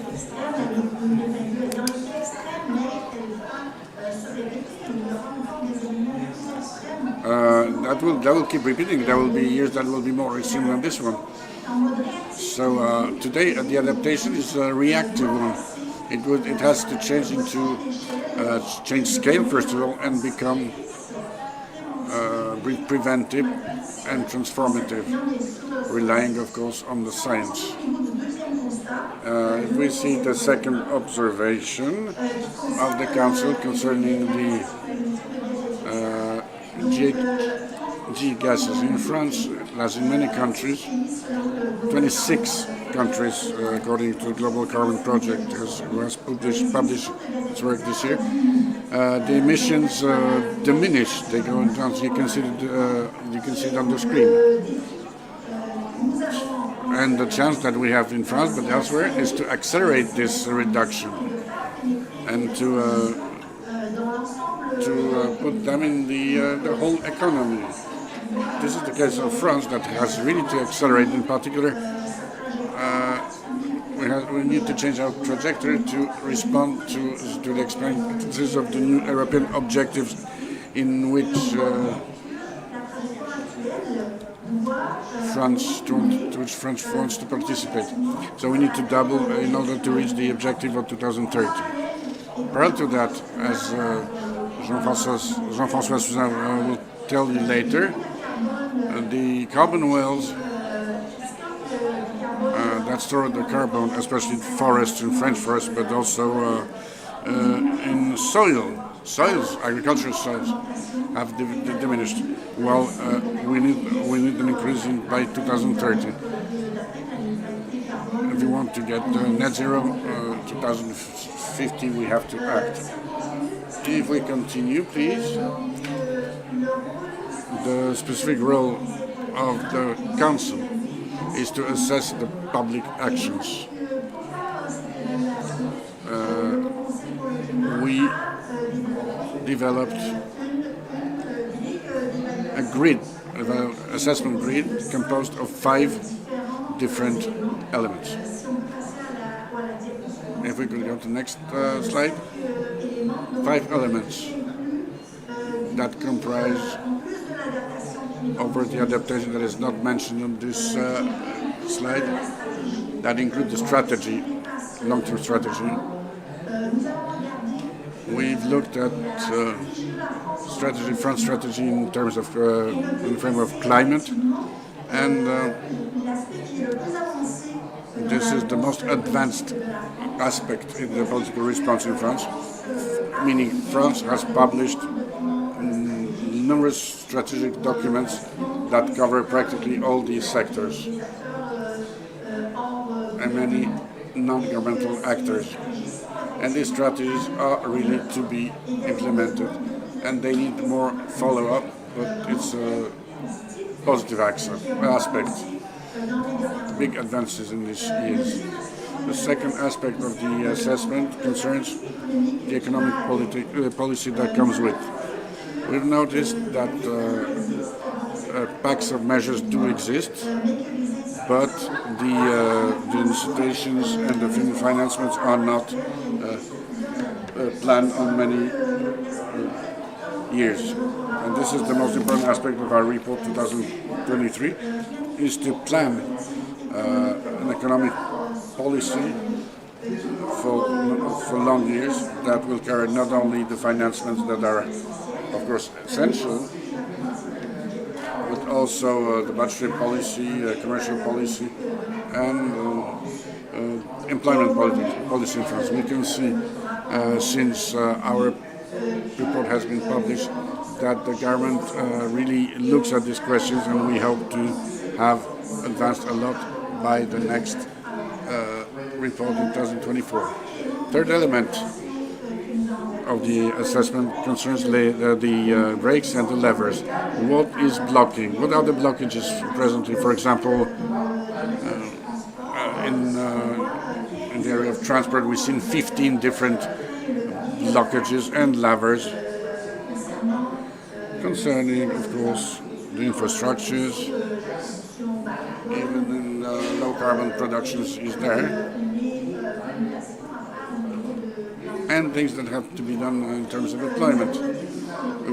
That will keep repeating. There will be years that will be more extreme than this one. So today, the adaptation is a reactive one. It has to change into change scale first of all and become preventive and transformative, relying, of course, on the science. If we see the second observation of the Council concerning the gases. In France, as in many countries, 26 countries, according to the Global Carbon Project, who has published its work this year, the emissions diminish. They go down. You can see it on the screen. And the chance that we have in France, but elsewhere, is to accelerate this reduction and to put them in the whole economy. This is the case of France that has really to accelerate. In particular, we need to change our trajectory to respond to the expenses of the new European objectives, in which France wants to participate. So we need to double in order to reach the objective of 2030. Prior to that, as Jean-François Suzanne will tell you later, the carbon wells that store the carbon, especially forests and French forests, but also in soils, agricultural soils, have diminished. Well, we need an increase by 2030. If we want to get net zero 2050, we have to act. If we continue, please. The specific role of the Council is to assess the public actions. We developed a grid, an assessment grid composed of 5 different elements. If we could go to the next slide. 5 elements that comprise over the adaptation that is not mentioned on this slide, that include the strategy, long-term strategy. We've looked at France strategy in terms of in the framework of climate, and this is the most advanced aspect in the political response in France, meaning France has published numerous strategic documents that cover practically all these sectors and many non-governmental actors. And these strategies are really to be implemented, and they need more follow-up, but it's a positive aspect. Big advances in these years. The second aspect of the assessment concerns the economic policy that comes with. We've noticed that packs of measures do exist, but the institutions and the financements are not planned on many years. And this is the most important aspect of our report 2023, is to plan an economic policy for long years that will carry not only the financements that are, of course, essential, but also the budgetary policy, commercial policy, and employment policy in France. We can see since our report has been published that the government really looks at these questions, and we hope to have advanced a lot by the next report in 2024. Third element of the assessment concerns the brakes and the levers. What is blocking? What are the blockages presently? For example, in the area of transport, we've seen 15 different blockages and levers concerning, of course, the infrastructures. Even in low carbon productions is there. And things that have to be done in terms of employment. We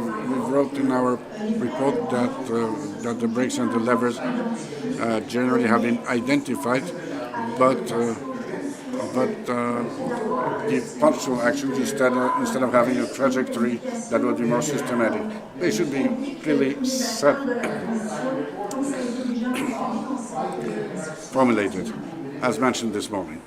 wrote in our report that the brakes and the levers generally have been identified, but give punctual actions instead of having a trajectory that would be more systematic. They should be clearly set, formulated, as mentioned this morning.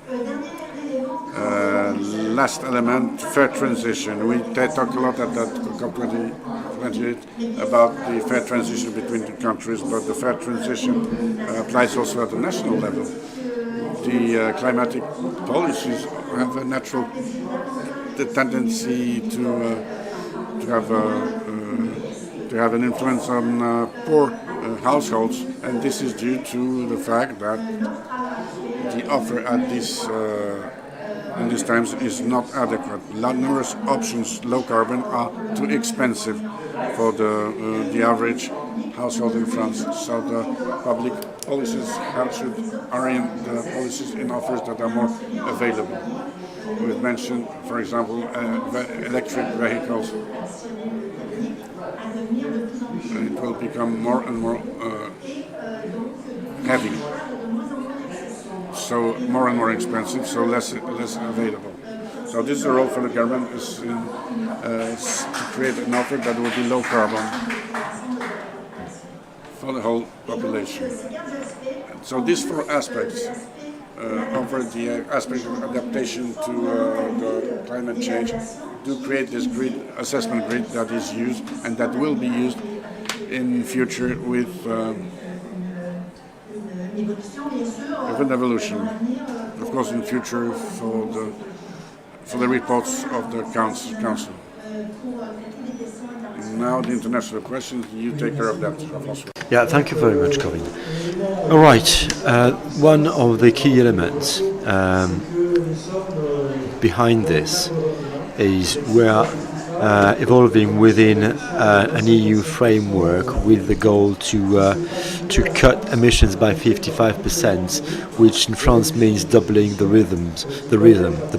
Last element, fair transition. We talked a lot at that COP28 COP28 about the fair transition between the countries, but the fair transition applies also at the national level. The climatic policies have a natural tendency to have an influence on poor households, and this is due to the fact that the offer at in these times is not adequate. Numerous options, low carbon, are too expensive for the average household in France. So the public policies should orient the policies in offers that are more available. We've mentioned, for example, electric vehicles. It will become more and more heavy. So more and more expensive, so less available. So this is the role for the government, is to create an offer that will be low carbon for the whole population. So these four aspects offer the aspect of adaptation to the climate change, do create this assessment grid that is used and that will be used in future with an evolution, of course, in future for the reports of the council. Now the international questions, you take care of that, François. Yeah, thank you very much, Corinne. All right, one of the key elements behind this is we are evolving within an EU framework with the goal to cut emissions by 55%, which in France means doubling the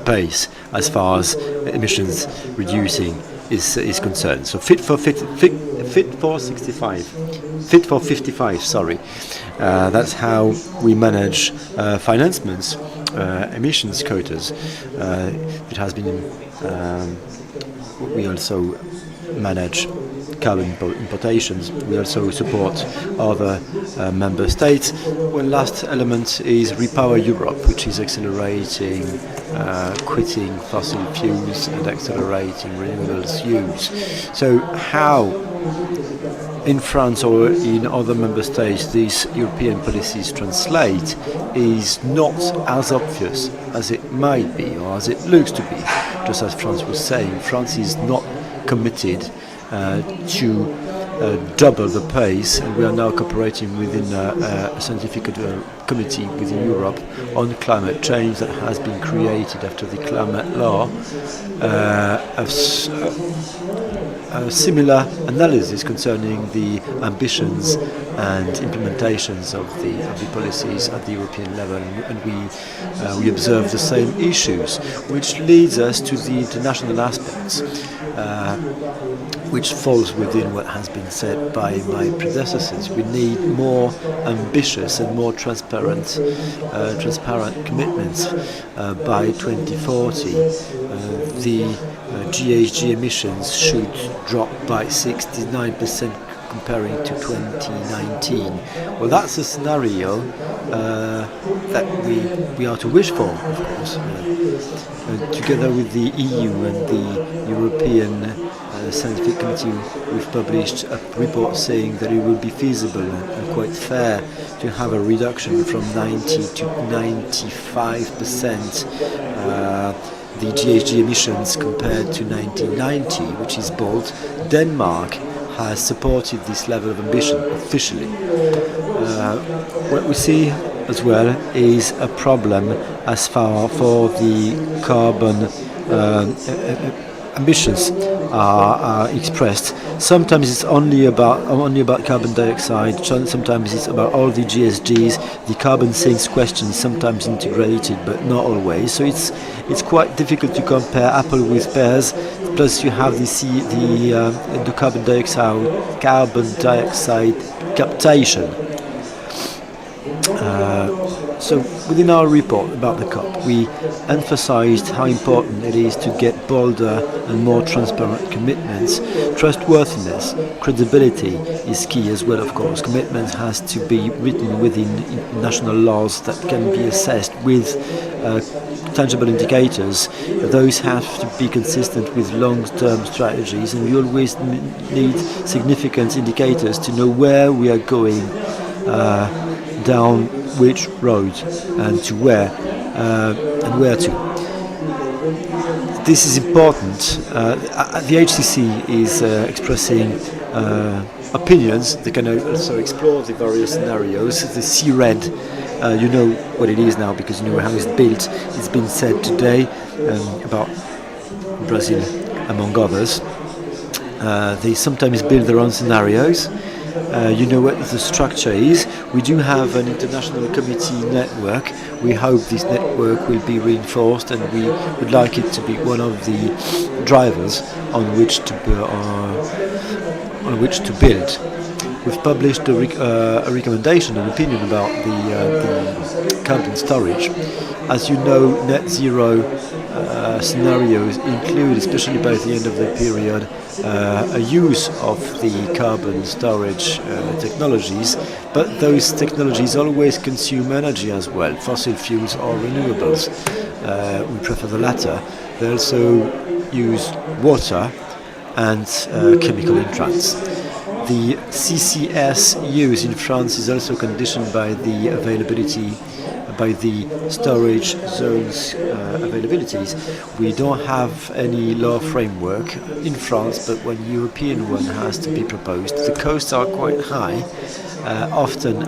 pace as far as emissions reducing is concerned. So fit for 55. Sorry, that's how we manage financements, emissions quotas. It has been. We also manage carbon importations. We also support other member states. One last element is Repower Europe, which is accelerating quitting fossil fuels and accelerating renewables use. So how in France or in other member states these European policies translate is not as obvious as it might be or as it looks to be. Just as France was saying, France is not committed to double the pace, and we are now cooperating within a scientific committee within Europe on climate change that has been created after the climate law. A similar analysis concerning the ambitions and implementations of the policies at the European level, and we observe the same issues, which leads us to the international aspects, which falls within what has been said by my predecessors. We need more ambitious and more transparent commitments by 2040. The GHG emissions should drop by 69% comparing to 2019. Well, that's a scenario that we are to wish for, of course. Together with the EU and the European Scientific Committee, we've published a report saying that it will be feasible and quite fair to have a reduction from 90 to 95% the GHG emissions compared to 1990, which is bold. Denmark has supported this level of ambition officially. What we see as well is a problem as far for the carbon ambitions are expressed. Sometimes it's only about carbon dioxide. Sometimes it's about all the GHGs. The carbon sinks question is sometimes integrated, but not always. So it's quite difficult to compare apple with pears. Plus, you have the carbon dioxide captation. So within our report about the COP, we emphasized how important it is to get bolder and more transparent commitments. Trustworthiness, credibility is key as well, of course. Commitment has to be written within national laws that can be assessed with tangible indicators, those have to be consistent with long-term strategies, and we always need significant indicators to know where we are going, down which road, and to where, and where to. This is important. The HCC is expressing opinions. They can also explore the various scenarios. The C-RED, you know what it is now because you know how it's built. It's been said today about Brazil, among others. They sometimes build their own scenarios. You know what the structure is. We do have an international committee network. We hope this network will be reinforced, and we would like it to be one of the drivers on which to build. We've published a recommendation, an opinion about the carbon storage. As you know, net zero scenarios include, especially by the end of the period, a use of the carbon storage technologies, but those technologies always consume energy as well, fossil fuels or renewables. We prefer the latter. They also use water and chemical entrants. The CCS use in France is also conditioned by the availability, by the storage zones availabilities. We don't have any law framework in France, but one European one has to be proposed. The costs are quite high, often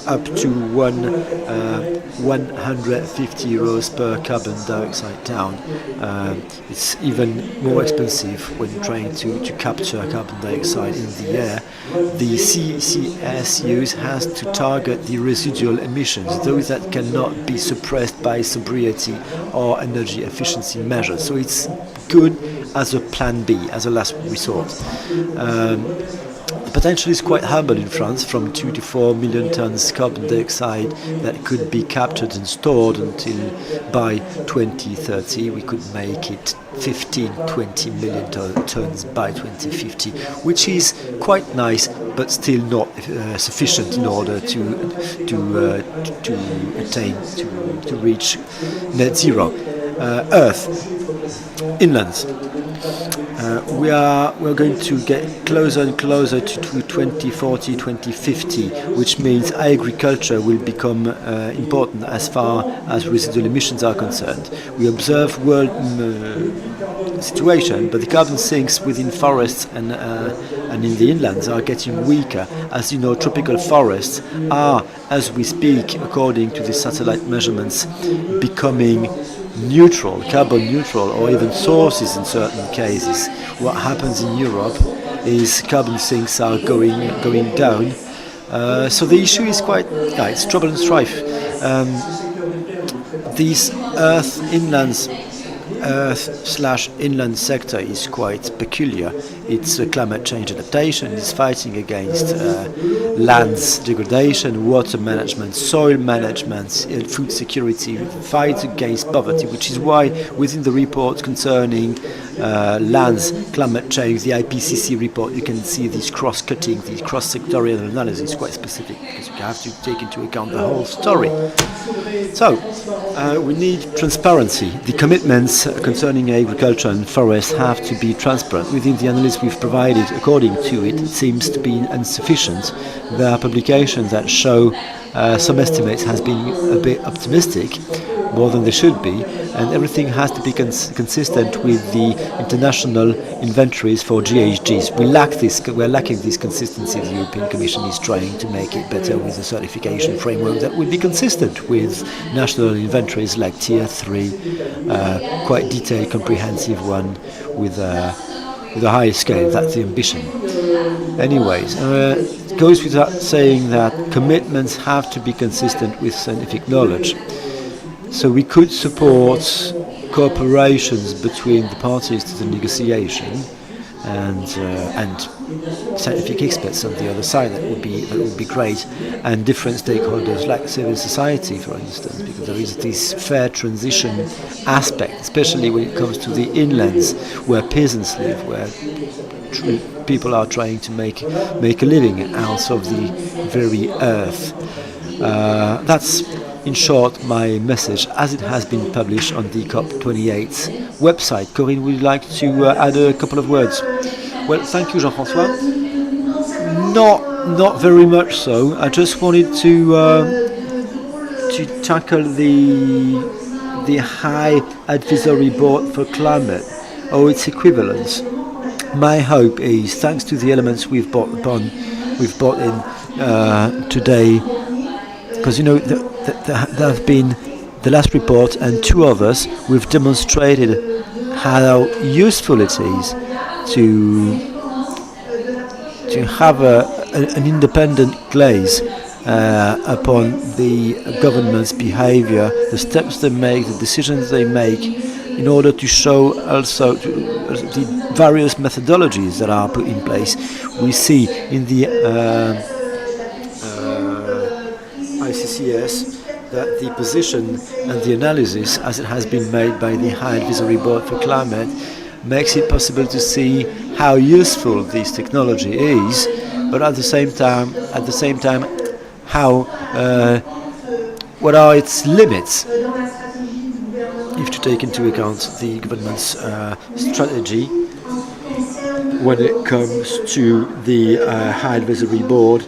up to 150 euros per carbon dioxide ton. It's even more expensive when trying to capture carbon dioxide in the air. The CCS use has to target the residual emissions, those that cannot be suppressed by sobriety or energy efficiency measures. So it's good as a plan B, as a last resort. The potential is quite humble in France, from 2 to 4 million tons carbon dioxide that could be captured and stored until by 2030 we could make it 15-20 million tons by 2050, which is quite nice, but still not sufficient in order to attain, to reach net zero. Earth, inlands. We're going to get closer and closer to 2040, 2050, which means agriculture will become important as far as residual emissions are concerned. We observe world situation, but the carbon sinks within forests and in the inlands are getting weaker. As you know, tropical forests are, as we speak, according to the satellite measurements, becoming neutral, carbon neutral, or even sources in certain cases. What happens in Europe is carbon sinks are going down. So the issue is quite, it's trouble and strife. This Earth/inland sector is quite peculiar. It's climate change adaptation, it's fighting against lands degradation, water management, soil management, food security, fight against poverty, which is why within the report concerning lands, climate change, the IPCC report, you can see this cross-cutting, this cross-sectorial analysis, quite specific, because you have to take into account the whole story. So, we need transparency. The commitments concerning agriculture and forests have to be transparent. Within the analysis we've provided, according to it, it seems to be insufficient. There are publications that show some estimates has been a bit optimistic, more than they should be, and everything has to be consistent with the international inventories for GHGs. We're lacking this consistency. The European Commission is trying to make it better with a certification framework that will be consistent with national inventories like Tier 3, quite detailed, comprehensive one with a high scale. That's the ambition. Anyways, it goes without saying that commitments have to be consistent with scientific knowledge. So we could support cooperations between the parties to the negotiation and scientific experts on the other side. That would be great, and different stakeholders like civil society, for instance, because there is this fair transition aspect, especially when it comes to the inlands where peasants live, where people are trying to make a living out of the very earth. That's in short, my message as it has been published on the COP28 website. Corinne, would you like to add a couple of words? Well, thank you, Jean-François. Not very much so. I just wanted to tackle the High Advisory Board for Climate or its equivalents. My hope is, thanks to the elements we've brought in today, because there have been the last report and two others, we've demonstrated how useful it is to have an independent glaze upon the government's behavior, the steps they make, the decisions they make, in order to show also the various methodologies that are put in place. We see in the ICCS that the position and the analysis, as it has been made by the High Advisory Board for Climate, makes it possible to see how useful this technology is, but at the same time, how what are its limits, if to take into account the government's strategy when it comes to the High Advisory Board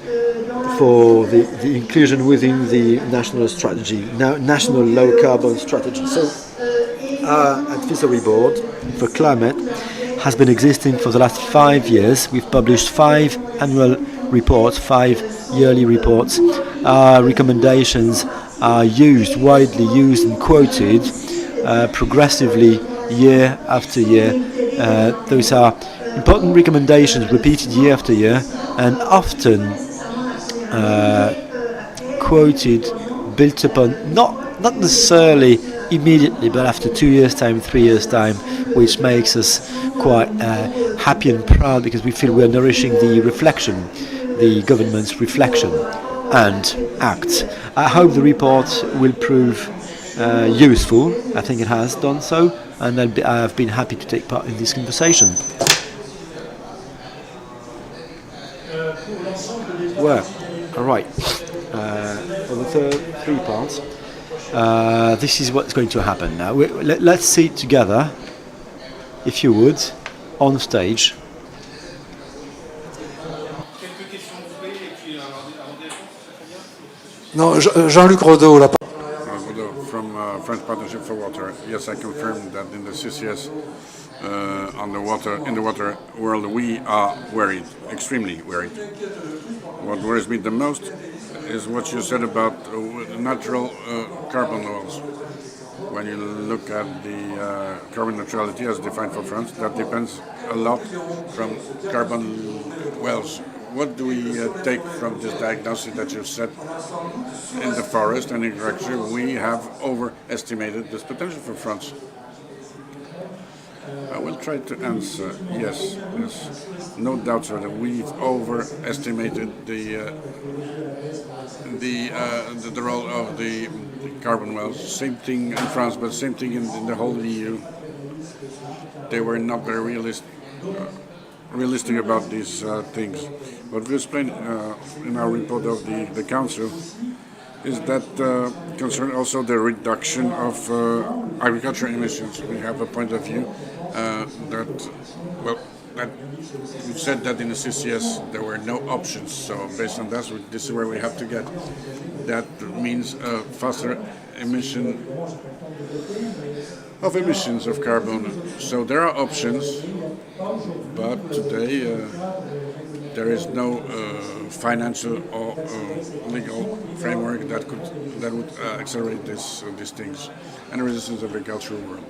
for the inclusion within the national strategy, national low carbon strategy. So our advisory board for climate has been existing for the last 5 years. We've published 5 annual reports, 5 yearly reports. Our recommendations are widely used and quoted progressively year after year. Those are important recommendations repeated year after year and often quoted, built upon, not necessarily immediately, but after 2 years' time, 3 years' time, which makes us quite happy and proud because we feel we are nourishing the reflection, the government's reflection and act. I hope the report will prove useful. I think it has done so, and I have been happy to take part in this conversation. Well, all right. For the three parts, this is what's going to happen now. Let's see it together, if you would, on stage. No, Jean-Luc Rodeau, la from French Partnership for Water. Yes, I confirm that in the CCS, in the water world, we are worried, extremely worried. What worries me the most is what you said about natural carbon wells. When you look at the carbon neutrality as defined for France, that depends a lot from carbon wells. What do we take from this diagnosis that you've said in the forest and agriculture? We have overestimated this potential for France. I will try to answer. Yes, no doubt, sir, that we've overestimated the role of the carbon wells. Same thing in France, but same thing in the whole EU. They were not very realistic about these things. What we explain in our report of the Council is that concern also the reduction of agricultural emissions. We have a point of view that we said that in the CCS there were no options. So based on that, this is where we have to get. That means faster emissions of carbon. So there are options, but today there is no financial or legal framework that would accelerate these things and the resistance of the agricultural world.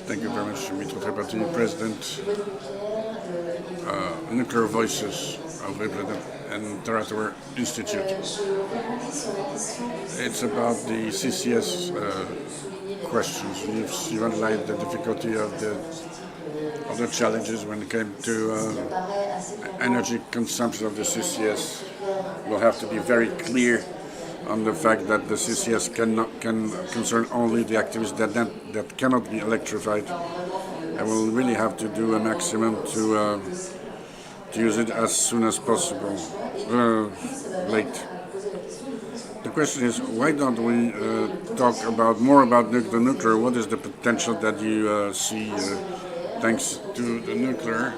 Thank you very much, Mitro Trepati, President, Nuclear Voices of Representative and Territory Institute. It's about the CCS questions. You've underlined the difficulty of the challenges when it came to energy consumption of the CCS. We'll have to be very clear on the fact that the CCS can concern only the activities that cannot be electrified, and we'll really have to do a maximum to to use it as soon as possible. Late. The question is, why don't we talk more about the nuclear? What is the potential that you see, thanks to the nuclear,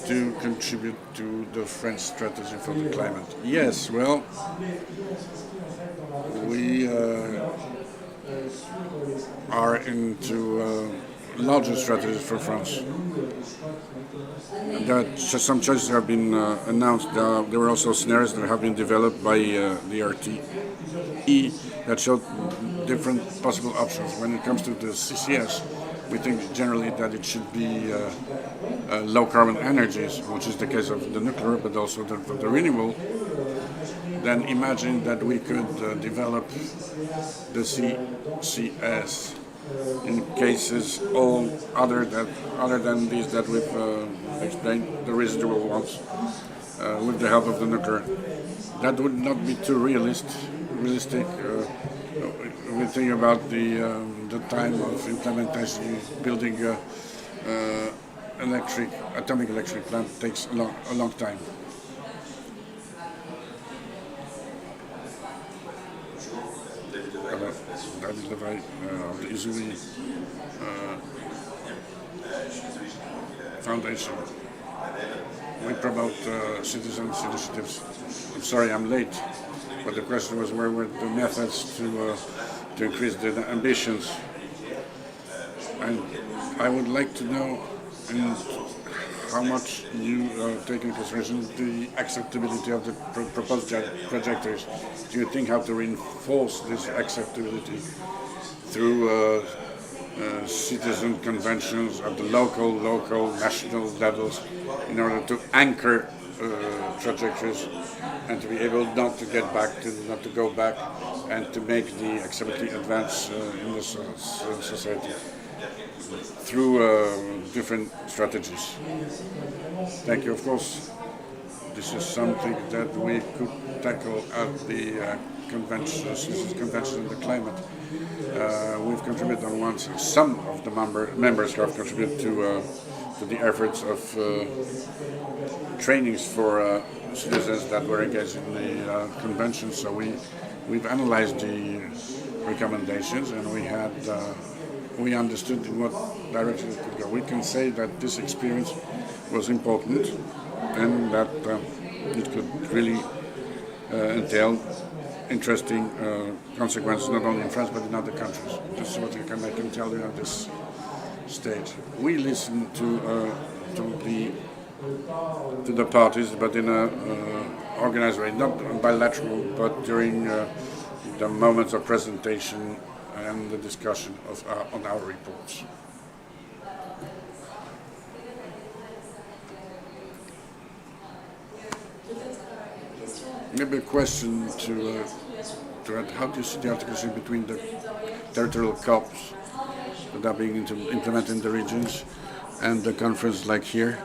to contribute to the French strategy for the climate? Yes, well, we are into larger strategies for France. There are some choices that have been announced. There were also scenarios that have been developed by the RTE that showed different possible options. When it comes to the CCS, we think generally that it should be low carbon energies, which is the case of the nuclear, but also the renewable. Then imagine that we could develop the CCS in cases all other than these that we've explained, the residual ones, with the help of the nuclear. That would not be too realistic. We think about the time of implementation. Building atomic electric plant takes a long time. David Levi of the Izuli Foundation. We promote citizens' initiatives. I'm sorry I'm late, but the question was where were the methods to increase the ambitions. And I would like to know how much you take into consideration the acceptability of the proposed trajectories. Do you think how to reinforce this acceptability through citizen conventions at the local, national levels in order to anchor trajectories and to be able not to go back and to make the acceptability advance in the society through different strategies? Thank you. Of course, this is something that we could tackle at the Citizens' Convention on the Climate. We've contributed on one. Some of the members have contributed to the efforts of trainings for citizens that were engaged in the convention. So we've analyzed the recommendations, and we understood in what direction it could go. We can say that this experience was important and that it could really entail interesting consequences not only in France but in other countries. This is what I can tell you at this stage. We listen to the parties, but in a organized way, not bilateral, but during the moments of presentation and the discussion on our reports. Maybe a question to add. How do you see the articulation between the territorial COPs that are being implemented in the regions and the conference like here,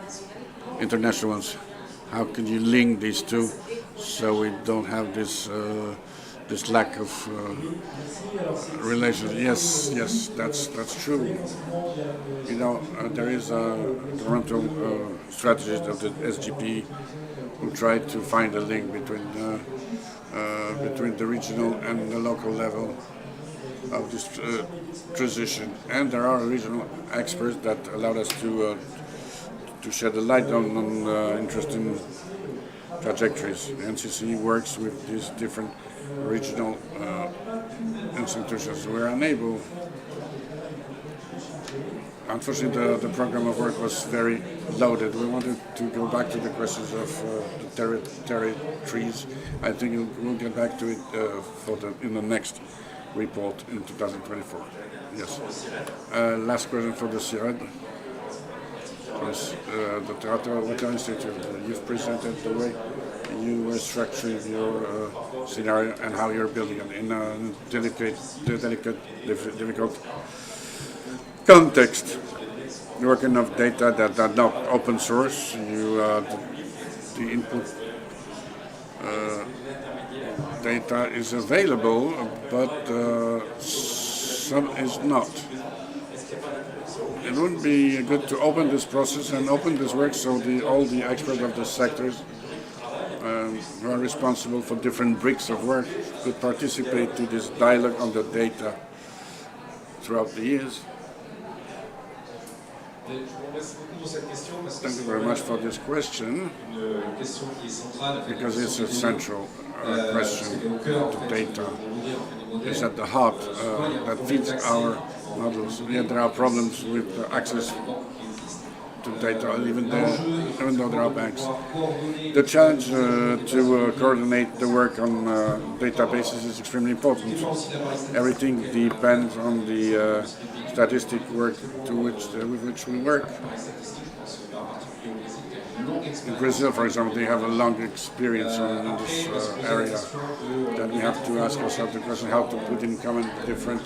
international ones? How can you link these two so we don't have this lack of relations? Yes, that's true. You know, there is a Toronto strategist of the SGP who tried to find a link between the regional and the local level of this transition. And there are regional experts that allowed us to shed a light on interesting trajectories. The NCC works with these different regional institutions. We're unable. Unfortunately, the program of work was very loaded. We wanted to go back to the questions of the territories. I think we'll get back to it in the next report in 2024. Yes. Last question for the CIRAD. Yes, the Water Institute. You've presented the way you were structuring your scenario and how you're building it in a difficult context. You're working of data that are not open source. The input data is available, but some is not. it would be good to open this process and open this work so all the experts of the sectors who are responsible for different bricks of work could participate to this dialogue on the data throughout the years. Thank you very much for this question, because it's a central question. The data is at the heart that feeds our models. Yet there are problems with access to data, even though there are banks. The challenge to coordinate the work on databases is extremely important. Everything depends on the statistic work with which we work. In Brazil, for example, they have a long experience in this area. Then we have to ask ourselves the question how to put in common different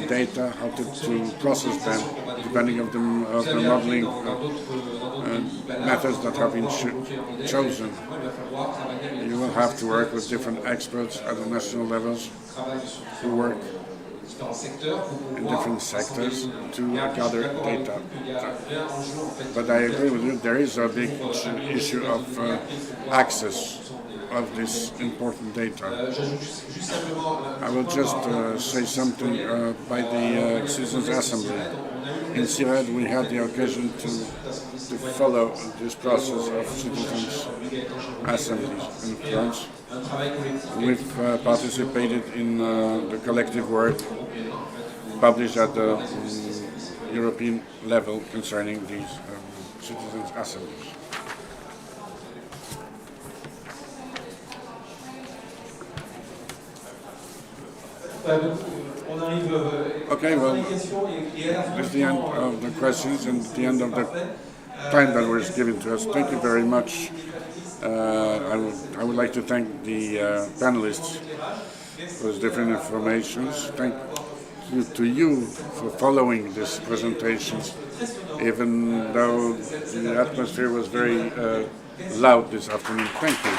data, how to process them, depending on the modeling methods that have been chosen. You will have to work with different experts at the national levels who work in different sectors to gather data. But I agree with you, there is a big issue of access of this important data. I will just say something by the Citizens' Assembly. In CIRED we had the occasion to follow this process of Citizens' Assemblies in France. We've participated in the collective work published at the European level concerning these Citizens' Assemblies. Okay, well, that's the end of the questions and the end of the time that was given to us. Thank you very much. I would like to thank the panelists for those different informations. Thank you to you for following these presentations, even though the atmosphere was very loud this afternoon. Thank you.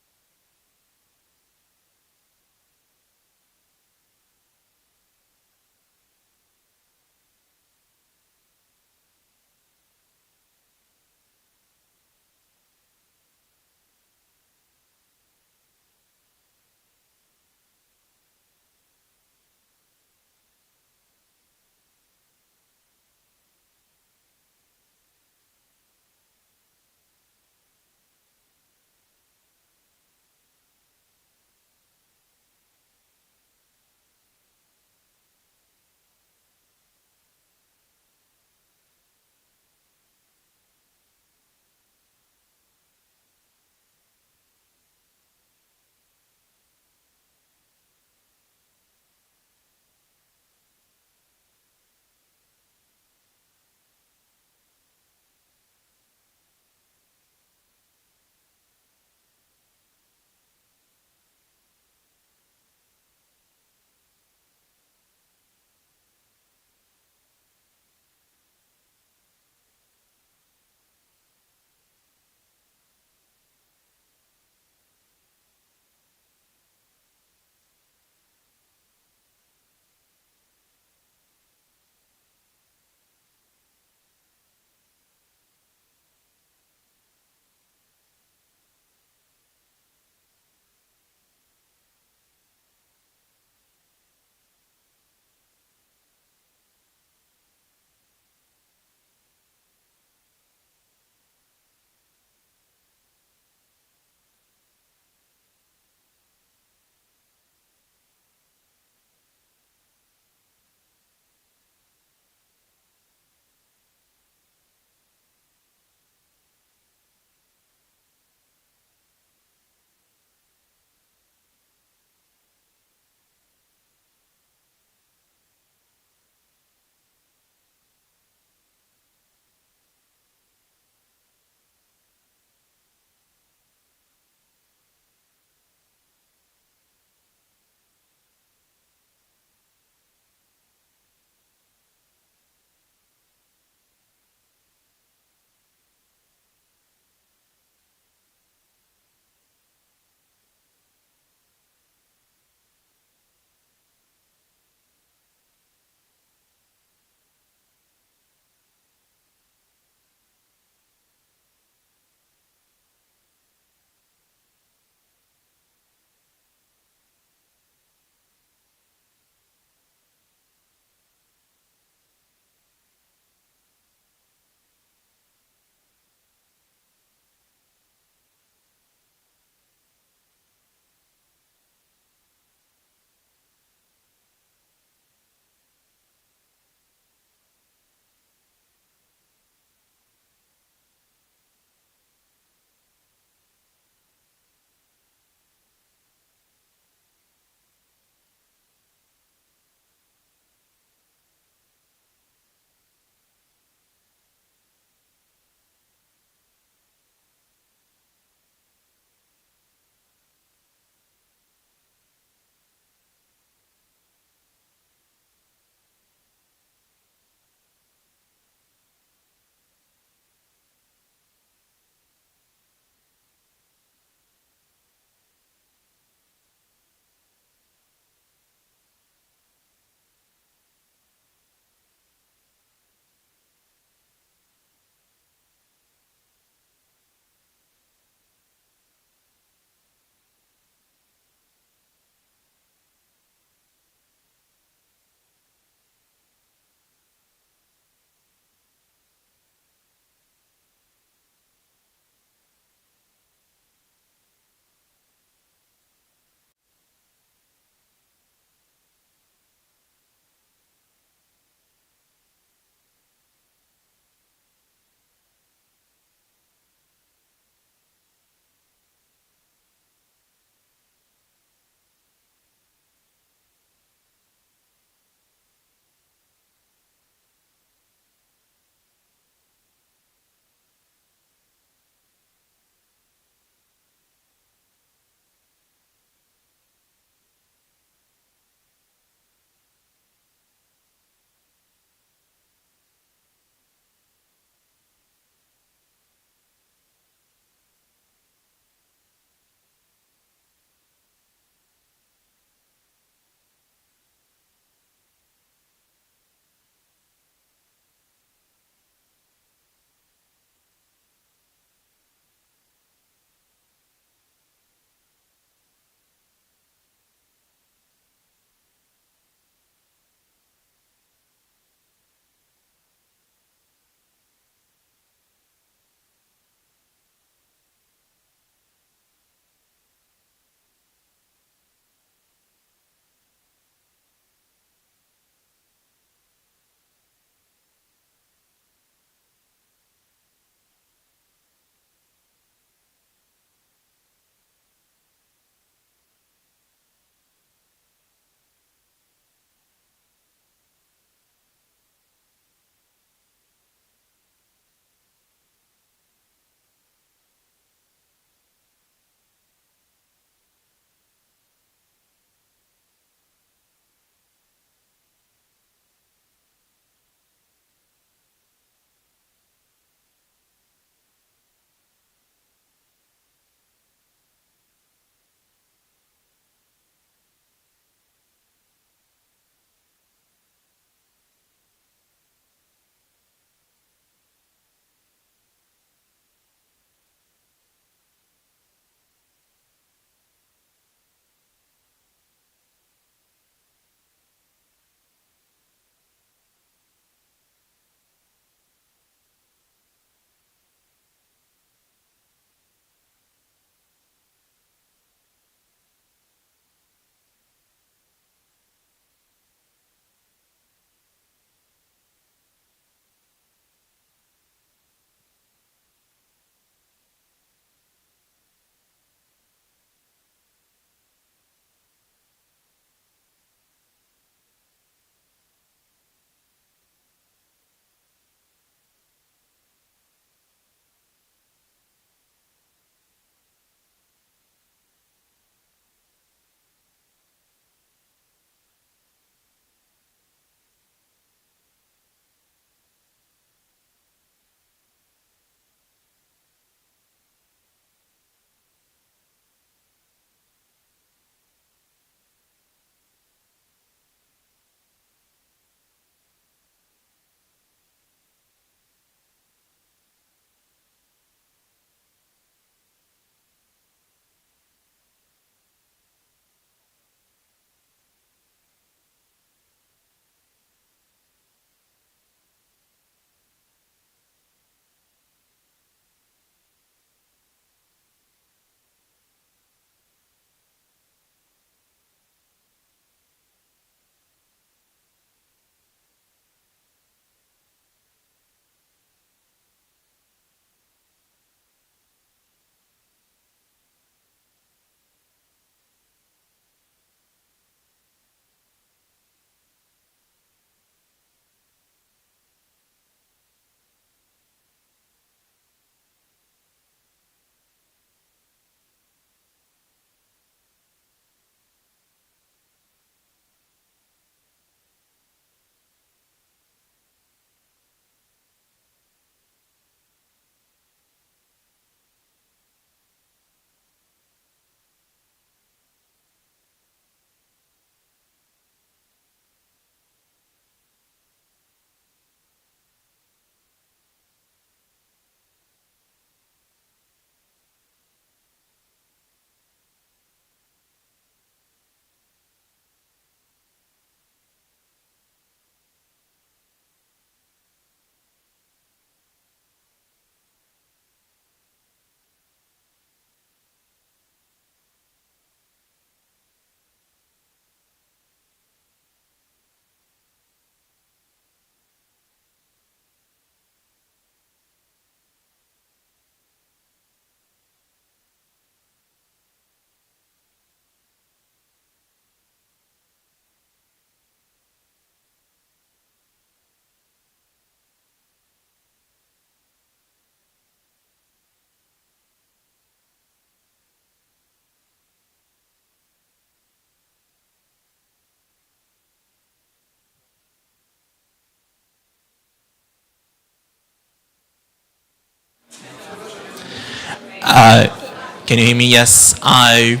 Can you hear me? Yes. I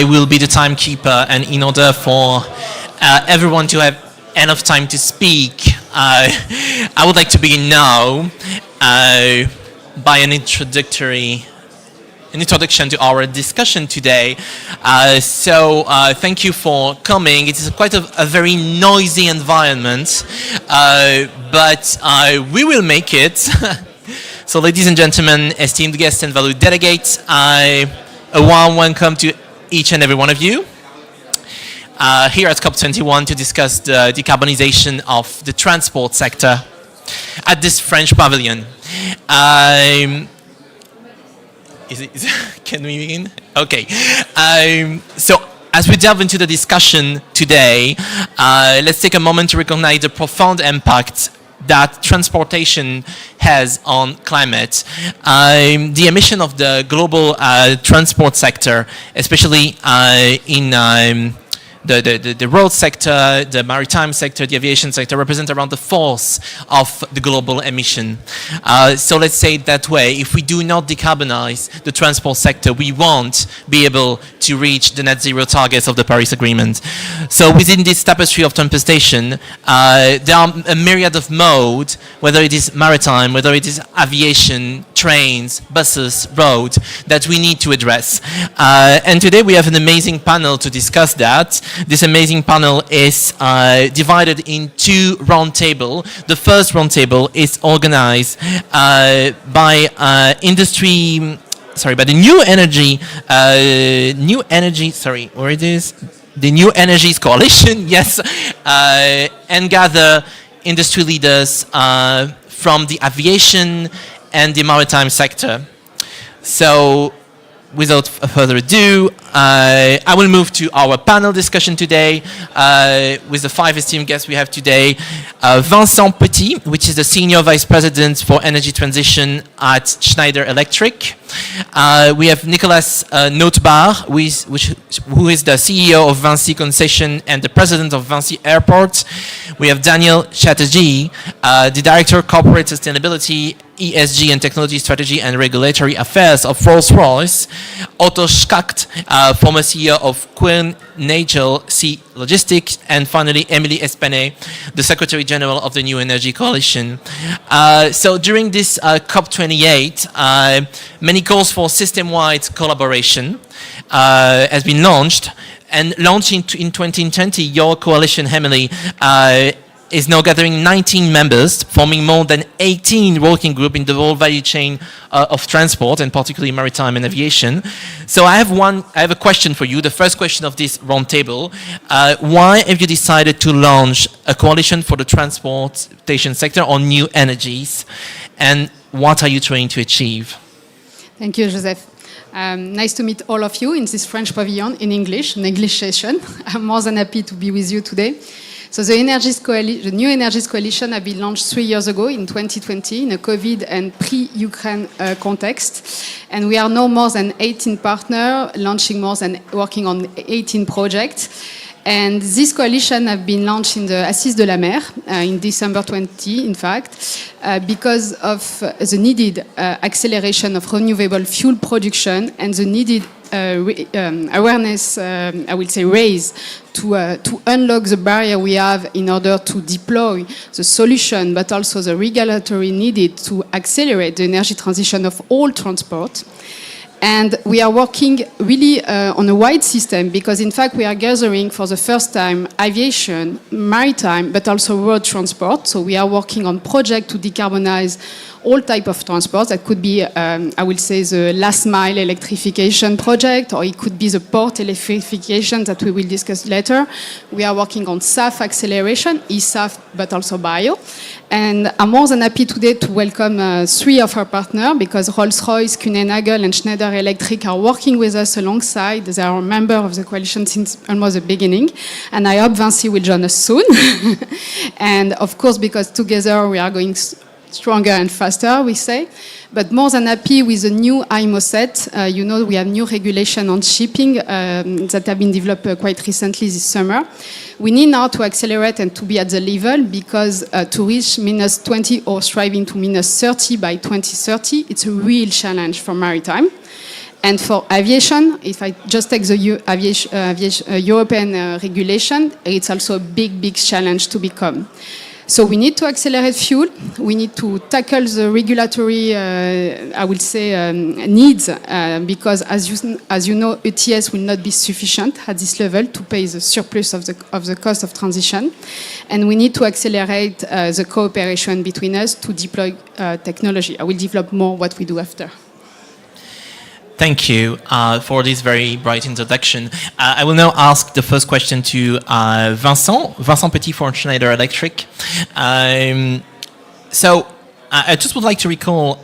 will be the timekeeper, and in order for everyone to have enough time to speak, I would like to begin now by an introduction to our discussion today. Thank you for coming. It is quite a very noisy environment, but we will make it. So, ladies and gentlemen, esteemed guests and valued delegates, a warm welcome to each and every one of you here at COP28 to discuss the decarbonization of the transport sector at this French pavilion. Can we begin? Okay. So, as we delve into the discussion today, let's take a moment to recognize the profound impact that transportation has on climate. The emission of the global transport sector, especially in the road sector, the maritime sector, the aviation sector, represent around the fourth of the global emission. So let's say it that way. If we do not decarbonize the transport sector, we won't be able to reach the net zero targets of the Paris Agreement. So within this tapestry of transportation, there are a myriad of modes, whether it is maritime, whether it is aviation, trains, buses, road, that we need to address. And today we have an amazing panel to discuss that. This amazing panel is divided in two roundtables. The first roundtable is organized by the the New Energies Coalition, yes, and gather industry leaders from the aviation and the maritime sector. So, without further ado, I will move to our panel discussion today with the five esteemed guests we have today. Vincent Petit, which is the Senior Vice President for Energy Transition at Schneider Electric. We have Nicolas Notebaar, who is the CEO of Vinci Concession and the President of Vinci Airport. We have Daniel Chatterjee, the Director of Corporate Sustainability, ESG and Technology Strategy and Regulatory Affairs of Rolls-Royce. Otto Schacht, former CEO of Queen Nagel Sea Logistics. And finally, Emily Espene, the Secretary General of the New Energy Coalition. So during this COP28, many calls for system-wide collaboration has been launched. And launched in 2020, your coalition, Emily, is now gathering 19 members, forming more than 18 working groups in the whole value chain of transport, and particularly maritime and aviation. So I have a question for you. The first question of this roundtable: why have you decided to launch a coalition for the transportation sector on new energies, and what are you trying to achieve? Thank you, Joseph. Nice to meet all of you in this French pavilion in English, an English session. I'm more than happy to be with you today. So the New Energies Coalition has been launched 3 years ago in 2020 in a COVID and pre-Ukraine context. And we are now more than 18 partners, working on 18 projects. And this coalition has been launched in the Assises de la Mer in December 20, in fact, because of the needed acceleration of renewable fuel production and the needed awareness, I will say, raise to unlock the barrier we have in order to deploy the solution, but also the regulatory needed to accelerate the energy transition of all transport. And we are working really on a wide system because, in fact, we are gathering for the first time aviation, maritime, but also road transport. So we are working on projects to decarbonize all type of transport. That could be, I will say, the last mile electrification project, or it could be the port electrification that we will discuss later. We are working on SAF acceleration, eSAF, but also bio. And I'm more than happy today to welcome three of our partners, because Rolls-Royce, Kuehne + Nagel, and Schneider Electric are working with us alongside. They are a member of the coalition since almost the beginning. And I hope Vinci will join us soon. And of course, because together we are going stronger and faster, we say. But more than happy with the new IMO set. You know, we have new regulation on shipping that have been developed quite recently this summer. We need now to accelerate and to be at the level because to reach -20 or striving to -30 by 2030, it's a real challenge for maritime. And for aviation, if I just take the European regulation, it's also a big, big challenge to become. So we need to accelerate fuel. We need to tackle the regulatory, I will say, needs, because as you know, ETS will not be sufficient at this level to pay the surplus of the cost of transition. And we need to accelerate the cooperation between us to deploy technology. I will develop more what we do after. Thank you for this very bright introduction. I will now ask the first question to Vincent Petit for Schneider Electric. So I just would like to recall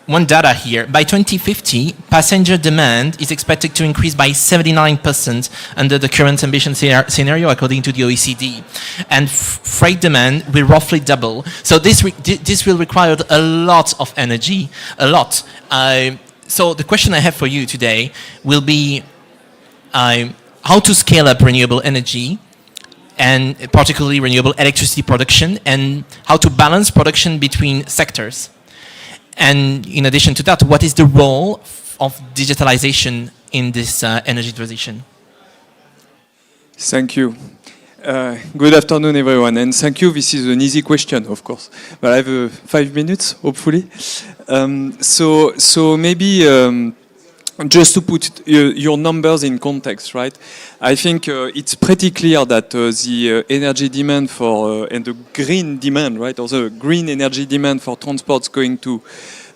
one data here. By 2050, passenger demand is expected to increase by 79% under the current ambition scenario, according to the OECD. And freight demand will roughly double. So this will require a lot of energy, a lot. So the question I have for you today will be how to scale up renewable energy and particularly renewable electricity production, and how to balance production between sectors. And in addition to that, what is the role of digitalization in this energy transition? Thank you. Good afternoon, everyone, and thank you. This is an easy question, of course, but I have 5 minutes, hopefully. So maybe just to put your numbers in context, right? I think it's pretty clear that the energy demand for and the green demand, right, or the green energy demand for transport is going to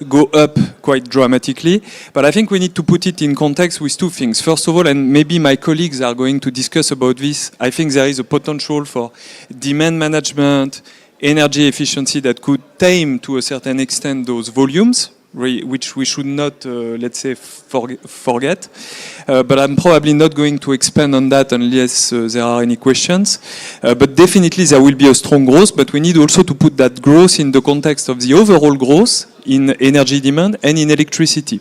go up quite dramatically. But I think we need to put it in context with two things. First of all, and maybe my colleagues are going to discuss about this, I think there is a potential for demand management, energy efficiency that could tame to a certain extent those volumes, which we should not, let's say, forget. But I'm probably not going to expand on that unless there are any questions. But definitely there will be a strong growth, but we need also to put that growth in the context of the overall growth in energy demand and in electricity.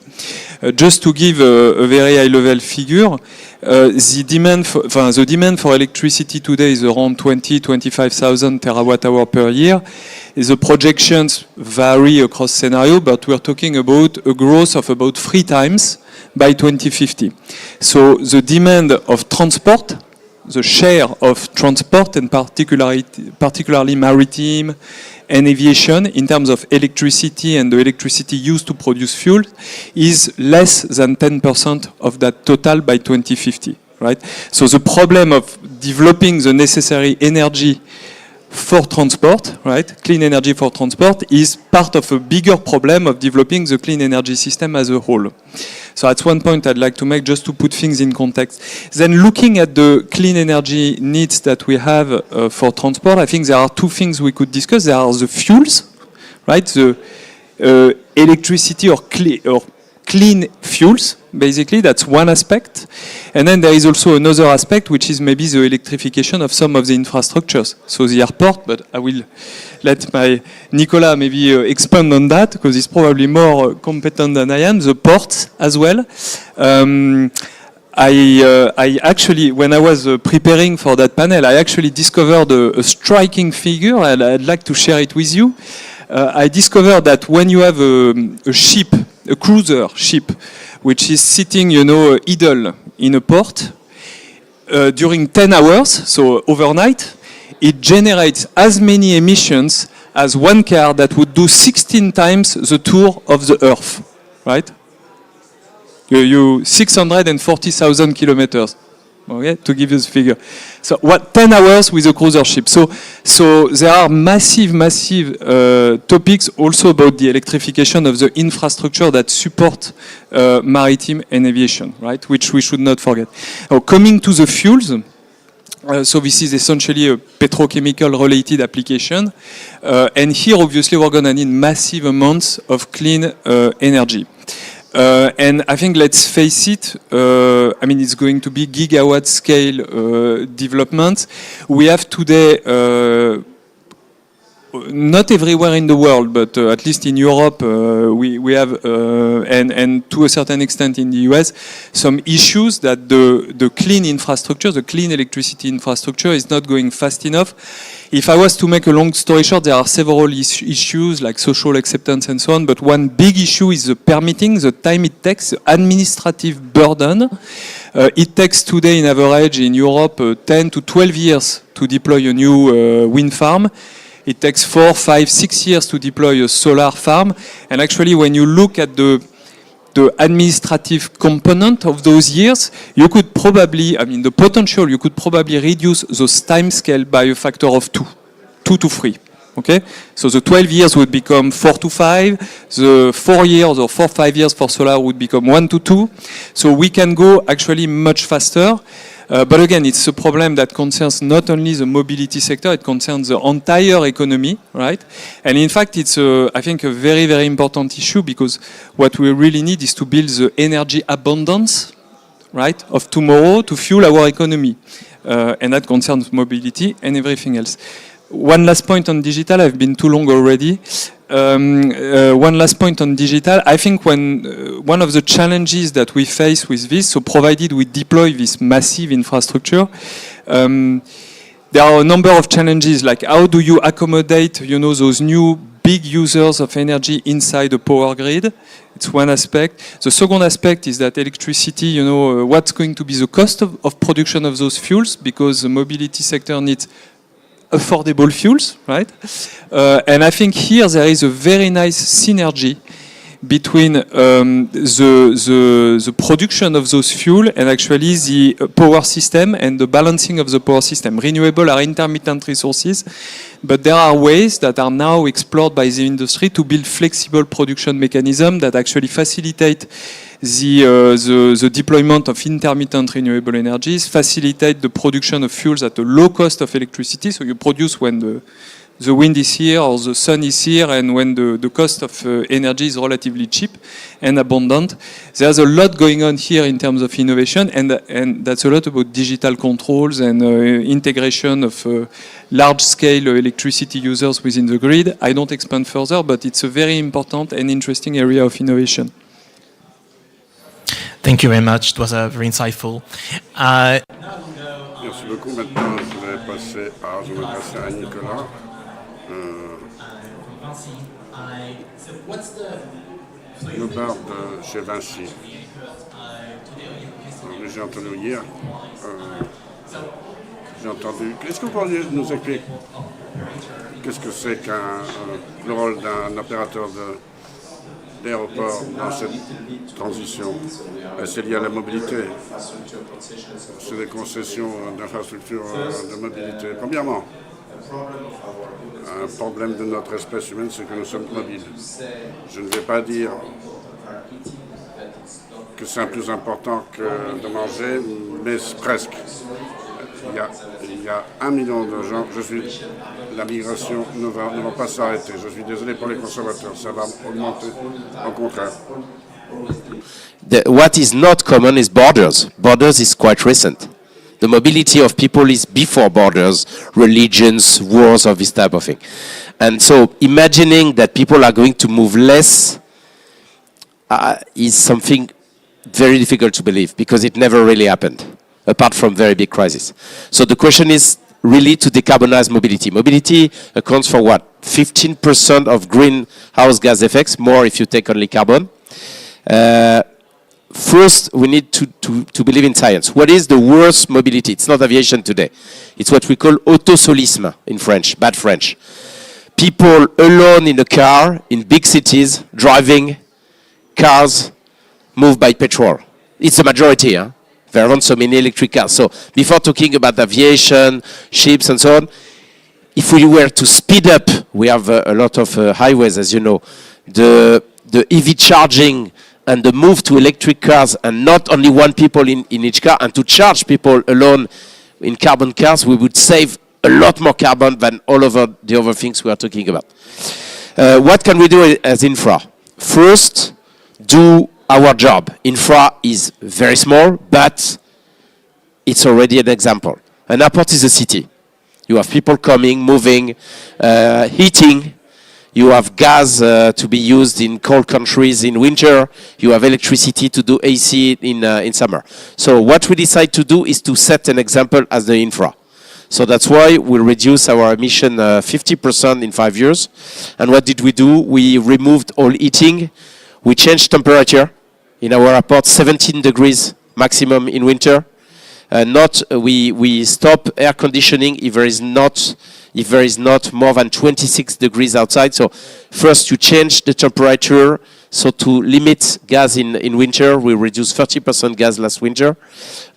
Just to give a very high-level figure, the demand for electricity today is around 25,000 terawatt-hour per year. The projections vary across scenario, but we're talking about a growth of about 3 times by 2050. So the demand of transport, the share of transport, and particularly maritime and aviation in terms of electricity and the electricity used to produce fuel, is less than 10% of that total by 2050, right? So the problem of developing the necessary energy for transport, right, clean energy for transport, is part of a bigger problem of developing the clean energy system as a whole. So that's one point I'd like to make, just to put things in context. Then looking at the clean energy needs that we have for transport, I think there are two things we could discuss. There are the fuels, right, the electricity or clean fuels, basically, that's one aspect. And then there is also another aspect, which is maybe the electrification of some of the infrastructures. So the airport, but I will let my Nicolas maybe expand on that, because he's probably more competent than I am. The ports as well. I actually, when I was preparing for that panel, I actually discovered a striking figure, and I'd like to share it with you. I discovered that when you have a ship, a cruiser ship, which is sitting, you know, idle in a port, during 10 hours, so overnight, it generates as many emissions as one car that would do 16 times the tour of the Earth, right? You 640,000 kilometers. Okay, to give you the figure. So what, 10 hours with a cruiser ship. So there are massive topics also about the electrification of the infrastructure that support maritime and aviation, right? Which we should not forget. Now, coming to the fuels, so this is essentially a petrochemical related application. And here, obviously, we're going to need massive amounts of clean energy. And I think, let's face it, I mean, it's going to be gigawatt scale development. We have today not everywhere in the world, but at least in Europe, we have, and to a certain extent in the US, some issues that the clean infrastructure, the clean electricity infrastructure is not going fast enough. If I was to make a long story short, there are several issues like social acceptance and so on, but one big issue is the permitting, the time it takes, the administrative burden. It takes today, in average, in Europe, 10 to 12 years to deploy a new wind farm. It takes 4, 5, 6 years to deploy a solar farm. And actually, when you look at the administrative component of those years, you could probably, the potential, you could probably reduce those time scale by a factor of 2 to 3. Okay? So the 12 years would become 4 to 5. The 4 years or 4, 5 years for solar would become 1 to 2. So we can go actually much faster. But again, it's a problem that concerns not only the mobility sector, it concerns the entire economy, right? And in fact, it's, I think, a very, very important issue because what we really need is to build the energy abundance, right, of tomorrow to fuel our economy. And that concerns mobility and everything else. One last point on digital, I've been too long already. One last point on digital. I think one of the challenges that we face with this, so provided we deploy this massive infrastructure, there are a number of challenges, like how do you accommodate, those new big users of energy inside the power grid? It's one aspect. The second aspect is that electricity, what's going to be the cost of production of those fuels, because the mobility sector needs affordable fuels, right? And I think here there is a very nice synergy between the production of those fuel and actually the power system and the balancing of the power system. Renewable are intermittent resources, but there are ways that are now explored by the industry to build flexible production mechanisms that actually facilitate the deployment of intermittent renewable energies, facilitate the production of fuels at a low cost of electricity. So you produce when the wind is here or the sun is here, and when the cost of energy is relatively cheap and abundant. There's a lot going on here in terms of innovation, and that's a lot about digital controls and integration of large-scale electricity users within the grid. I don't expand further, but it's a very important and interesting area of innovation. Thank you very much. It was very insightful. Merci beaucoup. Maintenant, je vais passer à Nicolas. Nous parle de chez Vinci. J'ai entendu hier. Est-ce que vous pourriez nous expliquer qu'est-ce que c'est le rôle d'un opérateur d'aéroport dans cette transition? C'est lié à la mobilité. C'est des concessions d'infrastructures de mobilité. Premièrement, un problème de notre espèce humaine, c'est que nous sommes mobiles. Je ne vais pas dire que c'est plus important que de manger, mais presque. Il y a 1 million de gens. La migration ne va pas s'arrêter. Je suis désolé pour les conservateurs, ça va augmenter, au contraire. What is not common is borders. Borders is quite recent. The mobility of people is before borders, religions, wars, or this type of thing. And so imagining that people are going to move less is something very difficult to believe, because it never really happened, apart from very big crises. So the question is really to decarbonize mobility. Mobility accounts for what? 15% of greenhouse gas effects, more if you take only carbon. First, we need to believe in science. What is the worst mobility? It's not aviation today. It's what we call autosolisme in French, bad French. People alone in a car in big cities, driving cars moved by petrol. It's a majority, huh? There aren't so many electric cars. So before talking about aviation, ships and so on, if we were to speed up, we have a lot of highways, as you know, the EV charging and the move to electric cars, and not only one people in each car, and to charge people alone in carbon cars, we would save a lot more carbon than all of the other things we are talking about. What can we do as infra? First, do our job. Infra is very small, but it's already an example. An airport is a city. You have people coming, moving, heating. You have gas to be used in cold countries in winter. You have electricity to do AC in summer. So what we decide to do is to set an example as the infra. So that's why we reduce our emission 50% in 5 years. And what did we do? We removed all heating. We changed temperature in our airport, 17 degrees maximum in winter. We stop air conditioning if there is not more than 26 degrees outside. So first you change the temperature. So to limit gas in winter, we reduced 30% gas last winter.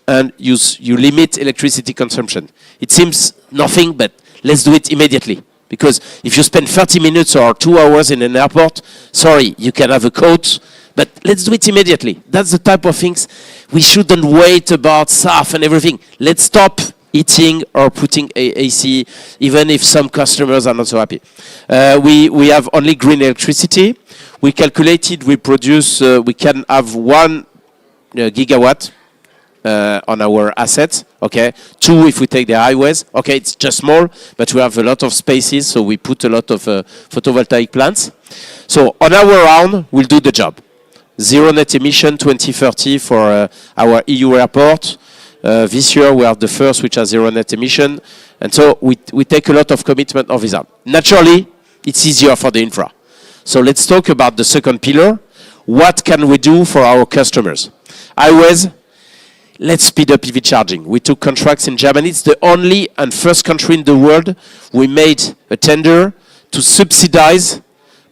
And you limit electricity consumption. It seems nothing, but let's do it immediately. Because if you spend 30 minutes or 2 hours in an airport, sorry, you can have a coat, but let's do it immediately. That's the type of things we shouldn't wait about SAF and everything. Let's stop heating or putting AC, even if some customers are not so happy. We have only green electricity. We calculated we can have 1 gigawatt on our assets, okay? 2 if we take the highways. Okay, it's just small, but we have a lot of spaces, so we put a lot of photovoltaic plants. So on our round, we'll do the job. Zero net emission 2030 for our EU airport. This year we are the first which has zero net emission. And so we take a lot of commitment of this up. Naturally, it's easier for the infra. So let's talk about the second pillar. What can we do for our customers? Highways. Let's speed up EV charging. We took contracts in Germany. It's the only and first country in the world we made a tender to subsidize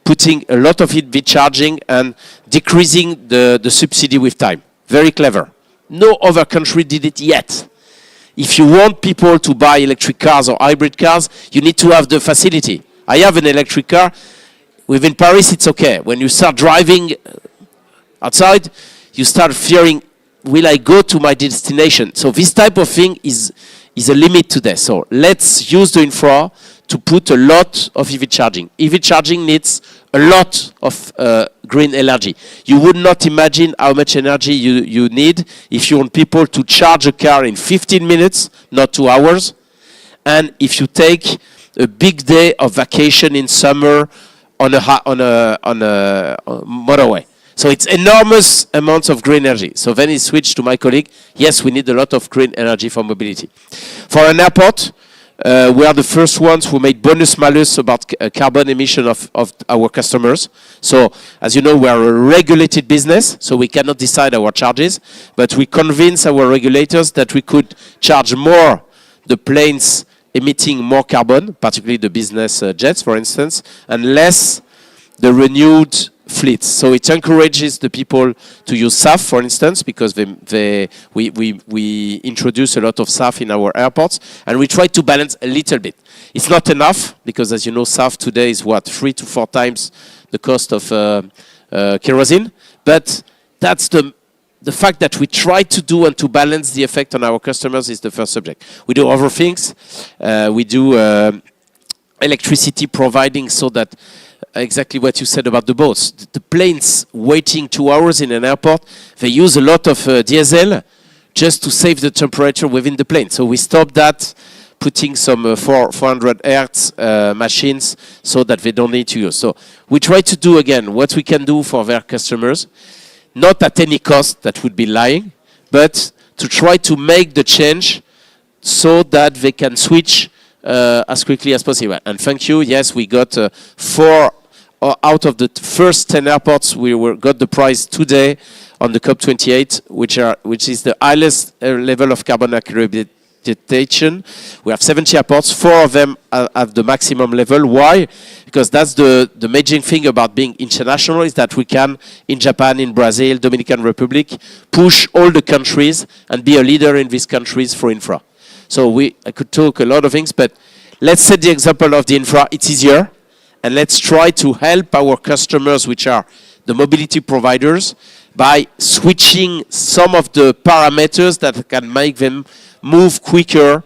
putting a lot of EV charging and decreasing the subsidy with time. Very clever. No other country did it yet. If you want people to buy electric cars or hybrid cars, you need to have the facility. I have an electric car. Within Paris, it's okay. When you start driving outside, you start fearing, will I go to my destination? So this type of thing is a limit to this. So let's use the infra to put a lot of EV charging. EV charging needs a lot of green energy. You would not imagine how much energy you need if you want people to charge a car in 15 minutes, not 2 hours. And if you take a big day of vacation in summer on a motorway. So it's enormous amounts of green energy. So then he switched to my colleague. Yes, we need a lot of green energy for mobility. For an airport, we are the first ones who made bonus-malus about carbon emission of our customers. So, as you know, we are a regulated business, so we cannot decide our charges. But we convince our regulators that we could charge more the planes emitting more carbon, particularly the business jets, for instance, and less the renewed fleets. So it encourages the people to use SAF, for instance, because we introduce a lot of SAF in our airports, and we try to balance a little bit. It's not enough, because as you know, SAF today is 3 to 4 times the cost of kerosene, but that's the fact that we try to do and to balance the effect on our customers is the first subject. We do other things. We do electricity providing, so that exactly what you said about the boats. The planes waiting 2 hours in an airport, they use a lot of diesel just to save the temperature within the plane. So we stopped that, putting some 400 Hertz machines so that they don't need to use. So we try to do, again, what we can do for their customers, not at any cost, that would be lying, but to try to make the change so that they can switch as quickly as possible. And thank you. Yes, we got 4 out of the first 10 airports. We got the prize today on the COP28, which is the highest level of carbon accreditation. We have 70 airports. 4 of them have the maximum level. Why? Because that's the amazing thing about being international, is that we can, in Japan, in Brazil, Dominican Republic, push all the countries and be a leader in these countries for infra. So I could talk a lot of things, but let's set the example of the infra. It's easier. And let's try to help our customers, which are the mobility providers, by switching some of the parameters that can make them move quicker.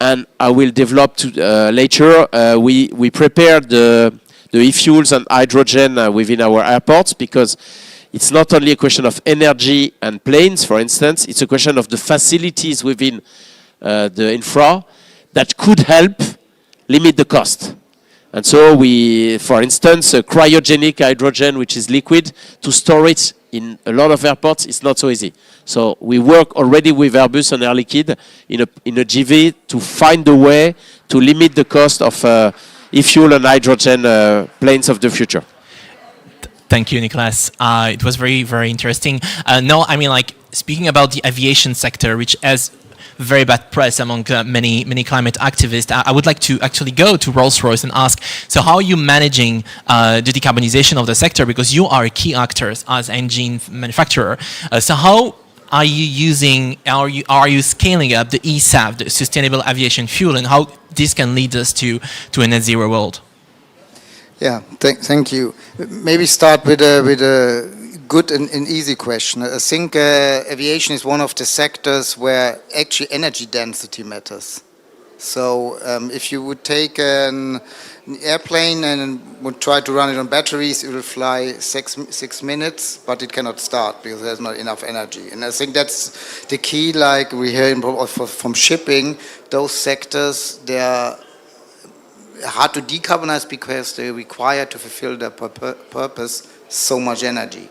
And I will develop later. We prepared the e-fuels and hydrogen within our airports, because it's not only a question of energy and planes, for instance. It's a question of the facilities within the infra. that could help limit the cost. And so we, for instance, cryogenic hydrogen, which is liquid, to store it in a lot of airports, it's not so easy. So we work already with Airbus and Air Liquide in a JV to find a way to limit the cost of e-fuel and hydrogen planes of the future. Thank you, Nicolas. It was very, very interesting. No, I mean, like, speaking about the aviation sector, which has very bad press among many climate activists, I would like to actually go to Rolls-Royce and ask, so how are you managing the decarbonization of the sector? Because you are a key actor as engine manufacturer. So how are you using, are you scaling up the eSAF, the sustainable aviation fuel, and how this can lead us to a net zero world? Yeah, thank you. Maybe start with a good and easy question. I think aviation is one of the sectors where actually energy density matters. So if you would take an airplane and would try to run it on batteries, it will fly six minutes, but it cannot start because there's not enough energy. And I think that's the key, like we hear from shipping, those sectors, they are hard to decarbonize because they require to fulfill their purpose so much energy.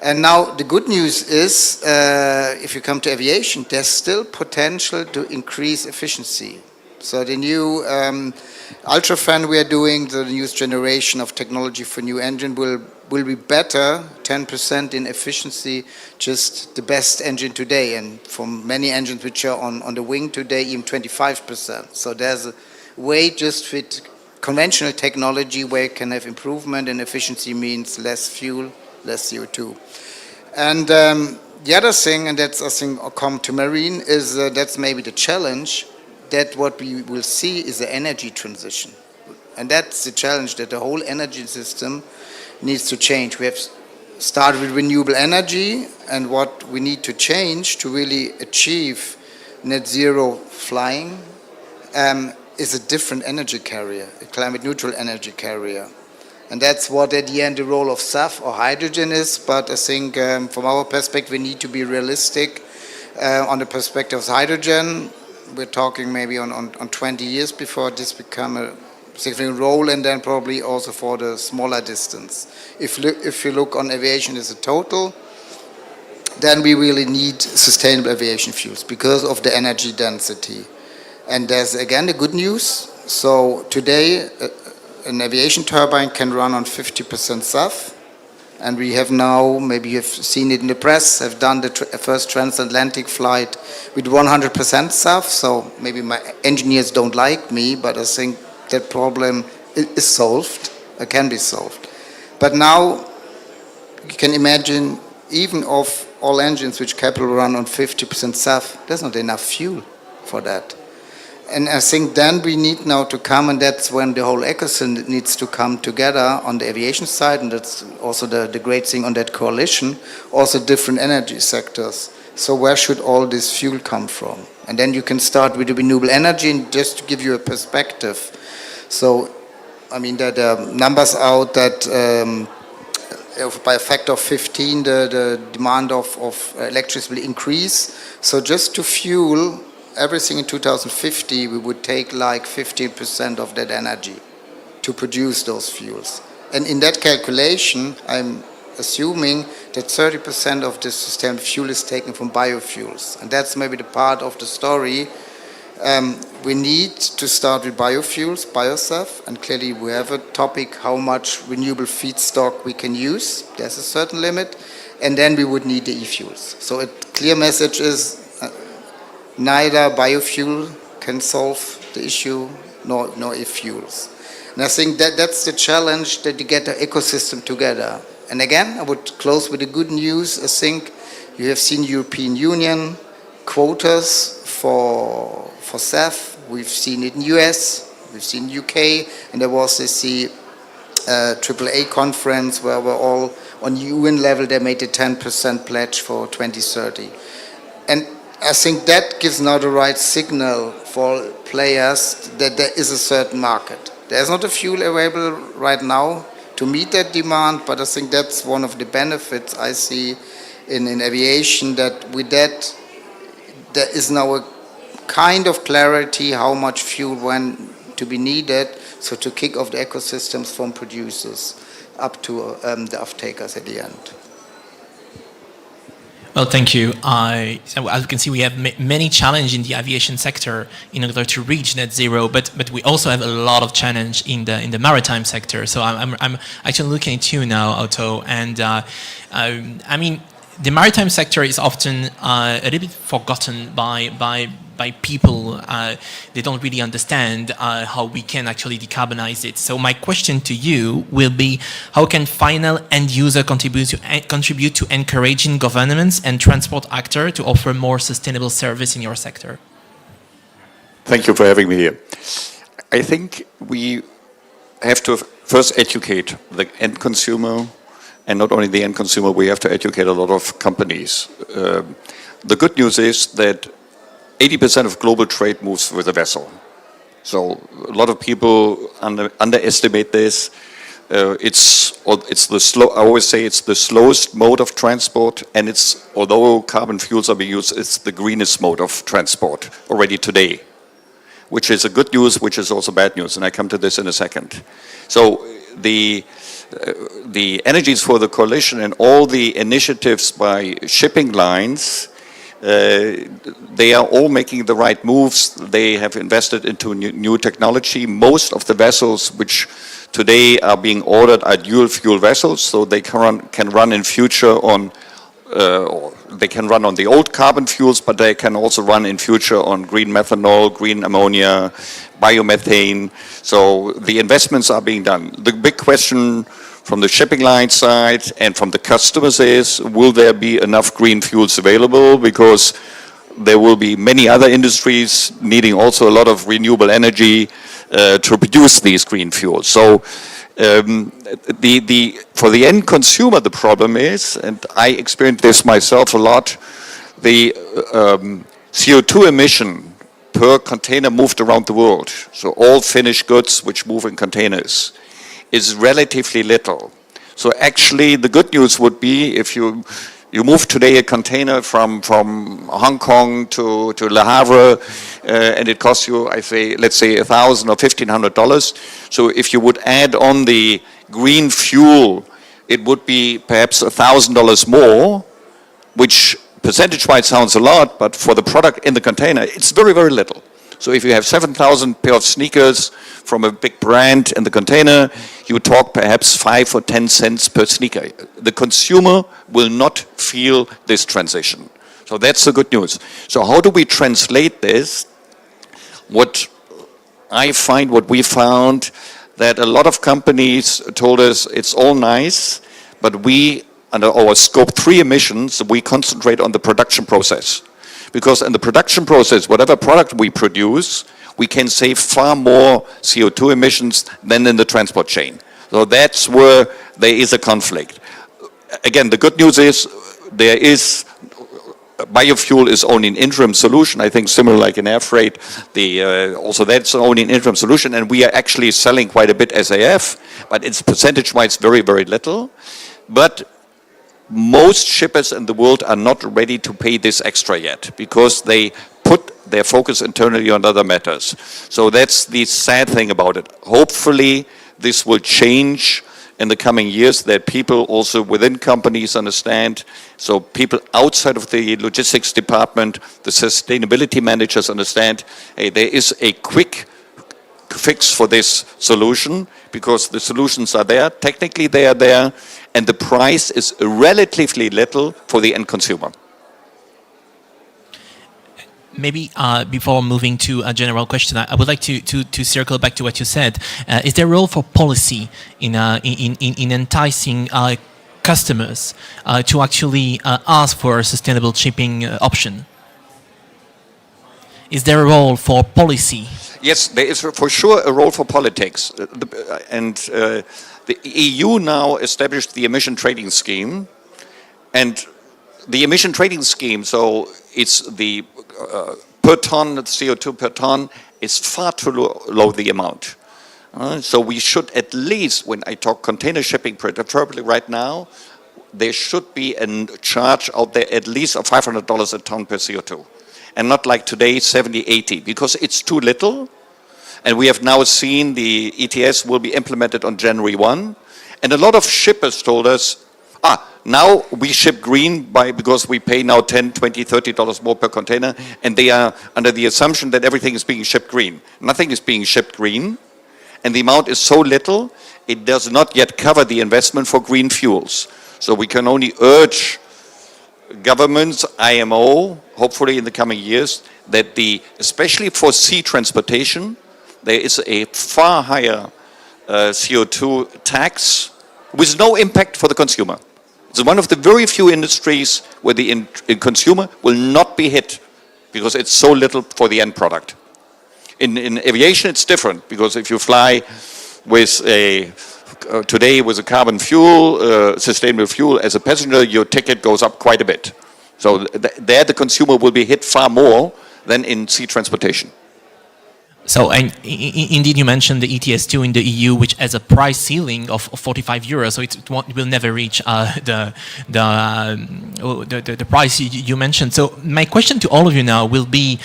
And now the good news is, if you come to aviation, there's still potential to increase efficiency. So the new UltraFan we are doing, the newest generation of technology for new engine will be better, 10% in efficiency, just the best engine today. And from many engines which are on the wing today, even 25%. So there's a way just with conventional technology where you can have improvement, and efficiency means less fuel, less CO2. And the other thing, and that's I think come to marine, is that's maybe the challenge, that what we will see is the energy transition. And that's the challenge, that the whole energy system needs to change. We have started with renewable energy, and what we need to change to really achieve net zero flying is a different energy carrier, a climate neutral energy carrier. And that's what at the end the role of SAF or hydrogen is, but I think from our perspective we need to be realistic on the perspective of hydrogen. We're talking maybe on 20 years before this become a significant role, and then probably also for the smaller distance. If you look on aviation as a total, then we really need sustainable aviation fuels because of the energy density. And there's again the good news. So today an aviation turbine can run on 50% SAF, and we have now, maybe you've seen it in the press, have done the first transatlantic flight with 100% SAF. So maybe my engineers don't like me, but I think that problem is solved, it can be solved. But now you can imagine, even of all engines which will run on 50% SAF, there's not enough fuel for that. And I think then we need now to come, and that's when the whole ecosystem needs to come together on the aviation side, and that's also the great thing on that coalition, also different energy sectors. So where should all this fuel come from? And then you can start with the renewable energy, and just to give you a perspective. So, I mean, there are numbers out that by a factor of 15, the demand of electricity will increase. So just to fuel everything in 2050, we would take like 15% of that energy to produce those fuels. And in that calculation, I'm assuming that 30% of the sustainable fuel is taken from biofuels. And that's maybe the part of the story. We need to start with biofuels, biosaf, and clearly we have a topic how much renewable feedstock we can use. There's a certain limit. And then we would need the e-fuels. So a clear message is neither biofuel can solve the issue, nor e-fuels. And I think that's the challenge, that you get the ecosystem together. And again, I would close with the good news. I think you have seen European Union quotas for SAF. We've seen it in US, we've seen UK, and there was this AAA conference where we're all on UN level, they made a 10% pledge for 2030. And I think that gives now the right signal for players that there is a certain market. There's not a fuel available right now to meet that demand, but I think that's one of the benefits I see in aviation, that with that there is now a kind of clarity how much fuel when to be needed, so to kick off the ecosystems from producers up to the off-takers at the end. Well, thank you. So as you can see, we have many challenges in the aviation sector in order to reach net zero, but we also have a lot of challenge in the maritime sector. So I'm actually looking at you now, Otto, and I mean, the maritime sector is often a little bit forgotten by people. They don't really understand how we can actually decarbonize it. So my question to you will be, how can final end user contribute to encouraging governments and transport actors to offer more sustainable service in your sector? Thank you for having me here. I think we have to first educate the end consumer, and not only the end consumer, we have to educate a lot of companies. The good news is that 80% of global trade moves with a vessel. So a lot of people underestimate this. It's the slow. I always say it's the slowest mode of transport, and it's, although carbon fuels are being used, it's the greenest mode of transport already today, which is a good news, which is also bad news, and I come to this in a second. So the Energies for the Coalition and all the initiatives by shipping lines, they are all making the right moves. They have invested into new technology. Most of the vessels which today are being ordered are dual fuel vessels, so they can run in future on they can run on the old carbon fuels, but they can also run in future on green methanol, green ammonia, biomethane. So the investments are being done. The big question from the shipping line side and from the customers is, will there be enough green fuels available? Because there will be many other industries needing also a lot of renewable energy to produce these green fuels. So for the end consumer, the problem is, and I experienced this myself a lot, the CO2 emission per container moved around the world. So all finished goods which move in containers is relatively little. So actually the good news would be if you move today a container from Hong Kong to Le Havre, and it costs you, let's say $1,000 or $1,500. So if you would add on the green fuel, it would be perhaps $1,000 more, which percentage-wise sounds a lot, but for the product in the container, it's very, very little. So if you have 7,000 pair of sneakers from a big brand in the container, you talk perhaps 5 or 10 cents per sneaker. The consumer will not feel this transition. So that's the good news. So how do we translate this? What we found, that a lot of companies told us it's all nice, but we, under our scope 3 emissions, we concentrate on the production process. Because in the production process, whatever product we produce, we can save far more CO2 emissions than in the transport chain. So that's where there is a conflict. Again, the good news is biofuel is only an interim solution. I think similar like in air freight, also that's only an interim solution, and we are actually selling quite a bit SAF, but it's percentage-wise very, very little. But most shippers in the world are not ready to pay this extra yet because they put their focus internally on other matters. So that's the sad thing about it. Hopefully this will change in the coming years, that people also within companies understand, so people outside of the logistics department, the sustainability managers understand, hey, there is a quick fix for this solution because the solutions are there, technically they are there, and the price is relatively little for the end consumer. Maybe before moving to a general question, I would like to circle back to what you said. Is there a role for policy in enticing customers to actually ask for a sustainable shipping option? Is there a role for policy? Yes, there is for sure a role for politics. The EU now established the emission trading scheme, and the emission trading scheme, so it's the per ton, CO2 per ton is far too low the amount. So we should at least, when I talk container shipping, preferably right now, there should be a charge out there at least of $500 a ton per CO2. and not like today 70, 80, because it's too little. And we have now seen the ETS will be implemented on January 1. And a lot of shippers told us, now we ship green because we pay now $10, $20, $30 more per container, and they are under the assumption that everything is being shipped green. Nothing is being shipped green, and the amount is so little, it does not yet cover the investment for green fuels. So we can only urge governments, IMO, hopefully in the coming years, that especially for sea transportation, there is a far higher CO2 tax with no impact for the consumer. It's one of the very few industries where the consumer will not be hit because it's so little for the end product. In aviation, it's different, because if you fly with today with a carbon fuel, sustainable fuel as a passenger, your ticket goes up quite a bit. So there the consumer will be hit far more than in sea transportation. So, and indeed, you mentioned the ETS2 in the EU, which has a price ceiling of 45 euros, so it will never reach the price you mentioned. So, my question to all of you now will be: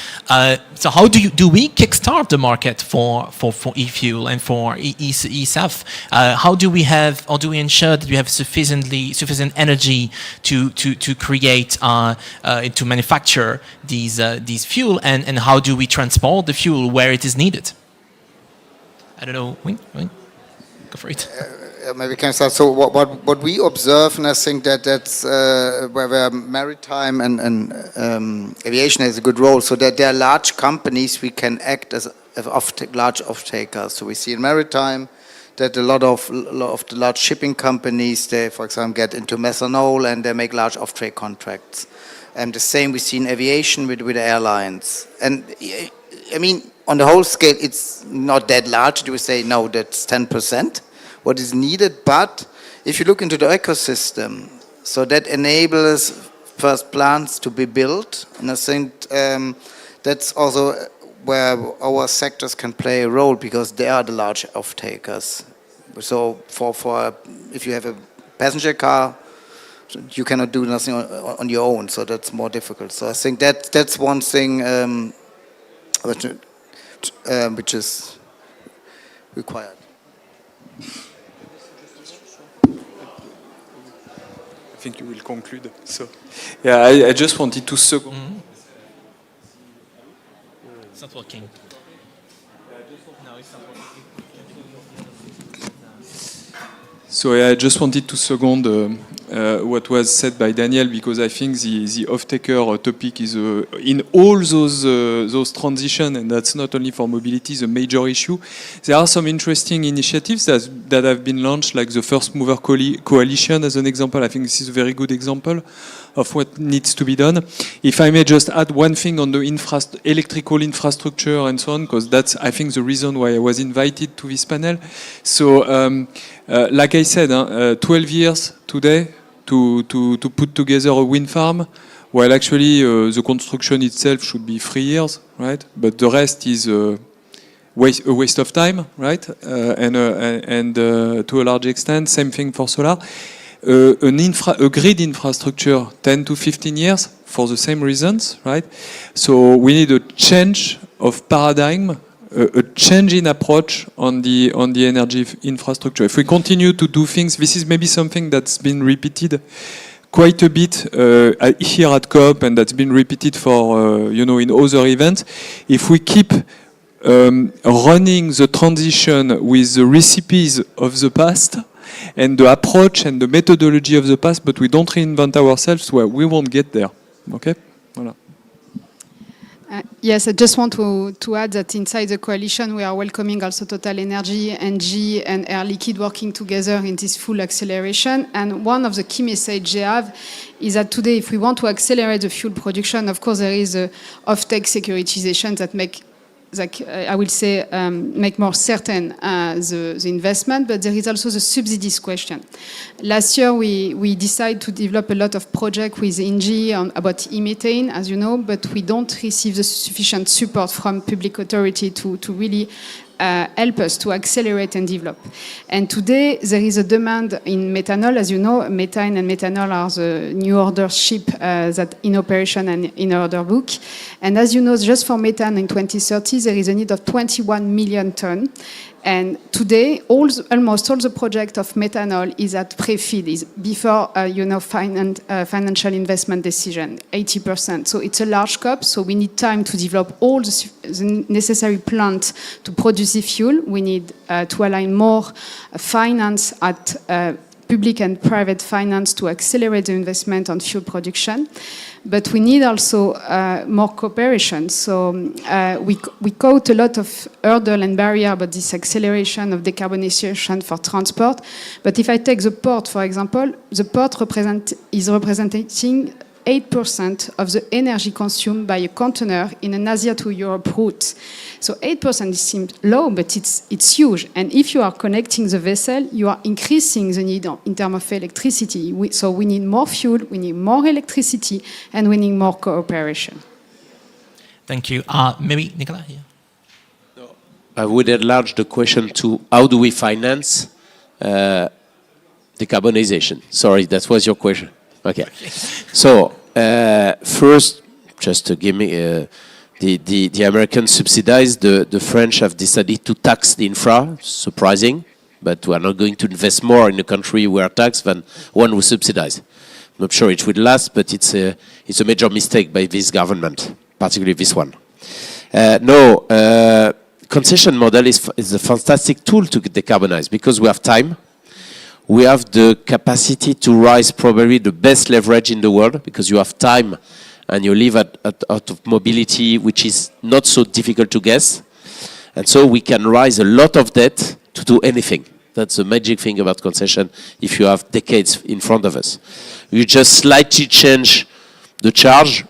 so, how do we kickstart the market for e-fuel and for e-SAF? How do we ensure that we have sufficient energy to create to manufacture these fuel, and how do we transport the fuel where it is needed? I don't know. Wayne, go for it. Maybe we can start. So what we observe, and I think that's where maritime and aviation has a good role. So that there are large companies we can act as large off-takers. So we see in maritime that a lot of the large shipping companies, they, for example, get into methanol and they make large off-trade contracts. And the same we see in aviation with airlines. And I mean, on the whole scale, it's not that large. Do we say, no, that's 10%, what is needed? But if you look into the ecosystem, so that enables first plants to be built. And I think that's also where our sectors can play a role, because they are the large off-takers. So for if you have a passenger car, you cannot do nothing on your own, so that's more difficult. So I think that's one thing which is required. I think you will conclude. So, yeah, I just wanted to second. It's not working. No, it's not working. So I just wanted to second what was said by Daniel, because I think the off-taker topic is in all those transitions, and that's not only for mobility, the major issue. There are some interesting initiatives that have been launched, like the First Mover Coalition as an example. I think this is a very good example of what needs to be done. If I may just add one thing on the electrical infrastructure and so on, because that's, I think, the reason why I was invited to this panel. So, like I said, 12 years today to put together a wind farm, while actually the construction itself should be 3 years, right? But the rest is a waste of time, right? And to a large extent, same thing for solar. A grid infrastructure, 10 to 15 years for the same reasons, right? So we need a change of paradigm, a change in approach on the energy infrastructure. If we continue to do things, this is maybe something that's been repeated quite a bit here at COP, and that's been repeated for in other events. If we keep running the transition with the recipes of the past and the approach and the methodology of the past, but we don't reinvent ourselves, well, we won't get there. Okay? Voilà. Yes, I just want to add that inside the coalition we are welcoming also Total Energy, ENGIE and Air Liquide working together in this full acceleration. And one of the key messages they have is that today, if we want to accelerate the fuel production, of course there is a off-take securitization that make more certain the investment, but there is also the subsidies question. Last year, we decided to develop a lot of projects with ENGIE about e-methane, as you know, but we don't receive the sufficient support from public authority to really help us to accelerate and develop. And today, there is a demand in methanol. As you know, methane and methanol are the new order ship that in operation and in order book. And as you know, just for methane in 2030, there is a need of 21 million tons. And today, almost all the project of methanol is at pre-FEED, is before financial investment decision, 80%. So it's a large COP, so we need time to develop all the necessary plant to produce the fuel. We need to align more finance at public and private finance to accelerate the investment on fuel production. But we need also more cooperation. So we quote a lot of hurdle and barrier about this acceleration of decarbonization for transport. But if I take the port, for example, the port is representing 8% of the energy consumed by a container in an Asia to Europe route. So 8% seems low, but it's huge. And if you are connecting the vessel, you are increasing the need in terms of electricity. So we need more fuel, we need more electricity, and we need more cooperation. Thank you. Maybe Nicola here. I would enlarge the question to how do we finance decarbonization? Sorry, that was your question. Okay. So first, just to give me the Americans subsidize, the French have decided to tax the infra. Surprising, but we are not going to invest more in a country where tax than one who subsidize. I'm not sure it will last, but it's a major mistake by this government, particularly this one. Concession model is a fantastic tool to decarbonize because we have time. We have the capacity to rise probably the best leverage in the world because you have time and you live out of mobility, which is not so difficult to guess. And so we can raise a lot of debt to do anything. That's the magic thing about concession if you have decades in front of us. You just slightly change the charge,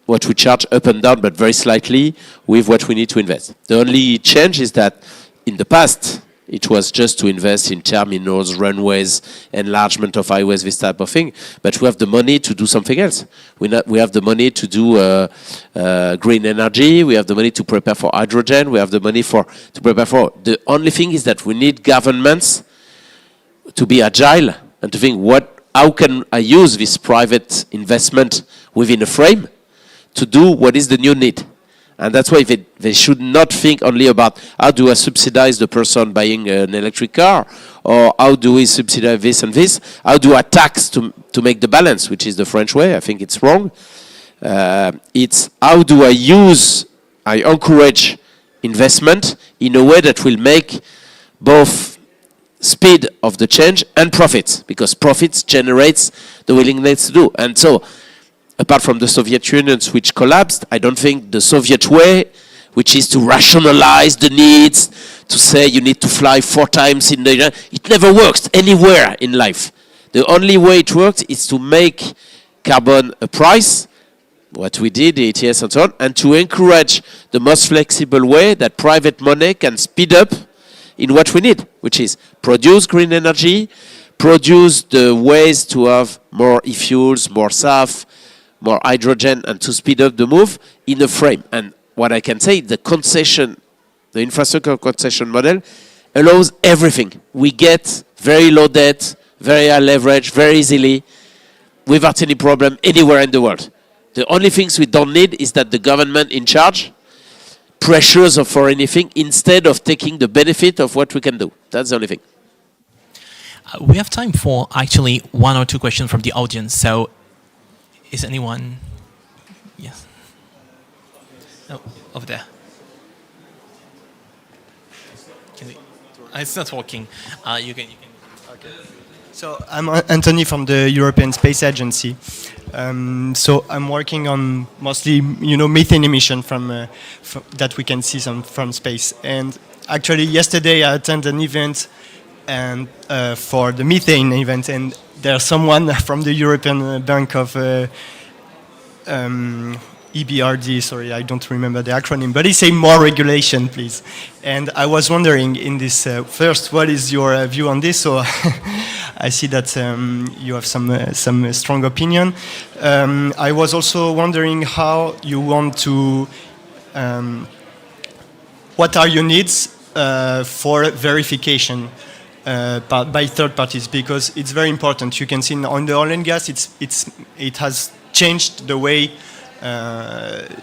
what we charge up and down, but very slightly with what we need to invest. The only change is that in the past, it was just to invest in terminals, runways, enlargement of highways, this type of thing. But we have the money to do something else. We have the money to do green energy. We have the money to prepare for hydrogen. We have the money to prepare for... The only thing is that we need governments to be agile and to think, how can I use this private investment within a frame to do what is the new need? And that's why they should not think only about how do I subsidize the person buying an electric car, or how do we subsidize this and this? How do I tax to make the balance, which is the French way? I think it's wrong. It's how do I encourage investment in a way that will make both speed of the change and profits, because profits generates the willingness to do. And so, apart from the Soviet Union, which collapsed, I don't think the Soviet way, which is to rationalize the needs, to say you need to fly 4 times in the... It never works anywhere in life. The only way it works is to make carbon a price, what we did, the ETS and so on, and to encourage the most flexible way that private money can speed up in what we need, which is produce green energy, produce the ways to have more e-fuels, more SAF, more hydrogen, and to speed up the move in a frame. And what I can say, the infrastructure concession model allows everything. We get very low debt, very high leverage, very easily, without any problem anywhere in the world. The only things we don't need is that the government in charge pressures for anything instead of taking the benefit of what we can do. That's the only thing. We have time for actually 1 or 2 questions from the audience. So is anyone? Yes. Oh, over there. It's not working. You can. Okay. So I'm Anthony from the European Space Agency. So I'm working on mostly, methane emission from that we can see from space. And actually, yesterday I attended an event and for the methane event, and there's someone from the European Bank of EBRD, sorry, I don't remember the acronym, but he said more regulation, please. And I was wondering in this, first, what is your view on this? So I see that you have some strong opinion. I was also wondering how you want to, what are your needs for verification by third parties, because it's very important. You can see on the oil and gas, it has changed the way.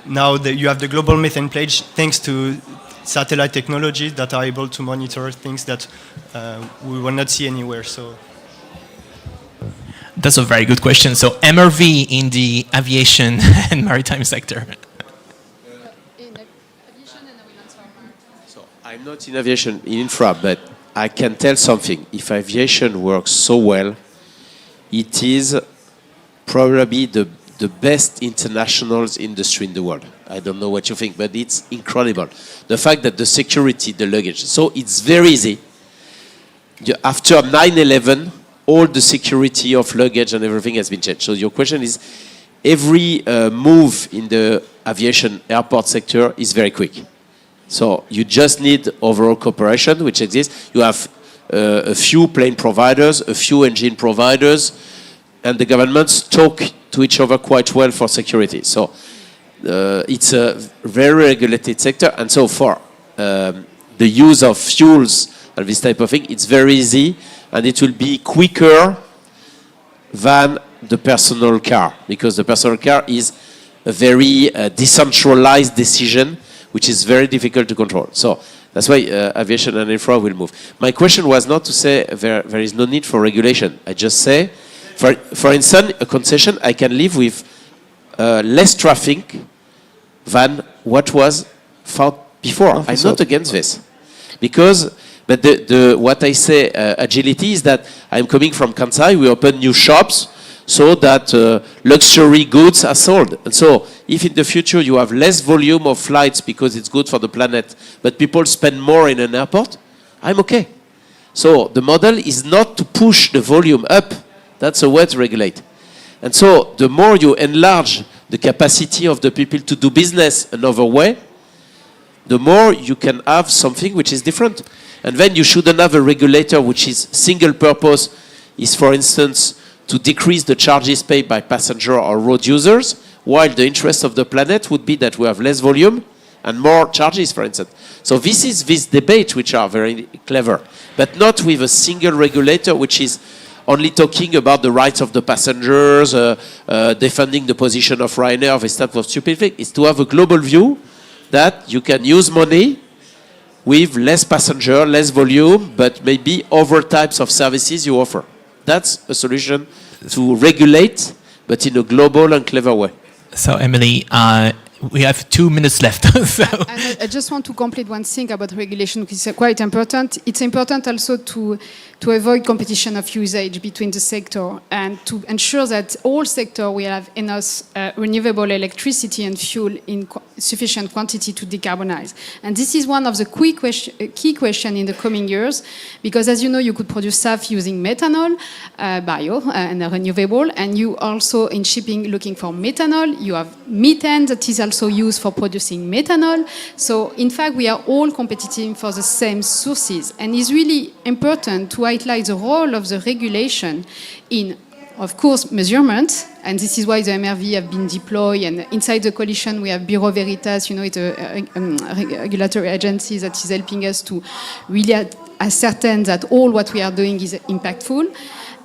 Now that you have the global methane pledge, thanks to satellite technologies that are able to monitor things that we will not see anywhere. So that's a very good question. So MRV in the aviation and maritime sector. So I'm not in aviation, in infra, but I can tell something. If aviation works so well, it is probably the best international industry in the world. I don't know what you think, but it's incredible. The fact that the security, the luggage. So it's very easy. After 9/11, all the security of luggage and everything has been changed. So your question is, every move in the aviation airport sector is very quick. So you just need overall cooperation, which exists. You have a few plane providers, a few engine providers, and the governments talk to each other quite well for security. So it's a very regulated sector, and so for the use of fuels and this type of thing, it's very easy, and it will be quicker than the personal car, because the personal car is a very decentralized decision, which is very difficult to control. So that's why aviation and infra will move. My question was not to say there is no need for regulation. I just say, for instance, a concession, I can live with less traffic than what was found before. I'm not against this. Because, but what I say, agility, is that I'm coming from Kansai, we open new shops so that luxury goods are sold. And so, if in the future you have less volume of flights because it's good for the planet, but people spend more in an airport, I'm okay. So, the model is not to push the volume up. That's a way to regulate. And so, the more you enlarge the capacity of the people to do business another way, the more you can have something which is different. And then you shouldn't have a regulator which is single purpose, is for instance to decrease the charges paid by passenger or road users, while the interest of the planet would be that we have less volume and more charges, for instance. So this is this debate which are very clever, but not with a single regulator which is only talking about the rights of the passengers, defending the position of Ryanair, this type of stupid thing. It's to have a global view that you can use money with less passenger, less volume, but maybe other types of services you offer. That's a solution to regulate, but in a global and clever way. So, Emily, we have 2 minutes left. So. And I just want to complete one thing about regulation, which is quite important. It's important also to avoid competition of usage between the sector and to ensure that all sector will have enough renewable electricity and fuel in sufficient quantity to decarbonize. And this is one of the key questions in the coming years, because as you know, you could produce SAF using methanol, bio and renewable, and you also in shipping looking for methanol. You have methane that is also used for producing methanol. So in fact, we are all competing for the same sources, and it's really important to highlight the role of the regulation in, of course, measurement, and this is why the MRV have been deployed, and inside the coalition we have Bureau Veritas, you know, it's a regulatory agency that is helping us to really ascertain that all what we are doing is impactful.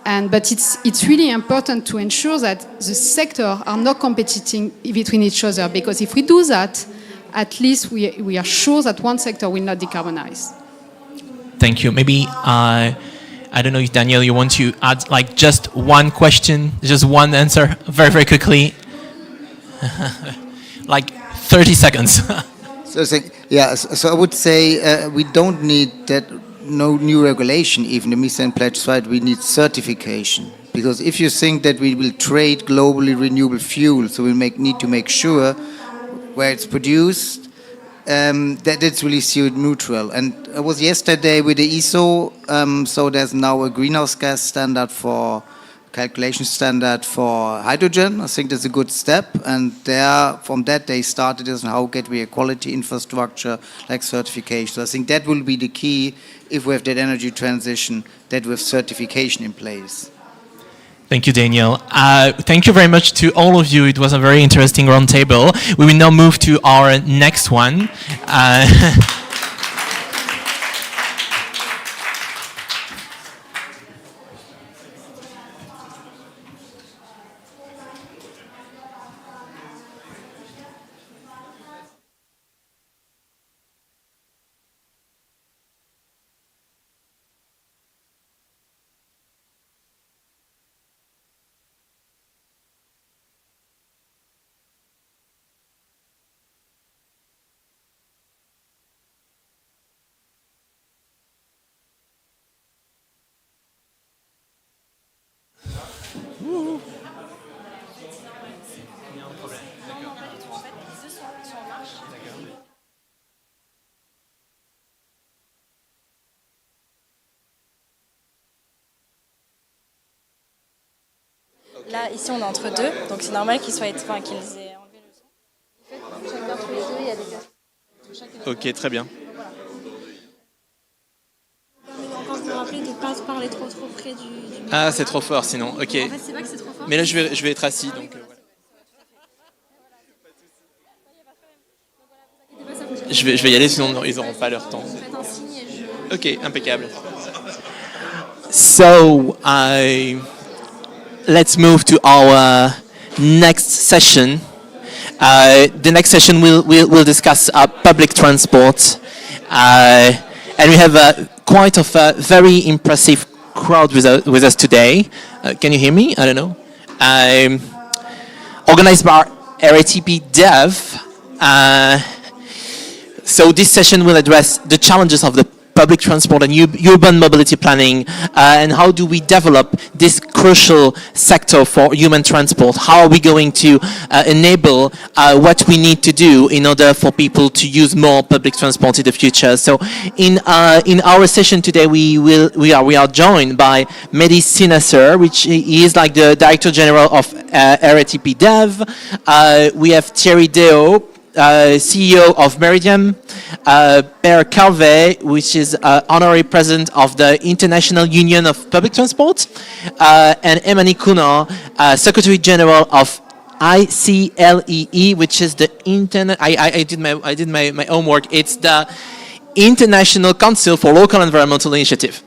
But it's really important to ensure that the sector are not competing between each other, because if we do that, at least we are sure that one sector will not decarbonize. Thank you. Maybe, I don't know if Daniel, you want to add like just one question, just one answer, very, very quickly. Like 30 seconds. So I would say we don't need that. No new regulation, even the methane pledge side, we need certification. Because if you think that we will trade globally renewable fuel, so we need to make sure where it's produced, that it's really CO neutral. And I was yesterday with the ISO, so there's now a greenhouse gas standard for calculation standard for hydrogen. I think that's a good step, and from that they started as how get we a quality infrastructure like certification. So I think that will be the key if we have that energy transition, that we have certification in place. Thank you, Daniel. Thank you very much to all of you. It was a very interesting roundtable. We will now move to our next one. là, ici, on est entre deux, donc c'est normal qu'ils aient enlevé le son. Chacun tous les deux, il y a des personnes. Ok, très bien. Encore vous rappeler de ne pas se parler trop près du Ah, c'est trop fort sinon, ok. En fait, c'est pas que c'est trop fort. Mais là, je vais être assis, donc voilà. Je vais y aller, sinon ils n'auront pas leur temps. Ok, impeccable. So, let's move to our next session. The next session we'll discuss public transport. And we have quite of a very impressive crowd with us today. Can you hear me? I don't know. Organized by RETP Dev. So this session will address the challenges of the public transport and urban mobility planning, and how do we develop this crucial sector for human transport? How are we going to enable what we need to do in order for people to use more public transport in the future? So in our session today, we are joined by Mehdi Sinasser, which he is like the Director General of RETP Dev. We have Thierry Deo, CEO of Meridian, Per Calvé, which is honorary president of the International Union of Public Transport, and Emani Kuno, Secretary General of ICLEE, which is the I did my homework. It's the International Council for Local Environmental Initiative.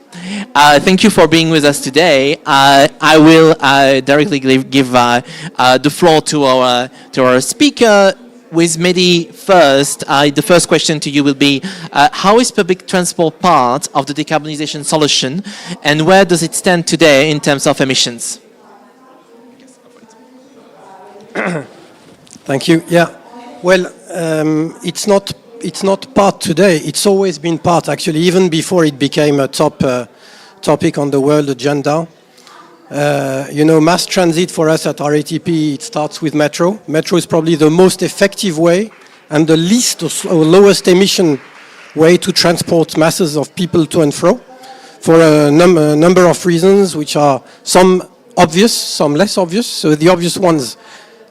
Thank you for being with us today. I will directly give the floor to our speaker. With Mehdi first, the first question to you will be, how is public transport part of the decarbonization solution, and where does it stand today in terms of emissions? Thank you. Yeah. Well, it's not part today. It's always been part, actually, even before it became a top topic on the world agenda. Mass transit for us at RATP, it starts with metro. Metro is probably the most effective way and the least or lowest emission way to transport masses of people to and fro for a number of reasons, which are some obvious, some less obvious. So the obvious ones,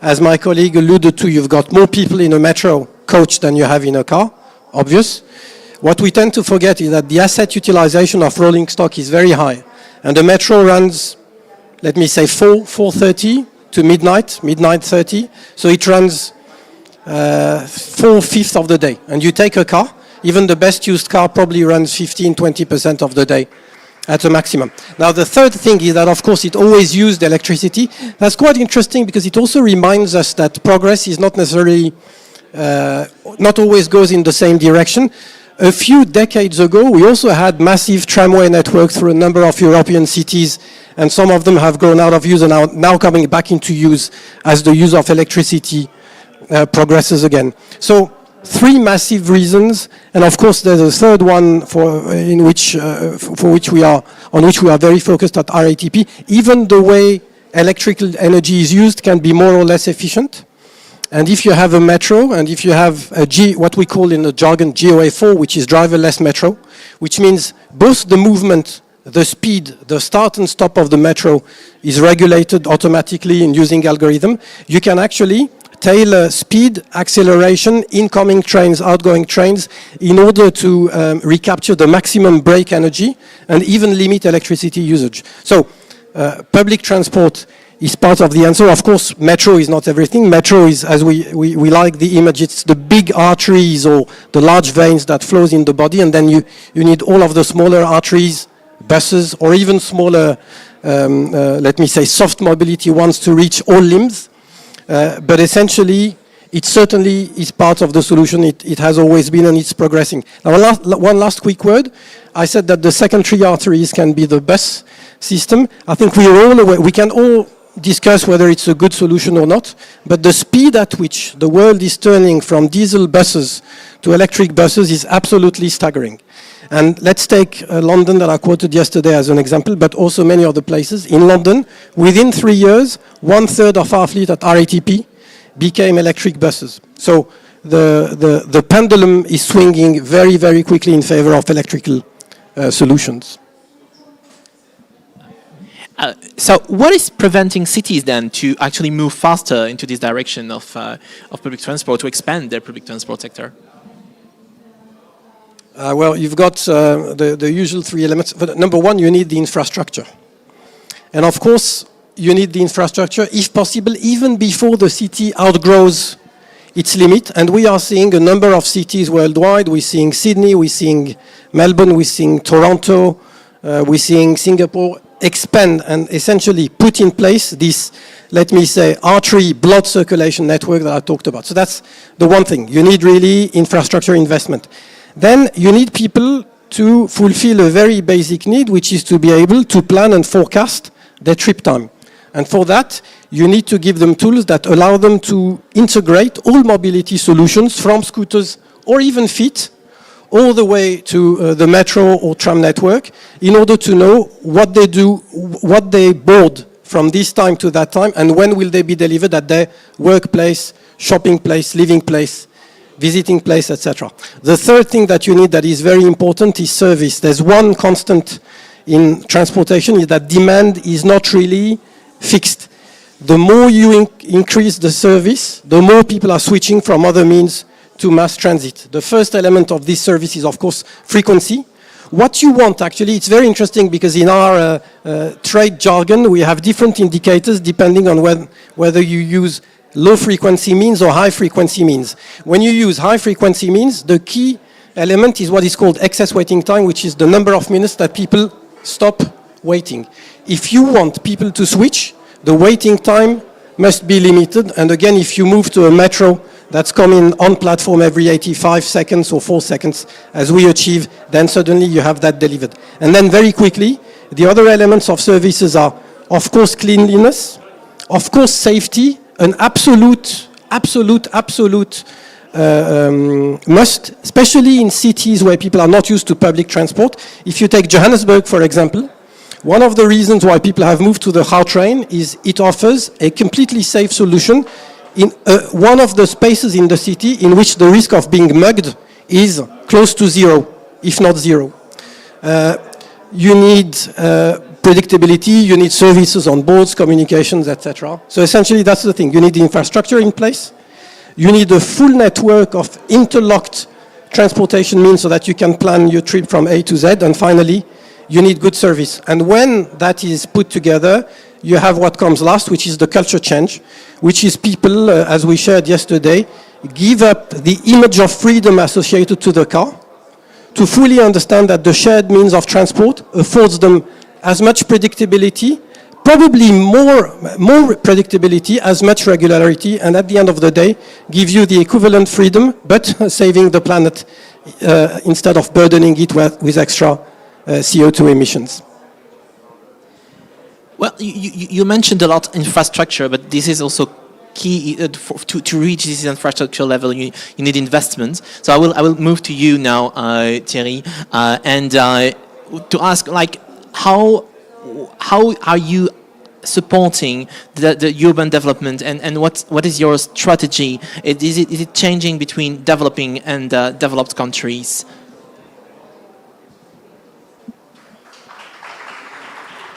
as my colleague alluded to, you've got more people in a metro coach than you have in a car, obvious. What we tend to forget is that the asset utilization of rolling stock is very high. And the metro runs, let me say 4:30 to midnight 30. So it runs 4/5 of the day. And you take a car, even the best used car probably runs 15-20% of the day at a maximum. Now the third thing is that of course it always used electricity. That's quite interesting because it also reminds us that progress is not necessarily, not always goes in the same direction. A few decades ago, we also had massive tramway networks through a number of European cities, and some of them have grown out of use and are now coming back into use as the use of electricity progresses again. So, three massive reasons, and of course there's a third one on which we are very focused at RATP. Even the way electrical energy is used can be more or less efficient. And if you have a metro, and if you have what we call in the jargon GOA4, which is driverless metro, which means both the movement, the speed, the start and stop of the metro is regulated automatically in using algorithm, you can actually tailor speed, acceleration, incoming trains, outgoing trains, in order to recapture the maximum brake energy and even limit electricity usage. So public transport is part of the answer. Of course, metro is not everything. Metro is, as we like the image, it's the big arteries or the large veins that flows in the body, and then you need all of the smaller arteries, buses, or even smaller, let me say, soft mobility ones to reach all limbs. But essentially, it certainly is part of the solution. It has always been, and it's progressing. Now, one last quick word. I said that the secondary arteries can be the bus system. I think we are all aware, we can all discuss whether it's a good solution or not, but the speed at which the world is turning from diesel buses to electric buses is absolutely staggering. And let's take London that I quoted yesterday as an example, but also many other places. In London, within 3 years, 1/3 of our fleet at RATP became electric buses. So the pendulum is swinging very, very quickly in favor of electrical solutions. So what is preventing cities then to actually move faster into this direction of public transport, to expand their public transport sector? Well, you've got the usual three elements. But number one, you need the infrastructure. And of course, you need the infrastructure, if possible, even before the city outgrows its limit. And we are seeing a number of cities worldwide. We're seeing Sydney, we're seeing Melbourne, we're seeing Toronto, we're seeing Singapore expand and essentially put in place this, let me say, artery blood circulation network that I talked about. So that's the one thing. You need really infrastructure investment. Then you need people to fulfill a very basic need, which is to be able to plan and forecast their trip time. And for that, you need to give them tools that allow them to integrate all mobility solutions from scooters or even feet all the way to the metro or tram network in order to know what they do, what they board from this time to that time, and when will they be delivered at their workplace, shopping place, living place, visiting place, etc. The third thing that you need that is very important is service. There's one constant in transportation, is that demand is not really fixed. The more you increase the service, the more people are switching from other means to mass transit. The first element of this service is, of course, frequency. What you want, actually, it's very interesting because in our trade jargon, we have different indicators depending on whether you use low frequency means or high frequency means. When you use high frequency means, the key element is what is called excess waiting time, which is the number of minutes that people stop waiting. If you want people to switch, the waiting time must be limited. And again, if you move to a metro that's coming on platform every 85 seconds or 4 seconds, as we achieve, then suddenly you have that delivered. And then very quickly, the other elements of services are, of course, cleanliness, of course, safety, an absolute must, especially in cities where people are not used to public transport. If you take Johannesburg, for example, one of the reasons why people have moved to the Gautrain is it offers a completely safe solution in one of the spaces in the city in which the risk of being mugged is close to zero, if not zero. You need predictability, you need services on boards, communications, etc. So essentially that's the thing. You need the infrastructure in place. You need a full network of interlocked transportation means so that you can plan your trip from A to Z. And finally, you need good service. And when that is put together, you have what comes last, which is the culture change, which is people, as we shared yesterday, give up the image of freedom associated to the car to fully understand that the shared means of transport affords them as much predictability, probably more predictability, as much regularity, and at the end of the day, give you the equivalent freedom, but saving the planet instead of burdening it with extra CO2 emissions. Well, you mentioned a lot infrastructure, but this is also key to reach this infrastructure level. You need investment. So I will move to you now, Thierry, and to ask, like, how are you supporting the urban development, and what is your strategy? Is it changing between developing and developed countries?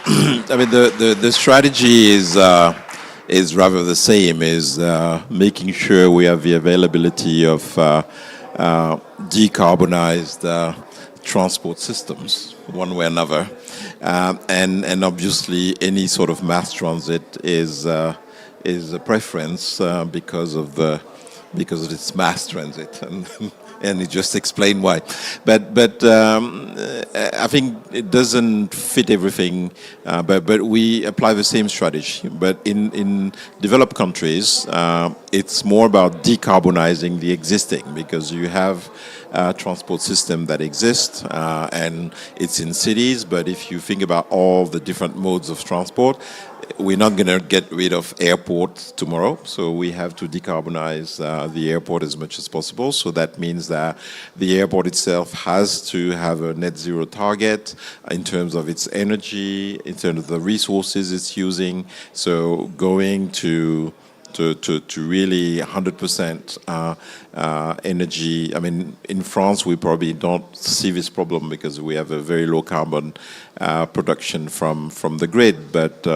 I mean, the strategy is rather the same, is making sure we have the availability of decarbonized transport systems, one way or another. And obviously any sort of mass transit is a preference because of its mass transit, and it just explained why. But I think it doesn't fit everything. But we apply the same strategy. But in developed countries, it's more about decarbonizing the existing, because you have a transport system that exists, and it's in cities. But if you think about all the different modes of transport, we're not going to get rid of airports tomorrow, so we have to decarbonize the airport as much as possible. So that means that the airport itself has to have a net zero target in terms of its energy, in terms of the resources it's using. So going to to really 100% energy. I mean, in France, we probably don't see this problem because we have a very low carbon production from the grid. But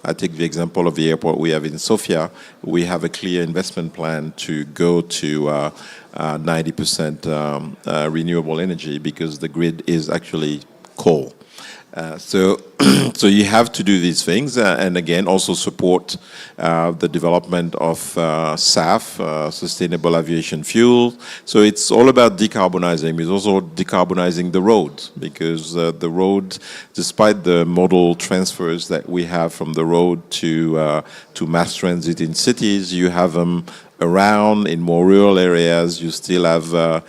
I take the example of the airport we have in Sofia. We have a clear investment plan to go to 90% renewable energy because the grid is actually coal. So you have to do these things and again also support the development of SAF, sustainable aviation fuel. So it's all about decarbonizing. It's also decarbonizing the road because the road, despite the modal transfers that we have from the road to mass transit in cities, you have them around in more rural areas. You still have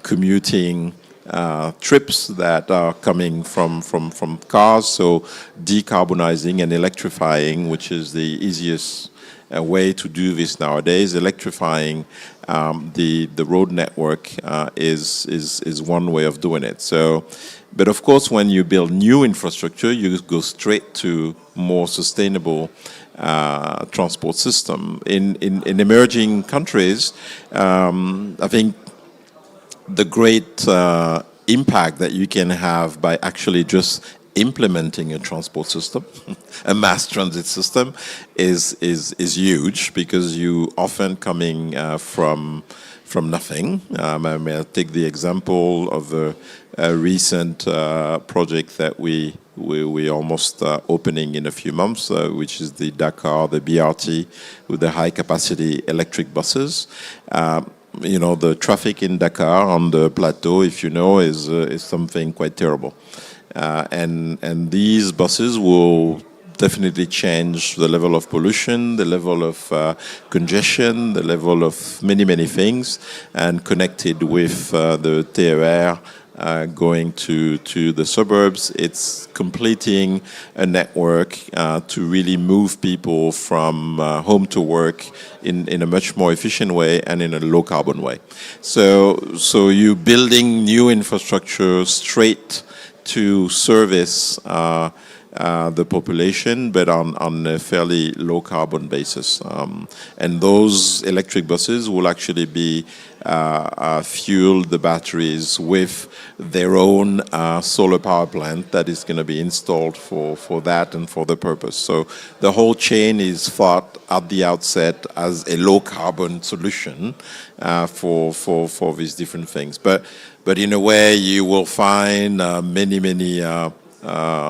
commuting trips that are coming from cars, so decarbonizing and electrifying, which is the easiest way to do this nowadays. Electrifying the road network is one way of doing it. So, but of course, when you build new infrastructure, you go straight to more sustainable transport system. In emerging countries, I think the great impact that you can have by actually just implementing a transport system, a mass transit system, is huge because you often coming from nothing. I may take the example of a recent project that we almost opening in a few months, which is the Dakar, the BRT, with the high capacity electric buses. You know, the traffic in Dakar on the plateau, if you know, is something quite terrible. And these buses will definitely change the level of pollution, the level of congestion, the level of many things, and connected with the TER going to the suburbs. It's completing a network to really move people from home to work in a much more efficient way and in a low carbon way. So you're building new infrastructure straight to service the population, but on a fairly low carbon basis. And those electric buses will actually be fuel the batteries with their own solar power plant that is going to be installed for that and for the purpose. So the whole chain is thought at the outset as a low carbon solution for these different things. But in a way, you will find many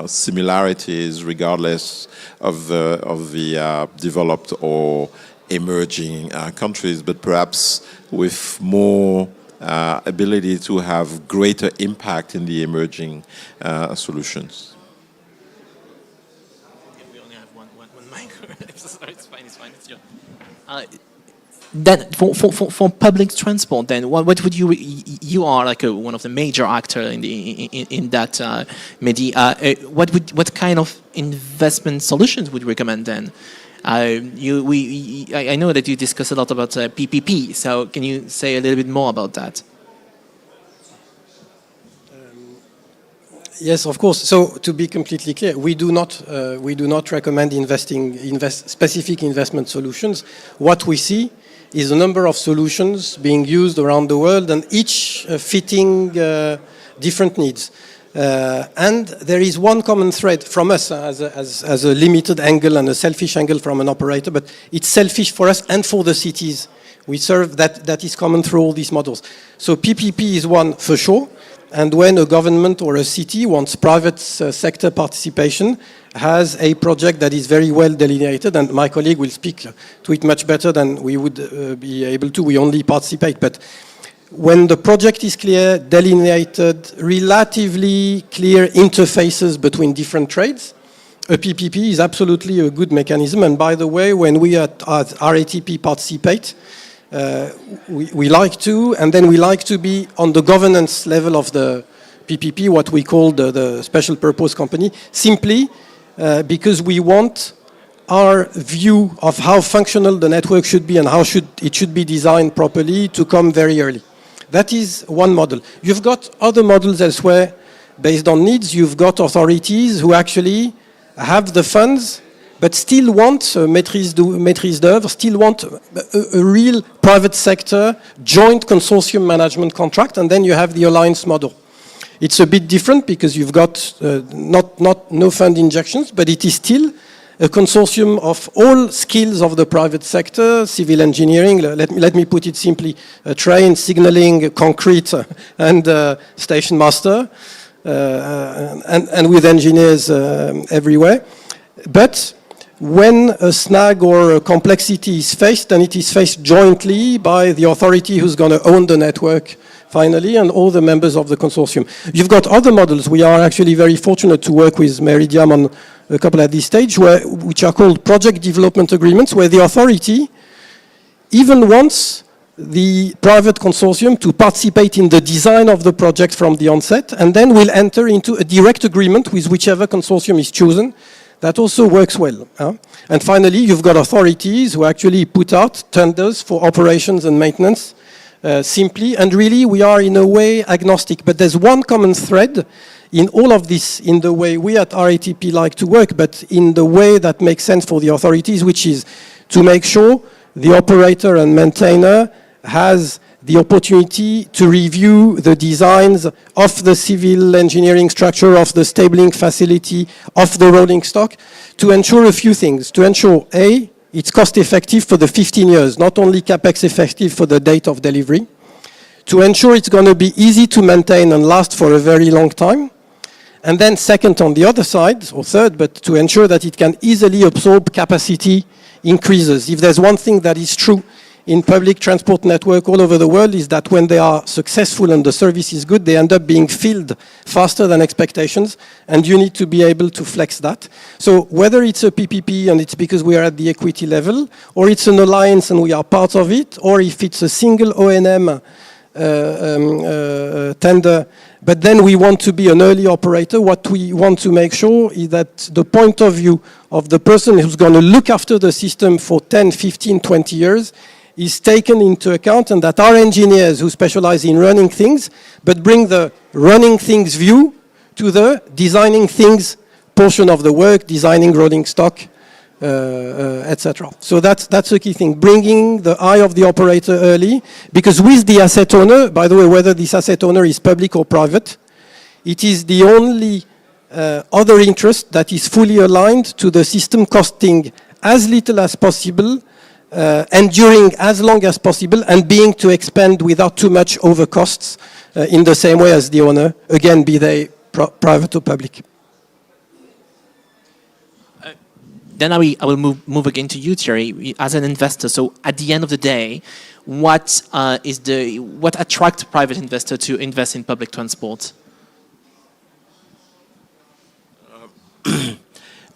similarities regardless of the developed or emerging countries, but perhaps with more ability to have greater impact in the emerging solutions. We only have one mic. It's fine. It's your. Then for public transport, then what would you are like one of the major actors in that what kind of investment solutions would you recommend then? I know that you discuss a lot about PPP, so can you say a little bit more about that? Yes, of course. So to be completely clear, we do not recommend specific investment solutions. What we see is a number of solutions being used around the world, and each fitting different needs. And there is one common thread from us as a limited angle and a selfish angle from an operator, but it's selfish for us and for the cities we serve. That is common through all these models. So PPP is one for sure. And when a government or a city wants private sector participation, has a project that is very well delineated, and my colleague will speak to it much better than we would be able to. We only participate. But when the project is clear, delineated, relatively clear interfaces between different trades, a PPP is absolutely a good mechanism. And by the way, when we at RATP participate, we like to, and then we like to be on the governance level of the PPP, what we call the special purpose company, simply because we want our view of how functional the network should be and how it should be designed properly to come very early. That is one model. You've got other models elsewhere based on needs. You've got authorities who actually have the funds but still want maîtrise d'œuvre, still want a real private sector joint consortium management contract, and then you have the alliance model. It's a bit different because you've got no fund injections, but it is still a consortium of all skills of the private sector, civil engineering, let me put it simply, train, signaling, concrete, and station master, and with engineers everywhere. But when a snag or a complexity is faced, then it is faced jointly by the authority who's going to own the network finally, and all the members of the consortium. You've got other models. We are actually very fortunate to work with Meridiam on a couple at this stage, which are called project development agreements, where the authority even wants the private consortium to participate in the design of the project from the onset, and then will enter into a direct agreement with whichever consortium is chosen. That also works well. And finally, you've got authorities who actually put out tenders for operations and maintenance simply, and really we are in a way agnostic. But there's one common thread in all of this, in the way we at RATP like to work, but in the way that makes sense for the authorities, which is to make sure the operator and maintainer has the opportunity to review the designs of the civil engineering structure, of the stabling facility, of the rolling stock, to ensure a few things. To ensure, A, it's cost effective for the 15 years, not only capex effective for the date of delivery. To ensure it's going to be easy to maintain and last for a very long time. And then second, on the other side, or third, but to ensure that it can easily absorb capacity increases. If there's one thing that is true in public transport network all over the world, is that when they are successful and the service is good, they end up being filled faster than expectations, and you need to be able to flex that. So whether it's a PPP and it's because we are at the equity level, or it's an alliance and we are part of it, or if it's a single O&M tender, but then we want to be an early operator, what we want to make sure is that the point of view of the person who's going to look after the system for 10, 15, 20 years is taken into account, and that our engineers who specialize in running things, but bring the running things view to the designing things portion of the work, designing rolling stock, etc. So that's a key thing, bringing the eye of the operator early, because with the asset owner, by the way, whether this asset owner is public or private, it is the only other interest that is fully aligned to the system costing as little as possible, enduring as long as possible, and being to expand without too much overcosts in the same way as the owner, again, be they private or public. Then I will move again to you, Thierry, as an investor. So at the end of the day, what attracts private investor to invest in public transport?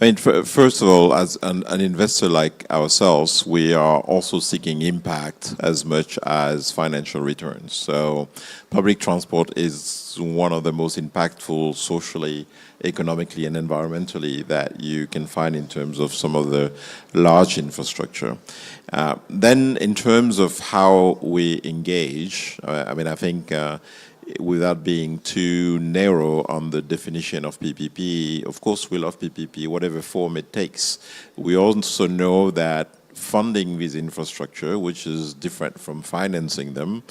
I mean, first of all, as an investor like ourselves, we are also seeking impact as much as financial returns. So public transport is one of the most impactful socially, economically, and environmentally that you can find in terms of some of the large infrastructure. Then in terms of how we engage, I mean, I think without being too narrow on the definition of PPP, of course we love PPP, whatever form it takes. We also know that funding this infrastructure, which is different from financing them,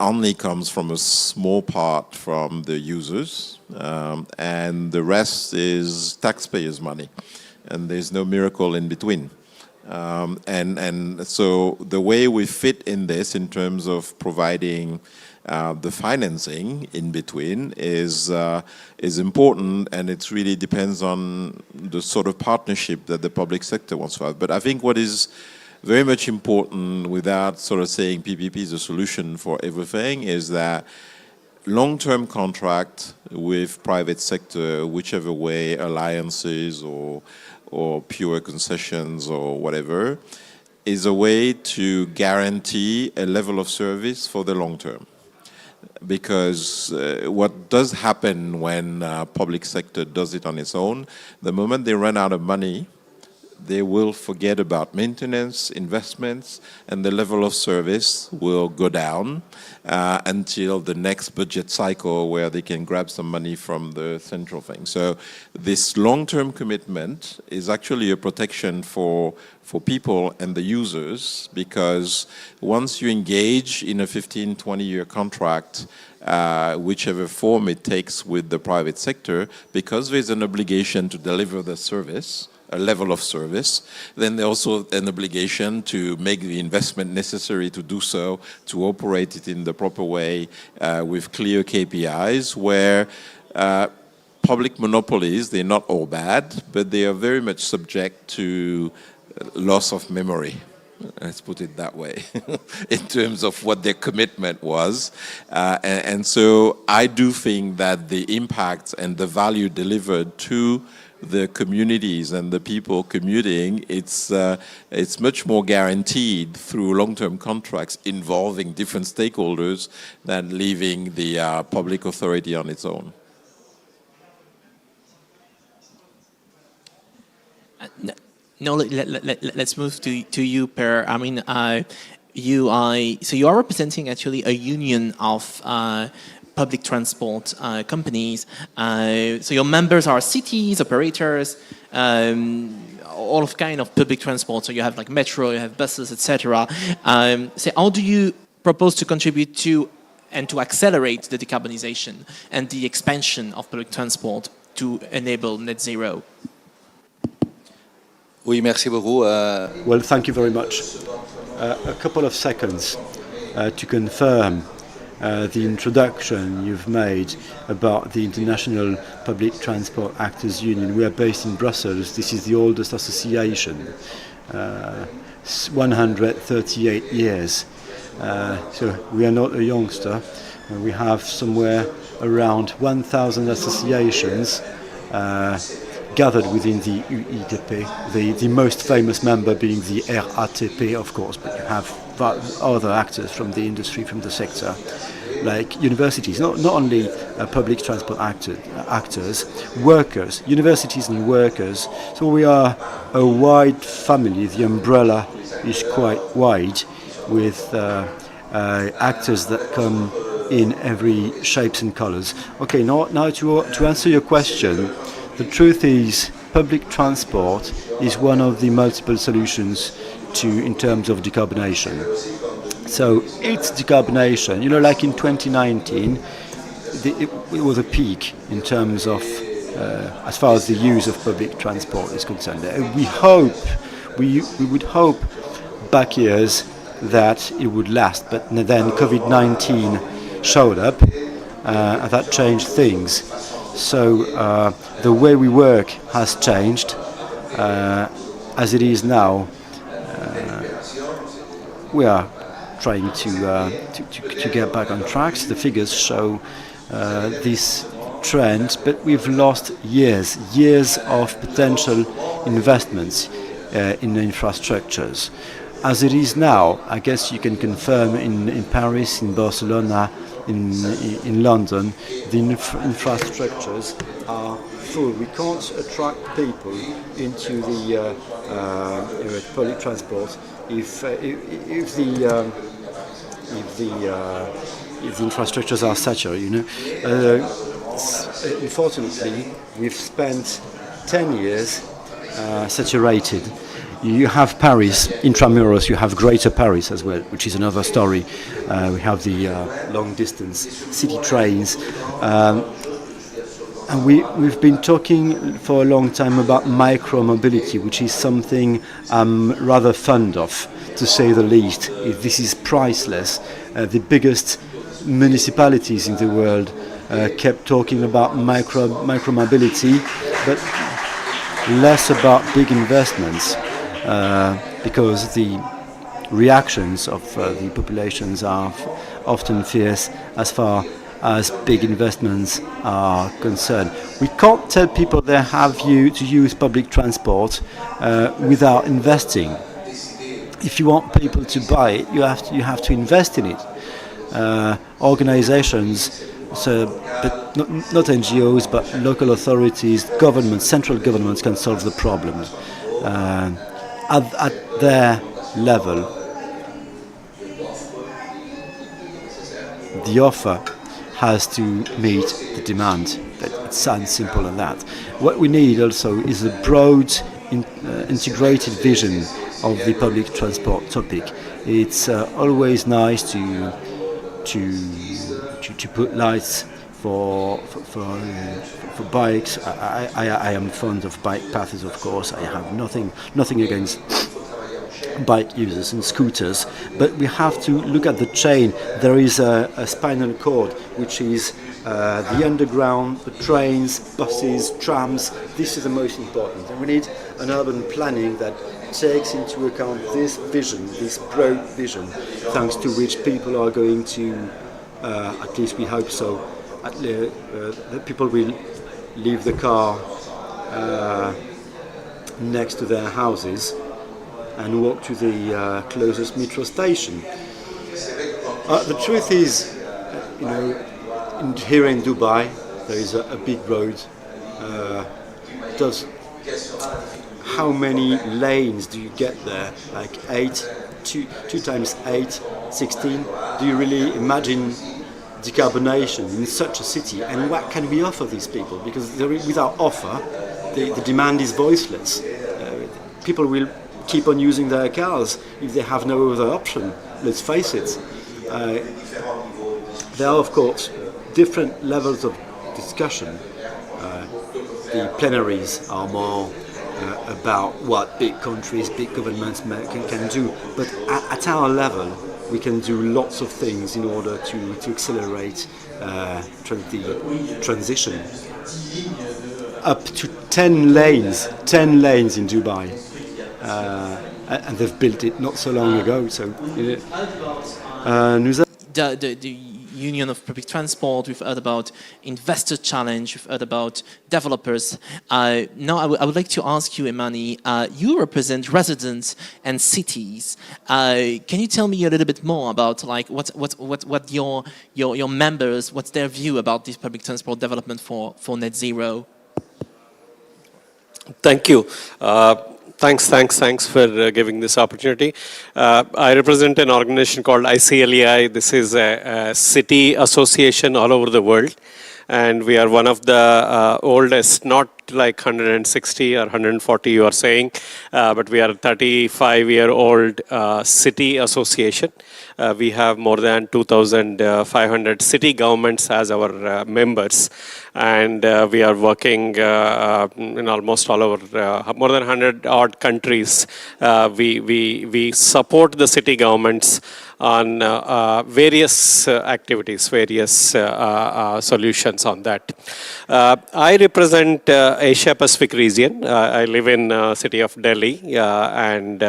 only comes from a small part from the users, and the rest is taxpayers' money, and there's no miracle in between. And so the way we fit in this in terms of providing the financing in between is important, and it really depends on the sort of partnership that the public sector wants to have. But I think what is very much important, without sort of saying PPP is a solution for everything, is that long-term contract with private sector, whichever way, alliances or pure concessions or whatever, is a way to guarantee a level of service for the long term. Because what does happen when public sector does it on its own, the moment they run out of money, they will forget about maintenance, investments, and the level of service will go down until the next budget cycle where they can grab some money from the central thing. So this long-term commitment is actually a protection for people and the users, because once you engage in a 15, 20-year contract, whichever form it takes with the private sector, because there's an obligation to deliver the service, a level of service, then there's also an obligation to make the investment necessary to do so, to operate it in the proper way with clear KPIs, where public monopolies, they're not all bad, but they are very much subject to loss of memory. Let's put it that way, in terms of what their commitment was. And so I do think that the impact and the value delivered to the communities and the people commuting, it's much more guaranteed through long-term contracts involving different stakeholders than leaving the public authority on its own. No, let's move to you, Per. I mean, so you are representing actually a union of public transport companies. So your members are cities, operators, all of kind of public transport. So you have like metro, you have buses, etc. So how do you propose to contribute to and to accelerate the decarbonization and the expansion of public transport to enable net zero? Oui, merci beaucoup. Well, thank you very much. A couple of seconds to confirm the introduction you've made about the International Public Transport Actors Union. We are based in Brussels. This is the oldest association, 138 years. So we are not a youngster. We have somewhere around 1,000 associations gathered within the UITP, the most famous member being the RATP, of course, but you have other actors from the industry, from the sector, like universities, not only public transport actors, workers, universities and workers. So we are a wide family. The umbrella is quite wide, with actors that come in every shapes and colors. Okay, now to answer your question, the truth is, public transport is one of the multiple solutions in terms of decarbonation. So it's decarbonation. You know, like in 2019, it was a peak in terms of, as far as the use of public transport is concerned. We would hope back years that it would last, but then COVID-19 showed up, and that changed things. So the way we work has changed. As it is now, we are trying to get back on track. The figures show this trend, but we've lost years of potential investments in infrastructures. As it is now, I guess you can confirm in Paris, in Barcelona, in London, the infrastructures are full. We can't attract people into the public transport if the infrastructures are saturated. You know, unfortunately, we've spent 10 years saturated. You have Paris, intramuros, you have Greater Paris as well, which is another story. We have the long-distance city trains. And we've been talking for a long time about micro-mobility, which is something I'm rather fond of, to say the least. This is priceless. The biggest municipalities in the world kept talking about micro-mobility, but less about big investments. Because the reactions of the populations are often fierce as far as big investments are concerned. We can't tell people they have to use public transport without investing. If you want people to buy it, you have to invest in it. Organizations, but not NGOs, but local authorities, governments, central governments can solve the problems. At their level, the offer has to meet the demand. It sounds simple as that. What we need also is a broad, integrated vision of the public transport topic. It's always nice to put lights for bikes. I am fond of bike paths, of course. I have nothing against bike users and scooters, but we have to look at the chain. There is a spinal cord, which is the underground, the trains, buses, trams. This is the most important, and we need an urban planning that takes into account this vision, this broad vision, thanks to which people are going to, at least we hope so, that people will leave the car next to their houses and walk to the closest metro station. The truth is, here in Dubai, there is a big road. How many lanes do you get there? Like 2 times 8, 16? Do you really imagine decarbonation in such a city? And what can we offer these people? Because without offer, the demand is voiceless. People will keep on using their cars if they have no other option. Let's face it. There are, of course, different levels of discussion. The plenaries are more about what big countries, big governments can do. But at our level, we can do lots of things in order to accelerate the transition. Up to 10 lanes in Dubai. And they've built it not so long ago. So, the Union of Public Transport, we've heard about Investor Challenge, we've heard about developers. Now I would like to ask you, Emani, you represent residents and cities. Can you tell me a little bit more about what your members, what's their view about this public transport development for net zero? Thank you. Thanks for giving this opportunity. I represent an organization called ICLEI. This is a city association all over the world. And we are one of the oldest, not like 160 or 140 you are saying, but we are a 35-year-old city association. We have more than 2,500 city governments as our members, and we are working in almost all over more than 100 odd countries. We support the city governments on various activities, various solutions on that. I represent Asia Pacific region. I live in city of Delhi and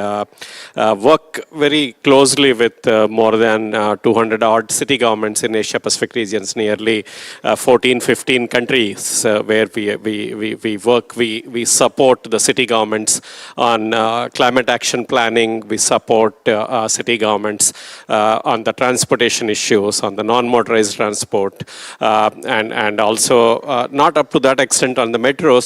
work very closely with more than 200 odd city governments in Asia Pacific regions, nearly 14-15 countries where we work. We support the city governments on climate action planning. We support city governments on the transportation issues, on the non-motorized transport, and also not up to that extent on the metros,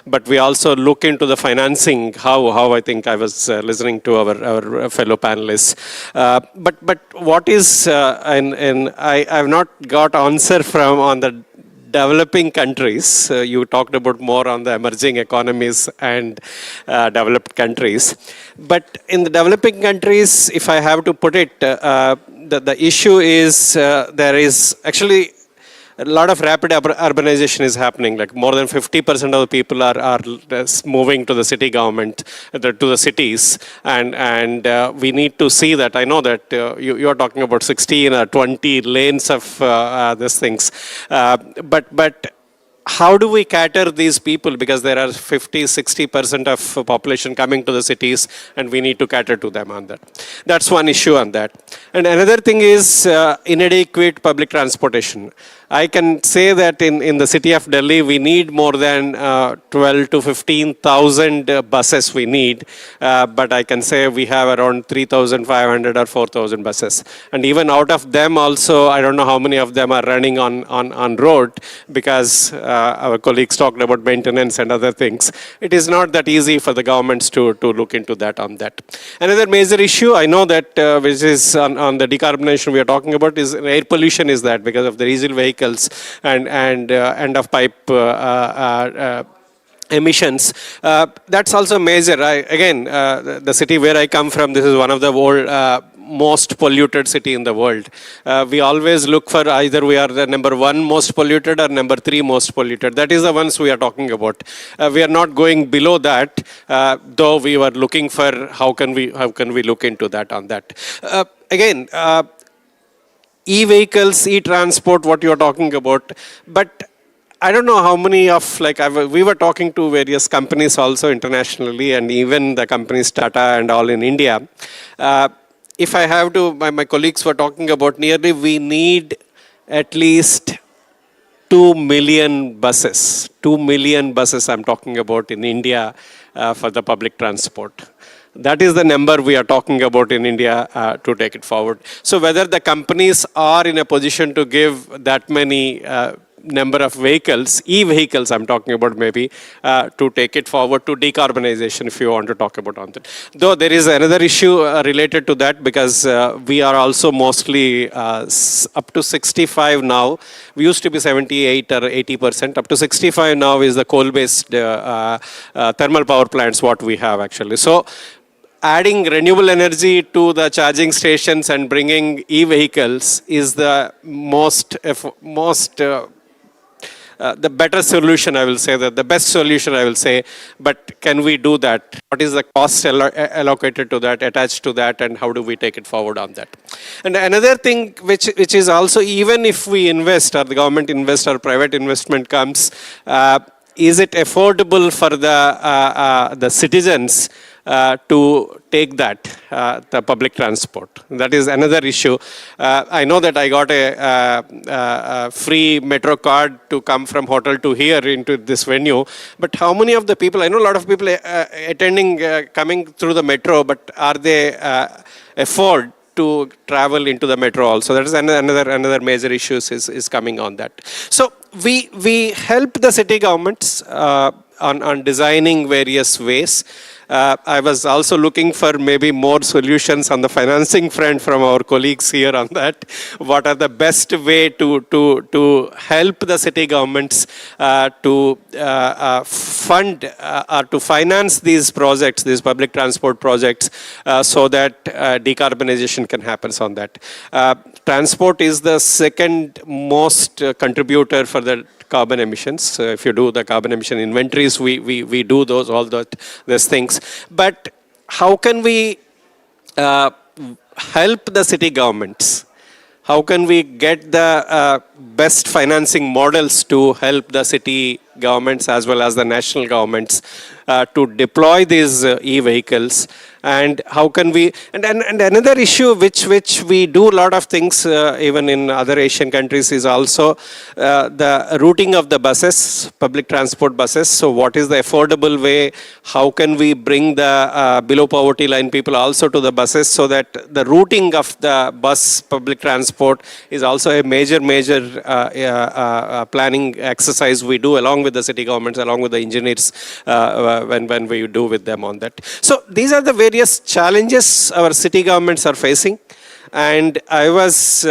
but we also look into the financing, how I think I was listening to our fellow panelists. But what is, and I have not got answer from on the developing countries. You talked about more on the emerging economies and developed countries. But in the developing countries, if I have to put it, the issue is there is actually a lot of rapid urbanization is happening. Like more than 50% of the people are moving to the city government, to the cities, and we need to see that. I know that you are talking about 16 or 20 lanes of these things, but how do we cater these people? Because there are 50-60% of population coming to the cities, and we need to cater to them on that. That's one issue on that. And another thing is inadequate public transportation. I can say that in the city of Delhi, we need more than 12 to 15,000 buses we need. But I can say we have around 3,500 or 4,000 buses. And even out of them also, I don't know how many of them are running on road, because our colleagues talked about maintenance and other things. It is not that easy for the governments to look into that on that. Another major issue, I know that which is on the decarbonization we are talking about, is air pollution is that because of the diesel vehicles and end of pipe emissions. That's also major. Again, the city where I come from, this is one of the world most polluted city in the world. We always look for either we are the number 1 most polluted or number 3 most polluted. That is the ones we are talking about. We are not going below that, though we were looking for how can we look into that on that. Again, e-vehicles, e-transport, what you are talking about, but I don't know how many of, we were talking to various companies also internationally, and even the companies Tata and all in India. If I have to, my colleagues were talking about nearly we need at least 2 million buses. 2 million buses I'm talking about in India for the public transport. That is the number we are talking about in India to take it forward. So whether the companies are in a position to give that many number of vehicles, e-vehicles I'm talking about maybe, to take it forward to decarbonization, if you want to talk about on that. Though there is another issue related to that, because we are also mostly up to 65 now. We used to be 78 or 80%. Up to 65 now is the coal-based thermal power plants what we have actually. So adding renewable energy to the charging stations and bringing e-vehicles is the the better solution, I will say, that the best solution, I will say. But can we do that? What is the cost allocated to that, attached to that, and how do we take it forward on that? And another thing which is also, even if we invest, or the government invest, or private investment comes, is it affordable for the citizens to take that, the public transport? That is another issue. I know that I got a free metro card to come from hotel to here into this venue, but how many of the people, I know a lot of people coming through the metro, but are they afford to travel into the metro also? That is another major issue is coming on that. So we help the city governments on designing various ways. I was also looking for maybe more solutions on the financing front from our colleagues here on that. What are the best way to help the city governments to fund or to finance these projects, these public transport projects, so that decarbonization can happen on that. Transport is the second most contributor for the carbon emissions. If you do the carbon emission inventories, we do those things. But how can we help the city governments? How can we get the best financing models to help the city governments as well as the national governments to deploy these e-vehicles? And how can we, and another issue which we do a lot of things even in other Asian countries is also the routing of the buses, public transport buses. So what is the affordable way? How can we bring the below poverty line people also to the buses, so that the routing of the bus public transport is also a major planning exercise we do along with the city governments, along with the engineers when we do with them on that. So these are the various challenges our city governments are facing, and I was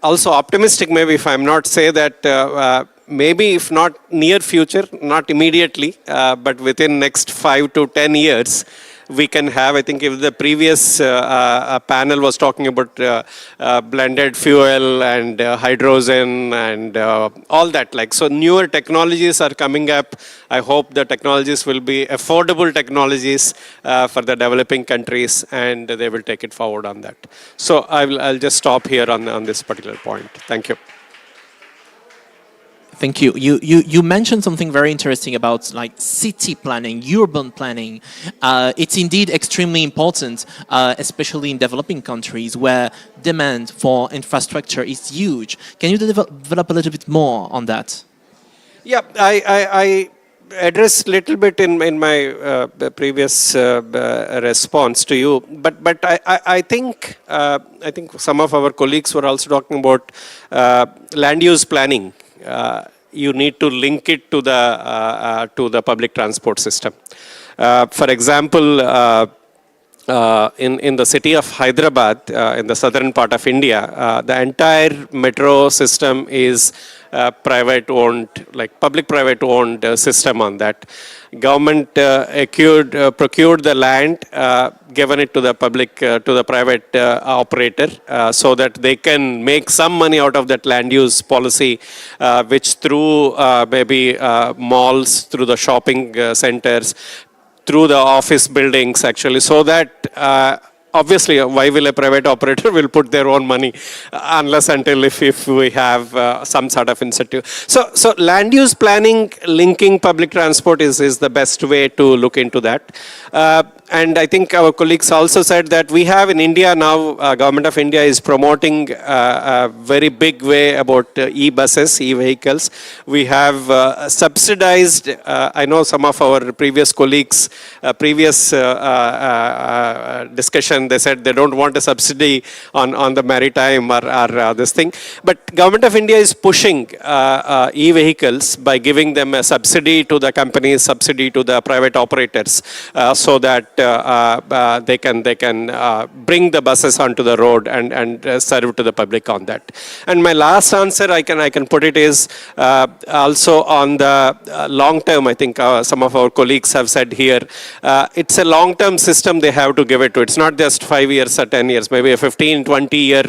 also optimistic, maybe if I'm not say that maybe if not near future, not immediately, but within next 5 to 10 years, we can have, I think if the previous panel was talking about blended fuel and hydrogen and all that, so newer technologies are coming up. I hope the technologies will be affordable technologies for the developing countries, and they will take it forward on that. So I'll just stop here on this particular point. Thank you. Thank you. You mentioned something very interesting about like city planning, urban planning. It's indeed extremely important, especially in developing countries where demand for infrastructure is huge. Can you develop a little bit more on that? Yeah, I addressed a little bit in my previous response to you, but I think some of our colleagues were also talking about land use planning. You need to link it to the public transport system. For example, in the city of Hyderabad, in the southern part of India, the entire metro system is private owned, like public-private owned system on that. Government procured the land, given it to the public, to the private operator, so that they can make some money out of that land use policy, which through maybe malls, through the shopping centers, through the office buildings actually, so that obviously why will a private operator will put their own money unless until if we have some sort of incentive. So land use planning linking public transport is the best way to look into that. And I think our colleagues also said that we have in India now, Government of India is promoting a very big way about e-buses, e-vehicles. We have subsidized, I know some of our previous colleagues, previous discussion, they said they don't want a subsidy on the maritime or this thing. But Government of India is pushing e-vehicles by giving them a subsidy to the companies, subsidy to the private operators, so that they can bring the buses onto the road and serve to the public on that. And my last answer I can put it is also on the long term. I think some of our colleagues have said here, it's a long term system they have to give it to. It's not just 5 years or 10 years, maybe a 15, 20-year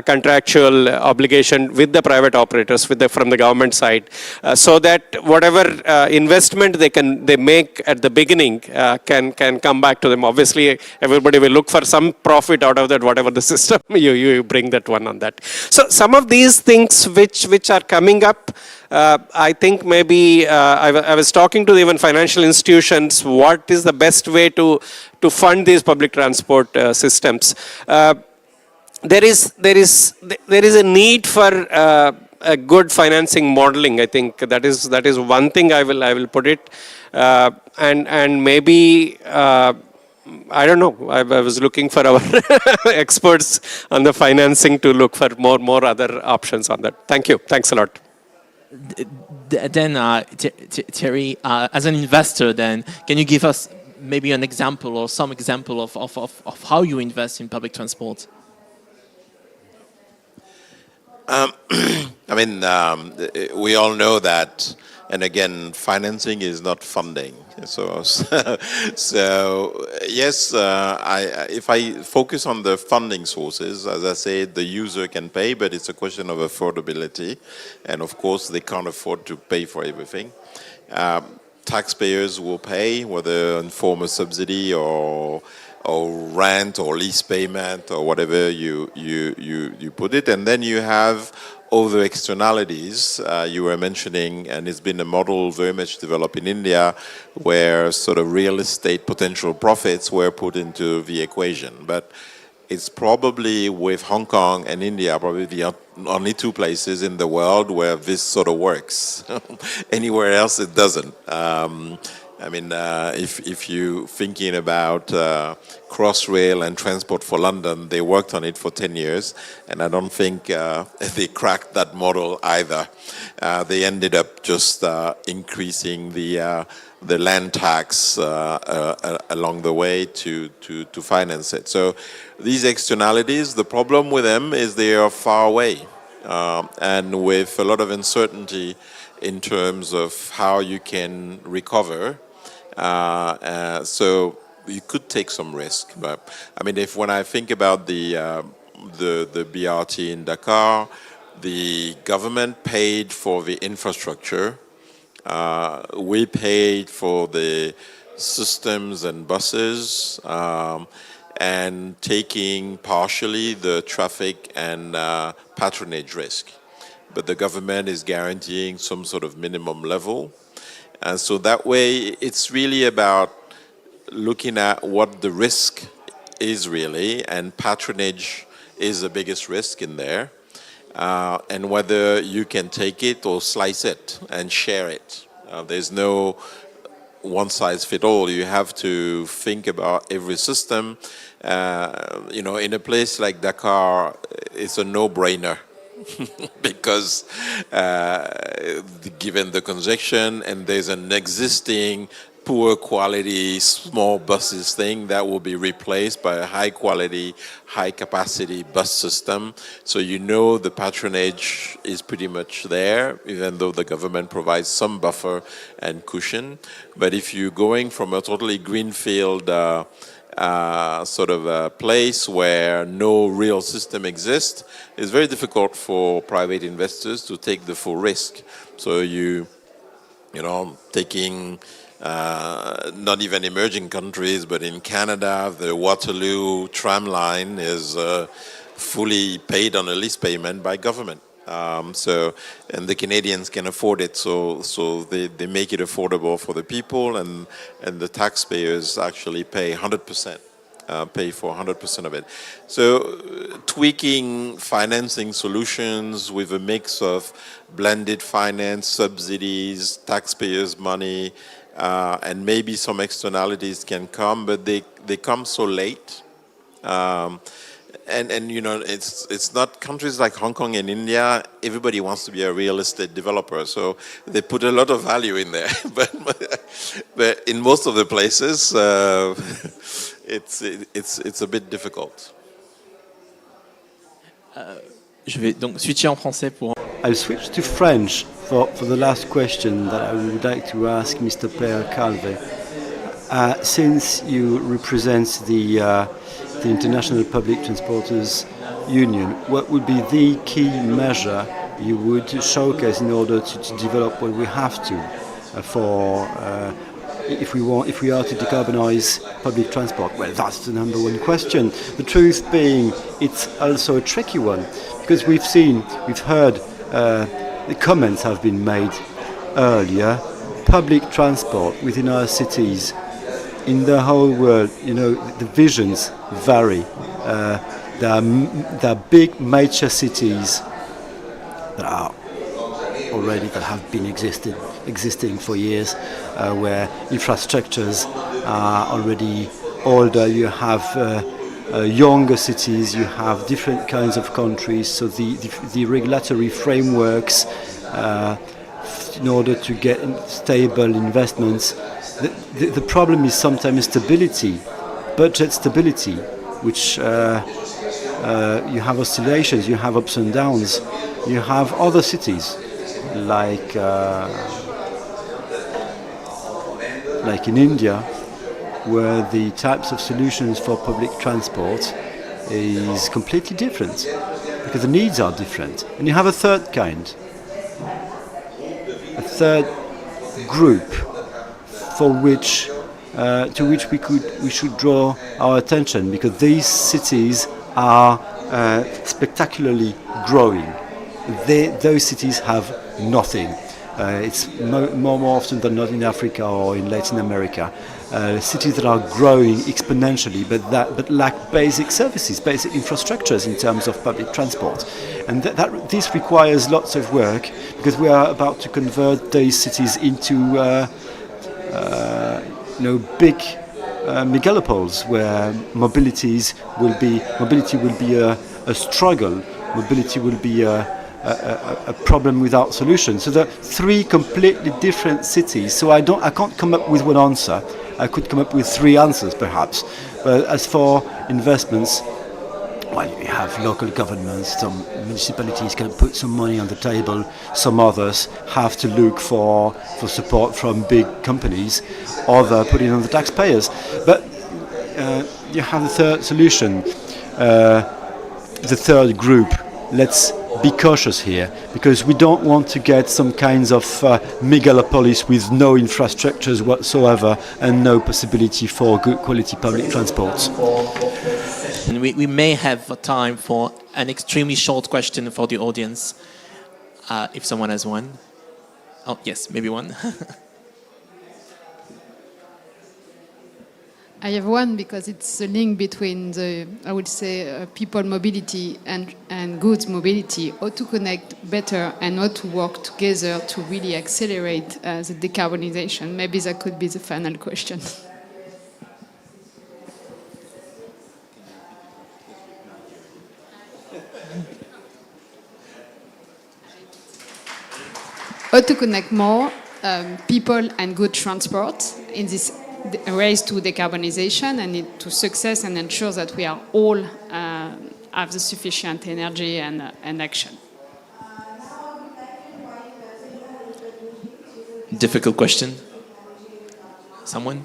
contractual obligation with the private operators from the government side, so that whatever investment they make at the beginning can come back to them. Obviously, everybody will look for some profit out of that, whatever the system, you bring that one on that. So some of these things which are coming up, I think maybe I was talking to even financial institutions, what is the best way to fund these public transport systems. There is a need for a good financing modeling. I think that is one thing I will put it, and maybe I don't know. I was looking for our experts on the financing to look for more other options on that. Thank you. Thanks a lot. Then Thierry, as an investor, then can you give us maybe an example or some example of how you invest in public transport? I mean, we all know that, and again, financing is not funding. So yes, if I focus on the funding sources, as I said, the user can pay, but it's a question of affordability, and of course, they can't afford to pay for everything. Taxpayers will pay, whether in form of subsidy or rent or lease payment or whatever you put it, and then you have other externalities you were mentioning, and it's been a model very much developed in India where sort of real estate potential profits were put into the equation. But it's probably with Hong Kong and India probably the only two places in the world where this sort of works. Anywhere else it doesn't. I mean, if you're thinking about Crossrail and Transport for London, they worked on it for 10 years, and I don't think they cracked that model either. They ended up just increasing the land tax along the way to finance it. So these externalities, the problem with them is they are far away, and with a lot of uncertainty in terms of how you can recover. So you could take some risk, but I mean, when I think about the BRT in Dakar, the government paid for the infrastructure. We paid for the systems and buses, and taking partially the traffic and patronage risk. but the government is guaranteeing some sort of minimum level. And so that way, it's really about looking at what the risk is really, and patronage is the biggest risk in there, and whether you can take it or slice it and share it. There's no one size fit all. You have to think about every system. You know, in a place like Dakar, it's a no-brainer because given the congestion, and there's an existing poor quality small buses thing that will be replaced by a high quality, high capacity bus system. So you know the patronage is pretty much there, even though the government provides some buffer and cushion. But if you're going from a totally greenfield sort of a place where no real system exists, it's very difficult for private investors to take the full risk. So you know, taking not even emerging countries, but in Canada, the Waterloo tram line is fully paid on a lease payment by government. So, and the Canadians can afford it, so they make it affordable for the people, and the taxpayers actually pay 100%. Pay for 100% of it. So tweaking financing solutions with a mix of blended finance, subsidies, taxpayers' money, and maybe some externalities can come, but they come so late. And you know, it's not countries like Hong Kong and India, everybody wants to be a real estate developer, so they put a lot of value in there. but in most of the places, it's a bit difficult. Je vais donc switcher en français pour... I'll switch to French for the last question that I would like to ask Mr. Pierre Calvé. Since you represent the International Public Transporters Union, what would be the key measure you would showcase in order to develop what we have to if we are to decarbonize public transport? Well, that's the number one question. The truth being, it's also a tricky one, because we've heard the comments have been made earlier. Public transport within our cities, in the whole world, you know, the visions vary. There are big major cities that have been existing for years, where infrastructures are already older. You have younger cities, you have different kinds of countries, so the regulatory frameworks in order to get stable investments. The problem is sometimes stability, budget stability, which you have oscillations, you have ups and downs. You have other cities like in India, where the types of solutions for public transport is completely different, because the needs are different. And you have a third kind, a third group to which we should draw our attention, because these cities are spectacularly growing. Those cities have nothing. It's more often than not in Africa or in Latin America. Cities that are growing exponentially, but lack basic services, basic infrastructures in terms of public transport. And this requires lots of work, because we are about to convert these cities into big megalopoles, where mobility will be a struggle. Mobility will be a problem without solution. So there are three completely different cities. So I can't come up with one answer. I could come up with three answers perhaps. But as for investments, well, you have local governments. Some municipalities can put some money on the table. Some others have to look for support from big companies, or put it on the taxpayers. But you have the third solution, the third group. Let's be cautious here, because we don't want to get some kinds of megalopolis with no infrastructures whatsoever and no possibility for good quality public transport. And we may have time for an extremely short question for the audience. If someone has one. Oh, yes, maybe one. I have one because it's the link between the, I would say, people mobility and goods mobility, how to connect better and how to work together to really accelerate the decarbonization. Maybe that could be the final question. How to connect more people and good transport in this race to decarbonization and to success, and ensure that we are all have the sufficient energy and action. Difficult question. Someone?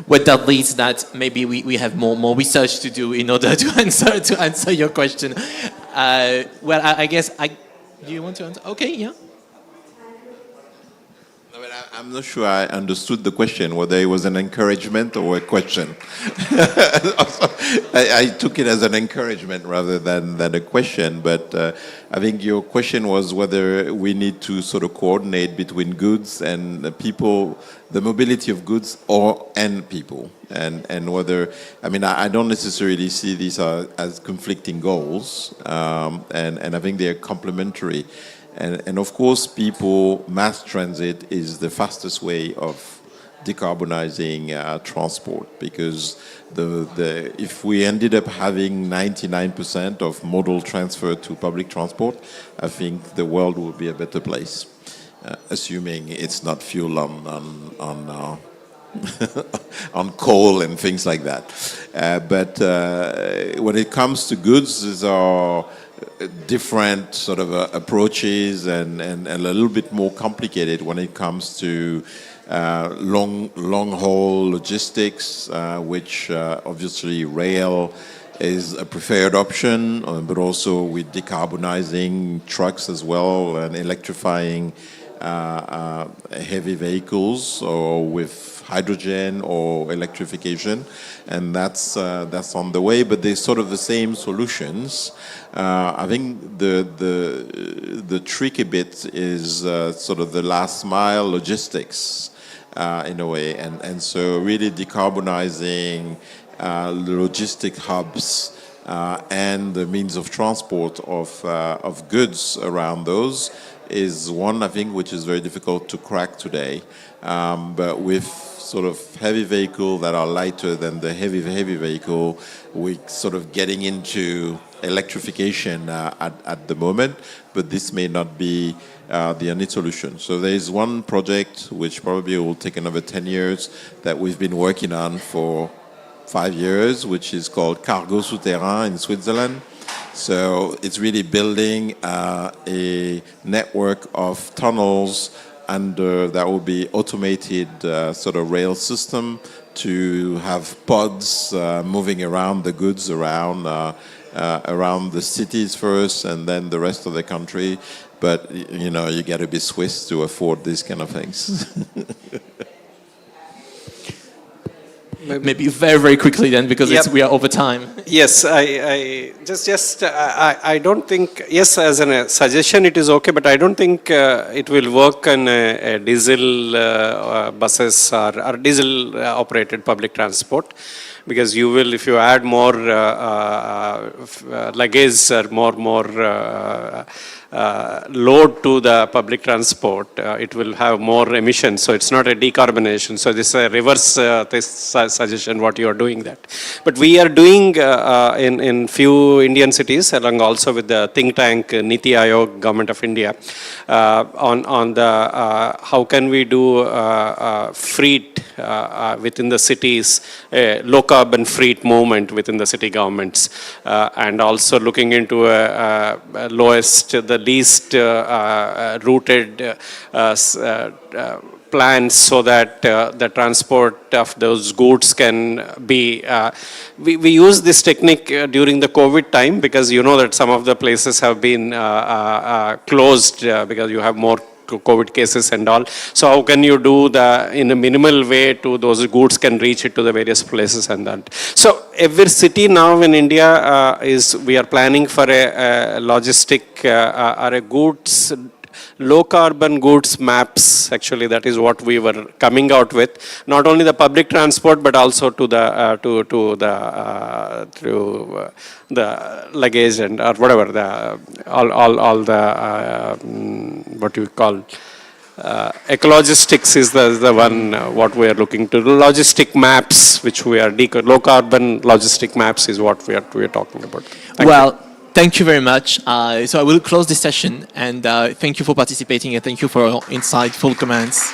What that leads that maybe we have more research to do in order to answer your question. Well, I guess do you want to answer? Okay, yeah. I'm not sure I understood the question, whether it was an encouragement or a question. I took it as an encouragement rather than a question, but I think your question was whether we need to sort of coordinate between goods and people, the mobility of goods and people, and whether, I mean, I don't necessarily see these as conflicting goals, and I think they're complementary. And of course, mass transit is the fastest way of decarbonizing transport, because if we ended up having 99% of modal transfer to public transport, I think the world would be a better place, assuming it's not fuel on coal and things like that. But when it comes to goods, these are different sort of approaches and a little bit more complicated when it comes to long-haul logistics, which obviously rail is a preferred option, but also with decarbonizing trucks as well and electrifying heavy vehicles, or with hydrogen or electrification, and that's on the way. But they're sort of the same solutions. I think the tricky bit is sort of the last mile logistics in a way, and so really decarbonizing logistic hubs and the means of transport of goods around those is one, I think, which is very difficult to crack today. But with sort of heavy vehicle that are lighter than the heavy vehicle, we're sort of getting into electrification at the moment, but this may not be the only solution. So there is one project which probably will take another 10 years that we've been working on for 5 years, which is called Cargo Souterrain in Switzerland. So it's really building a network of tunnels that will be automated sort of rail system to have pods moving around the goods around the cities first, and then the rest of the country. But you know, you got to be Swiss to afford these kind of things. Maybe very quickly then, because we are over time. Yes, I don't think, yes, as a suggestion it is okay, but I don't think it will work on diesel buses or diesel operated public transport, because you will, if you add more luggage or more load to the public transport, it will have more emissions. So it's not a decarbonization. So this is a reverse this suggestion what you are doing that. But we are doing in few Indian cities, along also with the think tank Niti Aayog, Government of India, on the how can we do freight within the cities, low carbon freight movement within the city governments, and also looking into the least routed plans, so that the transport of those goods can be. We use this technique during the COVID time, because you know that some of the places have been closed because you have more COVID cases and all. So how can you do in a minimal way to those goods can reach it to the various places and that. So every city now in India we are planning for a logistic or a goods low carbon goods maps. Actually, that is what we were coming out with. Not only the public transport, but also to the through the luggage and or whatever all the what you call ecologistics is the one what we are looking to. Logistic maps, which we are low carbon logistic maps, is what we are talking about. Thank you very much. So I will close this session, and thank you for participating, and thank you for your insightful comments.